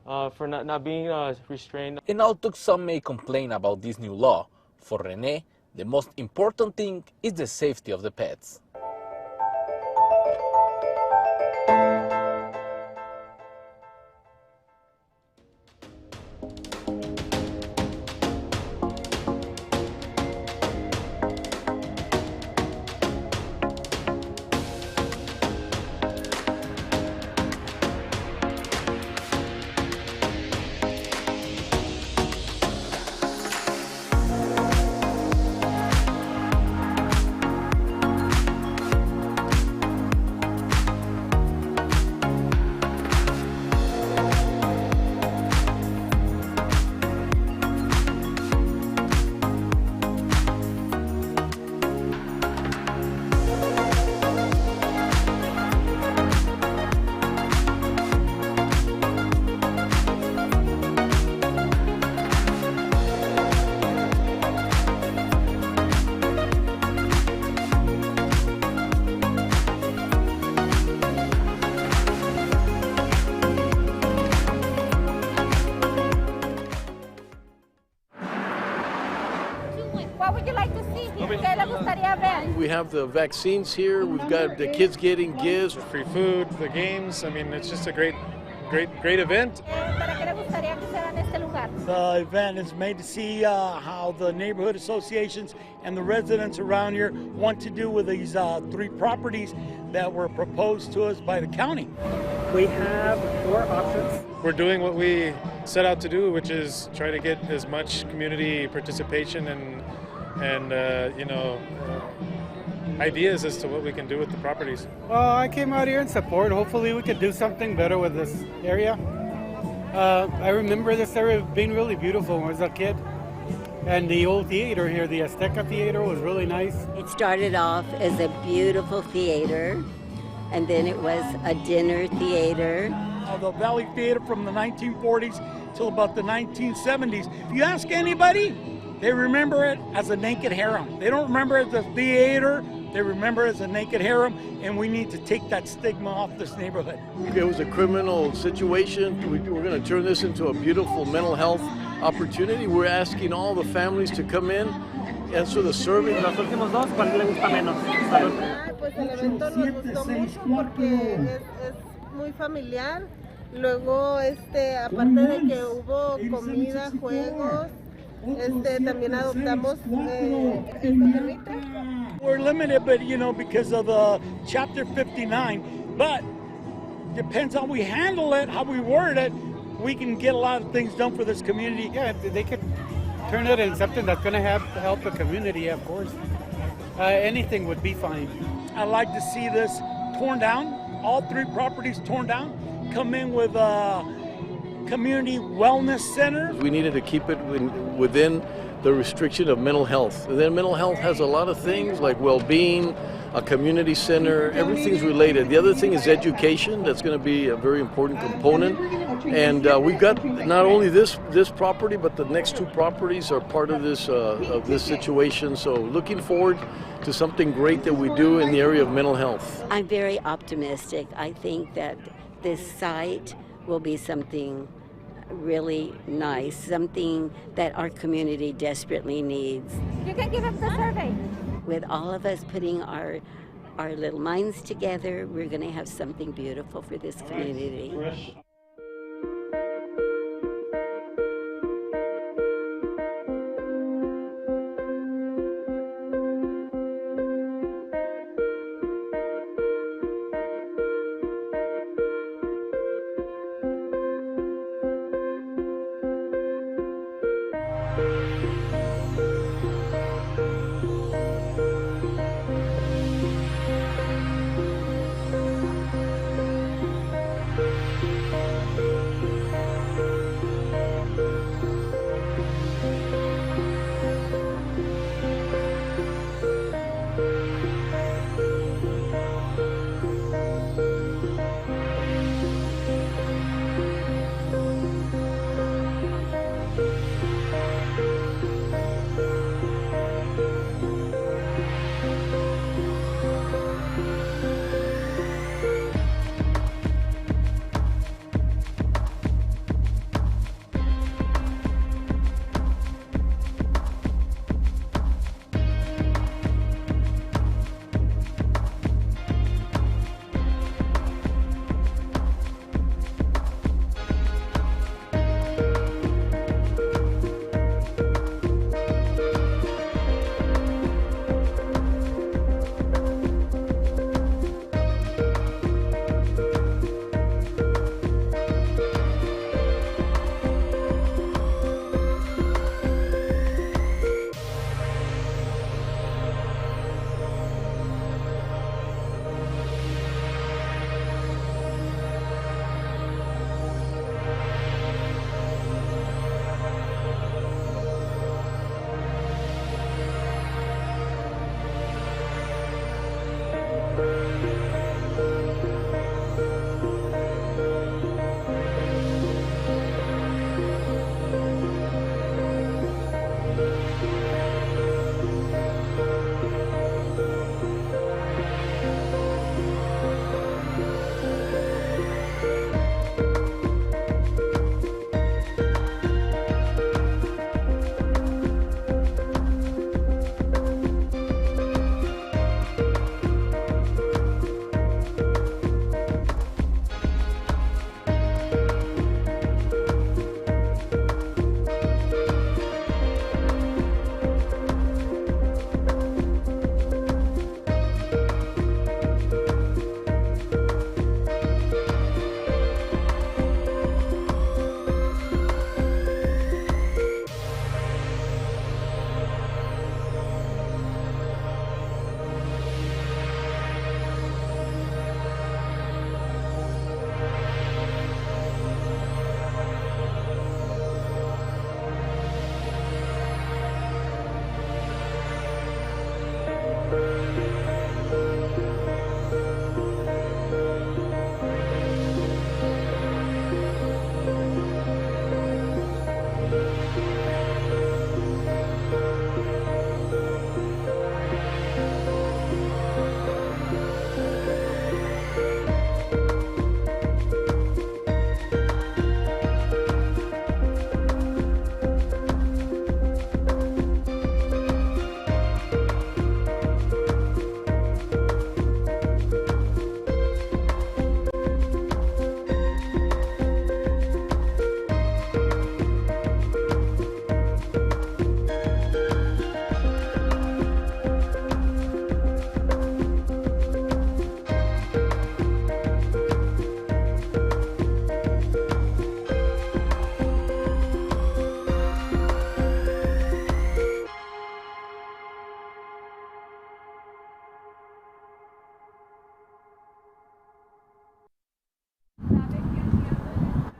for not being restrained. And although some may complain about this new law, for Renee, the most important thing is the safety of the pets. We have the vaccines here. We've got the kids getting gifts. Free food, the games. I mean, it's just a great event. The event is made to see how the neighborhood associations and the residents around here want to do with these 3 properties that were proposed to us by the county. We have 4 options. We're doing what we set out to do, which is try to get as much community participation and ideas as to what we can do with the properties. Well, I came out here in support. Hopefully we could do something better with this area. I remember this area being really beautiful when I was a kid. And the old theater here, the Azteca Theater, was really nice. It started off as a beautiful theater, and then it was a dinner theater. The Valley Theater from the 1940s till about the 1970s. If you ask anybody, they remember it as a naked harem. They don't remember it as a theater They remember it as a naked harem, and we need to take that stigma off this neighborhood. It was a criminal situation. We're going to turn this into a beautiful mental health opportunity. We're asking all the families to come in, answer the survey. Los últimos dos, ¿cuál le gusta menos? Salud. Pues el evento nos gustó mucho porque es muy familiar. Luego, aparte de que hubo comida, juegos, también adoptamos Enrique. We're limited, but because of Chapter 59. But depends on how we handle it, how we word it. We can get a lot of things done for this community. Yeah, they could turn it into something that's going to help the community, of course. Anything would be fine. I'd like to see this torn down, all 3 properties torn down, come in with a community wellness center. We needed to keep it within the restriction of mental health. And then mental health has a lot of things like well-being, a community center, everything's related. The other thing is education. That's going to be a very important component. And we've got not only this property, but the next 2 properties are part of this situation. So looking forward to something great that we do in the area of mental health. I'm very optimistic. I think that this site will be something really nice, something that our community desperately needs. You can give up the survey. With all of us putting our little minds together, we're going to have something beautiful for this community.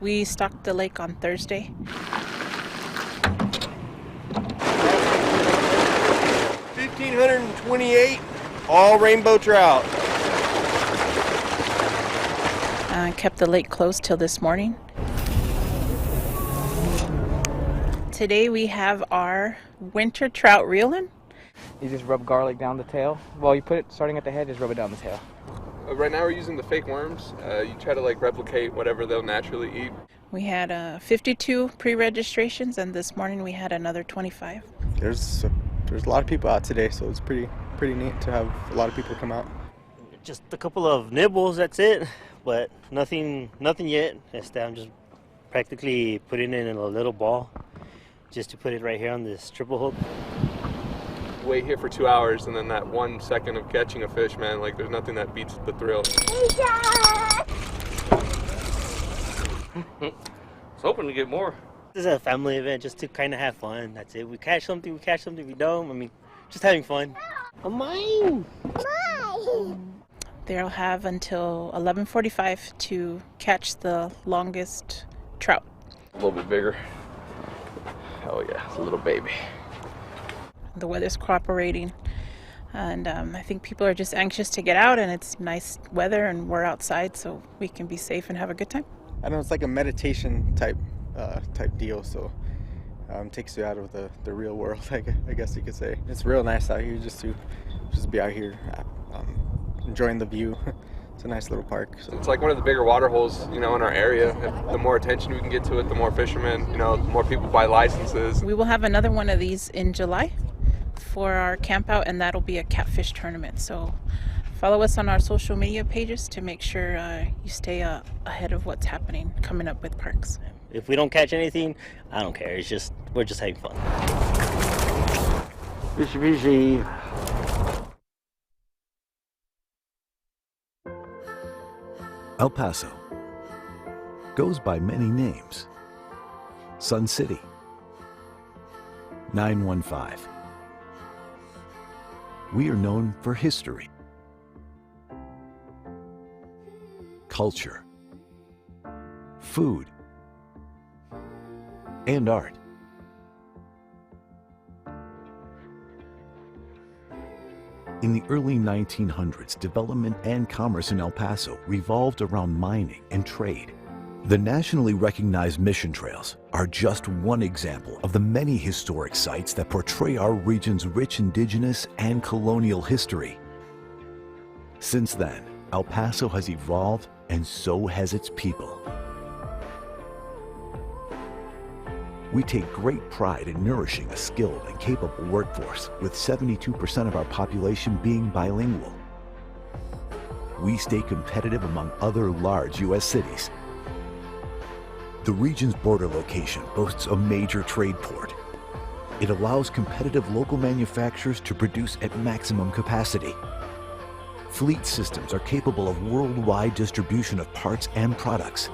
We stocked the lake on Thursday. 1,528 all rainbow trout. Kept the lake closed till this morning. Today we have our winter trout reeling. You just rub garlic down the tail. Well, you put it starting at the head, just rub it down the tail. Right now we're using the fake worms. You try to like replicate whatever they'll naturally eat. We had 52 pre-registrations, and this morning we had another 25. There's a lot of people out today, so it's pretty neat to have a lot of people come out. Just a couple of nibbles, that's it. But nothing yet. I'm just practically putting it in a little ball, just to put it right here on this triple hook. Wait here for 2 hours, and then that 1 second of catching a fish, man, like there's nothing that beats the thrill. I was hoping to get more. This is a family event, just to kind of have fun. That's it. We catch something, we don't. I mean, just having fun. Mine! They'll have until 11:45 to catch the longest trout. A little bit bigger. Oh yeah, it's a little baby. The weather's cooperating, and I think people are just anxious to get out, and it's nice weather, and we're outside, so we can be safe and have a good time. I know it's like a meditation type deal, so takes you out of the real world, I guess you could say. It's real nice out here just to be out here enjoying the view. It's a nice little park. So. It's like one of the bigger water holes, in our area. The more attention we can get to it, the more fishermen, the more people buy licenses. We will have another one of these in July for our camp out, and that'll be a catfish tournament. So follow us on our social media pages to make sure you stay ahead of what's happening coming up with parks. If we don't catch anything, I don't care. We're just having fun. Fishy, fishy. El Paso goes by many names. Sun City, 915. We are known for history, culture, food, and art. In the early 1900s, development and commerce in El Paso revolved around mining and trade. The nationally recognized mission trails are just one example of the many historic sites that portray our region's rich indigenous and colonial history. Since then, El Paso has evolved, and so has its people. We take great pride in nourishing a skilled and capable workforce, with 72% of our population being bilingual. We stay competitive among other large U.S. cities. The region's border location boasts a major trade port. It allows competitive local manufacturers to produce at maximum capacity. Fleet systems are capable of worldwide distribution of parts and products.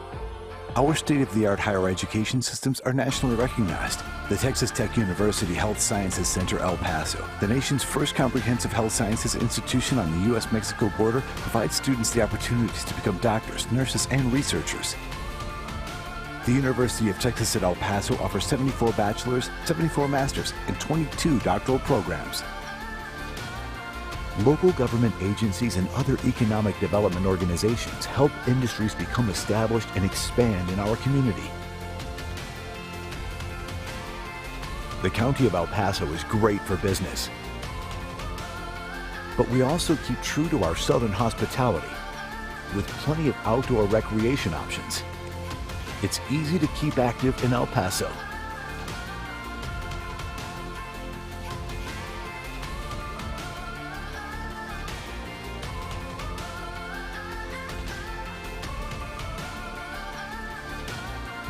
Our state-of-the-art higher education systems are nationally recognized. The Texas Tech University Health Sciences Center El Paso, the nation's first comprehensive health sciences institution on the U.S.-Mexico border, provides students the opportunities to become doctors, nurses, and researchers. The University of Texas at El Paso offers 74 bachelor's, 74 master's, and 22 doctoral programs. Local government agencies and other economic development organizations help industries become established and expand in our community. The County of El Paso is great for business, but we also keep true to our southern hospitality with plenty of outdoor recreation options. It's easy to keep active in El Paso.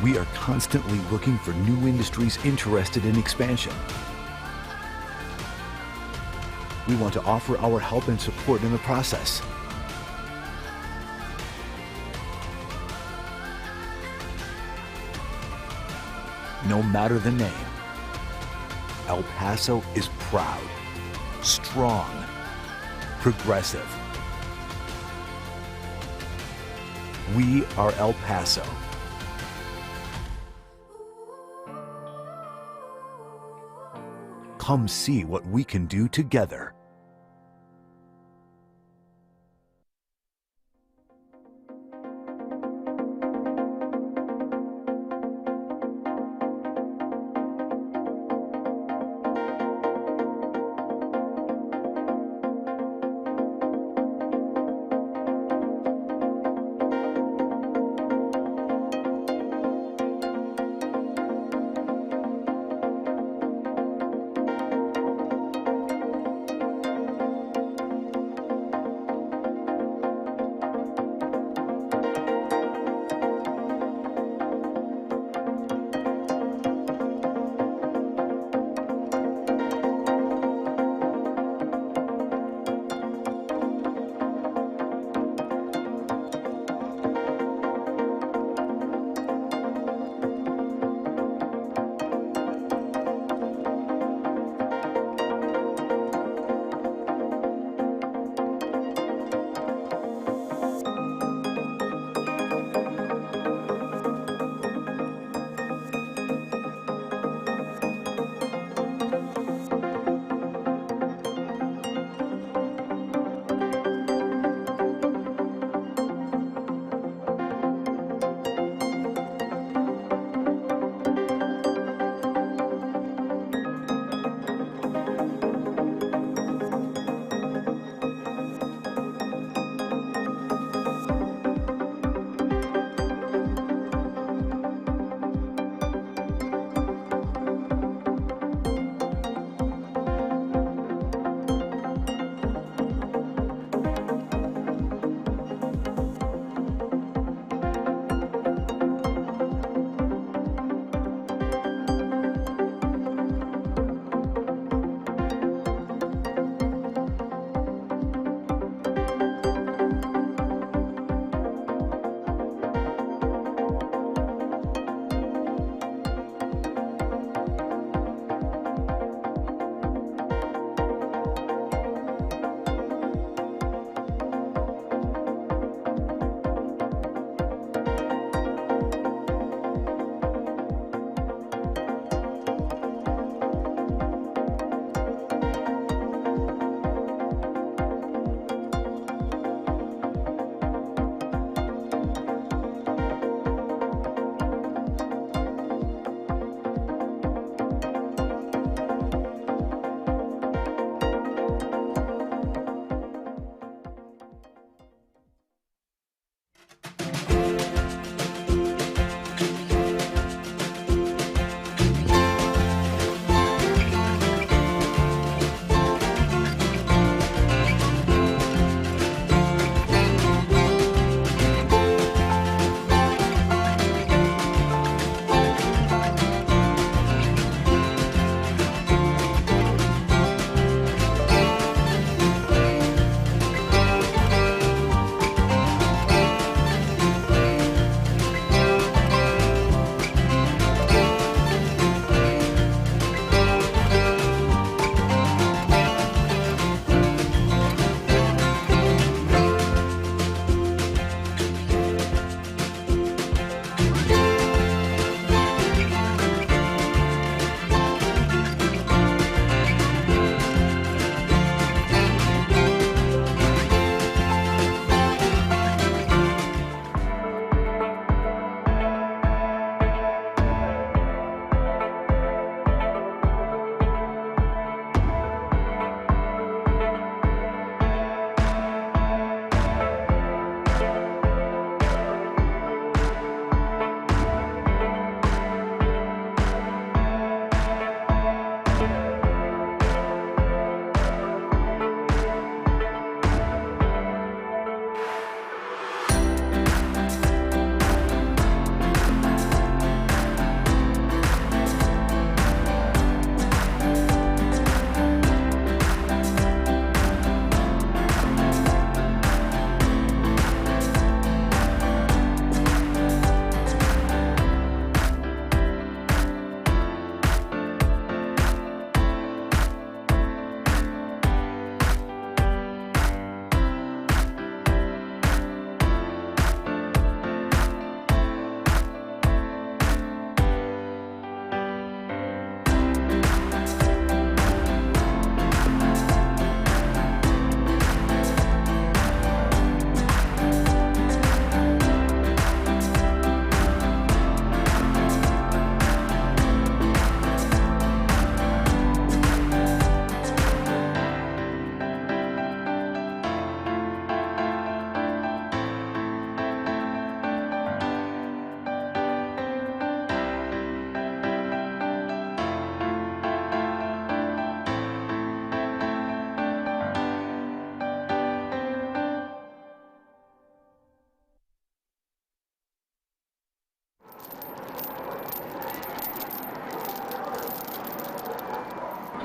We are constantly looking for new industries interested in expansion. We want to offer our help and support in the process. No matter the name, El Paso is proud, strong, progressive. We are El Paso. Come see what we can do together.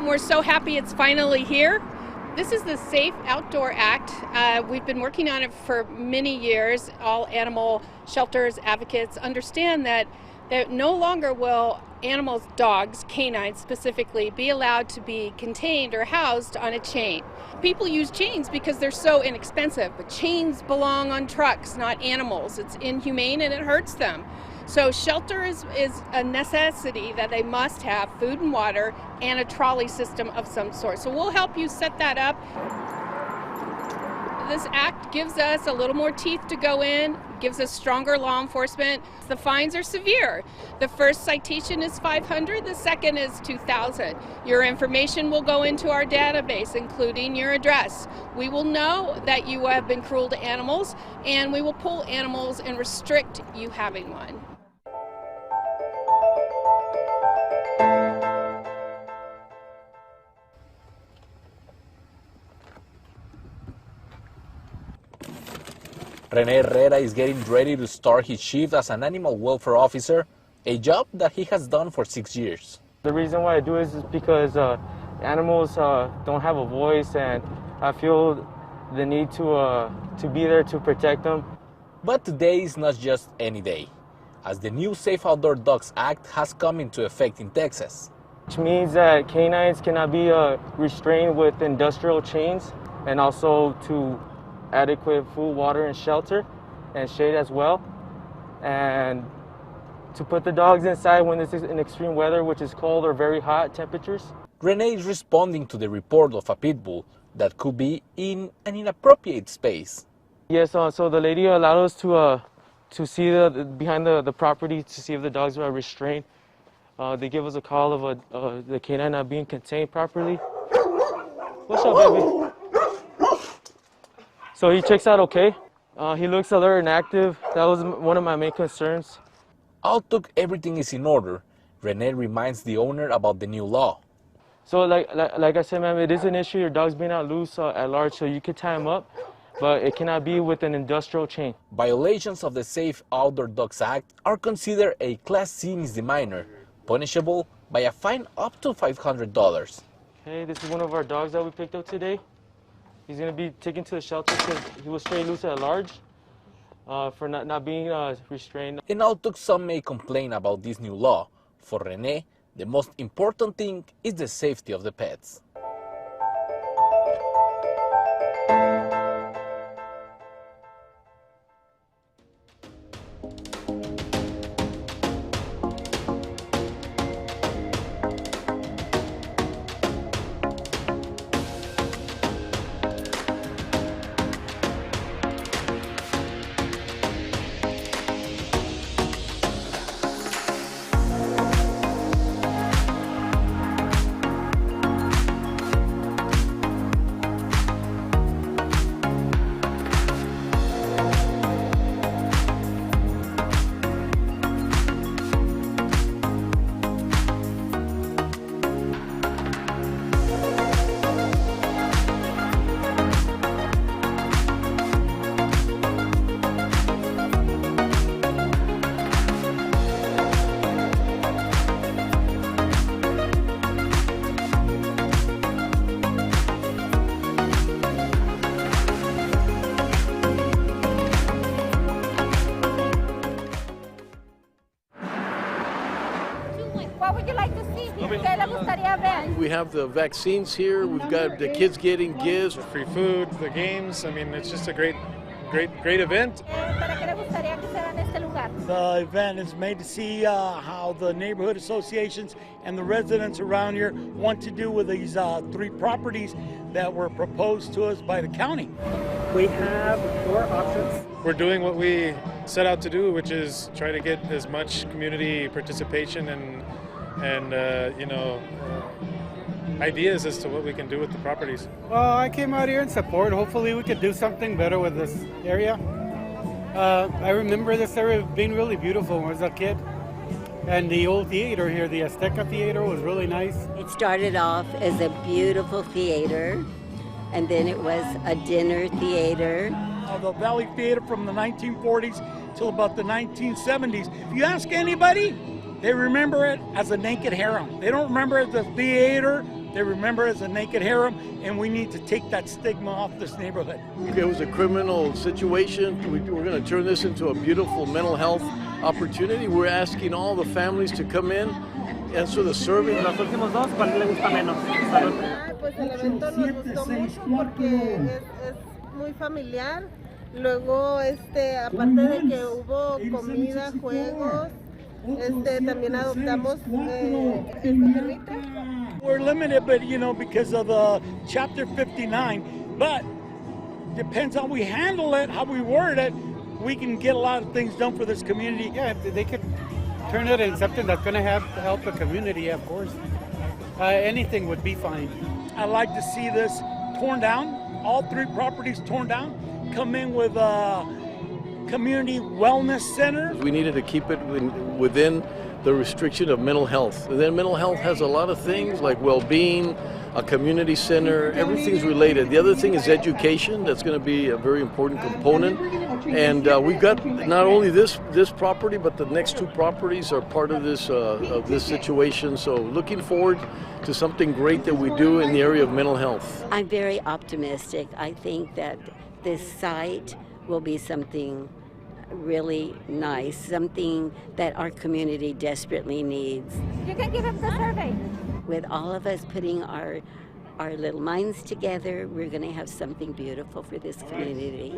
We're so happy it's finally here. This is the Safe Outdoor Act. We've been working on it for many years. All animal shelters, advocates understand that no longer will animals, dogs, canines specifically, be allowed to be contained or housed on a chain. People use chains because they're so inexpensive, but chains belong on trucks, not animals. It's inhumane and it hurts them. So shelter is a necessity that they must have, food and water, and a trolley system of some sort. So we'll help you set that up. This act gives us a little more teeth to go in, gives us stronger law enforcement. The fines are severe. The first citation is $500, the second is $2,000. Your information will go into our database, including your address. We will know that you have been cruel to animals, and we will pull animals and restrict you having one. Rene Herrera is getting ready to start his shift as an animal welfare officer, a job that he has done for 6 years. The reason why I do this is because animals don't have a voice, and I feel the need to be there to protect them. But today is not just any day, as the new Safe Outdoor Dogs Act has come into effect in Texas. Which means that canines cannot be restrained with industrial chains, and also to adequate food, water, and shelter, and shade as well. And to put the dogs inside when this is in extreme weather, which is cold or very hot temperatures. Renee is responding to the report of a pit bull that could be in an inappropriate space. Yes, so the lady allowed us to see behind the property to see if the dogs were restrained. They give us a call of the canine not being contained properly. What's up, baby? So he checks out okay. He looks alert and active. That was one of my main concerns. Although everything is in order, Renee reminds the owner about the new law. So like I said, ma'am, it is an issue. Your dog's being out loose at large, so you can tie him up, but it cannot be with an industrial chain. Violations of the Safe Outdoor Dogs Act are considered a Class C misdemeanor, punishable by a fine up to $500. Okay, this is one of our dogs that we picked up today. He's going to be taken to the shelter because he was straight loose at large for not being restrained. And although some may complain about this new law, for Renee, the most important thing is the safety of the pets. We have the vaccines here. We've got the kids getting gifts. Free food, the games. I mean, it's just a great event. The event is made to see how the neighborhood associations and the residents around here want to do with these 3 properties that were proposed to us by the county. We have 4 options. We're doing what we set out to do, which is try to get as much community participation and ideas as to what we can do with the properties. Well, I came out here in support. Hopefully we could do something better with this area. I remember this area being really beautiful when I was a kid. And the old theater here, the Azteca Theater, was really nice. It started off as a beautiful theater, and then it was a dinner theater. The Valley Theater from the 1940s till about the 1970s. If you ask anybody, they remember it as a naked harem. They don't remember it as a theater. They remember it as a naked harem, and we need to take that stigma off this neighborhood. It was a criminal situation. We're going to turn this into a beautiful mental health opportunity. We're asking all the families to come in, answer the survey. Los últimos dos, ¿cuál le gusta menos? Salud. Pues el evento nos gustó mucho porque es muy familiar. Luego, aparte de que hubo comida, juegos, también adoptamos perrita. We're limited, but because of Chapter 59. But depends on how we handle it, how we word it. We can get a lot of things done for this community. Yeah, if they could turn it into something that's going to help the community, of course. Anything would be fine. I'd like to see this torn down, all 3 properties torn down, come in with a community wellness center. We needed to keep it within the restriction of mental health. And then mental health has a lot of things like well-being, a community center, everything's related. The other thing is education. That's going to be a very important component. And we've got not only this property, but the next 2 properties are part of this situation. So looking forward to something great that we do in the area of mental health. I'm very optimistic. I think that this site will be something really nice, something that our community desperately needs. You can give him the survey. With all of us putting our little minds together, we're going to have something beautiful for this community.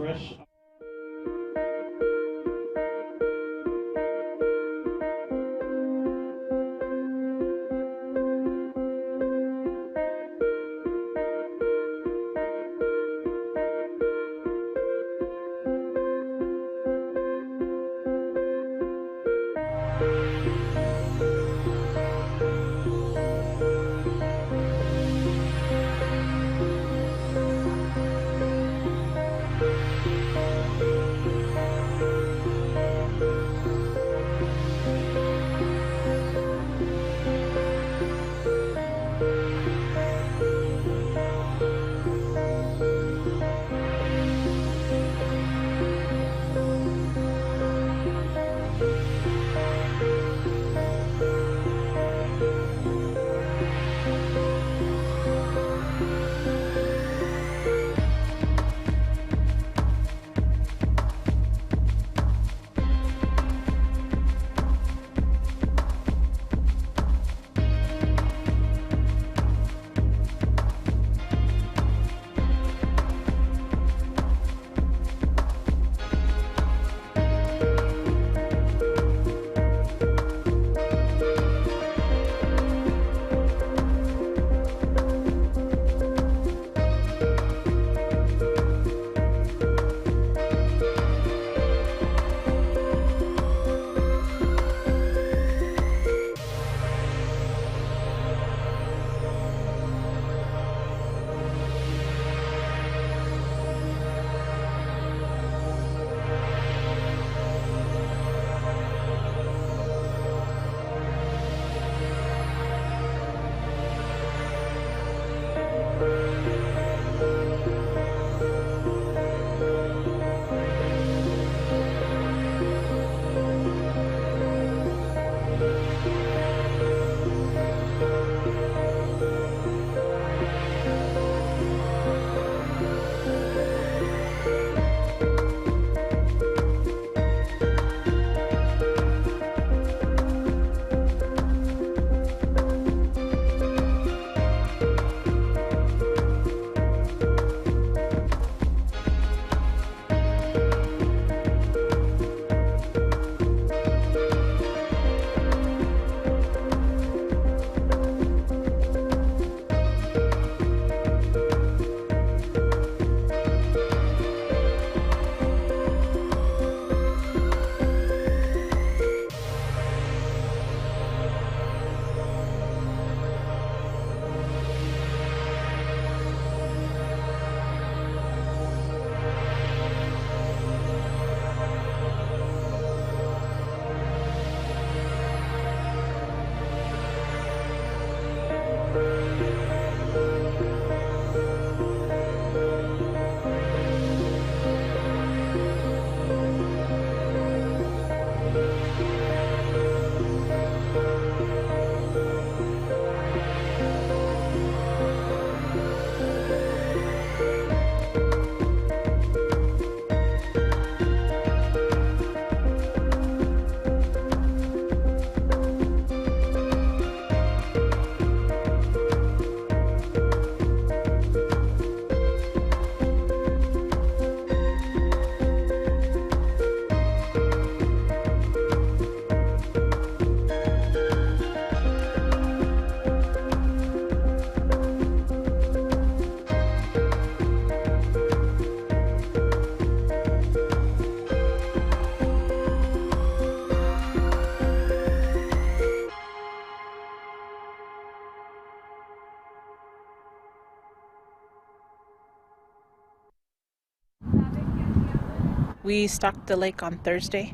We stocked the lake on Thursday.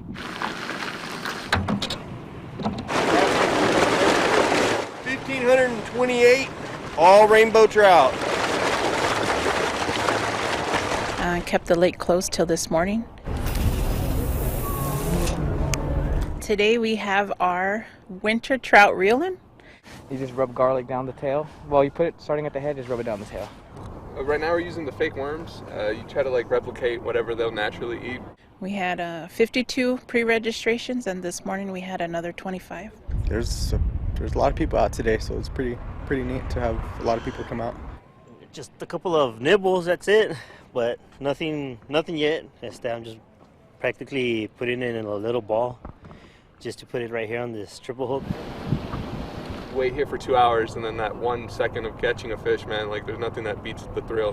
1,528 all rainbow trout. Kept the lake closed till this morning. Today we have our winter trout reeling. You just rub garlic down the tail. Well, you put it starting at the head, just rub it down the tail. Right now we're using the fake worms. You try to like replicate whatever they'll naturally eat. We had 52 pre-registrations, and this morning we had another 25. There's a lot of people out today, so it's pretty neat to have a lot of people come out. Just a couple of nibbles, that's it. But nothing yet. I'm just practically putting it in a little ball just to put it right here on this triple hook. Wait here for 2 hours, and then that 1 second of catching a fish, man, like there's nothing that beats the thrill.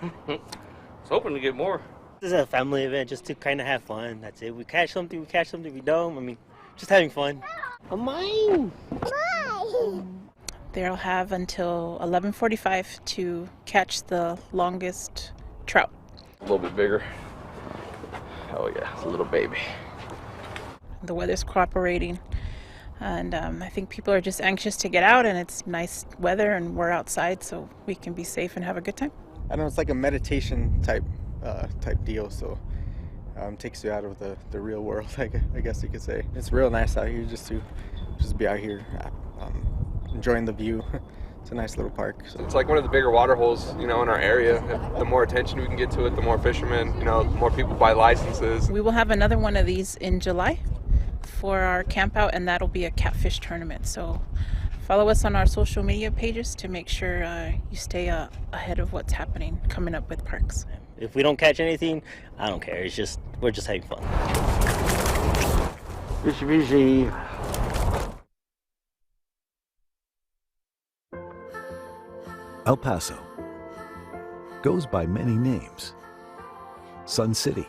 I was hoping to get more. This is a family event just to kind of have fun. That's it. We catch something, we don't. I mean, just having fun. Mine! They'll have until 11:45 to catch the longest trout. A little bit bigger. Oh yeah, it's a little baby. The weather's cooperating, and I think people are just anxious to get out, and it's nice weather, and we're outside, so we can be safe and have a good time. I don't know, it's like a meditation type deal, so takes you out of the real world, I guess you could say. It's real nice out here just to be out here enjoying the view. It's a nice little park. So. It's like one of the bigger water holes, in our area. The more attention we can get to it, the more fishermen, the more people buy licenses. We will have another one of these in July for our camp out, and that'll be a catfish tournament. So follow us on our social media pages to make sure you stay ahead of what's happening coming up with parks. If we don't catch anything, I don't care. We're just having fun. Fishy. El Paso goes by many names. Sun City,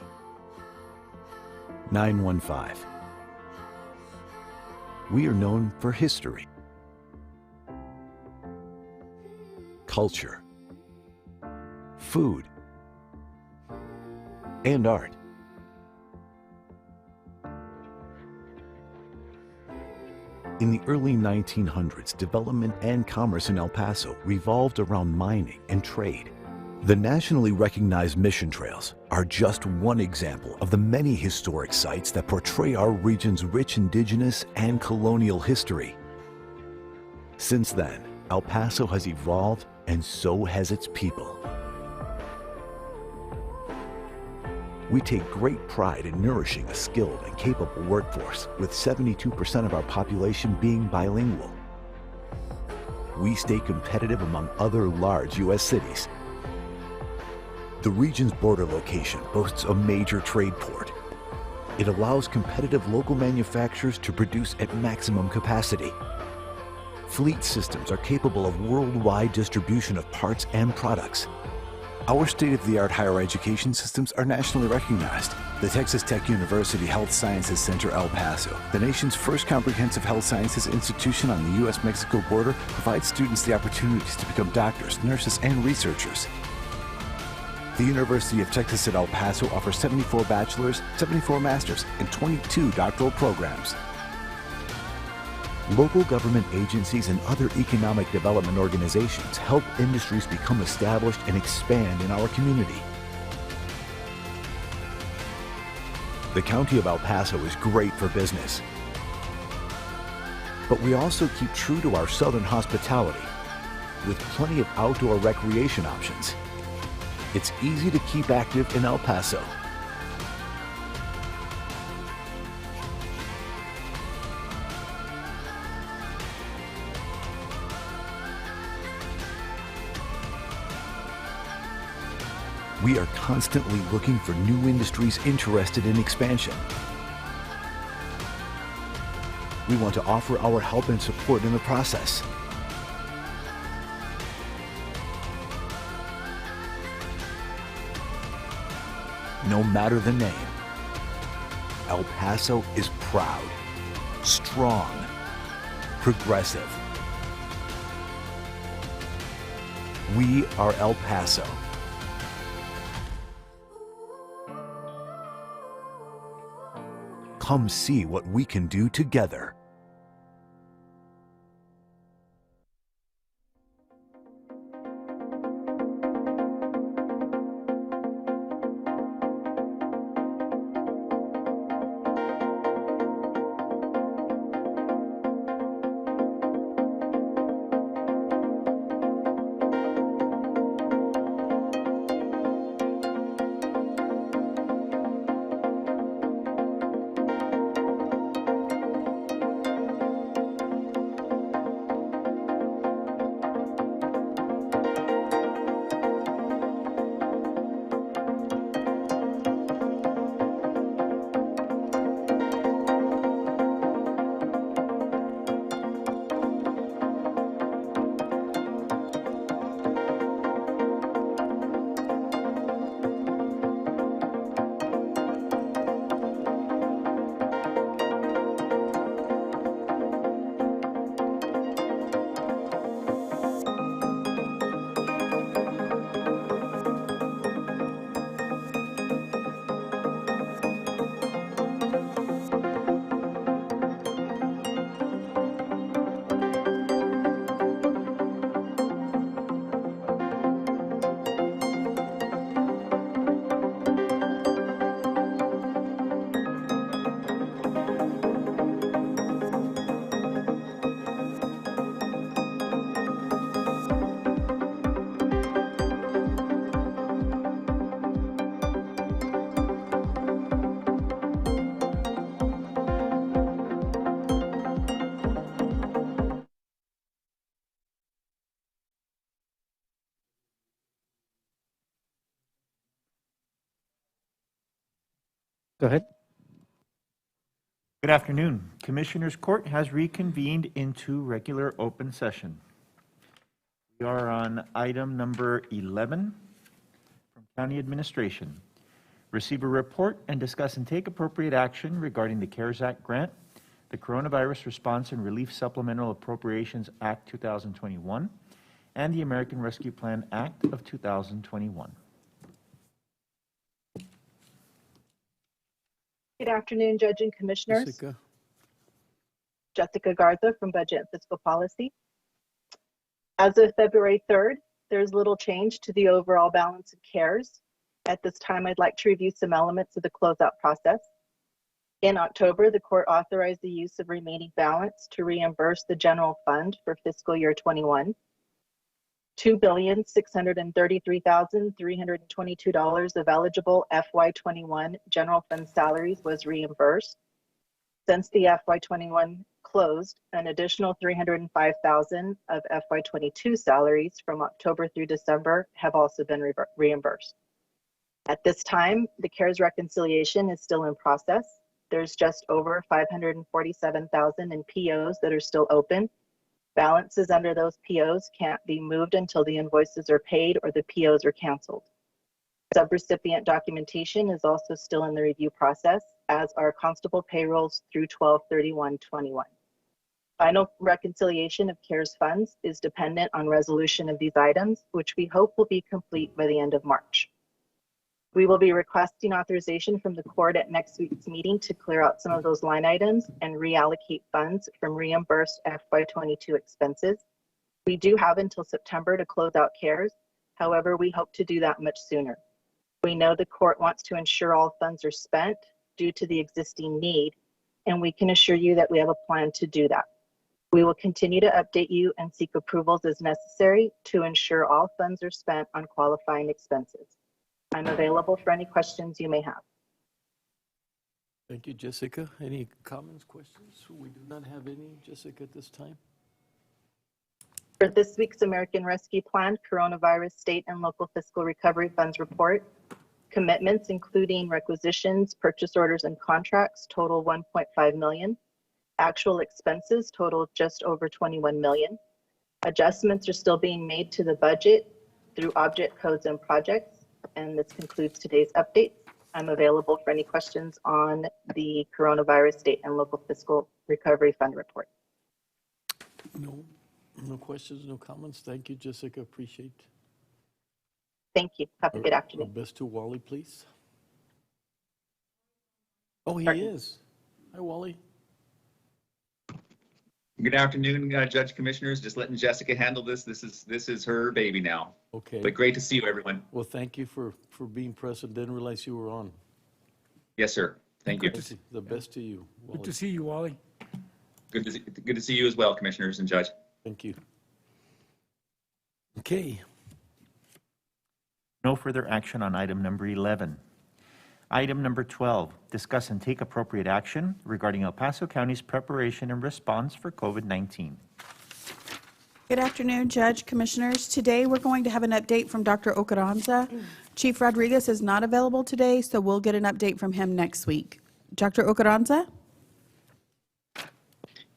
915. We are known for history, culture, food, and art. In the early 1900s, development and commerce in El Paso revolved around mining and trade. The nationally recognized mission trails are just one example of the many historic sites that portray our region's rich indigenous and colonial history. Since then, El Paso has evolved, and so has its people. We take great pride in nourishing a skilled and capable workforce, with 72% of our population being bilingual. We stay competitive among other large U.S. cities. The region's border location boasts a major trade port. It allows competitive local manufacturers to produce at maximum capacity. Fleet systems are capable of worldwide distribution of parts and products. Our state-of-the-art higher education systems are nationally recognized. The Texas Tech University Health Sciences Center El Paso, the nation's first comprehensive health sciences institution on the U.S.-Mexico border, provides students the opportunities to become doctors, nurses, and researchers. The University of Texas at El Paso offers 74 bachelor's, 74 master's, and 22 doctoral programs. Local government agencies and other economic development organizations help industries become established and expand in our community. The County of El Paso is great for business, but we also keep true to our southern hospitality with plenty of outdoor recreation options. It's easy to keep active in El Paso. We are constantly looking for new industries interested in expansion. We want to offer our help and support in the process. No matter the name, El Paso is proud, strong, progressive. We are El Paso. Come see what we can do together. Go ahead. Good afternoon. Commissioners Court has reconvened into regular open session. We are on item number 11 from County Administration. Receive a report and discuss and take appropriate action regarding the CARES Act grant, the Coronavirus Response and Relief Supplemental Appropriations Act 2021, and the American Rescue Plan Act of 2021. Good afternoon, Judge and Commissioners. Jessica. Jessica Garza from Budget and Fiscal Policy. As of February 3rd, there's little change to the overall balance of CARES. At this time, I'd like to review some elements of the closeout process. In October, the court authorized the use of remaining balance to reimburse the general fund for fiscal year 21. $2,633,322 of eligible FY21 general fund salaries was reimbursed. Since the FY21 closed, an additional $305,000 of FY22 salaries from October through December have also been reimbursed. At this time, the CARES reconciliation is still in process. There's just over $547,000 in POs that are still open. Balances under those POs can't be moved until the invoices are paid or the POs are canceled. Subrecipient documentation is also still in the review process, as are constable payrolls through 12/31/21. Final reconciliation of CARES funds is dependent on resolution of these items, which we hope will be complete by the end of March. We will be requesting authorization from the court at next week's meeting to clear out some of those line items and reallocate funds from reimbursed FY22 expenses. We do have until September to close out CARES. However, we hope to do that much sooner. We know the court wants to ensure all funds are spent due to the existing need, and we can assure you that we have a plan to do that. We will continue to update you and seek approvals as necessary to ensure all funds are spent on qualifying expenses. I'm available for any questions you may have. Thank you, Jessica. Any comments, questions? We do not have any, Jessica, at this time. For this week's American Rescue Plan Coronavirus State and Local Fiscal Recovery Funds Report, commitments including requisitions, purchase orders, and contracts total $1.5 million. Actual expenses total just over $21 million. Adjustments are still being made to the budget through object codes and projects. And this concludes today's update. I'm available for any questions on the Coronavirus State and Local Fiscal Recovery Fund Report. No questions, no comments. Thank you, Jessica. Appreciate. Thank you. Have a good afternoon. Best to Wally, please. Oh, he is. Hi, Wally. Good afternoon, Judge Commissioners. Just letting Jessica handle this. This is her baby now. Okay. But great to see you, everyone. Well, thank you for being present. Didn't realize you were on. Yes, sir. Thank you. The best to you, Wally. Good to see you, Wally. Good to see you as well, Commissioners and Judge. Thank you. Okay. No further action on item number 11. Item number 12, discuss and take appropriate action regarding El Paso County's preparation and response for COVID-19. Good afternoon, Judge, Commissioners. Today we're going to have an update from Dr. Ocaranza. Chief Rodriguez is not available today, so we'll get an update from him next week. Dr. Ocaranza?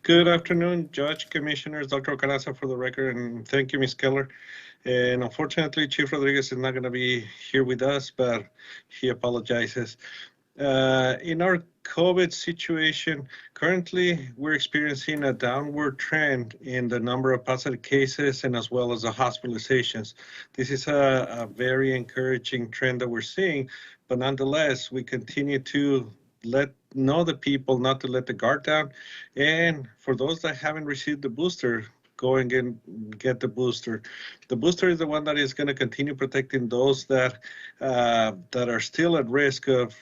Good afternoon, Judge, Commissioners, Dr. Ocaranza for the record, and thank you, Ms. Keller. And unfortunately, Chief Rodriguez is not going to be here with us, but he apologizes. In our COVID situation, currently we're experiencing a downward trend in the number of positive cases and as well as the hospitalizations. This is a very encouraging trend that we're seeing, but nonetheless, we continue to know the people not to let the guard down. And for those that haven't received the booster, go and get the booster. The booster is the one that is going to continue protecting those that are still at risk of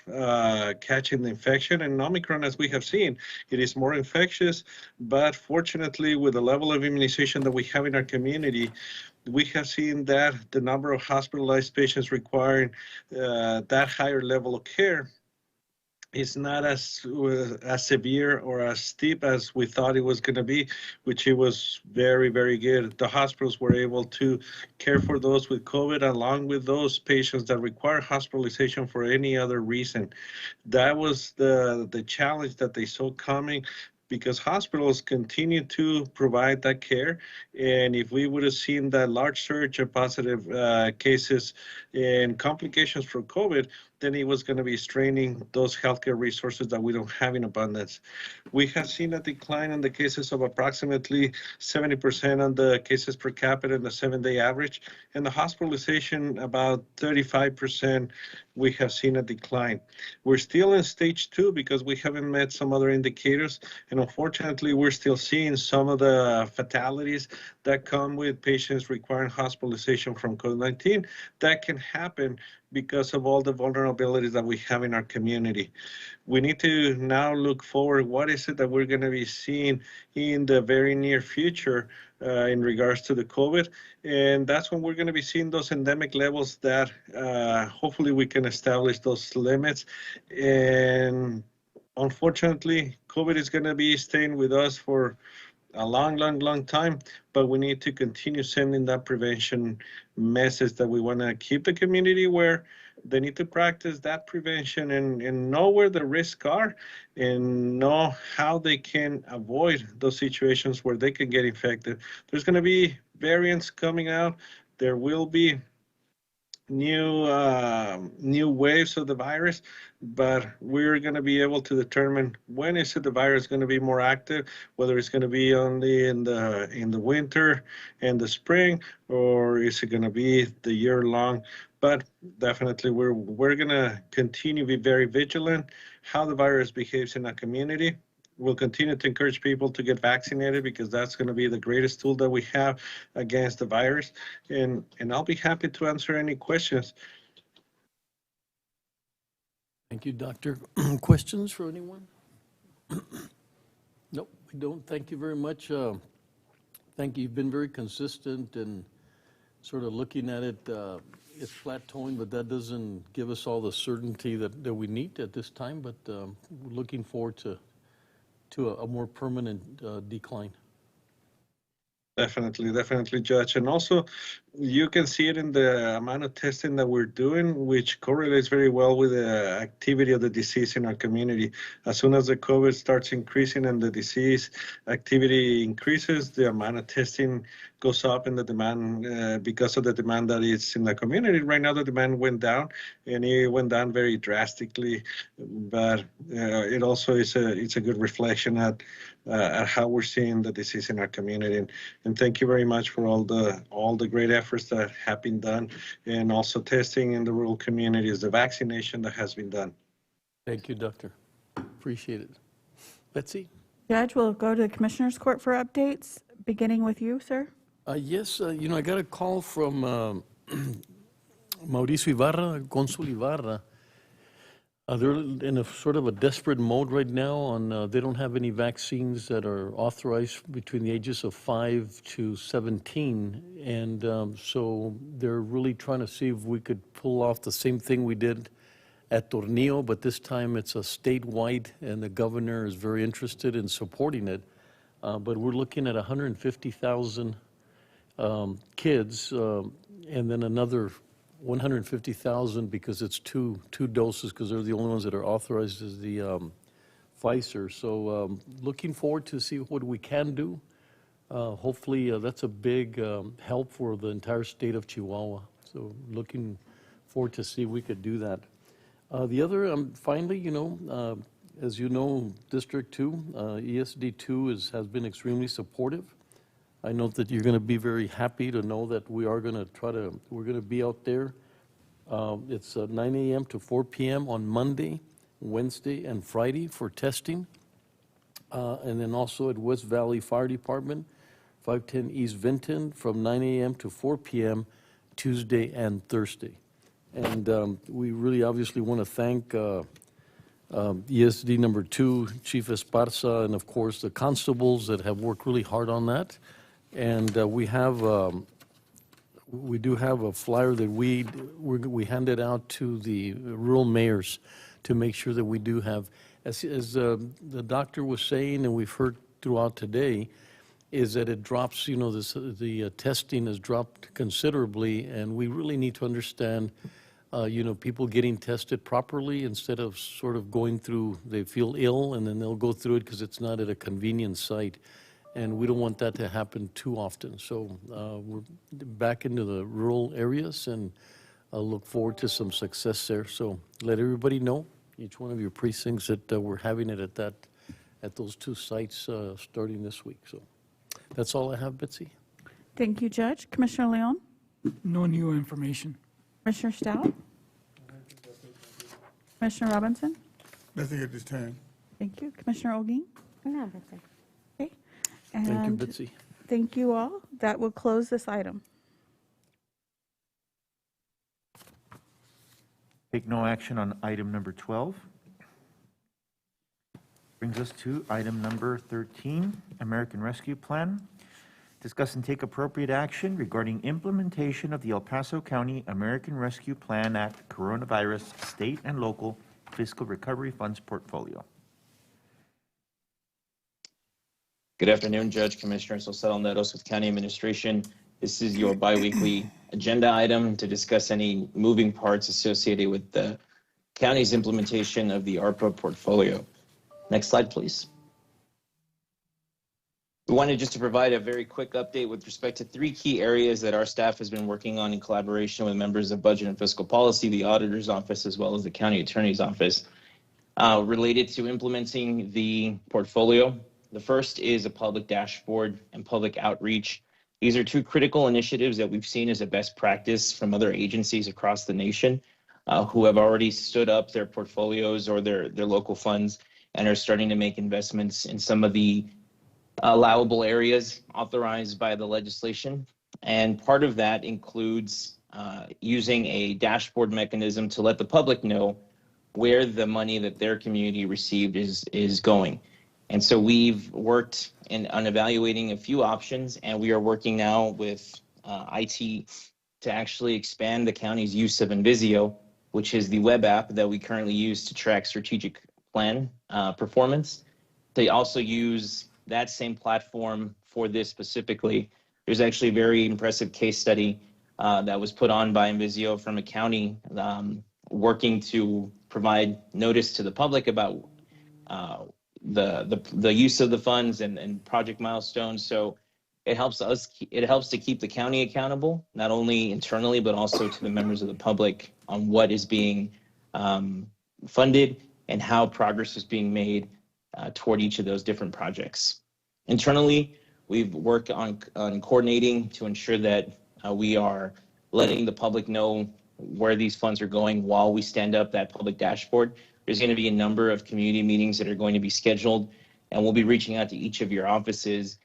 catching the infection. And Omicron, as we have seen, it is more infectious, but fortunately, with the level of immunization that we have in our community, we have seen that the number of hospitalized patients requiring that higher level of care is not as severe or as steep as we thought it was going to be, which it was very, very good. The hospitals were able to care for those with COVID along with those patients that require hospitalization for any other reason. That was the challenge that they saw coming, because hospitals continue to provide that care. And if we would have seen that large surge of positive cases and complications from COVID, then it was going to be straining those healthcare resources that we don't have in abundance. We have seen a decline in the cases of approximately 70% on the cases per capita in the 7-day average, and the hospitalization about 35%. We have seen a decline. We're still in stage 2 because we haven't met some other indicators, and unfortunately, we're still seeing some of the fatalities that come with patients requiring hospitalization from COVID-19. That can happen because of all the vulnerabilities that we have in our community. We need to now look forward. What is it that we're going to be seeing in the very near future in regards to the COVID? And that's when we're going to be seeing those endemic levels that hopefully we can establish those limits. And unfortunately, COVID is going to be staying with us for a long time, but we need to continue sending that prevention message that we want to keep the community where they need to practice that prevention and know where the risks are and know how they can avoid those situations where they can get infected. There's going to be variants coming out. There will be new waves of the virus, but we're going to be able to determine when is it the virus going to be more active, whether it's going to be only in the winter and the spring, or is it going to be the year long. But definitely we're going to continue to be very vigilant how the virus behaves in our community. We'll continue to encourage people to get vaccinated because that's going to be the greatest tool that we have against the virus. And I'll be happy to answer any questions. Thank you, Doctor. Questions for anyone? Nope, we don't. Thank you very much. Thank you. You've been very consistent and sort of looking at it. It's plateauing, but that doesn't give us all the certainty that we need at this time. But we're looking forward to a more permanent decline. Definitely, Judge. And also, you can see it in the amount of testing that we're doing, which correlates very well with the activity of the disease in our community. As soon as the COVID starts increasing and the disease activity increases, the amount of testing goes up and the demand, because of the demand that is in the community. Right now, the demand went down, and it went down very drastically, but it also is it's a good reflection at how we're seeing the disease in our community. And thank you very much for all the great efforts that have been done, and also testing in the rural communities, the vaccination that has been done. Thank you, Doctor. Appreciate it. Betsy? Judge, we'll go to the Commissioners Court for updates, beginning with you, sir. Yes, I got a call from Mauricio Ibarra, Consul Ibarra. They're in a sort of a desperate mode right now on, they don't have any vaccines that are authorized between the ages of 5 to 17. And so they're really trying to see if we could pull off the same thing we did at Tornillo, but this time it's a statewide, and the governor is very interested in supporting it. But we're looking at 150,000 kids, and then another 150,000 because it's two doses, because they're the only ones that are authorized as the Pfizer. So looking forward to see what we can do. Hopefully that's a big help for the entire state of Chihuahua. So looking forward to see if we could do that. The other, finally, as you know, District 2, ESD 2 has been extremely supportive. I know that you're going to be very happy to know that we are going to we're going to be out there. It's 9 a.m. to 4 p.m. on Monday, Wednesday, and Friday for testing. And then also at West Valley Fire Department, 510 East Vinton, from 9 a.m. to 4 p.m. Tuesday and Thursday. And we really obviously want to thank ESD number 2, Chief Esparza, and of course the constables that have worked really hard on that. And we do have a flyer that we handed out to the rural mayors to make sure that we do have, as the doctor was saying, and we've heard throughout today, is that it drops, the testing has dropped considerably, and we really need to understand, people getting tested properly instead of sort of going through, they feel ill, and then they'll go through it because it's not at a convenient site. And we don't want that to happen too often. So we're back into the rural areas, and I look forward to some success there. So let everybody know, each one of your precincts, that we're having it at those 2 sites starting this week. So that's all I have, Betsy. Thank you, Judge. Commissioner Leon? No new information. Commissioner Stout? Commissioner Robinson? Nothing at this time. Thank you. Commissioner Olguin? No, that's it. Okay. Thank you, And Betsy. thank you all. That will close this item. Take no action on item number 12. Brings us to item number 13, American Rescue Plan. Discuss and take appropriate action regarding implementation of the El Paso County American Rescue Plan Act Coronavirus State and Local Fiscal Recovery Funds Portfolio. Good afternoon, Judge, Commissioners. José Alneros with County Administration. This is your biweekly agenda item to discuss any moving parts associated with the county's implementation of the ARPA portfolio. Next slide, please. We wanted just to provide a very quick update with respect to 3 key areas that our staff has been working on in collaboration with members of Budget and Fiscal Policy, the Auditor's Office, as well as the County Attorney's Office, related to implementing the portfolio. The first is a public dashboard and public outreach. These are 2 critical initiatives that we've seen as a best practice from other agencies across the nation who have already stood up their portfolios or their local funds and are starting to make investments in some of the allowable areas authorized by the legislation. And part of that includes using a dashboard mechanism to let the public know where the money that their community received is going. And so we've worked on evaluating a few options, and we are working now with IT to actually expand the county's use of Invisio, which is the web app that we currently use to track strategic plan performance. They also use that same platform for this specifically. There's actually a very impressive case study that was put on by Invisio from a county working to provide notice to the public about the use of the funds and project milestones. So it helps to keep the county accountable, not only internally, but also to the members of the public on what is being funded and how progress is being made toward each of those different projects. Internally, we've worked on coordinating to ensure that we are letting the public know where these funds are going while we stand up that public dashboard. There's going to be a number of community meetings that are going to be scheduled and we'll be reaching out to each of your offices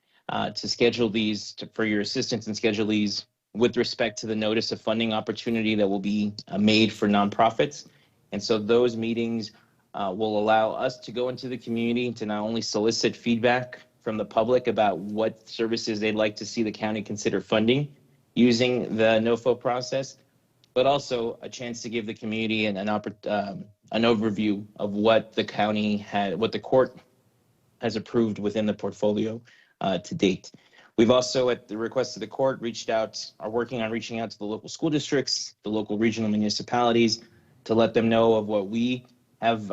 to schedule these for your assistance and schedule these with respect to the notice of funding opportunity that will be made for nonprofits. And so those meetings will allow us to go into the community to not only solicit feedback from the public about what services they'd like to see the county consider funding using the NOFO process, but also a chance to give the community an overview of what the county had, what the court has approved within the portfolio to date. We've also, at the request of the court, are working on reaching out to the local school districts, the local regional municipalities, to let them know of what we have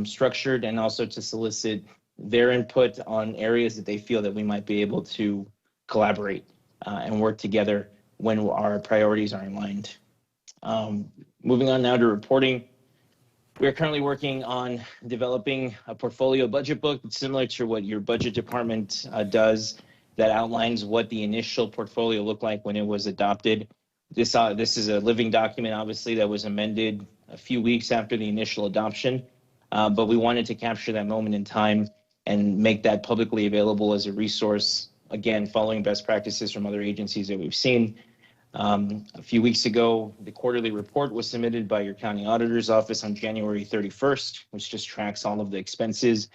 structured, and also to solicit their input on areas that they feel that we might be able to collaborate and work together when our priorities are aligned. Moving on now to reporting. We are currently working on developing a portfolio budget book similar to what your budget department does, that outlines what the initial portfolio looked like when it was adopted. This is a living document, obviously, that was amended a few weeks after the initial adoption, but we wanted to capture that moment in time and make that publicly available as a resource, again, following best practices from other agencies that we've seen. A few weeks ago, the quarterly report was submitted by your county auditor's office on January 31st, which just tracks all of the expenses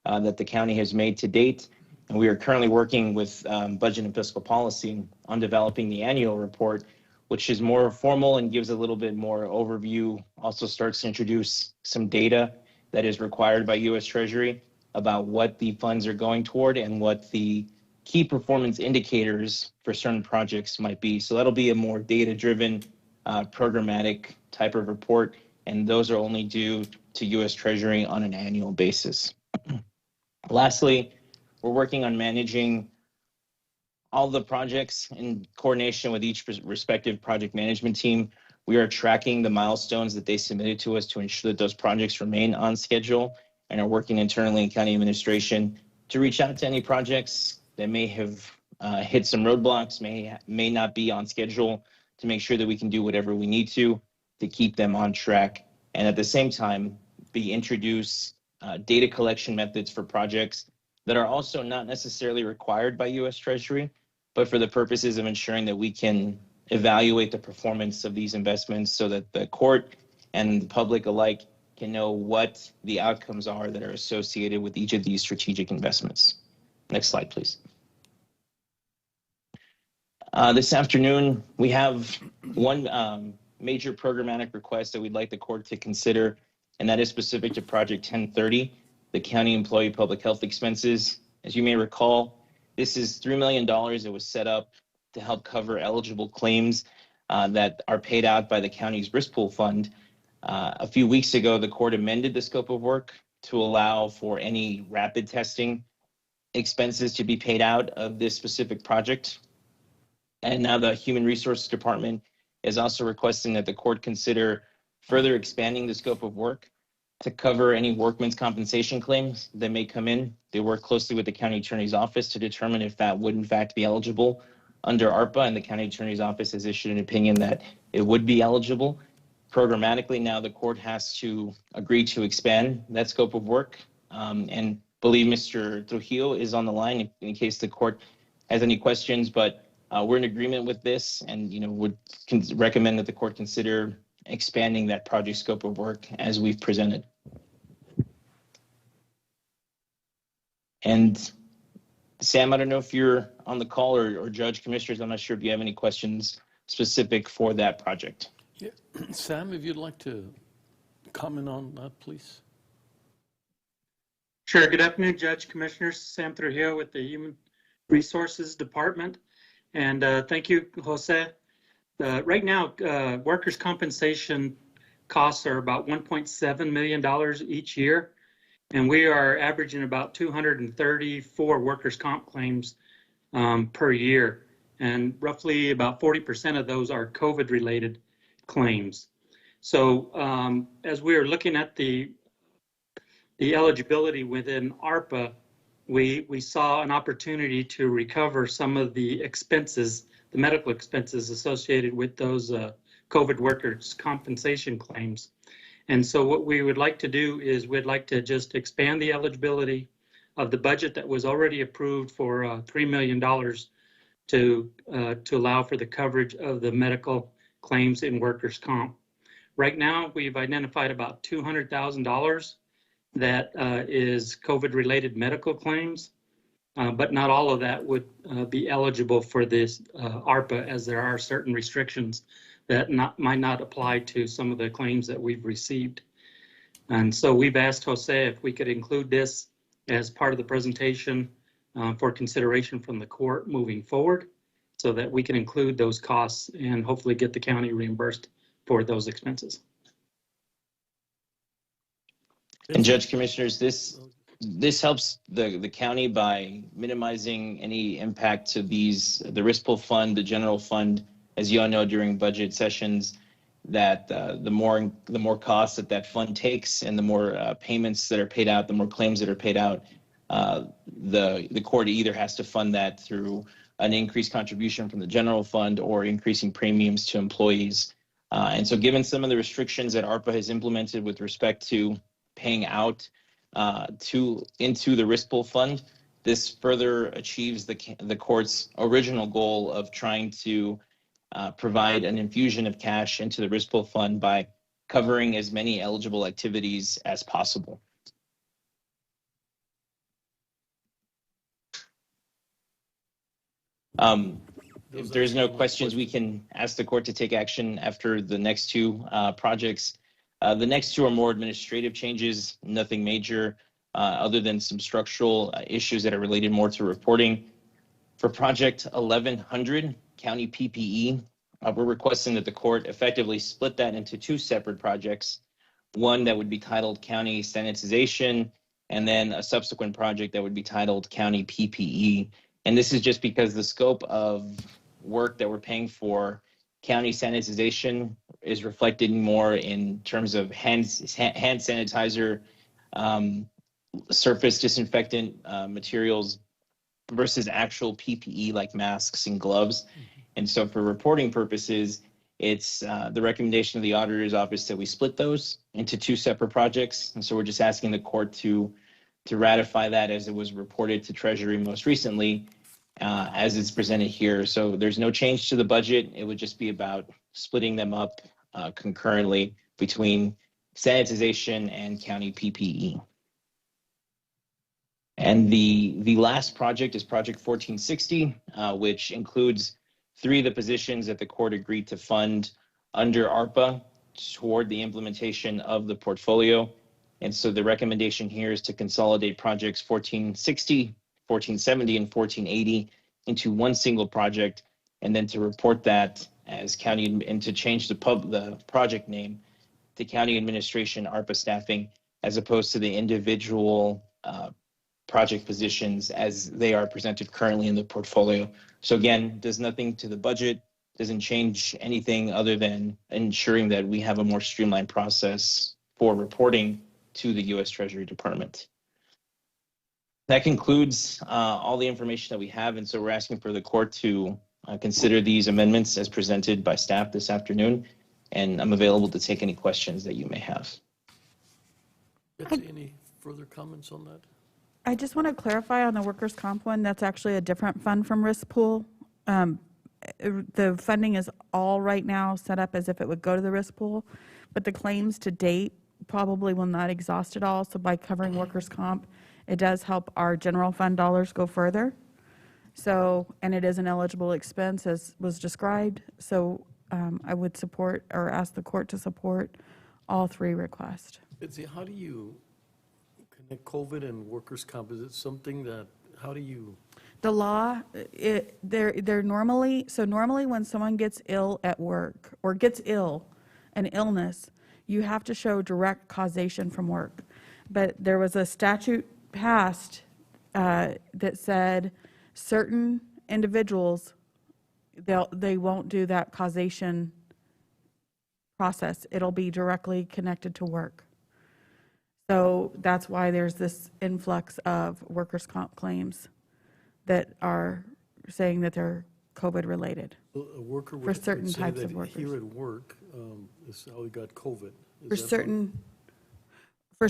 that the county has made to date. And we are currently working with Budget and Fiscal Policy on developing the annual report, which is more formal and gives a little bit more overview, also starts to introduce some data that is required by U.S. Treasury about what the funds are going toward and what the key performance indicators for certain projects might be. So that'll be a more data-driven, programmatic type of report, and those are only due to U.S. Treasury on an annual basis. Lastly, we're working on managing all the projects in coordination with each respective project management team. We are tracking the milestones that they submitted to us to ensure that those projects remain on schedule, and are working internally in county administration to reach out to any projects that may have hit some roadblocks, may not be on schedule, to make sure that we can do whatever we need to keep them on track. And at the same time, introduce data collection methods for projects that are also not necessarily required by U.S. Treasury, but for the purposes of ensuring that we can evaluate the performance of these investments so that the court and the public alike can know what the outcomes are that are associated with each of these strategic investments. Next slide, please. This afternoon, we have one major programmatic request that we'd like the court to consider, and that is specific to Project 1030, the County Employee Public Health Expenses. As you may recall, this is $3 million that was set up to help cover eligible claims that are paid out by the county's risk pool fund. A few weeks ago, the court amended the scope of work to allow for any rapid testing expenses to be paid out of this specific project. And now the Human Resources Department is also requesting that the court consider further expanding the scope of work to cover any workman's compensation claims that may come in. They work closely with the county attorney's office to determine if that would in fact be eligible under ARPA, and the county attorney's office has issued an opinion that it would be eligible. Programmatically, now the court has to agree to expand that scope of work. And believe Mr. Trujillo is on the line in case the court has any questions, but we're in agreement with this, and would recommend that the court consider expanding that project scope of work as we've presented. And Sam, I don't know if you're on the call, or Judge, Commissioners, I'm not sure if you have any questions specific for that project. Yeah. Sam, if you'd like to comment on that, please. Sure. Good afternoon, Judge, Commissioners. Sam Trujillo with the Human Resources Department. And thank you, Jose. Right now, workers' compensation costs are about $1.7 million each year, and we are averaging about 234 workers' comp claims per year, and roughly about 40% of those are COVID-related claims. So as we are looking at the eligibility within ARPA, we saw an opportunity to recover some of the expenses, the medical expenses associated with those COVID workers' compensation claims. And so what we would like to do is we'd like to just expand the eligibility of the budget that was already approved for $3 million to allow for the coverage of the medical claims in workers' comp. Right now, we've identified about $200,000 that is COVID-related medical claims, but not all of that would be eligible for this ARPA, as there are certain restrictions that might not apply to some of the claims that we've received. And so we've asked Jose if we could include this as part of the presentation for consideration from the court moving forward, so that we can include those costs and hopefully get the county reimbursed for those expenses. And Judge Commissioners, this helps the county by minimizing any impact to the risk pool fund, the general fund. As you all know, during budget sessions, that the more costs that fund takes, and the more payments that are paid out, the more claims that are paid out, the court either has to fund that through an increased contribution from the general fund or increasing premiums to employees. And so, given some of the restrictions that ARPA has implemented with respect to paying out into the risk pool fund, this further achieves the court's original goal of trying to provide an infusion of cash into the risk pool fund by covering as many eligible activities as possible. If there's no questions, we can ask the court to take action after the next two projects. The next two are more administrative changes, nothing major, other than some structural issues that are related more to reporting. For project 1100, county PPE, we're requesting that the court effectively split that into two separate projects. One that would be titled county sanitization, and then a subsequent project that would be titled county PPE. And this is just because the scope of work that we're paying for county sanitization is reflected more in terms of hand sanitizer, surface disinfectant materials versus actual PPE like masks and gloves. And so for reporting purposes, it's the recommendation of the auditor's office that we split those into two separate projects. And so we're just asking the court to ratify that as it was reported to Treasury most recently, as it's presented here. So there's no change to the budget. It would just be about splitting them up concurrently between sanitization and county PPE. And the last project is project 1460, which includes 3 of the positions that the court agreed to fund under ARPA toward the implementation of the portfolio. And so the recommendation here is to consolidate projects 1460, 1470, and 1480 into one single project, and then to report that as county, and to change the project name to County Administration ARPA Staffing, as opposed to the individual project positions as they are presented currently in the portfolio. So again, does nothing to the budget, doesn't change anything other than ensuring that we have a more streamlined process for reporting to the U.S. Treasury Department. That concludes all the information that we have, and so we're asking for the court to consider these amendments as presented by staff this afternoon, and I'm available to take any questions that you may have. Betsy, any further comments on that? I just want to clarify on the workers' comp one, that's actually a different fund from risk pool. The funding is all right now set up as if it would go to the risk pool, but the claims to date probably will not exhaust it all. So by covering workers' comp, it does help our general fund dollars go further. So, and it is an eligible expense as was described. So I would support or ask the court to support all 3 requests. Betsy, how do you connect COVID and workers' comp? Is it something that, how do you? The law, they're normally, so normally when someone gets ill at work or gets ill, an illness, you have to show direct causation from work. But there was a statute passed that said certain individuals, they won't do that causation process. It'll be directly connected to work. So that's why there's this influx of workers' comp claims that are saying that they're COVID related. A worker for certain types of workers. Here at work, is how he got COVID. For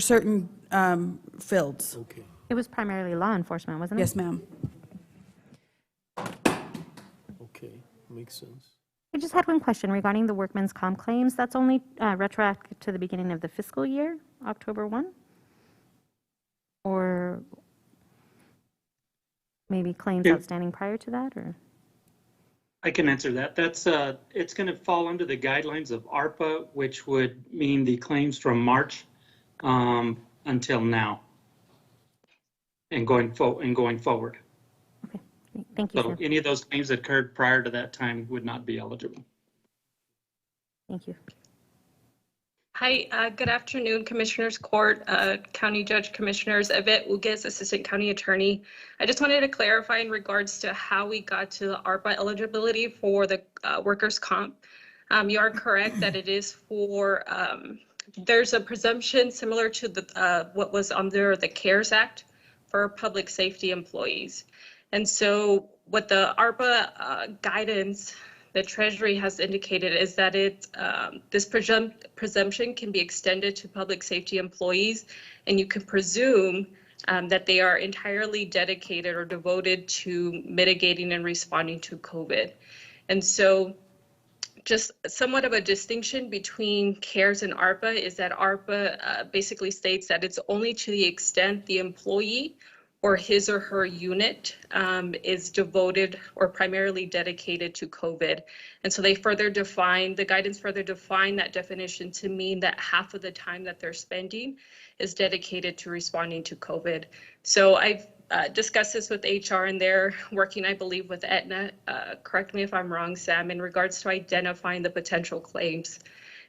certain fields. Okay. It was primarily law enforcement, wasn't it? Yes, ma'am. Okay, makes sense. I just had one question regarding the workman's comp claims. That's only retroactive to the beginning of the fiscal year, October 1? Or maybe claims outstanding prior to that, or? I can answer that. That's it's going to fall under the guidelines of ARPA, which would mean the claims from March until now, and going forward. Okay, thank you. So any of those claims that occurred prior to that time would not be eligible. Thank you. Hi, good afternoon, Commissioners Court, County Judge Commissioners. Yvette Uguez, Assistant County Attorney. I just wanted to clarify in regards to how we got to the ARPA eligibility for the workers' comp. You are correct that it is for, there's a presumption similar to the what was under the CARES Act for public safety employees. And so what the ARPA guidance the Treasury has indicated is that this presumption can be extended to public safety employees, and you can presume that they are entirely dedicated or devoted to mitigating and responding to COVID. And so just somewhat of a distinction between CARES and ARPA is that ARPA basically states that it's only to the extent the employee or his or her unit is devoted or primarily dedicated to COVID. And so they further define, the guidance further define that definition to mean that half of the time that they're spending is dedicated to responding to COVID. So I've discussed this with HR, and they're working, I believe, with Aetna, correct me if I'm wrong, Sam, in regards to identifying the potential claims.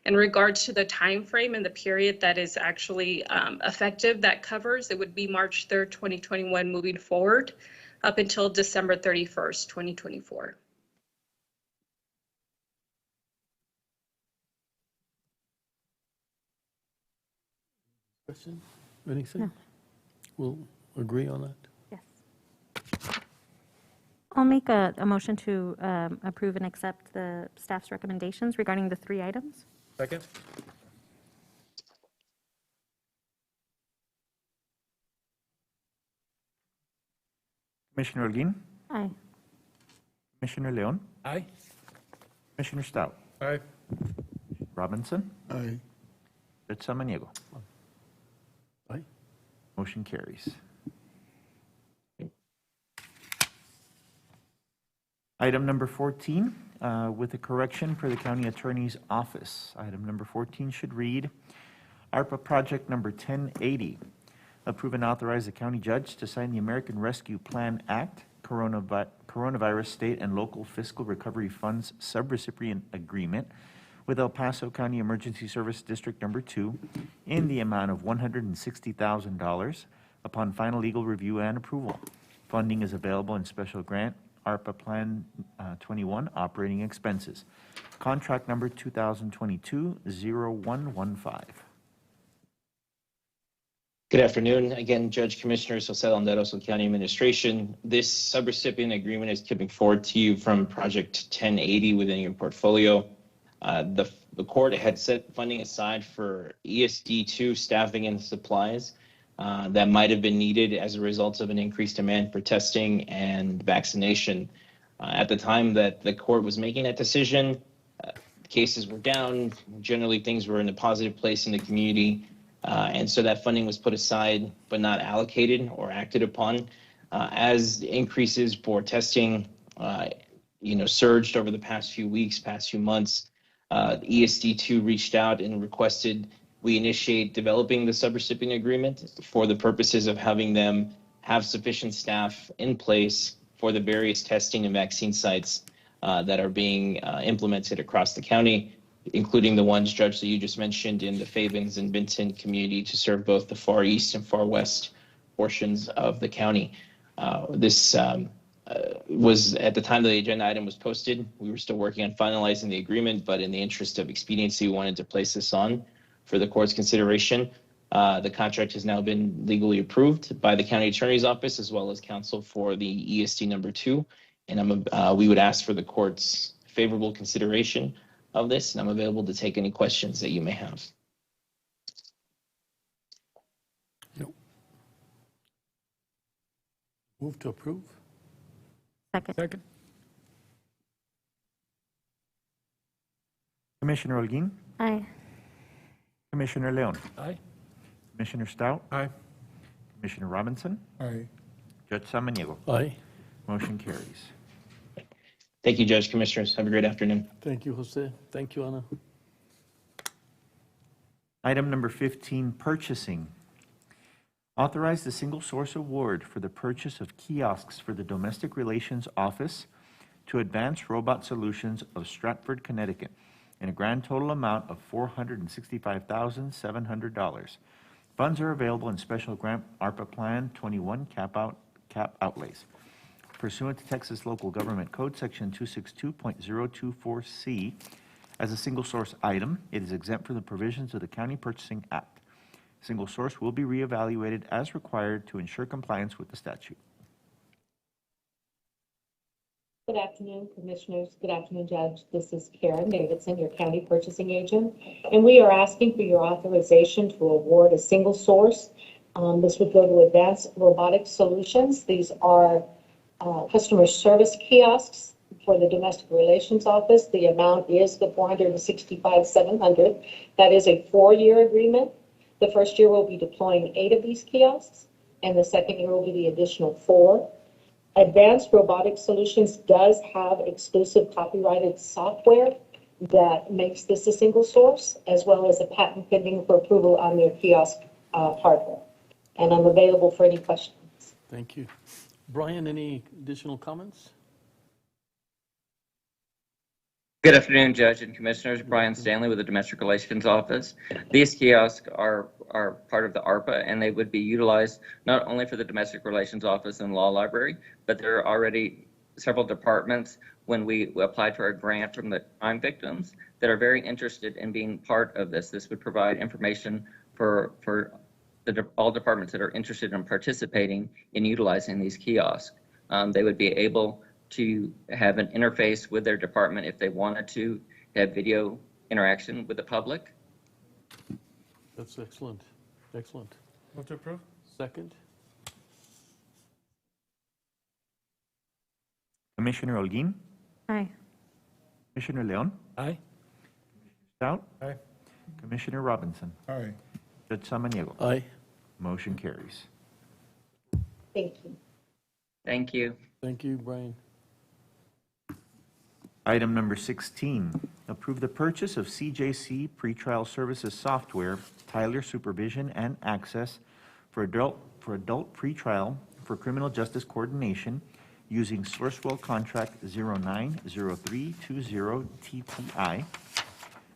In regards to the time frame and the period that is actually effective, that covers, it would be March 3rd, 2021 moving forward up until December 31st, 2024. Question? Anything? No. We'll agree on that? Yes. I'll make a motion to approve and accept the staff's recommendations regarding the 3 items. Second. Commissioner Holguin? Aye. Commissioner Leon? Aye. Commissioner Stout? Aye. Robinson? Aye. Judge Samaniego? Aye. Motion carries. Item number 14, with a correction for the County Attorney's Office. Item number 14 should read, ARPA Project Number 1080. Approve and authorize the County Judge to sign the American Rescue Plan Act, Coronavirus State and Local Fiscal Recovery Funds Subrecipient Agreement with El Paso County Emergency Service District Number 2 in the amount of $160,000 upon final legal review and approval. Funding is available in special grant ARPA Plan 21 operating expenses. Contract number 2022-0115. Good afternoon. Again, Judge Commissioners, Jose Landeros, County Administration. This subrecipient agreement is coming forward to you from Project 1080 within your portfolio. The court had set funding aside for ESD2 staffing and supplies that might have been needed as a result of an increased demand for testing and vaccination. At the time that the court was making that decision, cases were down. Generally, things were in a positive place in the community. And so that funding was put aside but not allocated or acted upon. As increases for testing surged over the past few weeks, past few months, ESD2 reached out and requested we initiate developing the subrecipient agreement for the purposes of having them have sufficient staff in place for the various testing and vaccine sites that are being implemented across the county, including the ones, Judge, that you just mentioned in the Fabens and Benton community to serve both the far east and far west portions of the county. This was at the time the agenda item was posted. We were still working on finalizing the agreement, but in the interest of expediency, we wanted to place this on for the court's consideration. The contract has now been legally approved by the County Attorney's Office as well as counsel for the ESD number 2. And we would ask for the court's favorable consideration of this, and I'm available to take any questions that you may have. Move to approve. Second. Commissioner Holguín, Aye. Commissioner Leon, Aye. Commissioner Stout, Aye. Commissioner Robinson, Aye. Judge Samaniego. Aye. Motion carries. Thank you, Judge, Commissioners. Have a great afternoon. Thank you, Jose. Thank you, Ana. Item number 15, purchasing. Authorize the single source award for the purchase of kiosks for the Domestic Relations Office to Advanced Robot Solutions of Stratford, Connecticut, in a grand total amount of $465,700. Funds are available in Special Grant ARPA Plan 21 cap outlays. Pursuant to Texas Local Government Code Section 262.024C, as a single source item, it is exempt from the provisions of the County Purchasing Act. Single source will be reevaluated as required to ensure compliance with the statute. Good afternoon, Commissioners. Good afternoon, Judge. This is Karen Davidson, your county purchasing agent, and we are asking for your authorization to award a single source. This would go to Advanced Robotic Solutions. These are customer service kiosks for the Domestic Relations Office. The amount is the $465,700. That is a 4-year agreement. The first year we'll be deploying 8 of these kiosks, and the second year will be the additional 4. Advanced Robotic Solutions does have exclusive copyrighted software that makes this a single source, as well as a patent pending for approval on their kiosk hardware. And I'm available for any questions. Thank you. Brian, any additional comments? Good afternoon, Judge and Commissioners. Brian Stanley with the Domestic Relations Office. These kiosks are part of the ARPA, and they would be utilized not only for the Domestic Relations Office and Law Library, but there are already several departments when we applied for a grant from the crime victims that are very interested in being part of this. This would provide information for all departments that are interested in participating in utilizing these kiosks. They would be able to have an interface with their department if they wanted to have video interaction with the public. That's excellent. Excellent. Move to approve. Second. Commissioner Holguín, Aye. Commissioner Leon, Aye. Stout, Aye. Commissioner Robinson, Aye. Judge Samaniego. Aye. Motion carries. Thank you. Thank you. Thank you, Brian. Item number 16, approve the purchase of CJC pretrial services software, Tyler Supervision and Access for adult pretrial for criminal justice coordination using Sourcewell Contract 090320 TPI,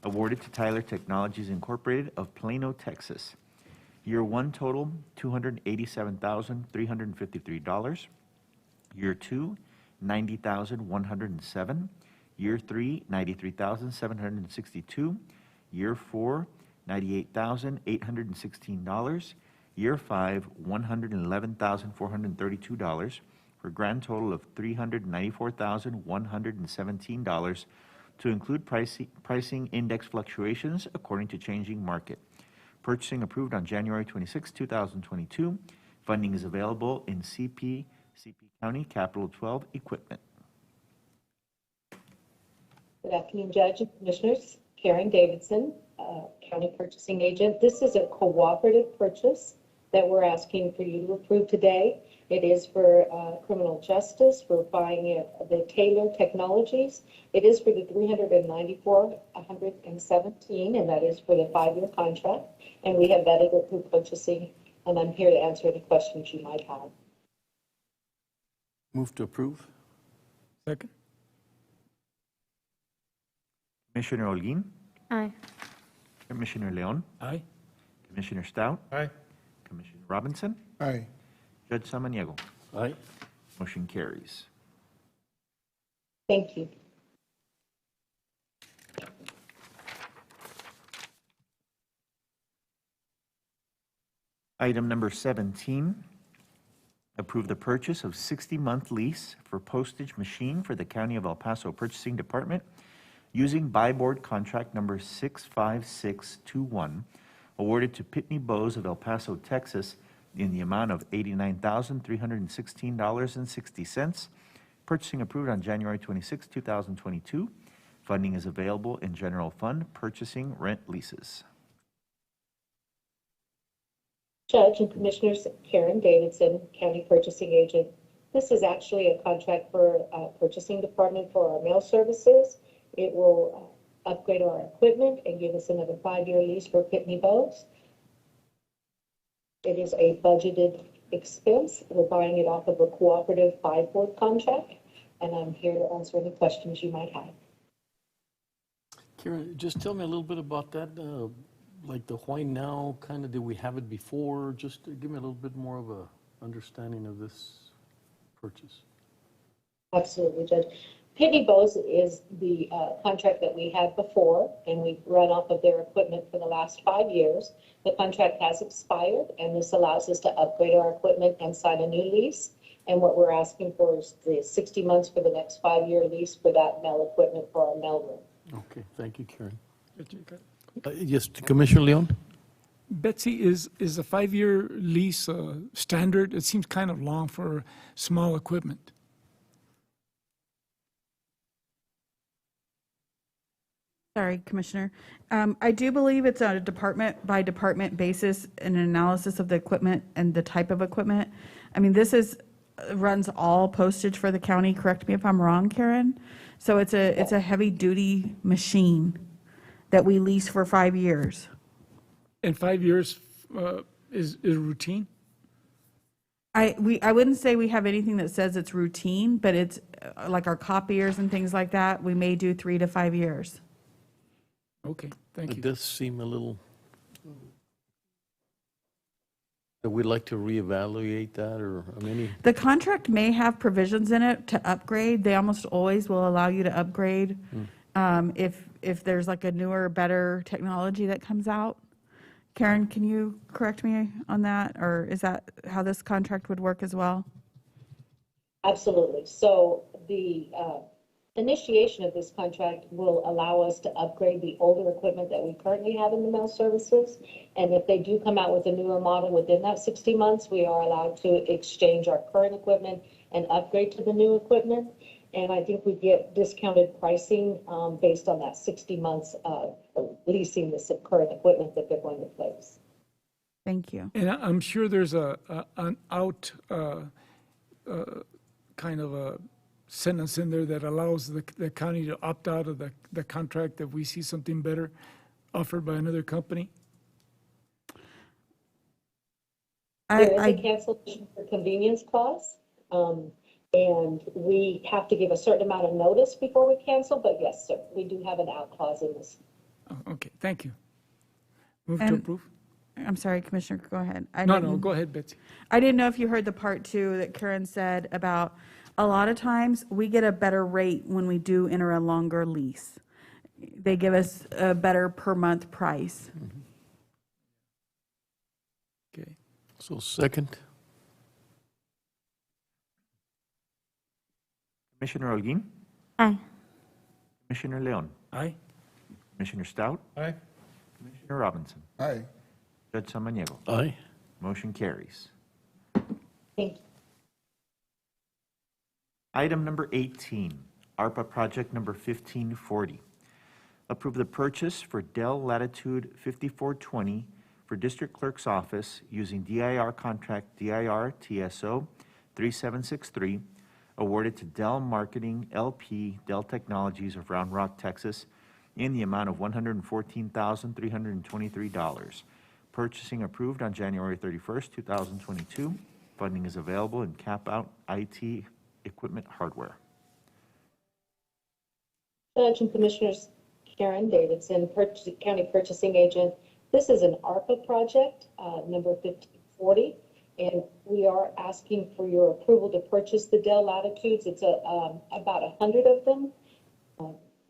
awarded to Tyler Technologies Incorporated of Plano, Texas. Year 1 total, $287,353. Year 2, $90,107. Year 3, $93,762. Year 4, $98,816. Year 5, $111,432, for a grand total of $394,117 to include pricing index fluctuations according to changing market. Purchasing approved on January 26, 2022. Funding is available in CP County Capital 12 Equipment. Good afternoon, Judge and Commissioners. Karen Davidson, County Purchasing Agent. This is a cooperative purchase that we're asking for you to approve today. It is for criminal justice. We're buying it, the Taylor Technologies. It is for the $394,117, and that is for the 5-year contract. And we have vetted it through purchasing, and I'm here to answer any questions you might have. Move to approve. Second. Commissioner Holguín, Aye. Commissioner Leon, Aye. Commissioner Stout, Aye. Commissioner Robinson, Aye. Judge Samaniego. Aye. Motion carries. Thank you. Item number 17, approve the purchase of 60-month lease for postage machine for the County of El Paso Purchasing Department using buy board contract number 65621, awarded to Pitney Bowes of El Paso, Texas, in the amount of $89,316.60. Purchasing approved on January 26, 2022. Funding is available in general fund purchasing rent leases. Judge and Commissioners, Karen Davidson, County Purchasing Agent. This is actually a contract for purchasing department for our mail services. It will upgrade our equipment and give us another 5-year lease for Pitney Bowes. It is a budgeted expense. We're buying it off of a cooperative 5-board contract, and I'm here to answer any questions you might have. Karen, just tell me a little bit about that, like the why now, kind of, did we have it before? Just give me a little bit more of a understanding of this purchase. Absolutely, Judge. Pitney Bowes is the contract that we had before, and we've run off of their equipment for the last 5 years. The contract has expired, and this allows us to upgrade our equipment and sign a new lease. And what we're asking for is the 60 months for the next 5-year lease for that mail equipment for our mail room. Okay, thank you, Karen. Yes, Commissioner Leon? Betsy, is a 5-year lease standard? It seems kind of long for small equipment. Sorry, Commissioner. I do believe it's on a department by department basis, an analysis of the equipment and the type of equipment. I mean, this runs all postage for the county. Correct me if I'm wrong, Karen. So it's a heavy duty machine that we lease for 5 years. And 5 years is routine? I wouldn't say we have anything that says it's routine, but it's like our copiers and things like that. We may do 3 to 5 years. Okay, thank you. It does seem a little, that we'd like to reevaluate that, or, I mean, The contract may have provisions in it to upgrade. They almost always will allow you to upgrade if there's like a newer, better technology that comes out. Karen, can you correct me on that, or is that how this contract would work as well? Absolutely. So the initiation of this contract will allow us to upgrade the older equipment that we currently have in the mail services. And if they do come out with a newer model within that 60 months, we are allowed to exchange our current equipment and upgrade to the new equipment. And I think we get discounted pricing based on that 60 months of leasing this current equipment that they're going to place. Thank you. And I'm sure there's an out kind of a sentence in there that allows the county to opt out of the contract if we see something better offered by another company? There is a cancellation for convenience clause, and we have to give a certain amount of notice before we cancel, but yes, sir, we do have an out clause in this. Oh, okay, thank you. Move to approve? I'm sorry, Commissioner, go ahead. No, go ahead, Betsy. I didn't know if you heard the part 2 that Karen said about a lot of times we get a better rate when we do enter a longer lease. They give us a better per month price. okay. So second? Commissioner Holguin? Aye. Commissioner Leon? Aye. Commissioner Stout? Aye. Commissioner Robinson? Aye. Judge Samaniego? Aye. Motion carries. Thank you. Item number 18, ARPA project number 1540. Approve the purchase for Dell Latitude 5420 for District Clerk's Office using DIR contract DIR TSO 3763 awarded to Dell Marketing LP Dell Technologies of Round Rock, Texas in the amount of $114,323. Purchasing approved on January 31st, 2022. Funding is available in cap-out IT equipment hardware. Judge and Commissioners, Karen Davidson, County Purchasing Agent. This is an ARPA project, number 1540, and we are asking for your approval to purchase the Dell Latitudes. It's about 100 of them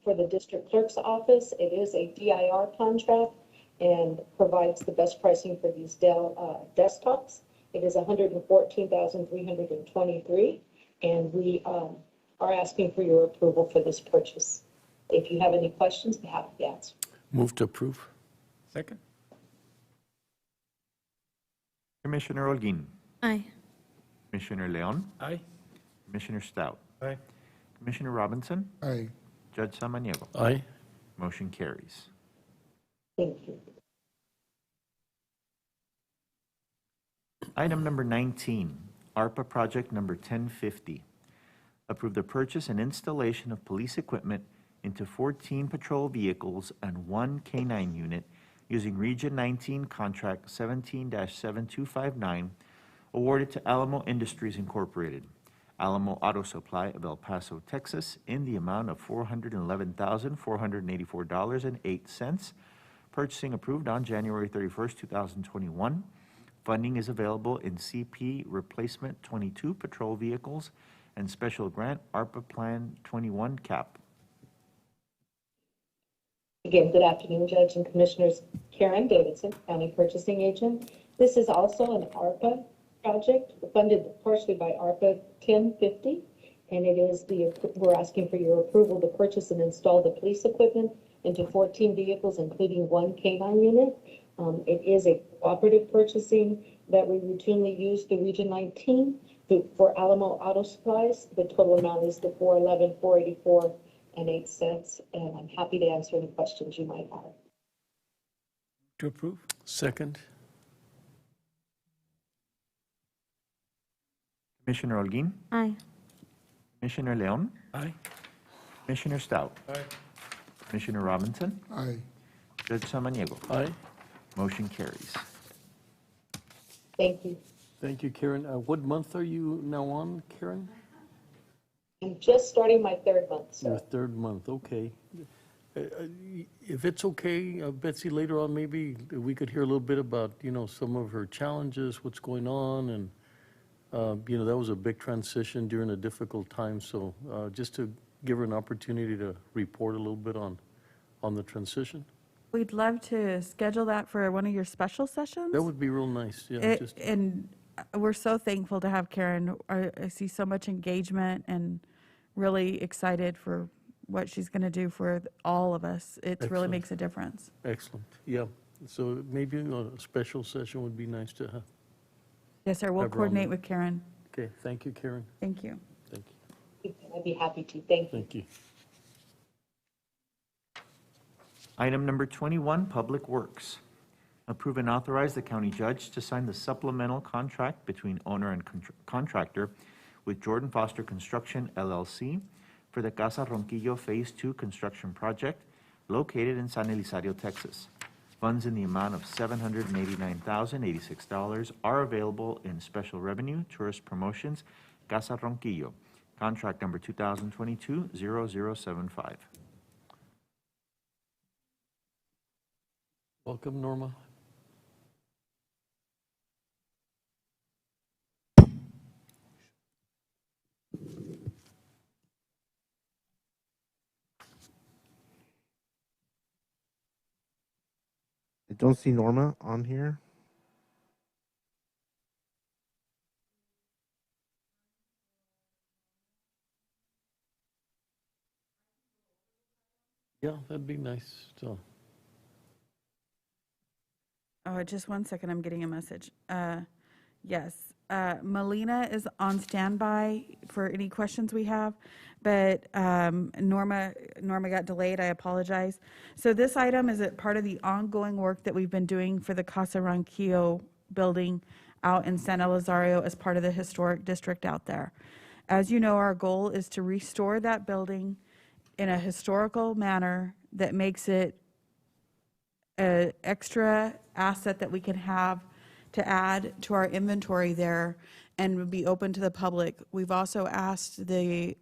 for the District Clerk's Office. It is a DIR contract and provides the best pricing for these Dell desktops. It is $114,323. And we are asking for your approval for this purchase. If you have any questions, I'm happy to answer. Move to approve. Second? Commissioner Holguin. Aye. Commissioner Leon. Aye. Commissioner Stout. Aye. Commissioner Robinson. Aye. Judge Samaniego. Aye. Motion carries. Thank you. Item number 19, ARPA project number 1050. Approve the purchase and installation of police equipment into 14 patrol vehicles and 1 K-9 unit using Region 19 Contract 17-7259 awarded to Alamo Industries Incorporated, Alamo Auto Supply of El Paso, Texas, in the amount of $411,484.08. Purchasing approved on January 31st, 2021. Funding is available in CP Replacement 22 Patrol Vehicles and Special Grant ARPA Plan 21 CAP. Again, good afternoon, Judge and Commissioners. Karen Davidson, County Purchasing Agent. This is also an ARPA project funded partially by ARPA 1050, and it is we're asking for your approval to purchase and install the police equipment into 14 vehicles, including 1 K-9 unit. It is a cooperative purchasing that we routinely use through Region 19 for Alamo Auto Supplies. The total amount is the $411,484.08, and I'm happy to answer any questions you might have. To approve? Second. Commissioner Holguin. Aye. Commissioner Leon. Aye. Commissioner Stout. Aye. Commissioner Robinson. Aye. Judge Samaniego. Aye. Motion carries. Thank you. Thank you, Karen. What month are you now on, Karen? I'm just starting my third month, sir. Your third month, okay. If it's okay, Betsy, later on, maybe we could hear a little bit about, some of her challenges, what's going on, and, that was a big transition during a difficult time, so just to give her an opportunity to report a little bit on the transition. We'd love to schedule that for one of your special sessions. That would be real nice, yeah. And we're so thankful to have Karen. I see so much engagement and really excited for what she's going to do for all of us. It really Excellent. makes a difference. Excellent, yeah. So maybe a special session would be nice to have. Yes, sir. We'll Have her on coordinate there. with Karen. Okay, thank you, Karen. Thank you. Thank you. I'd be happy to. Thank you. Thank you. Item number 21, Public Works. Approve and authorize the county judge to sign the supplemental contract between owner and contractor with Jordan Foster Construction, LLC for the Casa Ronquillo Phase 2 construction project located in San Elizario, Texas. Funds in the amount of $789,086 are available in Special Revenue, Tourist Promotions, Casa Ronquillo. Contract number 2022-0075. Welcome, Norma. I don't see Norma on here. Yeah, that'd be nice, so. Oh, just one second. I'm getting a message. Yes, Melina is on standby for any questions we have, but Norma got delayed. I apologize. So this item is a part of the ongoing work that we've been doing for the Casa Ronquillo building out in San Elizario as part of the historic district out there. As you know, our goal is to restore that building in a historical manner that makes it an extra asset that we can have to add to our inventory there and would be open to the public. We've also asked the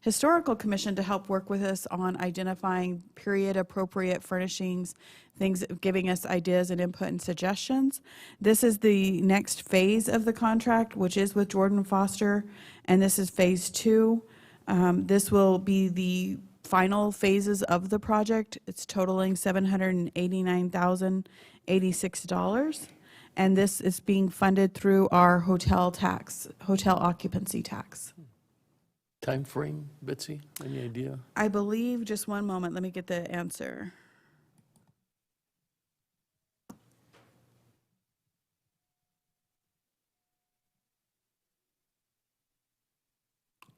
Historical Commission to help work with us on identifying period appropriate furnishings, things, giving us ideas and input and suggestions. This is the next phase of the contract, which is with Jordan Foster, and this is phase 2. This will be the final phases of the project. It's totaling $789,086, and this is being funded through our hotel occupancy tax. Time frame, Betsy, any idea? I believe, just one moment, let me get the answer.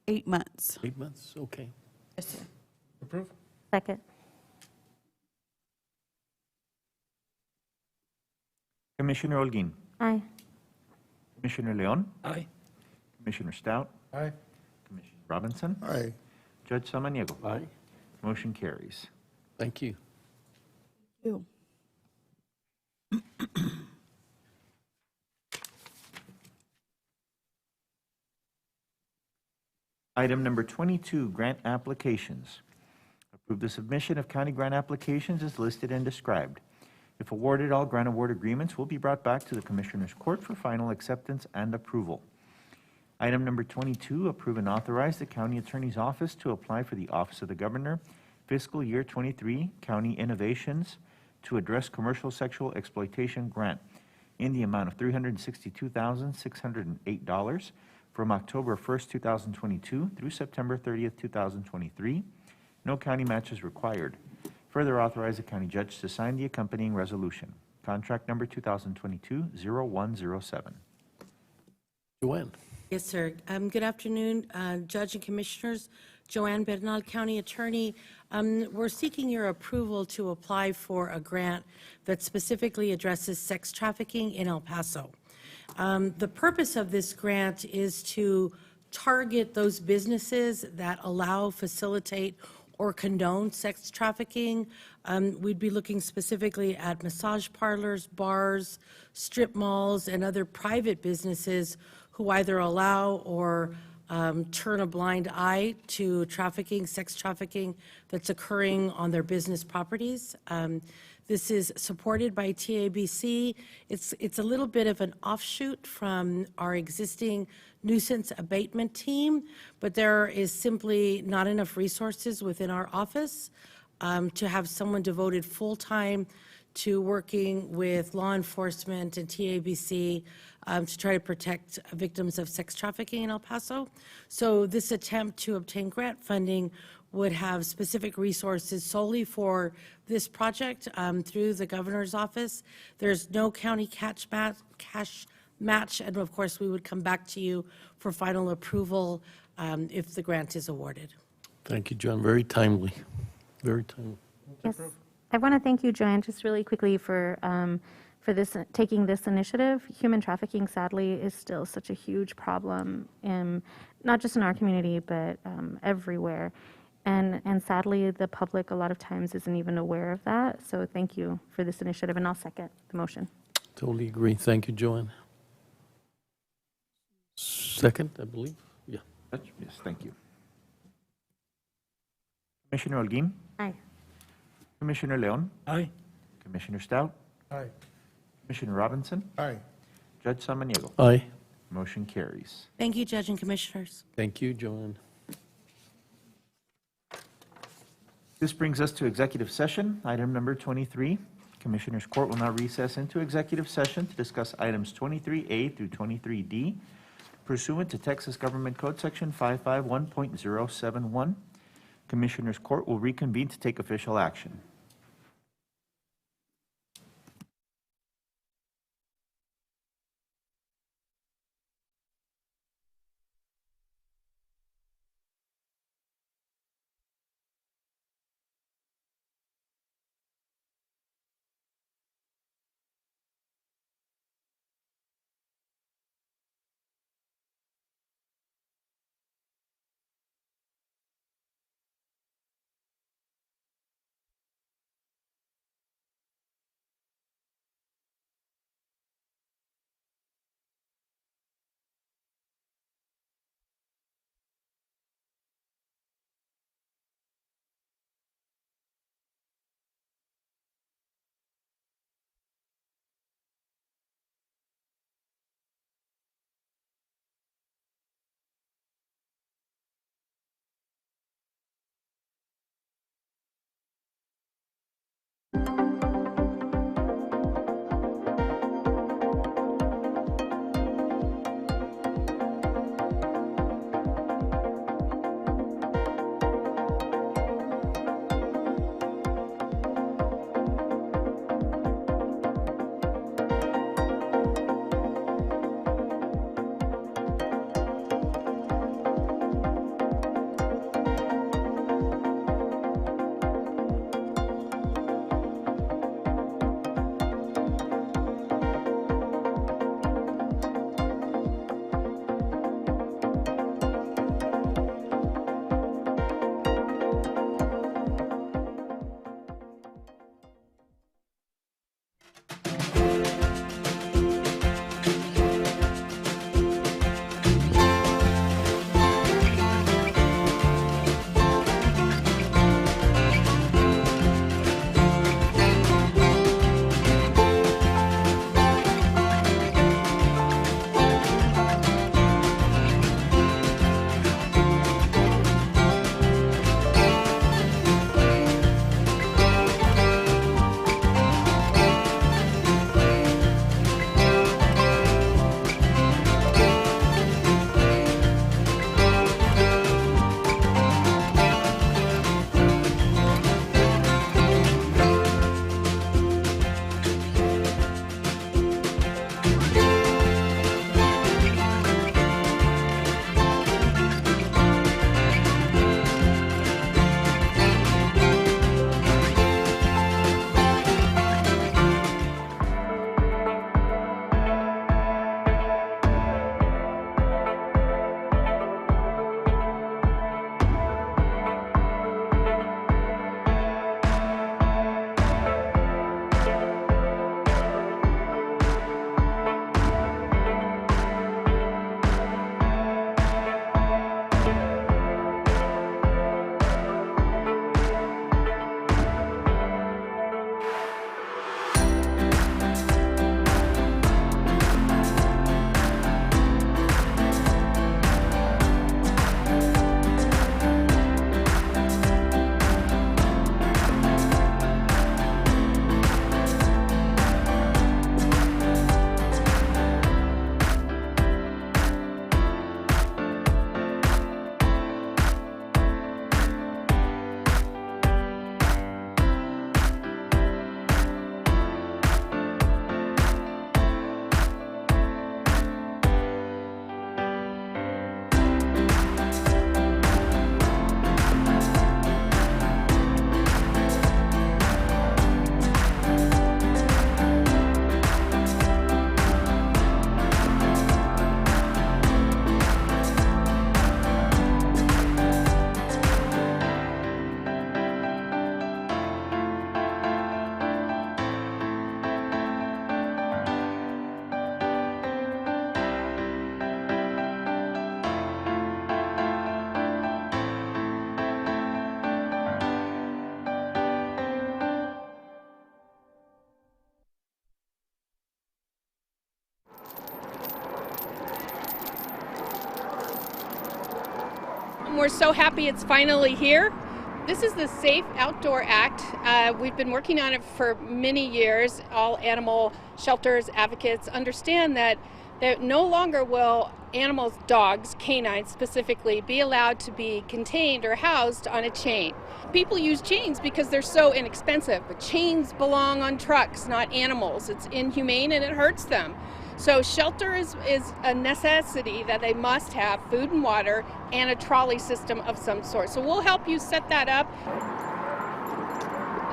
8 months. 8 months, okay. Yes, sir. Approve. Second. Commissioner Holguin, Aye. Commissioner Leon, Aye. Commissioner Stout, Aye. Commissioner Robinson, Aye. Judge Samaniego. Aye. Motion carries. Thank you. Ew. Item number 22, grant applications. Approve the submission of county grant applications as listed and described. If awarded, all grant award agreements will be brought back to the Commissioners Court for final acceptance and approval. Item number 22, approve and authorize the County Attorney's Office to apply for the Office of the Governor Fiscal Year 23 County Innovations to Address Commercial Sexual Exploitation Grant in the amount of $362,608 from October 1st, 2022 through September 30th, 2023. No county match is required. Further authorize the county judge to sign the accompanying resolution. Contract number 2022-0107. Joanne. Yes, sir. Good afternoon, Judge and Commissioners. Joanne Bernal, County Attorney. We're seeking your approval to apply for a grant that specifically addresses sex trafficking in El Paso. The purpose of this grant is to target those businesses that allow, facilitate, or condone sex trafficking. We'd be looking specifically at massage parlors, bars, strip malls, and other private businesses who either allow or turn a blind eye to trafficking, sex trafficking that's occurring on their business properties. This is supported by TABC. It's a little bit of an offshoot from our existing nuisance abatement team, but there is simply not enough resources within our office to have someone devoted full-time to working with law enforcement and TABC to try to protect victims of sex trafficking in El Paso. So this attempt to obtain grant funding would have specific resources solely for this project through the governor's office. There's no county cash match, and of course, we would come back to you for final approval if the grant is awarded. Thank you, John. Very timely. Very timely. Yes. I want to thank you, Joanne, just really quickly for this, taking this initiative. Human trafficking, sadly, is still such a huge problem, not just in our community, but everywhere. And sadly, the public a lot of times isn't even aware of that. So thank you for this initiative, and I'll second the motion. Totally agree. Thank you, Joanne. Second, I believe. Yeah. Yes, thank you. Commissioner Holguin. Aye. Commissioner Leon. Aye. Commissioner Stout. Aye. Commissioner Robinson. Aye. Judge Samaniego. Aye. Motion carries. Thank you, Judge and Commissioners. Thank you, Joanne. This brings us to executive session. Item number 23. Commissioners Court will now recess into executive session to discuss items 23A through 23D pursuant to Texas Government Code Section 551.071. Commissioners Court will reconvene to take official action. we're so happy it's finally here. This is the Safe Outdoor Act. We've been working on it for many years. All animal shelters, advocates understand that no longer will animals, dogs, canines specifically, be allowed to be contained or housed on a chain. People use chains because they're so inexpensive, but chains belong on trucks, not animals. It's inhumane and it hurts them. So shelter is a necessity that they must have, food and water, and a trolley system of some sort. So we'll help you set that up.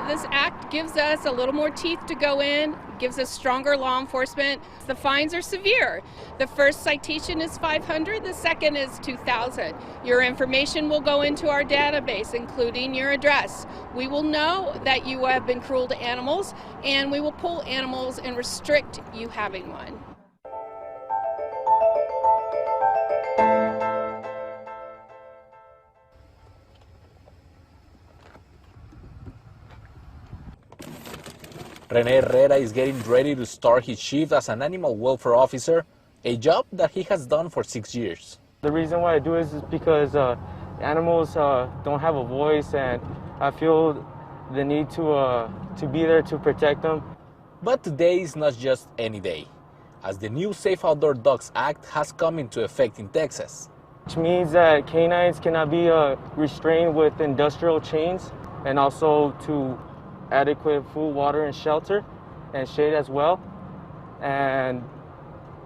This act gives us a little more teeth to go in, gives us stronger law enforcement. The fines are severe. The first citation is $500, the second is $2,000. Your information will go into our database, including your address. We will know that you have been cruel to animals, and we will pull animals and restrict you having one. Rene Herrera is getting ready to start his shift as an animal welfare officer, a job that he has done for 6 years. The reason why I do is because animals don't have a voice, and I feel the need to be there to protect them. But today is not just any day, as the new Safe Outdoor Dogs Act has come into effect in Texas. Which means that canines cannot be restrained with industrial chains, and also to adequate food, water, and shelter, and shade as well. And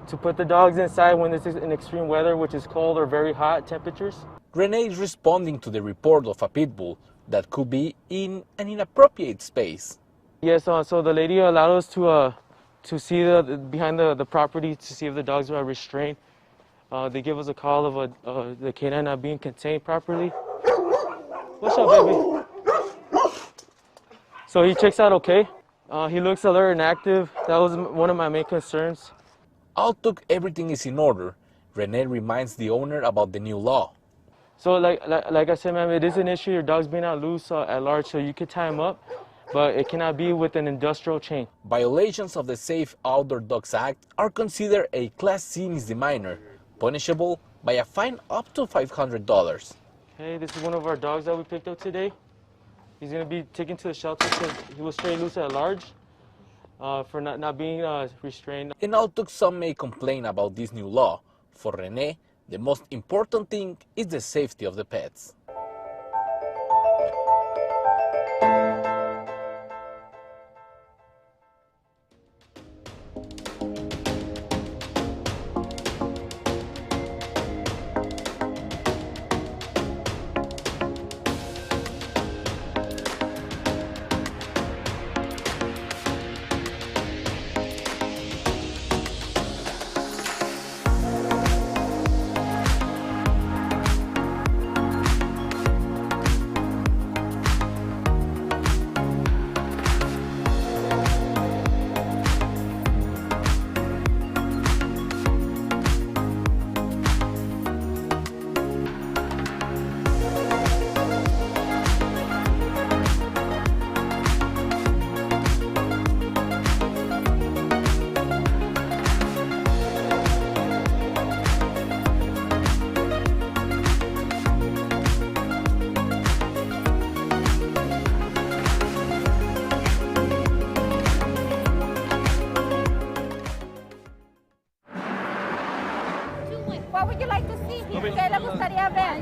to put the dogs inside when it's in extreme weather, which is cold or very hot temperatures. Rene is responding to the report of a pit bull that could be in an inappropriate space. Yes, so the lady allowed us to see behind the property to see if the dogs were restrained. They give us a call of the canine not being contained properly. What's up, baby? So he checks out okay. He looks alert and active. That was one of my main concerns. Although everything is in order, Rene reminds the owner about the new law. So like I said, ma'am, it is an issue. Your dog's being out loose at large, so you could tie him up, but it cannot be with an industrial chain. Violations of the Safe Outdoor Dogs Act are considered a Class C misdemeanor, punishable by a fine up to $500. Hey, this is one of our dogs that we picked up today. He's going to be taken to the shelter because he was straight loose at large for not being restrained. And although some may complain about this new law, for Rene, the most important thing is the safety of the pets.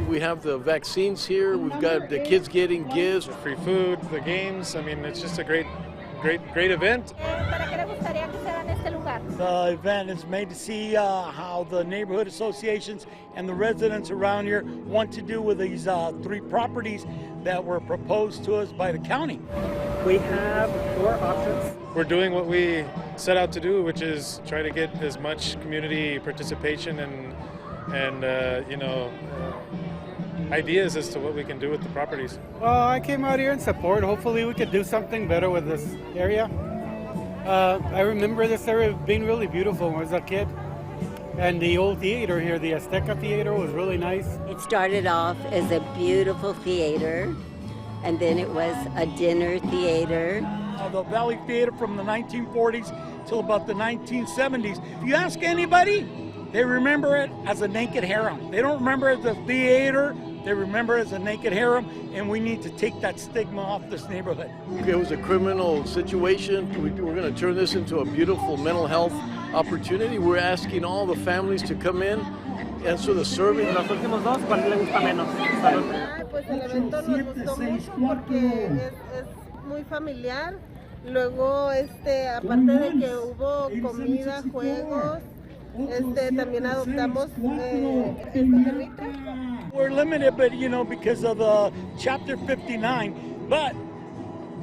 We have the vaccines here. We've got the kids getting gifts, free food, the games. I mean, it's just a great event. The event is made to see how the neighborhood associations and the residents around here want to do with these 3 properties that were proposed to us by the county. We have 4 options. We're doing what we set out to do, which is try to get as much community participation and ideas as to what we can do with the properties. I came out here in support. Hopefully we could do something better with this area. I remember this area being really beautiful when I was a kid. And the old theater here, the Azteca Theater, was really nice. It started off as a beautiful theater, and then it was a dinner theater. The Valley Theater from the 1940s till about the 1970s. If you ask anybody, they remember it as a naked harem. They don't remember it as a theater. they remember it as a naked harem, and we need to take that stigma off this neighborhood. It was a criminal situation. We're going to turn this into a beautiful mental health opportunity. We're asking all the families to come in, answer the survey. Los últimos dos, ¿cuál le gusta menos? Pues el evento nos gustó mucho porque es muy familiar. Luego, aparte de que hubo comida, juegos, también adoptamos We're limited, but because of the Chapter 59, but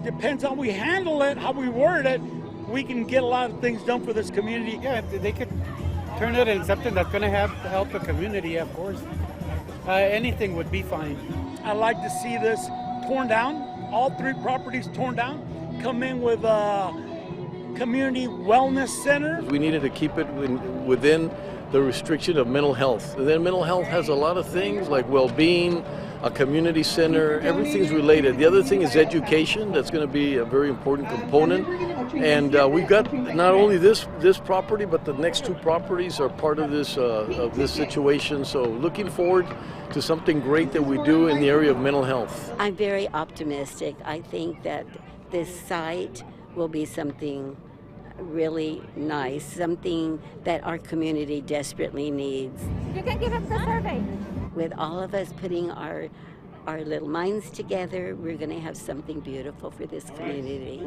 depends on how we handle it, how we word it, we can get a lot of things done for this community. Yeah, they could turn it into something that's going to help the community, of course. Anything would be fine. I'd like to see this torn down, all 3 properties torn down, come in with a community wellness center. We needed to keep it within the restriction of mental health. And then mental health has a lot of things like well-being, a community center, everything's related. The other thing is education. That's going to be a very important component. And we've got not only this property, but the next 2 properties are part of this situation. So looking forward to something great that we do in the area of mental health. I'm very optimistic. I think that this site will be something really nice, something that our community desperately needs. You can give up the survey. With all of us putting our little minds together, we're going to have something beautiful for this community.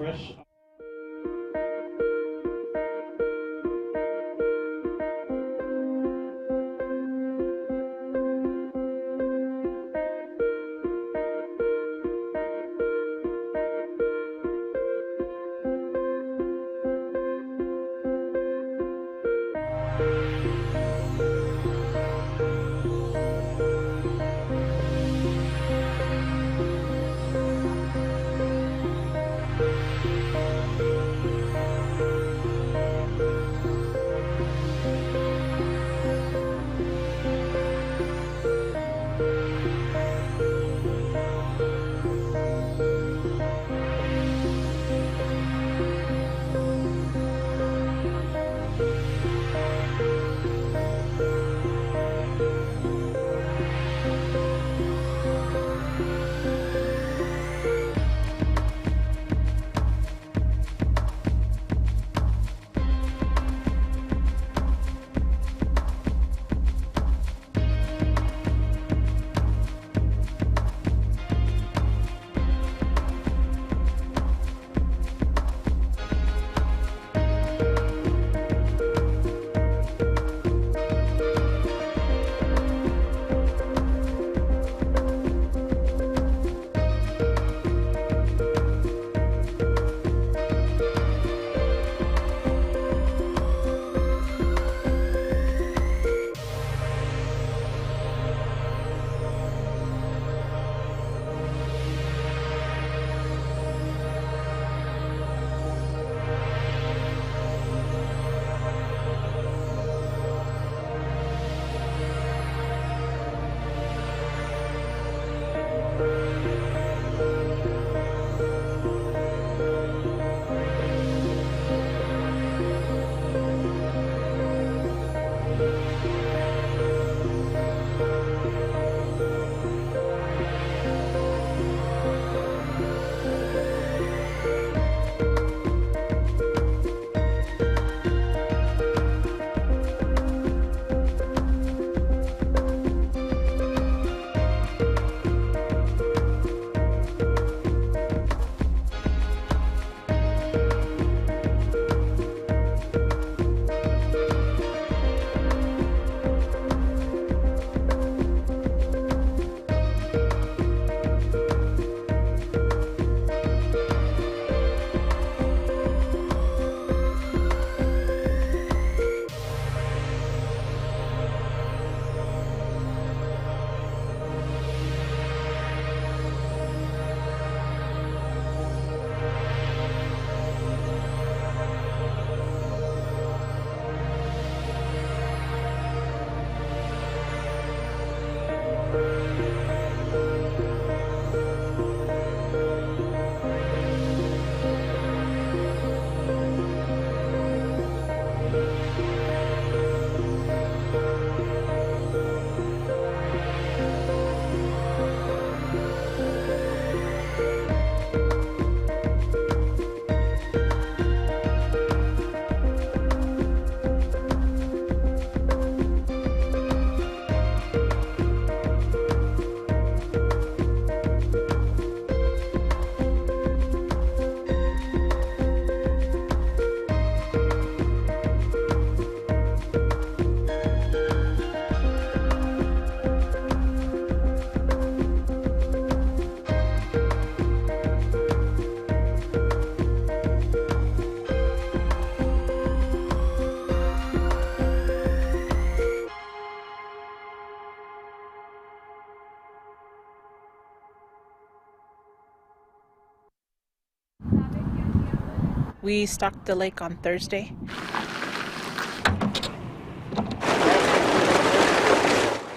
We stocked the lake on Thursday.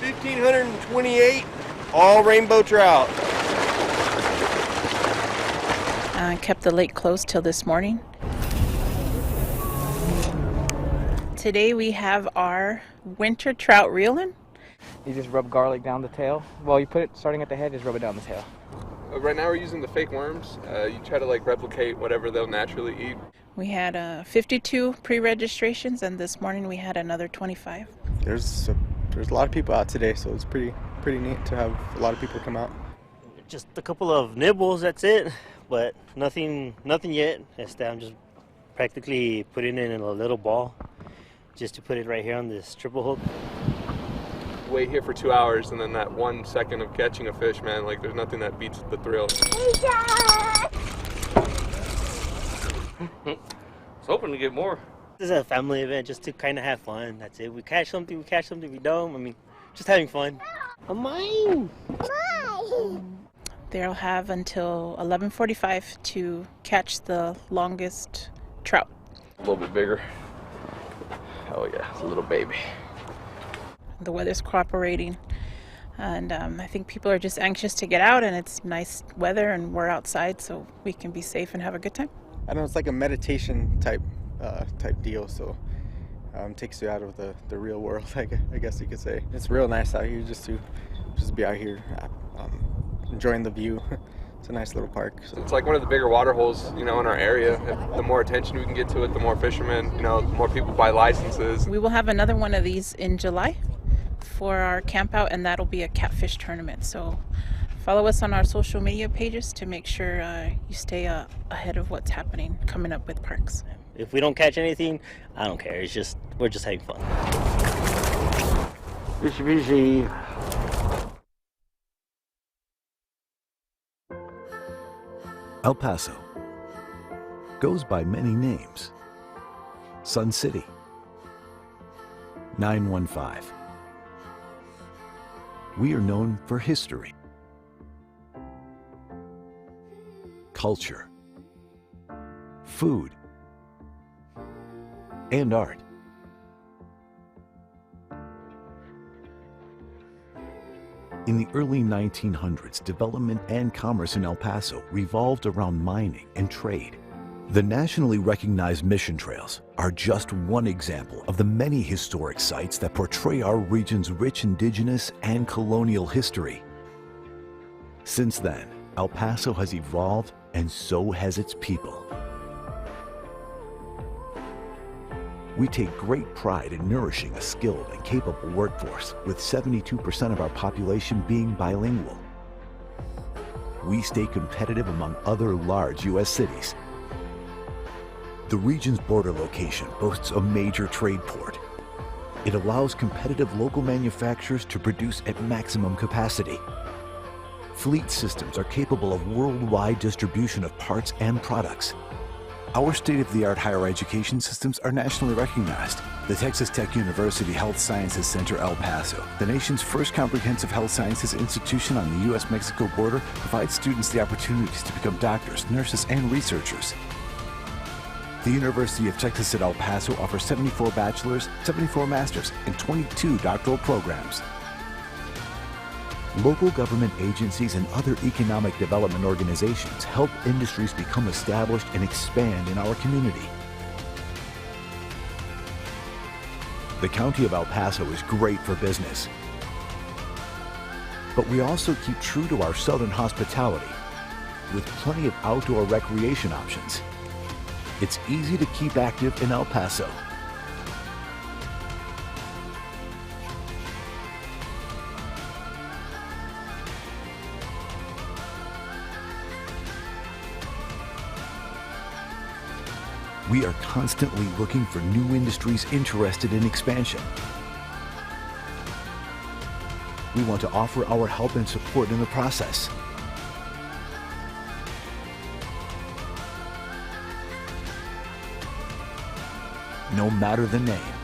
$1,528, all rainbow trout. Kept the lake closed till this morning. Today we have our winter trout reeling. You just rub garlic down the tail. Well, you put it starting at the head, just rub it down the tail. Right now we're using the fake worms. You try to replicate whatever they'll naturally eat. We had 52 pre-registrations, and this morning we had another 25. There's a lot of people out today, so it's pretty neat to have a lot of people come out. Just a couple of nibbles, that's it. But nothing yet. I'm just practically putting it in a little ball, just to put it right here on this triple hook. Wait here for 2 hours, and then that 1 second of catching a fish, man, there's nothing that beats the thrill. I was hoping to get more. This is a family event, just to kind of have fun. That's it. We catch something, we don't. Just having fun. Mine. They'll have until 11:45 to catch the longest trout. A little bit bigger. Oh yeah, it's a little baby. The weather's cooperating, and I think people are just anxious to get out, and it's nice weather, and we're outside, so we can be safe and have a good time. I know it's like a meditation type deal, so takes you out of the real world, I guess you could say. It's real nice out here just to be out here enjoying the view. It's a nice little park. So. It's like one of the bigger water holes, in our area. The more attention we can get to it, the more fishermen, the more people buy licenses. We will have another one of these in July for our camp out, and that'll be a catfish tournament. So follow us on our social media pages to make sure you stay ahead of what's happening coming up with parks. If we don't catch anything, I don't care. We're just having fun. Busy. El Paso goes by many names. Sun City, 915. We are known for history, culture, food, and art. In the early 1900s, development and commerce in El Paso revolved around mining and trade. The nationally recognized mission trails are just one example of the many historic sites that portray our region's rich indigenous and colonial history. Since then, El Paso has evolved, and so has its people. We take great pride in nourishing a skilled and capable workforce, with 72% of our population being bilingual. We stay competitive among other large U.S. cities. The region's border location boasts a major trade port. It allows competitive local manufacturers to produce at maximum capacity. Fleet systems are capable of worldwide distribution of parts and products. Our state-of-the-art higher education systems are nationally recognized. The Texas Tech University Health Sciences Center El Paso, the nation's first comprehensive health sciences institution on the U.S.-Mexico border, provides students the opportunities to become doctors, nurses, and researchers. The University of Texas at El Paso offers 74 bachelor's, 74 master's, and 22 doctoral programs. Local government agencies and other economic development organizations help industries become established and expand in our community. The County of El Paso is great for business, but we also keep true to our southern hospitality with plenty of outdoor recreation options. It's easy to keep active in El Paso. We are constantly looking for new industries interested in expansion. We want to offer our help and support in the process. No matter the name,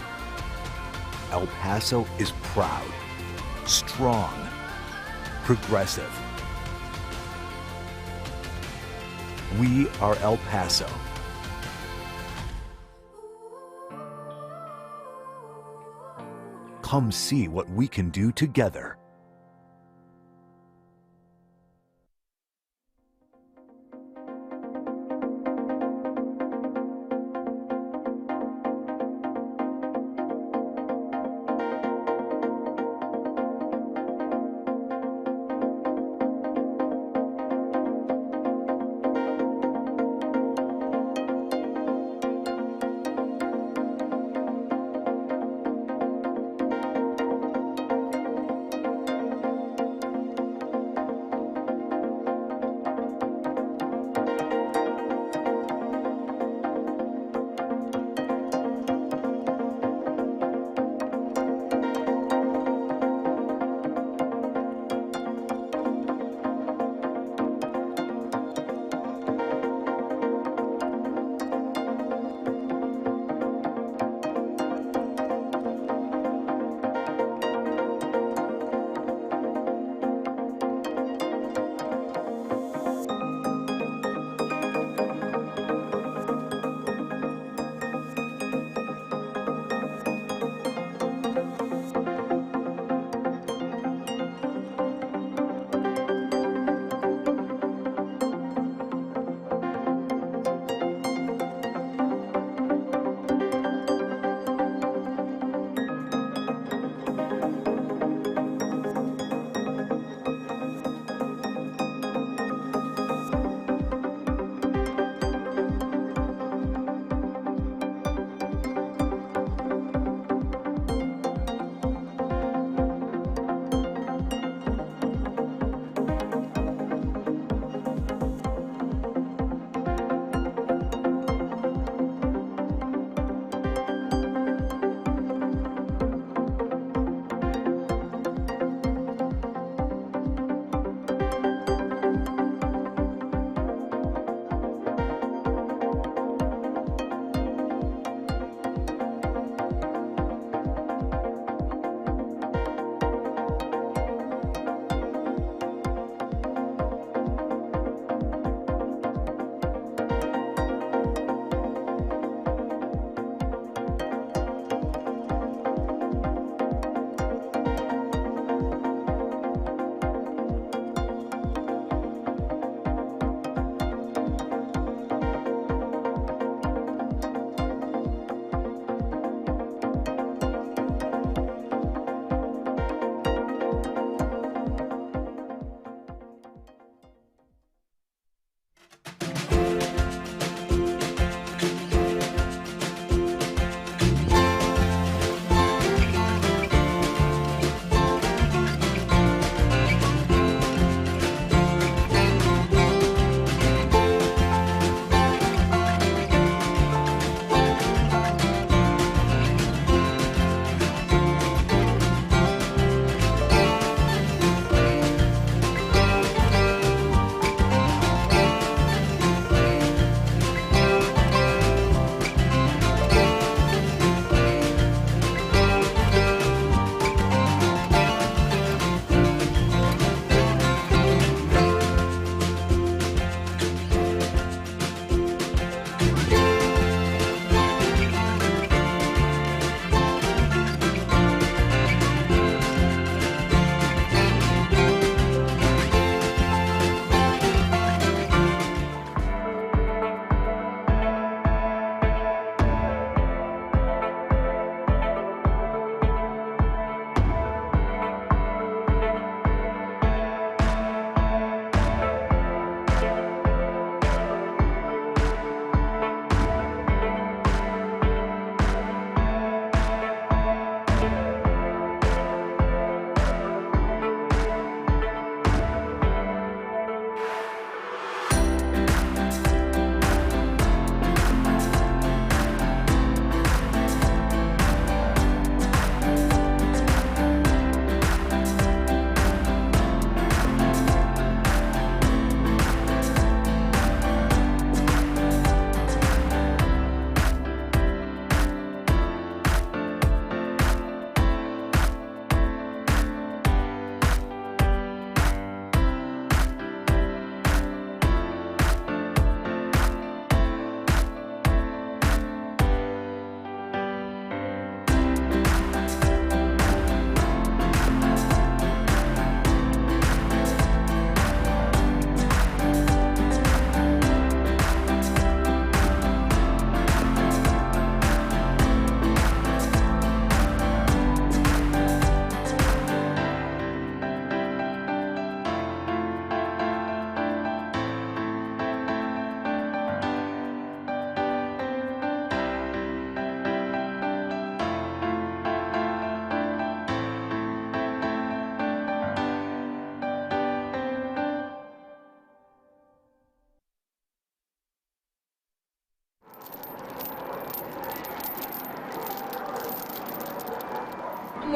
El Paso is proud, strong, progressive. We are El Paso. Come see what we can do together.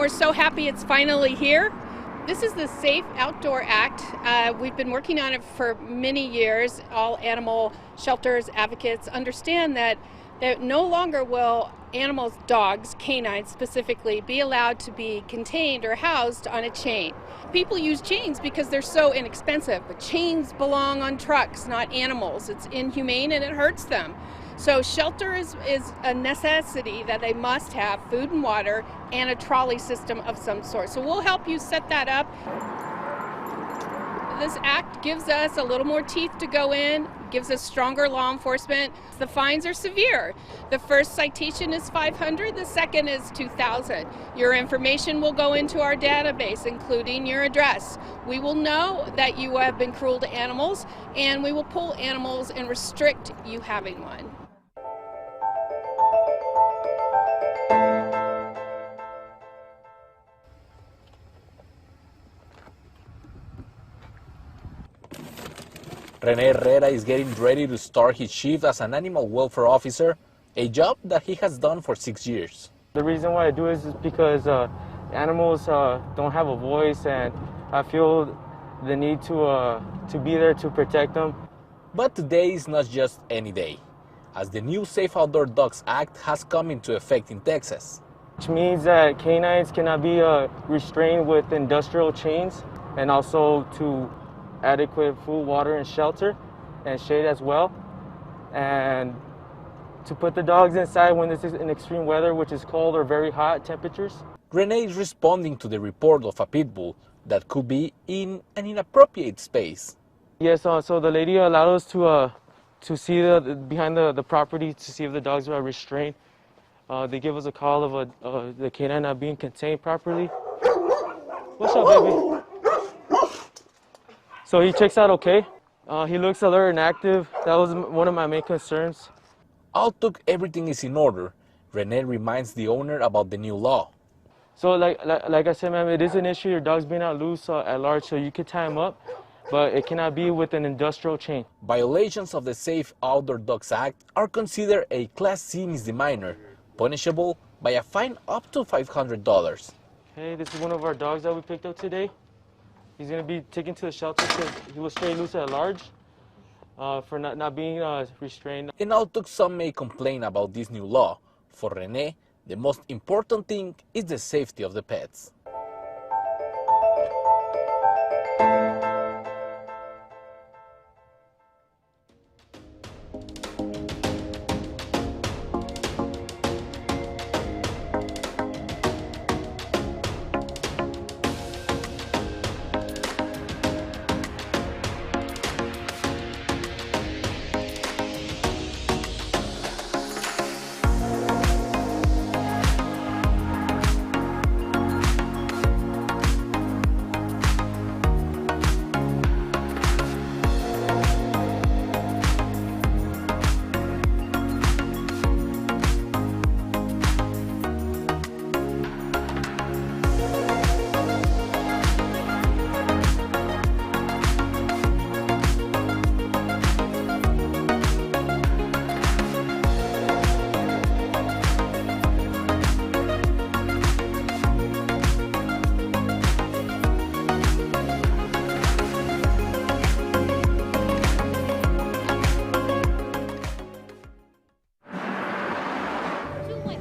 We're so happy it's finally here. This is the Safe Outdoor Act. We've been working on it for many years. All animal shelters, advocates understand that no longer will animals, dogs, canines specifically, be allowed to be contained or housed on a chain. People use chains because they're so inexpensive, but chains belong on trucks, not animals. It's inhumane and it hurts them. So shelter is a necessity that they must have, food and water, and a trolley system of some sort. So we'll help you set that up. This act gives us a little more teeth to go in, gives us stronger law enforcement. The fines are severe. The first citation is $500, the second is $2,000. Your information will go into our database, including your address. We will know that you have been cruel to animals, and we will pull animals and restrict you having one. Rene Herrera is getting ready to start his shift as an animal welfare officer, a job that he has done for 6 years. The reason why I do is because animals don't have a voice, and I feel the need to be there to protect them. But today is not just any day, as the new Safe Outdoor Dogs Act has come into effect in Texas. Which means that canines cannot be restrained with industrial chains, and also to adequate food, water, and shelter, and shade as well. And to put the dogs inside when this is in extreme weather, which is cold or very hot temperatures. Renee is responding to the report of a pit bull that could be in an inappropriate space. Yes, so the lady allowed us to see behind the property to see if the dogs were restrained. They give us a call of the canine not being contained properly. What's up, baby? So he checks out okay. He looks alert and active. That was one of my main concerns. Although everything is in order, Renee reminds the owner about the new law. So like I said, ma'am, it is an issue. Your dog's being out loose at large, so you can tie him up, but it cannot be with an industrial chain. Violations of the Safe Outdoor Dogs Act are considered a Class C misdemeanor, punishable by a fine up to $500. Hey, this is one of our dogs that we picked up today. He's going to be taken to the shelter because he was straight loose at large for not being restrained. And although some may complain about this new law, for Renee, the most important thing is the safety of the pets.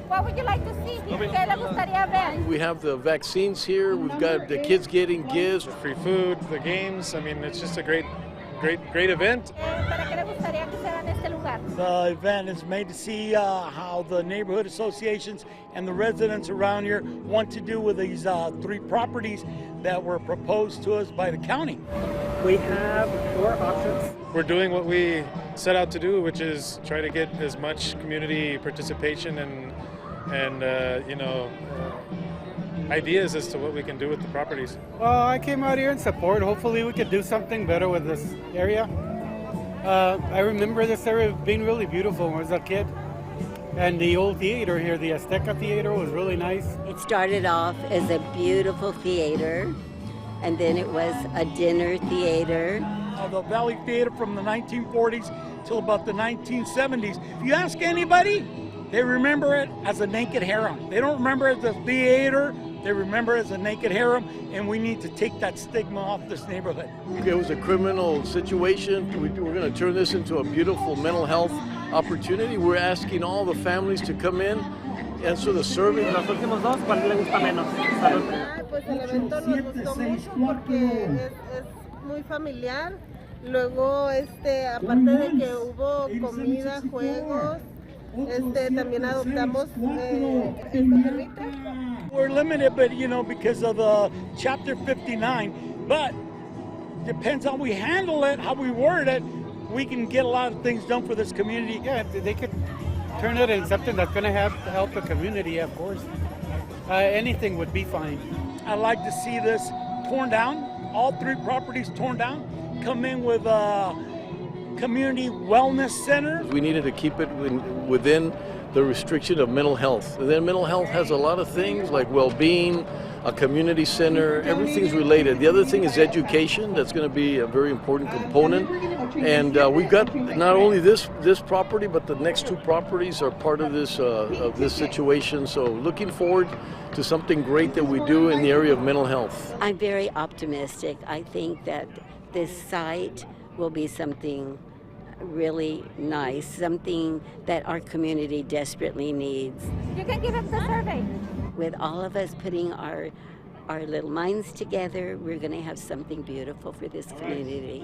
What would you like to see? ¿Qué le gustaría ver? We have the vaccines here. We've got the kids getting gifts. Free food, the games. I mean, it's just a great event. ¿Para qué le gustaría que sea en este lugar? The event is made to see how the neighborhood associations and the residents around here want to do with these 3 properties that were proposed to us by the county. We have 4 options. We're doing what we set out to do, which is try to get as much community participation and ideas as to what we can do with the properties. Well, I came out here in support. Hopefully we could do something better with this area. I remember this area being really beautiful when I was a kid. And the old theater here, the Azteca Theater, was really nice. It started off as a beautiful theater, and then it was a dinner theater. The Valley Theater from the 1940s till about the 1970s. If you ask anybody, they remember it as a naked harem. They don't remember it as a theater they remember it as a naked harem, and we need to take that stigma off this neighborhood. It was a criminal situation. We're going to turn this into a beautiful mental health opportunity. We're asking all the families to come in, answer the survey. Los últimos dos, ¿cuál le gusta menos? Pues el evento nos gustó mucho porque es muy familiar. Luego, aparte de que hubo comida, juegos, también adoptamos perrita. We're limited, but because of the Chapter 59, but depends how we handle it, how we word it, we can get a lot of things done for this community. Yeah, they could turn it into something that's going to help the community, of course. Anything would be fine. I'd like to see this torn down, all 3 properties torn down, come in with a community wellness center. We needed to keep it within the restriction of mental health. And then mental health has a lot of things like well-being, a community center, everything's related. The other thing is education. That's going to be a very important component. And we've got not only this property, but the next 2 properties are part of this situation. So looking forward to something great that we do in the area of mental health. I'm very optimistic. I think that this site will be something really nice, something that our community desperately needs. You can give us the survey. With all of us putting our little minds together, we're going to have something beautiful for this community.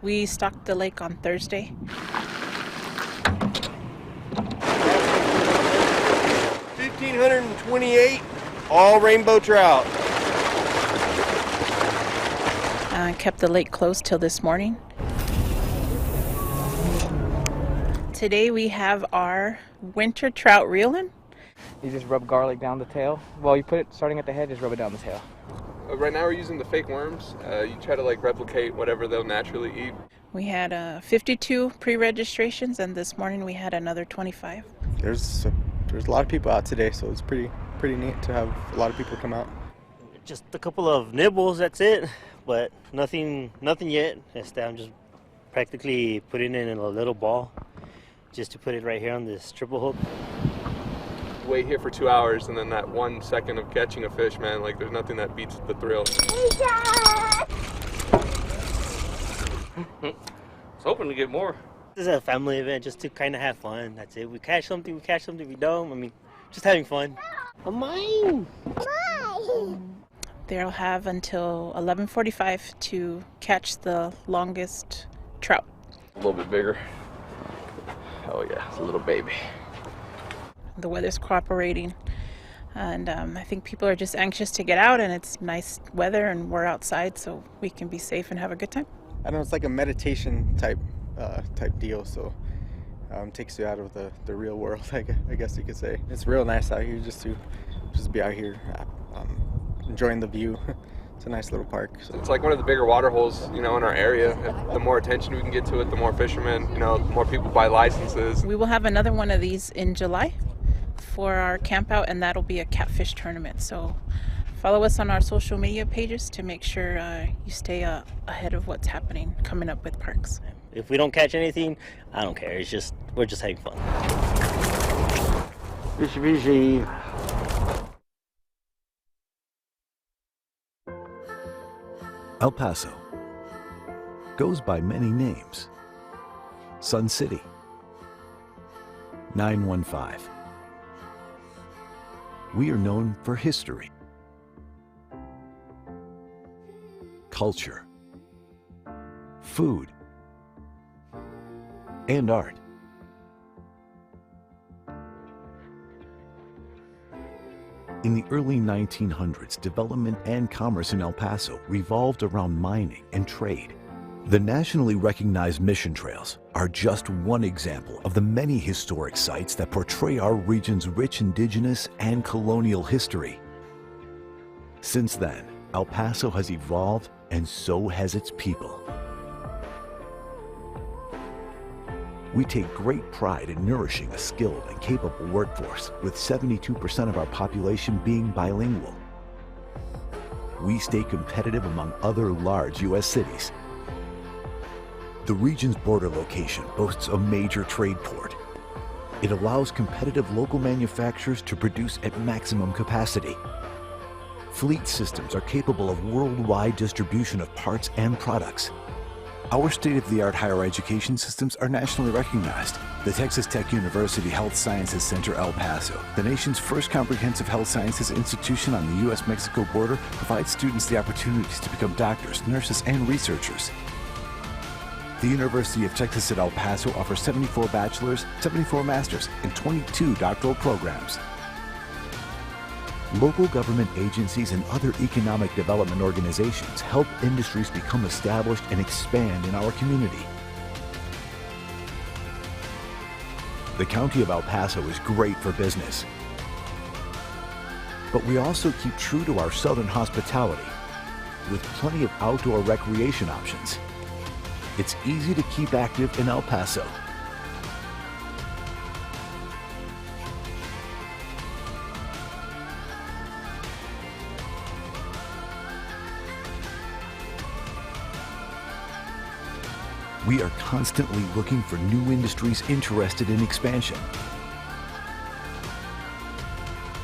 We stocked the lake on Thursday. $1,528, all rainbow trout. Kept the lake closed till this morning. Today we have our winter trout reeling. You just rub garlic down the tail. Well, you put it starting at the head, just rub it down the tail. Right now we're using the fake worms. You try to like replicate whatever they'll naturally eat. We had 52 pre-registrations, and this morning we had another 25. There's a lot of people out today, so it's pretty neat to have a lot of people come out. Just a couple of nibbles, that's it. But nothing yet. I'm just practically putting it in a little ball just to put it right here on this triple hook. Wait here for 2 hours, and then that 1 second of catching a fish, man, like there's nothing that beats the thrill. I was hoping to get more. This is a family event just to kind of have fun. That's it. We catch something, we don't. I mean, just having fun. Mine! They'll have until 11:45 to catch the longest trout. A little bit bigger. Oh yeah, it's a little baby. The weather's cooperating, and I think people are just anxious to get out, and it's nice weather and we're outside, so we can be safe and have a good time. I know it's like a meditation type deal, so takes you out of the real world, I guess you could say. It's real nice out here just to be out here enjoying the view. It's a nice little park. So. It's like one of the bigger water holes, in our area. The more attention we can get to it, the more fishermen, the more people buy licenses. We will have another one of these in July for our camp out, and that'll be a catfish tournament. So follow us on our social media pages to make sure you stay ahead of what's happening coming up with parks. If we don't catch anything, I don't care. We're just having fun. Fishy. El Paso goes by many names. Sun City, 915. We are known for history, culture, food, and art. In the early 1900s, development and commerce in El Paso revolved around mining and trade. The nationally recognized mission trails are just one example of the many historic sites that portray our region's rich indigenous and colonial history. Since then, El Paso has evolved, and so has its people. We take great pride in nourishing a skilled and capable workforce, with 72% of our population being bilingual. We stay competitive among other large U.S. cities. The region's border location boasts a major trade port. It allows competitive local manufacturers to produce at maximum capacity. Fleet systems are capable of worldwide distribution of parts and products. Our state-of-the-art higher education systems are nationally recognized. The Texas Tech University Health Sciences Center El Paso, the nation's first comprehensive health sciences institution on the U.S.-Mexico border, provides students the opportunities to become doctors, nurses, and researchers. The University of Texas at El Paso offers 74 bachelor's, 74 master's, and 22 doctoral programs. Local government agencies and other economic development organizations help industries become established and expand in our community. The County of El Paso is great for business, but we also keep true to our southern hospitality with plenty of outdoor recreation options. It's easy to keep active in El Paso. We are constantly looking for new industries interested in expansion.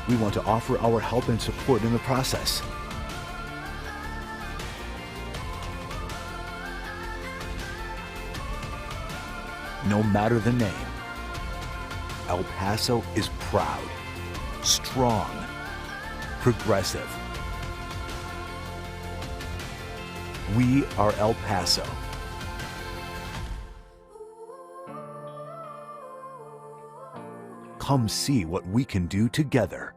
We want to offer our help and support in the process. No matter the name, El Paso is proud, strong, progressive. We are El Paso. Come see what we can do together.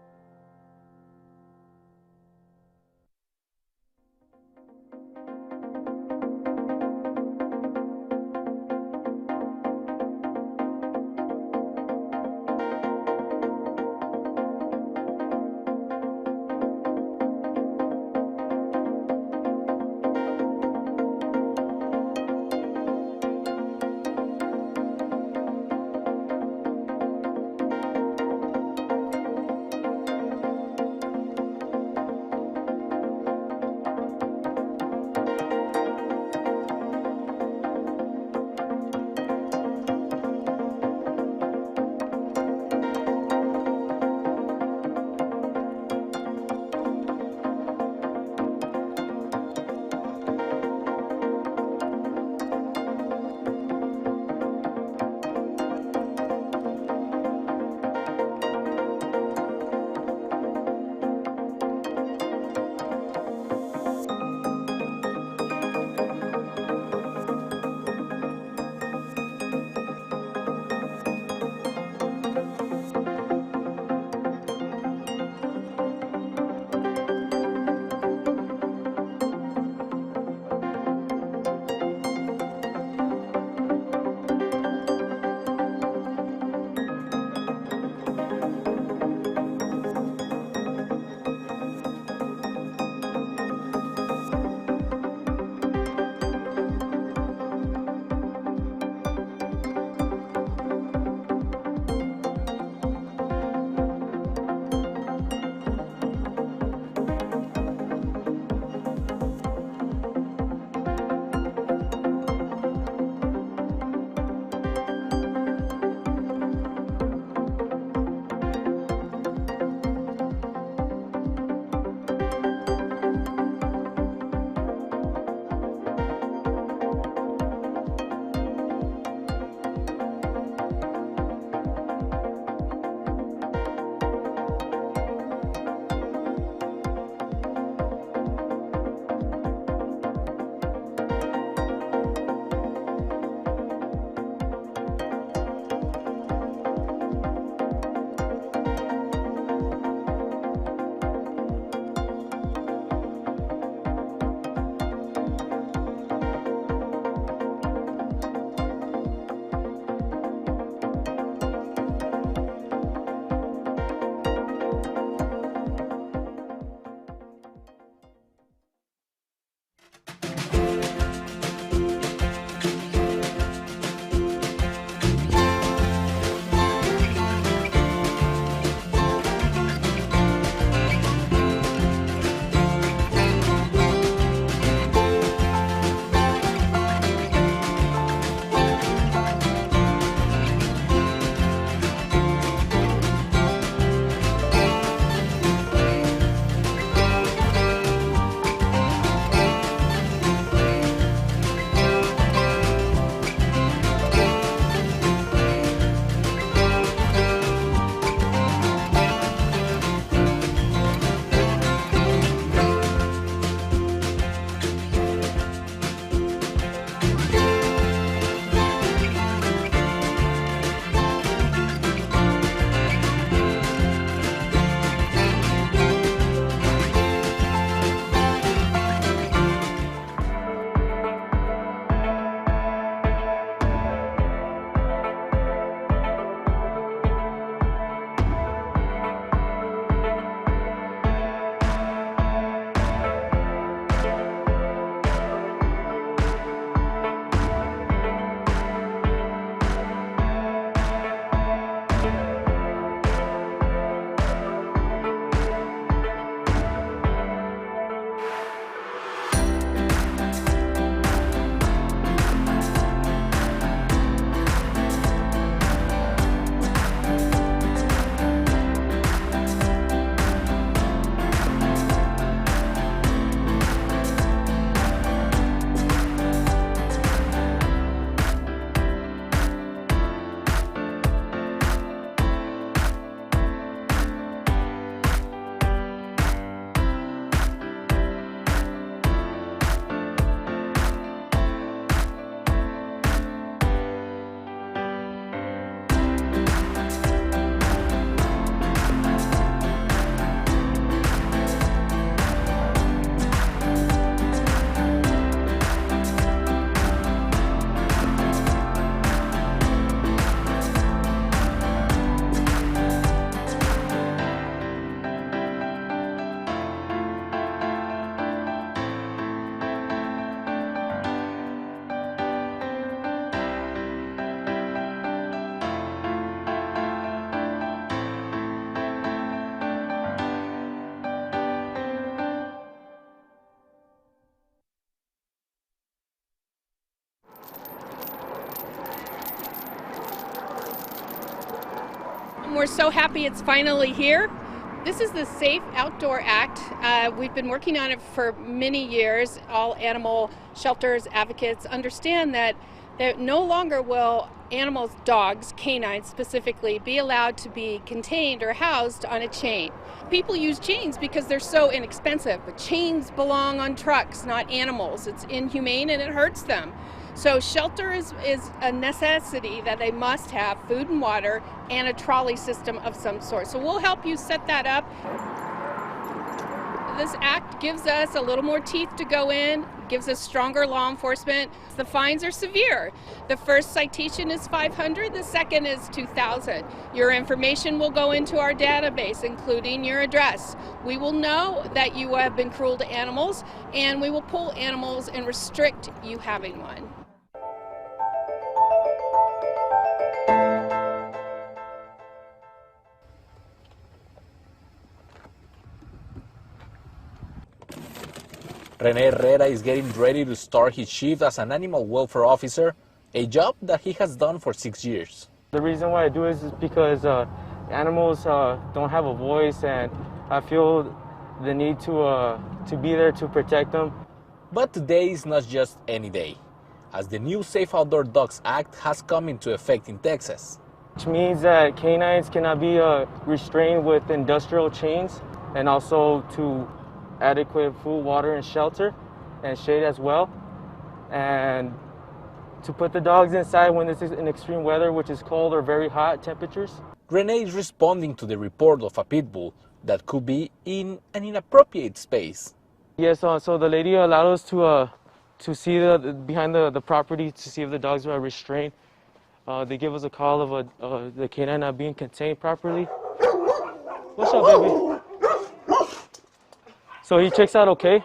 we're so happy it's finally here. This is the Safe Outdoor Act. We've been working on it for many years. All animal shelters, advocates understand that no longer will animals, dogs, canines specifically, be allowed to be contained or housed on a chain. People use chains because they're so inexpensive, but chains belong on trucks, not animals. It's inhumane and it hurts them. So shelter is a necessity that they must have, food and water, and a trolley system of some sort. So we'll help you set that up. This act gives us a little more teeth to go in, gives us stronger law enforcement. The fines are severe. The first citation is $500, the second is $2,000. Your information will go into our database, including your address. We will know that you have been cruel to animals, and we will pull animals and restrict you having one. Rene Herrera is getting ready to start his shift as an animal welfare officer, a job that he has done for 6 years. The reason why I do this is because animals don't have a voice, and I feel the need to be there to protect them. But today is not just any day, as the new Safe Outdoor Dogs Act has come into effect in Texas. Which means that canines cannot be restrained with industrial chains, and also to adequate food, water, and shelter, and shade as well. And to put the dogs inside when this is in extreme weather, which is cold or very hot temperatures. Renee is responding to the report of a pit bull that could be in an inappropriate space. Yes, so the lady allowed us to see behind the property to see if the dogs were restrained. They give us a call of the canine not being contained properly. What's up, baby? So he checks out okay.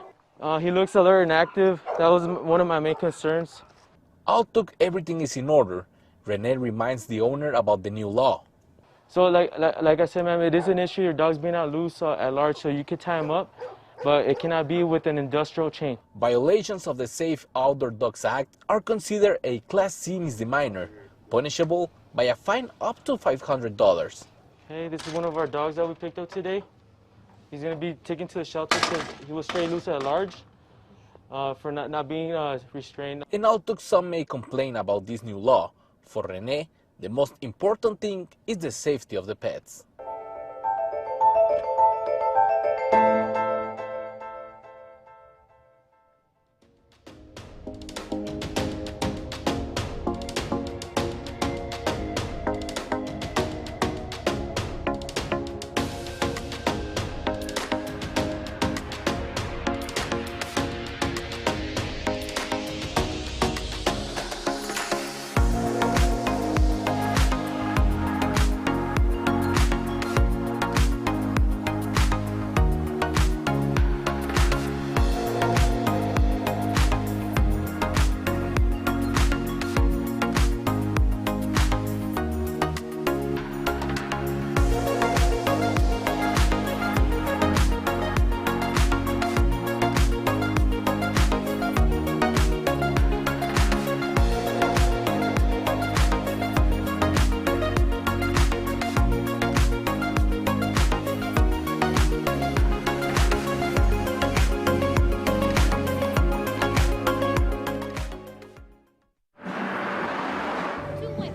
He looks alert and active. That was one of my main concerns. Although everything is in order, Renee reminds the owner about the new law. So like I said, ma'am, it is an issue. Your dog's being out loose at large, so you can tie him up, but it cannot be with an industrial chain. Violations of the Safe Outdoor Dogs Act are considered a Class C misdemeanor, punishable by a fine up to $500. Hey, this is one of our dogs that we picked up today. He's going to be taken to the shelter because he was straight loose at large for not being restrained. And although some may complain about this new law, for Renee, the most important thing is the safety of the pets.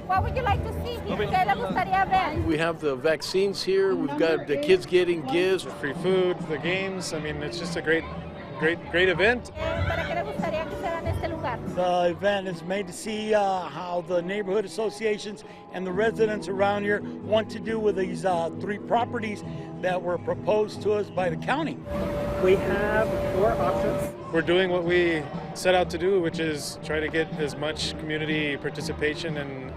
What would you like to see? ¿Qué le gustaría ver? We have the vaccines here. We've got the kids getting gifts. Free food, the games. I mean, it's just a great event. ¿Para qué le gustaría que sea en este lugar? The event is made to see how the neighborhood associations and the residents around here want to do with these 3 properties that were proposed to us by the county. We have 4 options. We're doing what we set out to do, which is try to get as much community participation and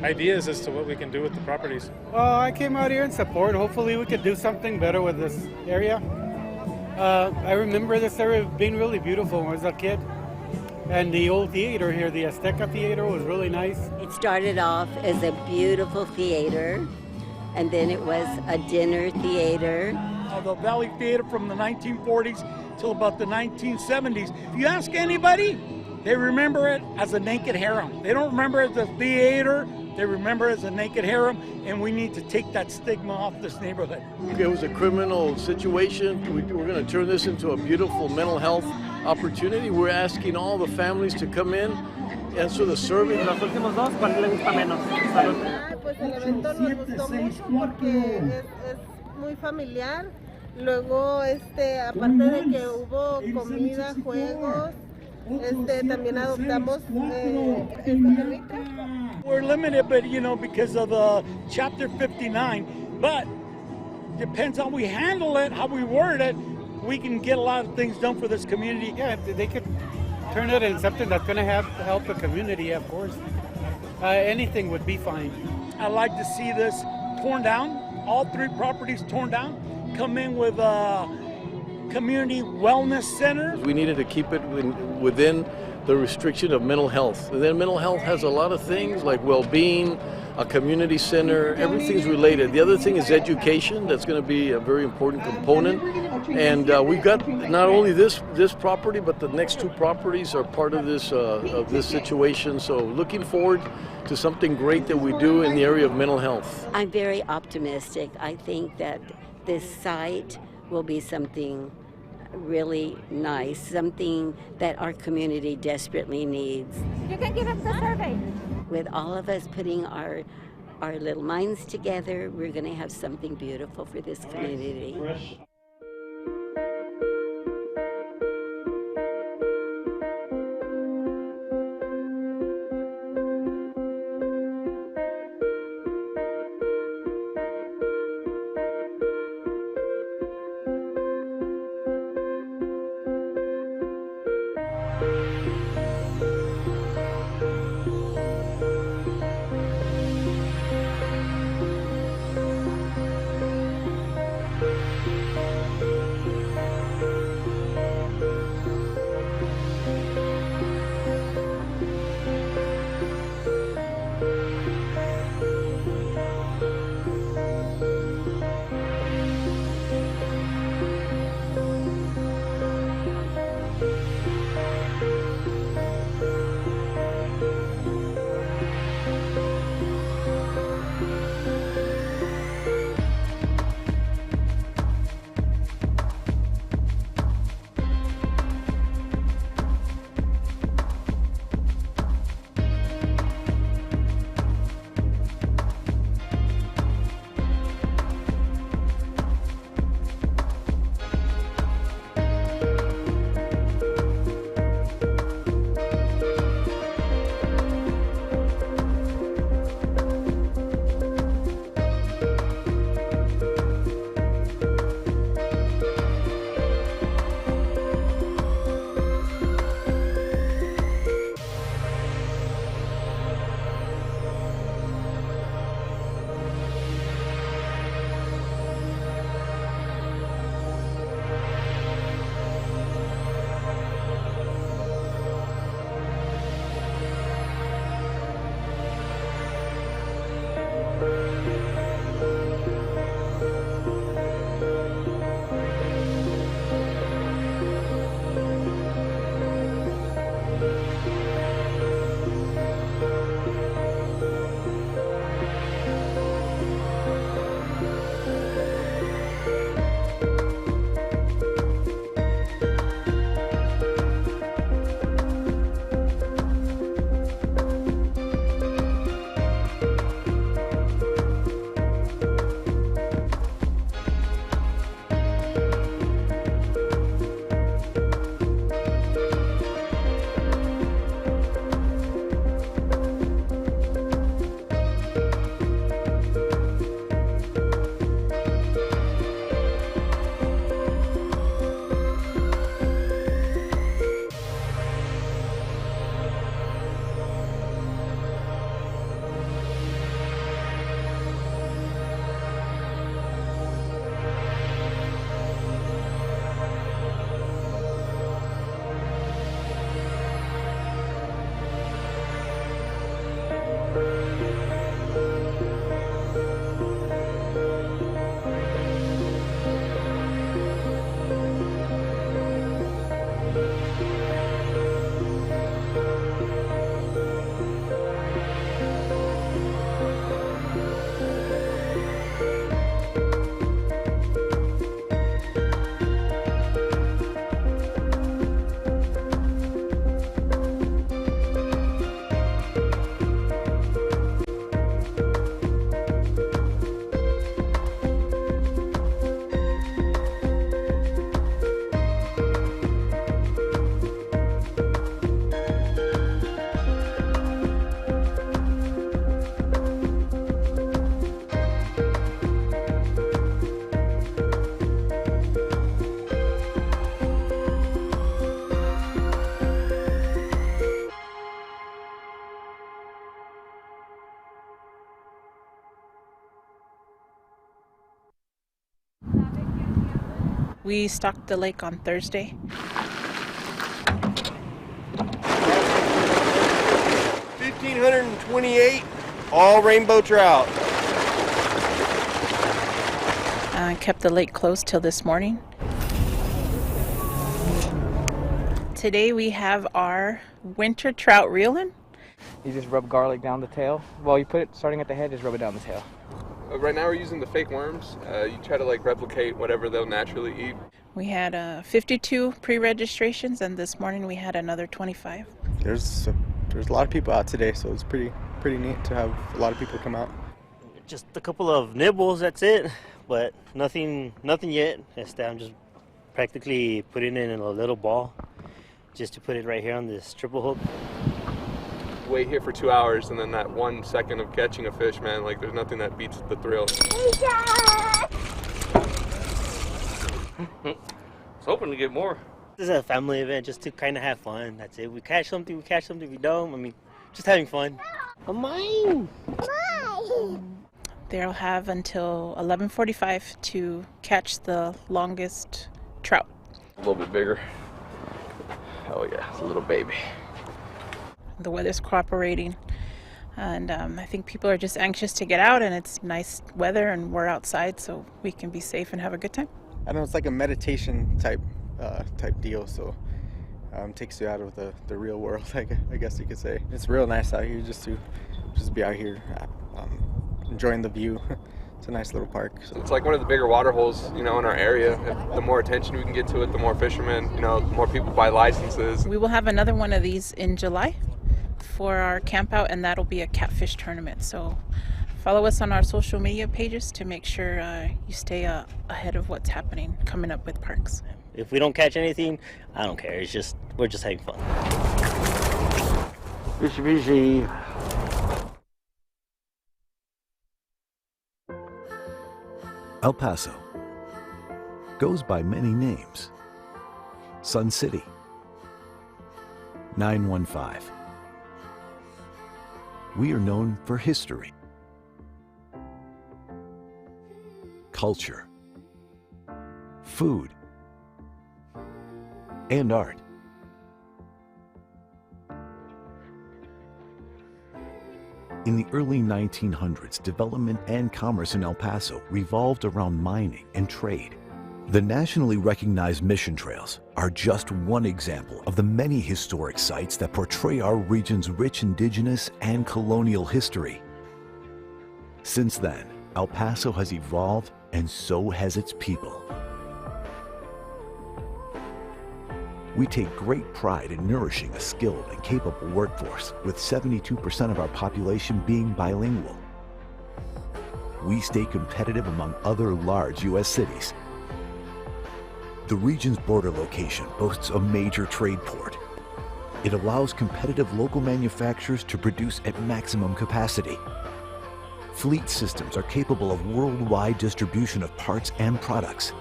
ideas as to what we can do with the properties. Well, I came out here in support. Hopefully we could do something better with this area. I remember this area being really beautiful when I was a kid. And the old theater here, the Azteca Theater, was really nice. It started off as a beautiful theater, and then it was a dinner theater. The Valley Theater from the 1940s till about the 1970s. If you ask anybody, they remember it as a naked harem. They don't remember it as a theater They remember it as a naked harem, and we need to take that stigma off this neighborhood. It was a criminal situation. We're going to turn this into a beautiful mental health opportunity. We're asking all the families to come in, answer the survey. Los últimos dos, ¿cuál le gusta menos? Salud. Pues el evento nos gustó mucho porque es muy familiar. Luego, aparte de que hubo comida, juegos, también adoptamos esta perrita. We're limited, but because of the Chapter 59, but depends how we handle it, how we word it, we can get a lot of things done for this community. Yeah, they could turn it into something that's going to help the community, of course. Anything would be fine. I'd like to see this torn down, all 3 properties torn down, come in with a community wellness center. We needed to keep it within the restriction of mental health. And then mental health has a lot of things like well-being, a community center, everything's related. The other thing is education. That's going to be a very important component. And we've got not only this property, but the next 2 properties are part of this situation. So looking forward to something great that we do in the area of mental health. I'm very optimistic. I think that this site will be something really nice, something that our community desperately needs. You can give us the survey. With all of us putting our little minds together, we're going to have something beautiful for this community. We stocked the lake on Thursday. $1,528, all rainbow trout. Kept the lake closed till this morning. Today we have our winter trout reeling. You just rub garlic down the tail. Well, you put it starting at the head, just rub it down the tail. Right now we're using the fake worms. You try to like replicate whatever they'll naturally eat. We had 52 pre-registrations, and this morning we had another 25. There's a lot of people out today, so it's pretty neat to have a lot of people come out. Just a couple of nibbles, that's it. But nothing yet. I'm just practically putting it in a little ball just to put it right here on this triple hook. Wait here for 2 hours, and then that 1 second of catching a fish, man, like there's nothing that beats the thrill. I was hoping to get more. This is a family event just to kind of have fun. That's it. We catch something, we don't. I mean, just having fun. Mine. They'll have until 11:45 to catch the longest trout. A little bit bigger. Oh yeah, it's a little baby. The weather's cooperating, and I think people are just anxious to get out, and it's nice weather and we're outside, so we can be safe and have a good time. I don't know, it's like a meditation type deal, so takes you out of the real world, I guess you could say. It's real nice out here just to be out here enjoying the view. It's a nice little park. So. It's like one of the bigger water holes, in our area. The more attention we can get to it, the more fishermen, the more people buy licenses. We will have another one of these in July for our camp out, and that'll be a catfish tournament. So follow us on our social media pages to make sure you stay ahead of what's happening coming up with parks. If we don't catch anything, I don't care. We're just having fun. Fishy. El Paso goes by many names. Sun City, 915. We are known for history, culture, food, and art. In the early 1900s, development and commerce in El Paso revolved around mining and trade. The nationally recognized mission trails are just one example of the many historic sites that portray our region's rich indigenous and colonial history. Since then, El Paso has evolved, and so has its people. We take great pride in nourishing a skilled and capable workforce, with 72% of our population being bilingual. We stay competitive among other large U.S. cities. The region's border location boasts a major trade port. It allows competitive local manufacturers to produce at maximum capacity. Fleet systems are capable of worldwide distribution of parts and products.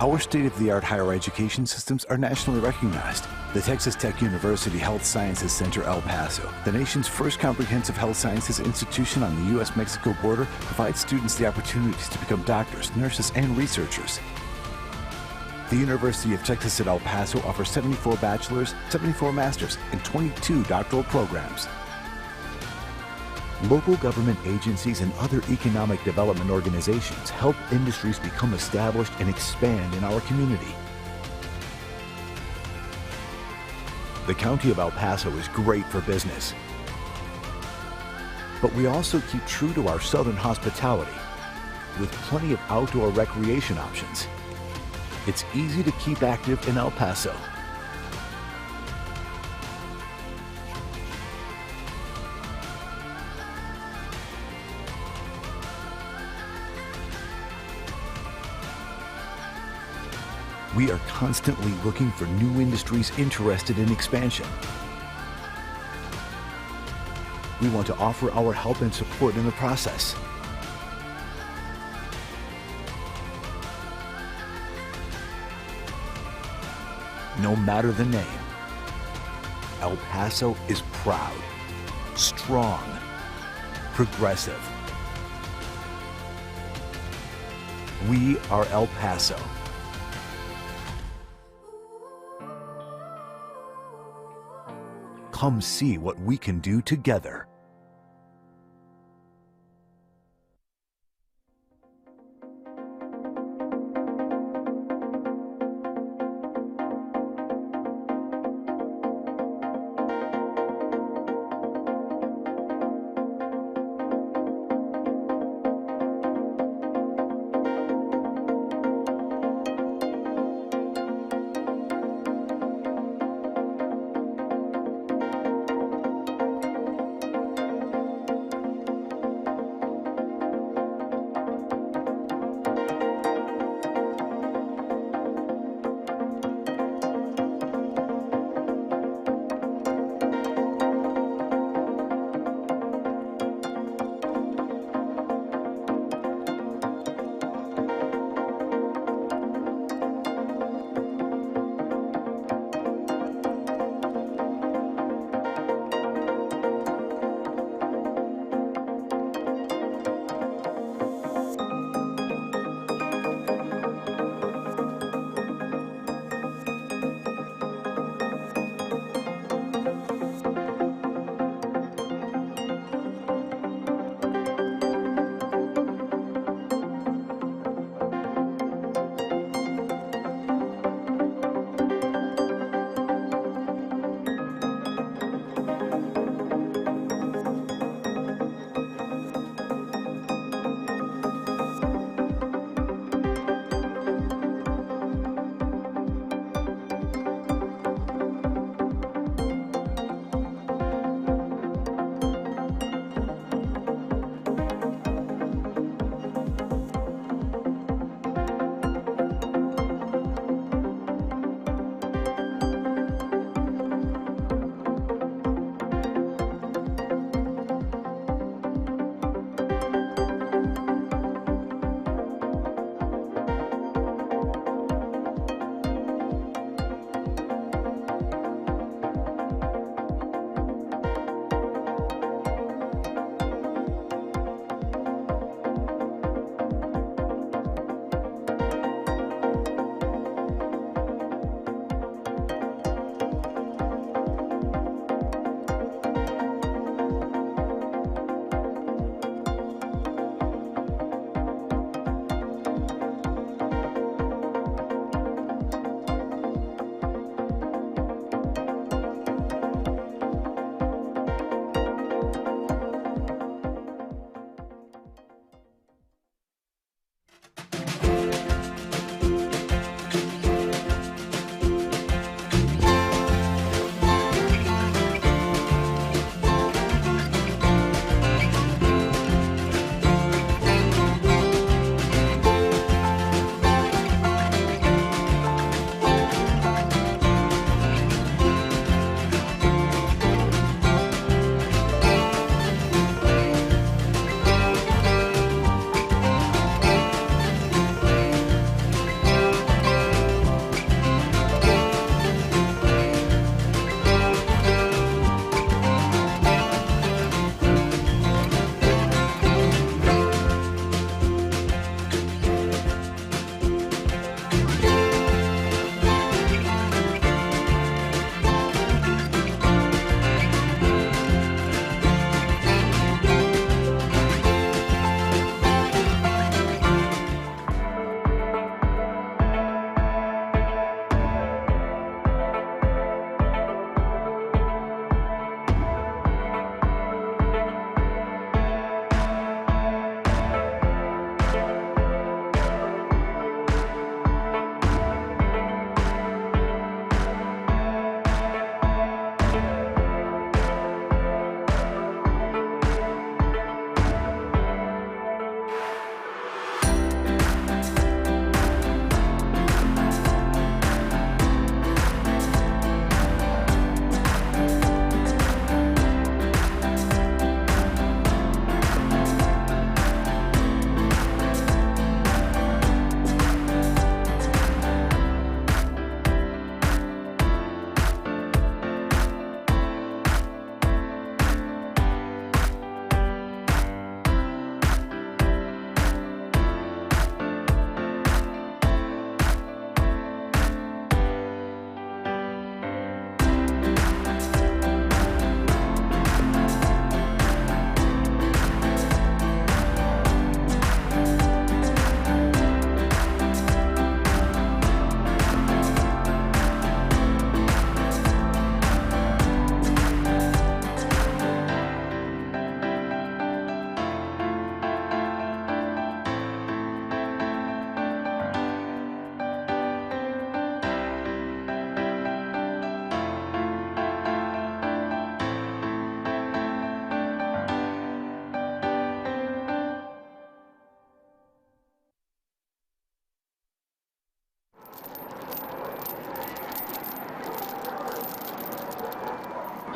Our state-of-the-art higher education systems are nationally recognized. The Texas Tech University Health Sciences Center El Paso, the nation's first comprehensive health sciences institution on the U.S.-Mexico border, provides students the opportunities to become doctors, nurses, and researchers. The University of Texas at El Paso offers 74 bachelor's, 74 master's, and 22 doctoral programs. Local government agencies and other economic development organizations help industries become established and expand in our community. The County of El Paso is great for business, but we also keep true to our southern hospitality with plenty of outdoor recreation options. It's easy to keep active in El Paso. We are constantly looking for new industries interested in expansion. We want to offer our help and support in the process. No matter the name, El Paso is proud, strong, progressive. We are El Paso. Come see what we can do together.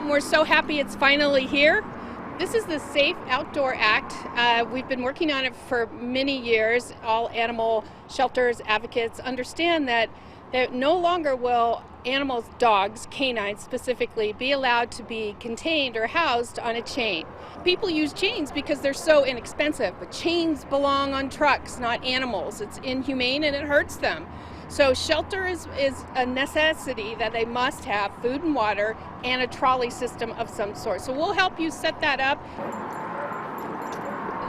We're so happy it's finally here. This is the Safe Outdoor Act. We've been working on it for many years. All animal shelters, advocates understand that no longer will animals, dogs, canines specifically, be allowed to be contained or housed on a chain. People use chains because they're so inexpensive, but chains belong on trucks, not animals. It's inhumane and it hurts them. So shelter is a necessity that they must have, food and water, and a trolley system of some sort. So we'll help you set that up.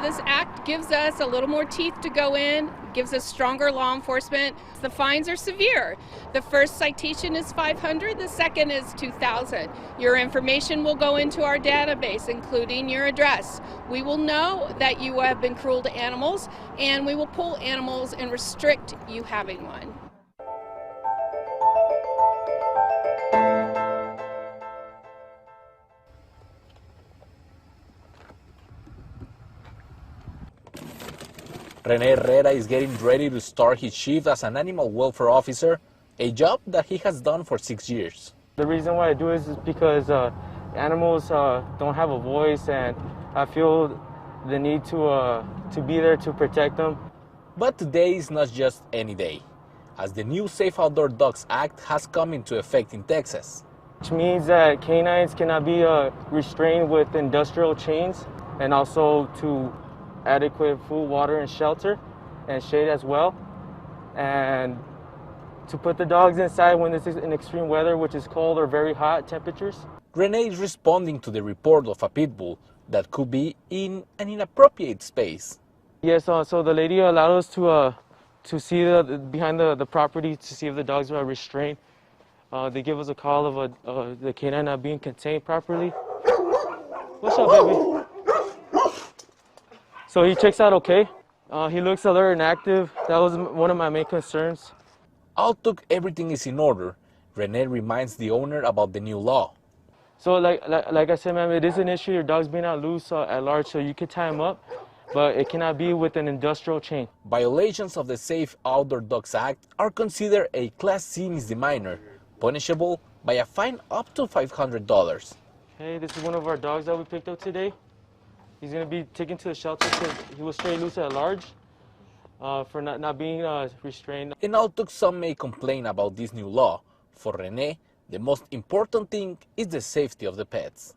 This act gives us a little more teeth to go in, gives us stronger law enforcement. The fines are severe. The first citation is $500, the second is $2,000. Your information will go into our database, including your address. We will know that you have been cruel to animals, and we will pull animals and restrict you having one. Rene Herrera is getting ready to start his shift as an animal welfare officer, a job that he has done for 6 years. The reason why I do this is because animals don't have a voice, and I feel the need to be there to protect them. But today is not just any day, as the new Safe Outdoor Dogs Act has come into effect in Texas. Which means that canines cannot be restrained with industrial chains, and also to adequate food, water, and shelter, and shade as well. And to put the dogs inside when it's in extreme weather, which is cold or very hot temperatures. Renee is responding to the report of a pit bull that could be in an inappropriate space. Yes, so the lady allowed us to see behind the property to see if the dogs were restrained. They give us a call of the canine not being contained properly. What's up, baby? So he checks out okay. He looks alert and active. That was one of my main concerns. Although everything is in order, Renee reminds the owner about the new law. So like I said, ma'am, it is an issue. Your dog's being out loose at large, so you can tie him up, but it cannot be with an industrial chain. Violations of the Safe Outdoor Dogs Act are considered a Class C misdemeanor, punishable by a fine up to $500. Hey, this is one of our dogs that we picked up today. He's going to be taken to the shelter because he was stray loose at large for not being restrained. And although some may complain about this new law, for Renee, the most important thing is the safety of the pets.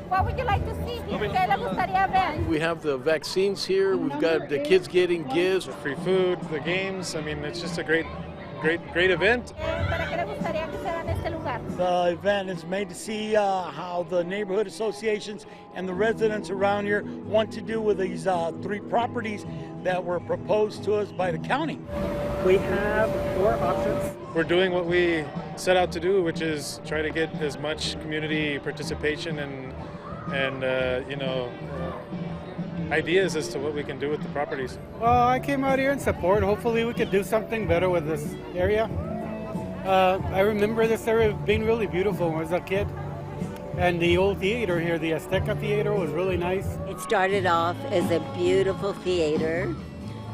What would you like to see here? ¿Qué le gustaría ver? We have the vaccines here. We've got the kids getting gifts. Free food, the games. I mean, it's just a great event. ¿Para qué le gustaría que se haga en este lugar? The event is made to see how the neighborhood associations and the residents around here want to do with these 3 properties that were proposed to us by the county. We have 4 options. We're doing what we set out to do, which is try to get as much community participation and ideas as to what we can do with the properties. Well, I came out here in support. Hopefully we could do something better with this area. I remember this area being really beautiful when I was a kid. And the old theater here, the Azteca Theater, was really nice. It started off as a beautiful theater,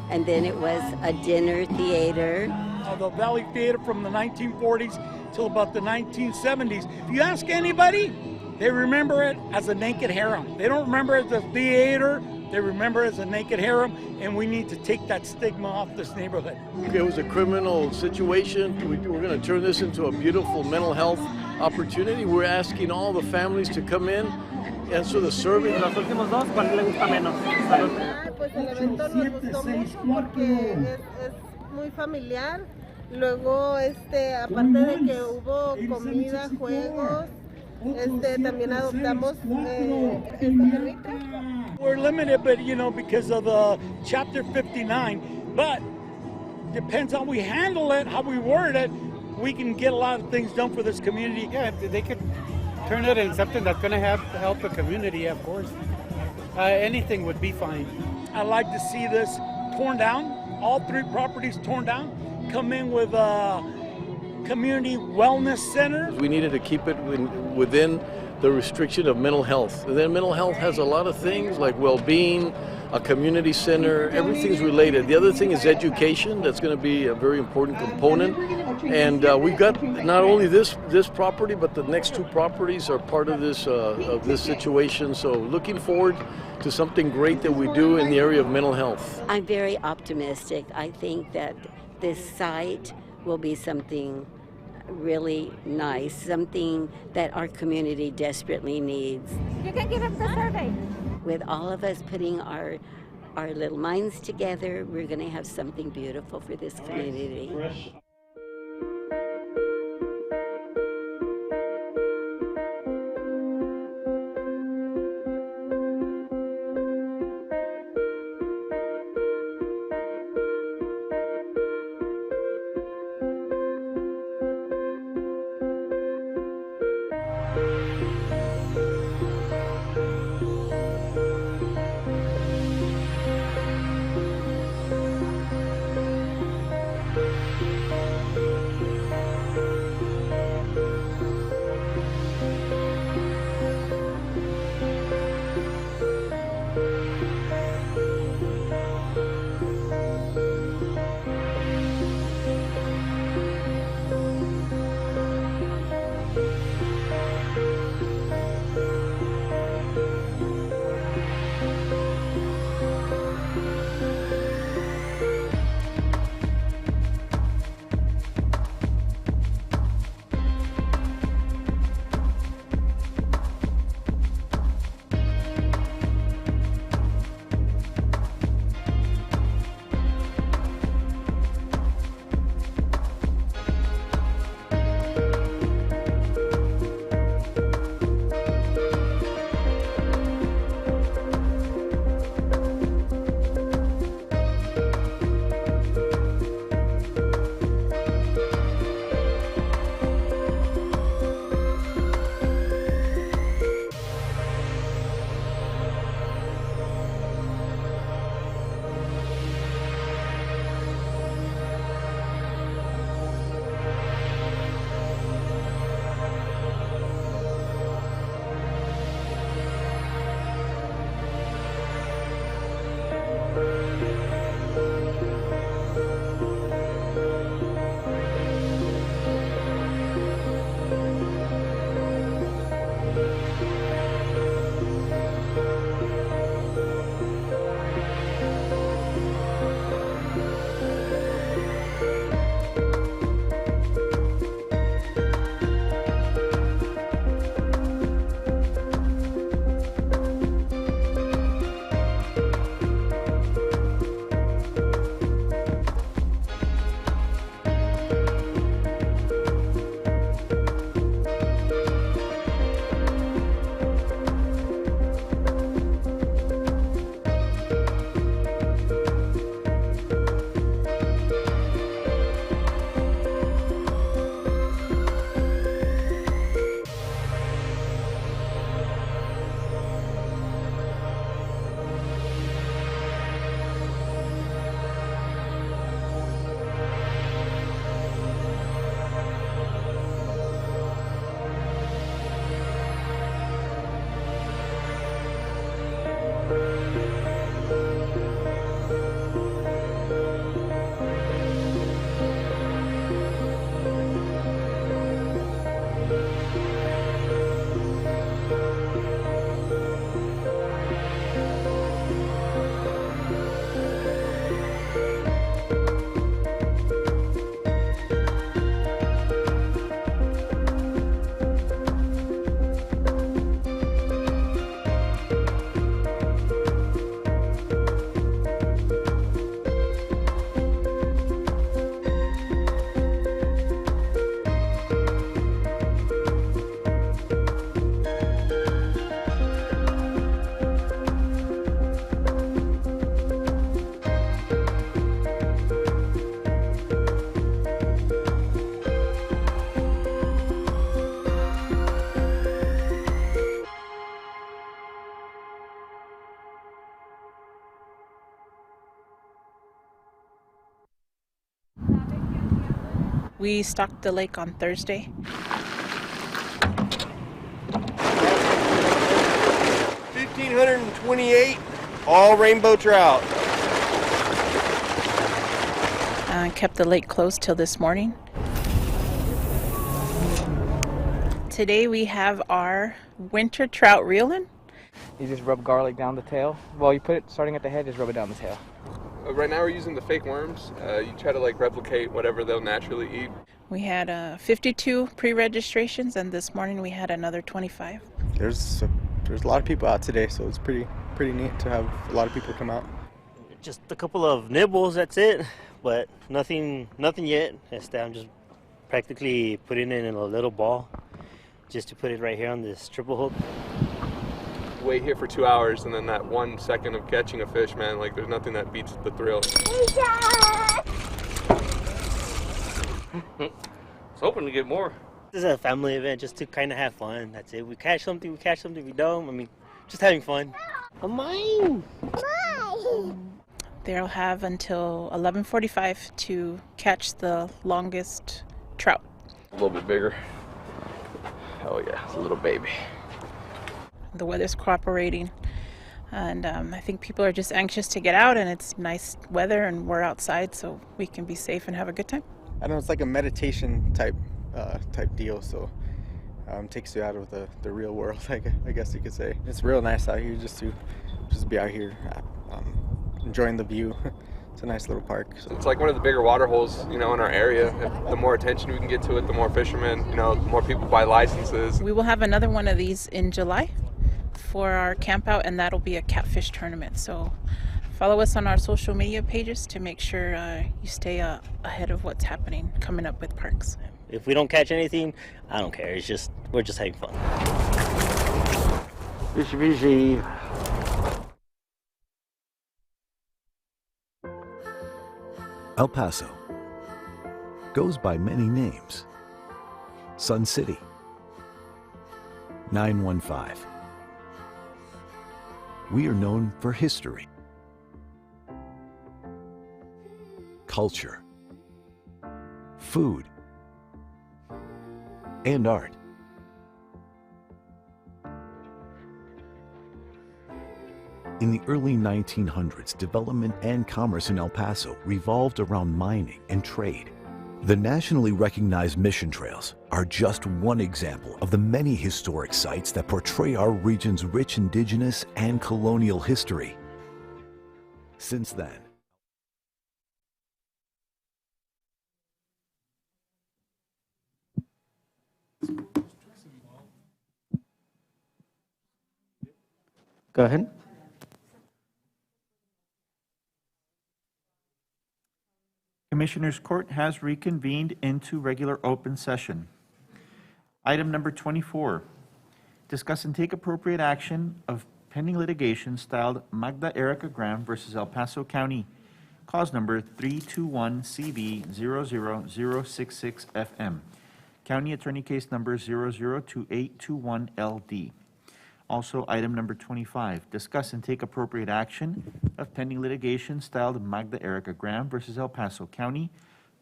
and then it was a dinner theater. The Valley Theater from the 1940s till about the 1970s. If you ask anybody, they remember it as a naked harem. They don't remember it as a theater They remember it as a naked harem, and we need to take that stigma off this neighborhood. It was a criminal situation. We're going to turn this into a beautiful mental health opportunity. We're asking all the families to come in, answer the survey. Los últimos dos, ¿cuál le gusta menos? Pues el evento nos gustó mucho porque es muy familiar. Luego, aparte de que hubo comida, juegos, también adoptamos Enrique. We're limited, but because of the Chapter 59, but depends how we handle it, how we word it, we can get a lot of things done for this community. Yeah, they could turn it into something that's going to help the community, of course. Anything would be fine. I'd like to see this torn down, all 3 properties torn down, come in with a community wellness center. We needed to keep it within the restriction of mental health. And then mental health has a lot of things like well-being, a community center, everything's related. The other thing is education. That's going to be a very important component. And we've got not only this property, but the next 2 properties are part of this situation. So looking forward to something great that we do in the area of mental health. I'm very optimistic. I think that this site will be something really nice, something that our community desperately needs. You can give him the survey. With all of us putting our little minds together, we're going to have something beautiful for this community. We stocked the lake on Thursday. 1,528 all rainbow trout. Kept the lake closed till this morning. Today we have our winter trout reeling. You just rub garlic down the tail. Well, you put it starting at the head, just rub it down the tail. Right now we're using the fake worms. You try to like replicate whatever they'll naturally eat. We had 52 pre-registrations, and this morning we had another 25. There's a lot of people out today, so it's pretty neat to have a lot of people come out. Just a couple of nibbles, that's it. But nothing yet. I'm just practically putting it in a little ball, just to put it right here on this triple hook. Wait here for 2 hours, and then that 1 second of catching a fish, man, like there's nothing that beats the thrill. I was hoping to get more. This is a family event, just to kind of have fun. That's it. We catch something, we don't. I mean, just having fun. Mine. They'll have until 11:45 to catch the longest trout. A little bit bigger. Oh yeah, it's a little baby. The weather's cooperating, and I think people are just anxious to get out, and it's nice weather, and we're outside, so we can be safe and have a good time. I don't know, it's like a meditation type deal, so takes you out of the real world, I guess you could say. It's real nice out here just to be out here enjoying the view. It's a nice little park. So. It's like one of the bigger water holes, in our area. The more attention we can get to it, the more fishermen, the more people buy licenses. We will have another one of these in July for our camp out, and that'll be a catfish tournament. So follow us on our social media pages to make sure you stay ahead of what's happening coming up with parks. If we don't catch anything, I don't care. We're just having fun. Fishy. El Paso goes by many names. Sun City, 915. We are known for history, culture, food, and art. In the early 1900s, development and commerce in El Paso revolved around mining and trade. The nationally recognized mission trails are just one example of the many historic sites that portray our region's rich indigenous and colonial history. Since then, Go ahead. Commissioners' Court has reconvened into regular open session. Item number 24, discuss and take appropriate action of pending litigation styled Magda Erica Graham versus El Paso County, cause number 321CV00066FM, County Attorney Case number 002821LD. Also, item number 25, discuss and take appropriate action of pending litigation styled Magda Erica Graham versus El Paso County,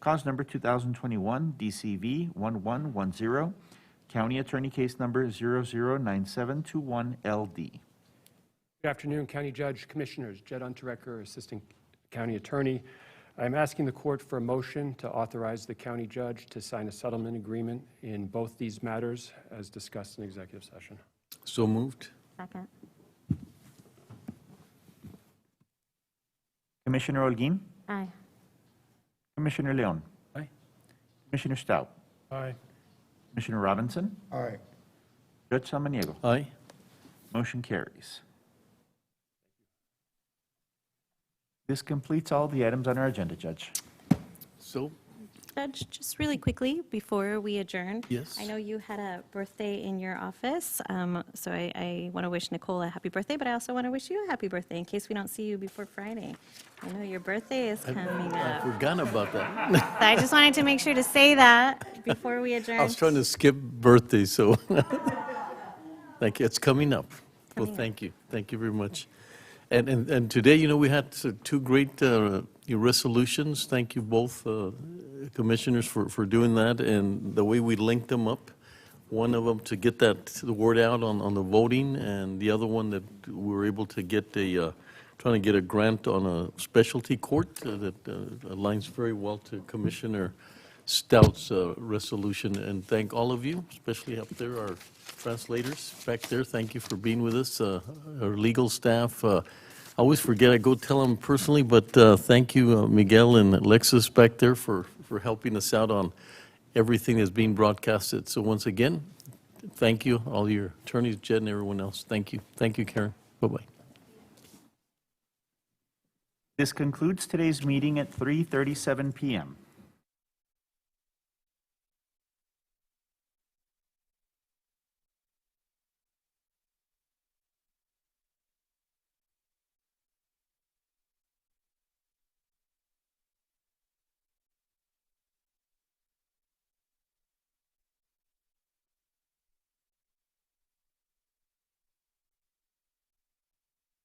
cause number 2021 DCV 1110, County Attorney Case number 009721LD. Good afternoon, County Judge, Commissioners. Jed Unterrecker, Assistant County Attorney. I'm asking the court for a motion to authorize the county judge to sign a settlement agreement in both these matters as discussed in executive session. So moved. Second. Commissioner Holguin? Aye. Commissioner Leon? Aye. Commissioner Stout? Aye. Commissioner Robinson? Aye. Judge Samaniego? Aye. Motion carries. This completes all the items on our agenda, Judge. So, Judge, just really quickly before we adjourn. Yes. I know you had a birthday in your office, so I want to wish Nicole a happy birthday, but I also want to wish you a happy birthday in case we don't see you before Friday. I know your birthday is coming I up. forgot about that. So I just wanted to make sure to say that before we adjourn. I was trying to skip birthdays, so thank you. It's coming up. Well, thank you. Thank you very much. And today, we had two great your resolutions. Thank you both, commissioners, for doing that, and the way we linked them up. One of them to get the word out on the voting, and the other one that we were able to get trying to get a grant on a specialty court that aligns very well to Commissioner Stout's resolution. And thank all of you, especially up there, our translators back there. Thank you for being with us. Our legal staff. I always forget, I go tell them personally, but thank you, Miguel and Alexis back there for helping us out on everything that's being broadcasted. So once again, thank you, all your attorneys, Jed and everyone else. Thank you. Thank you, Karen. Bye-bye. This concludes today's meeting at 3:37 p.m.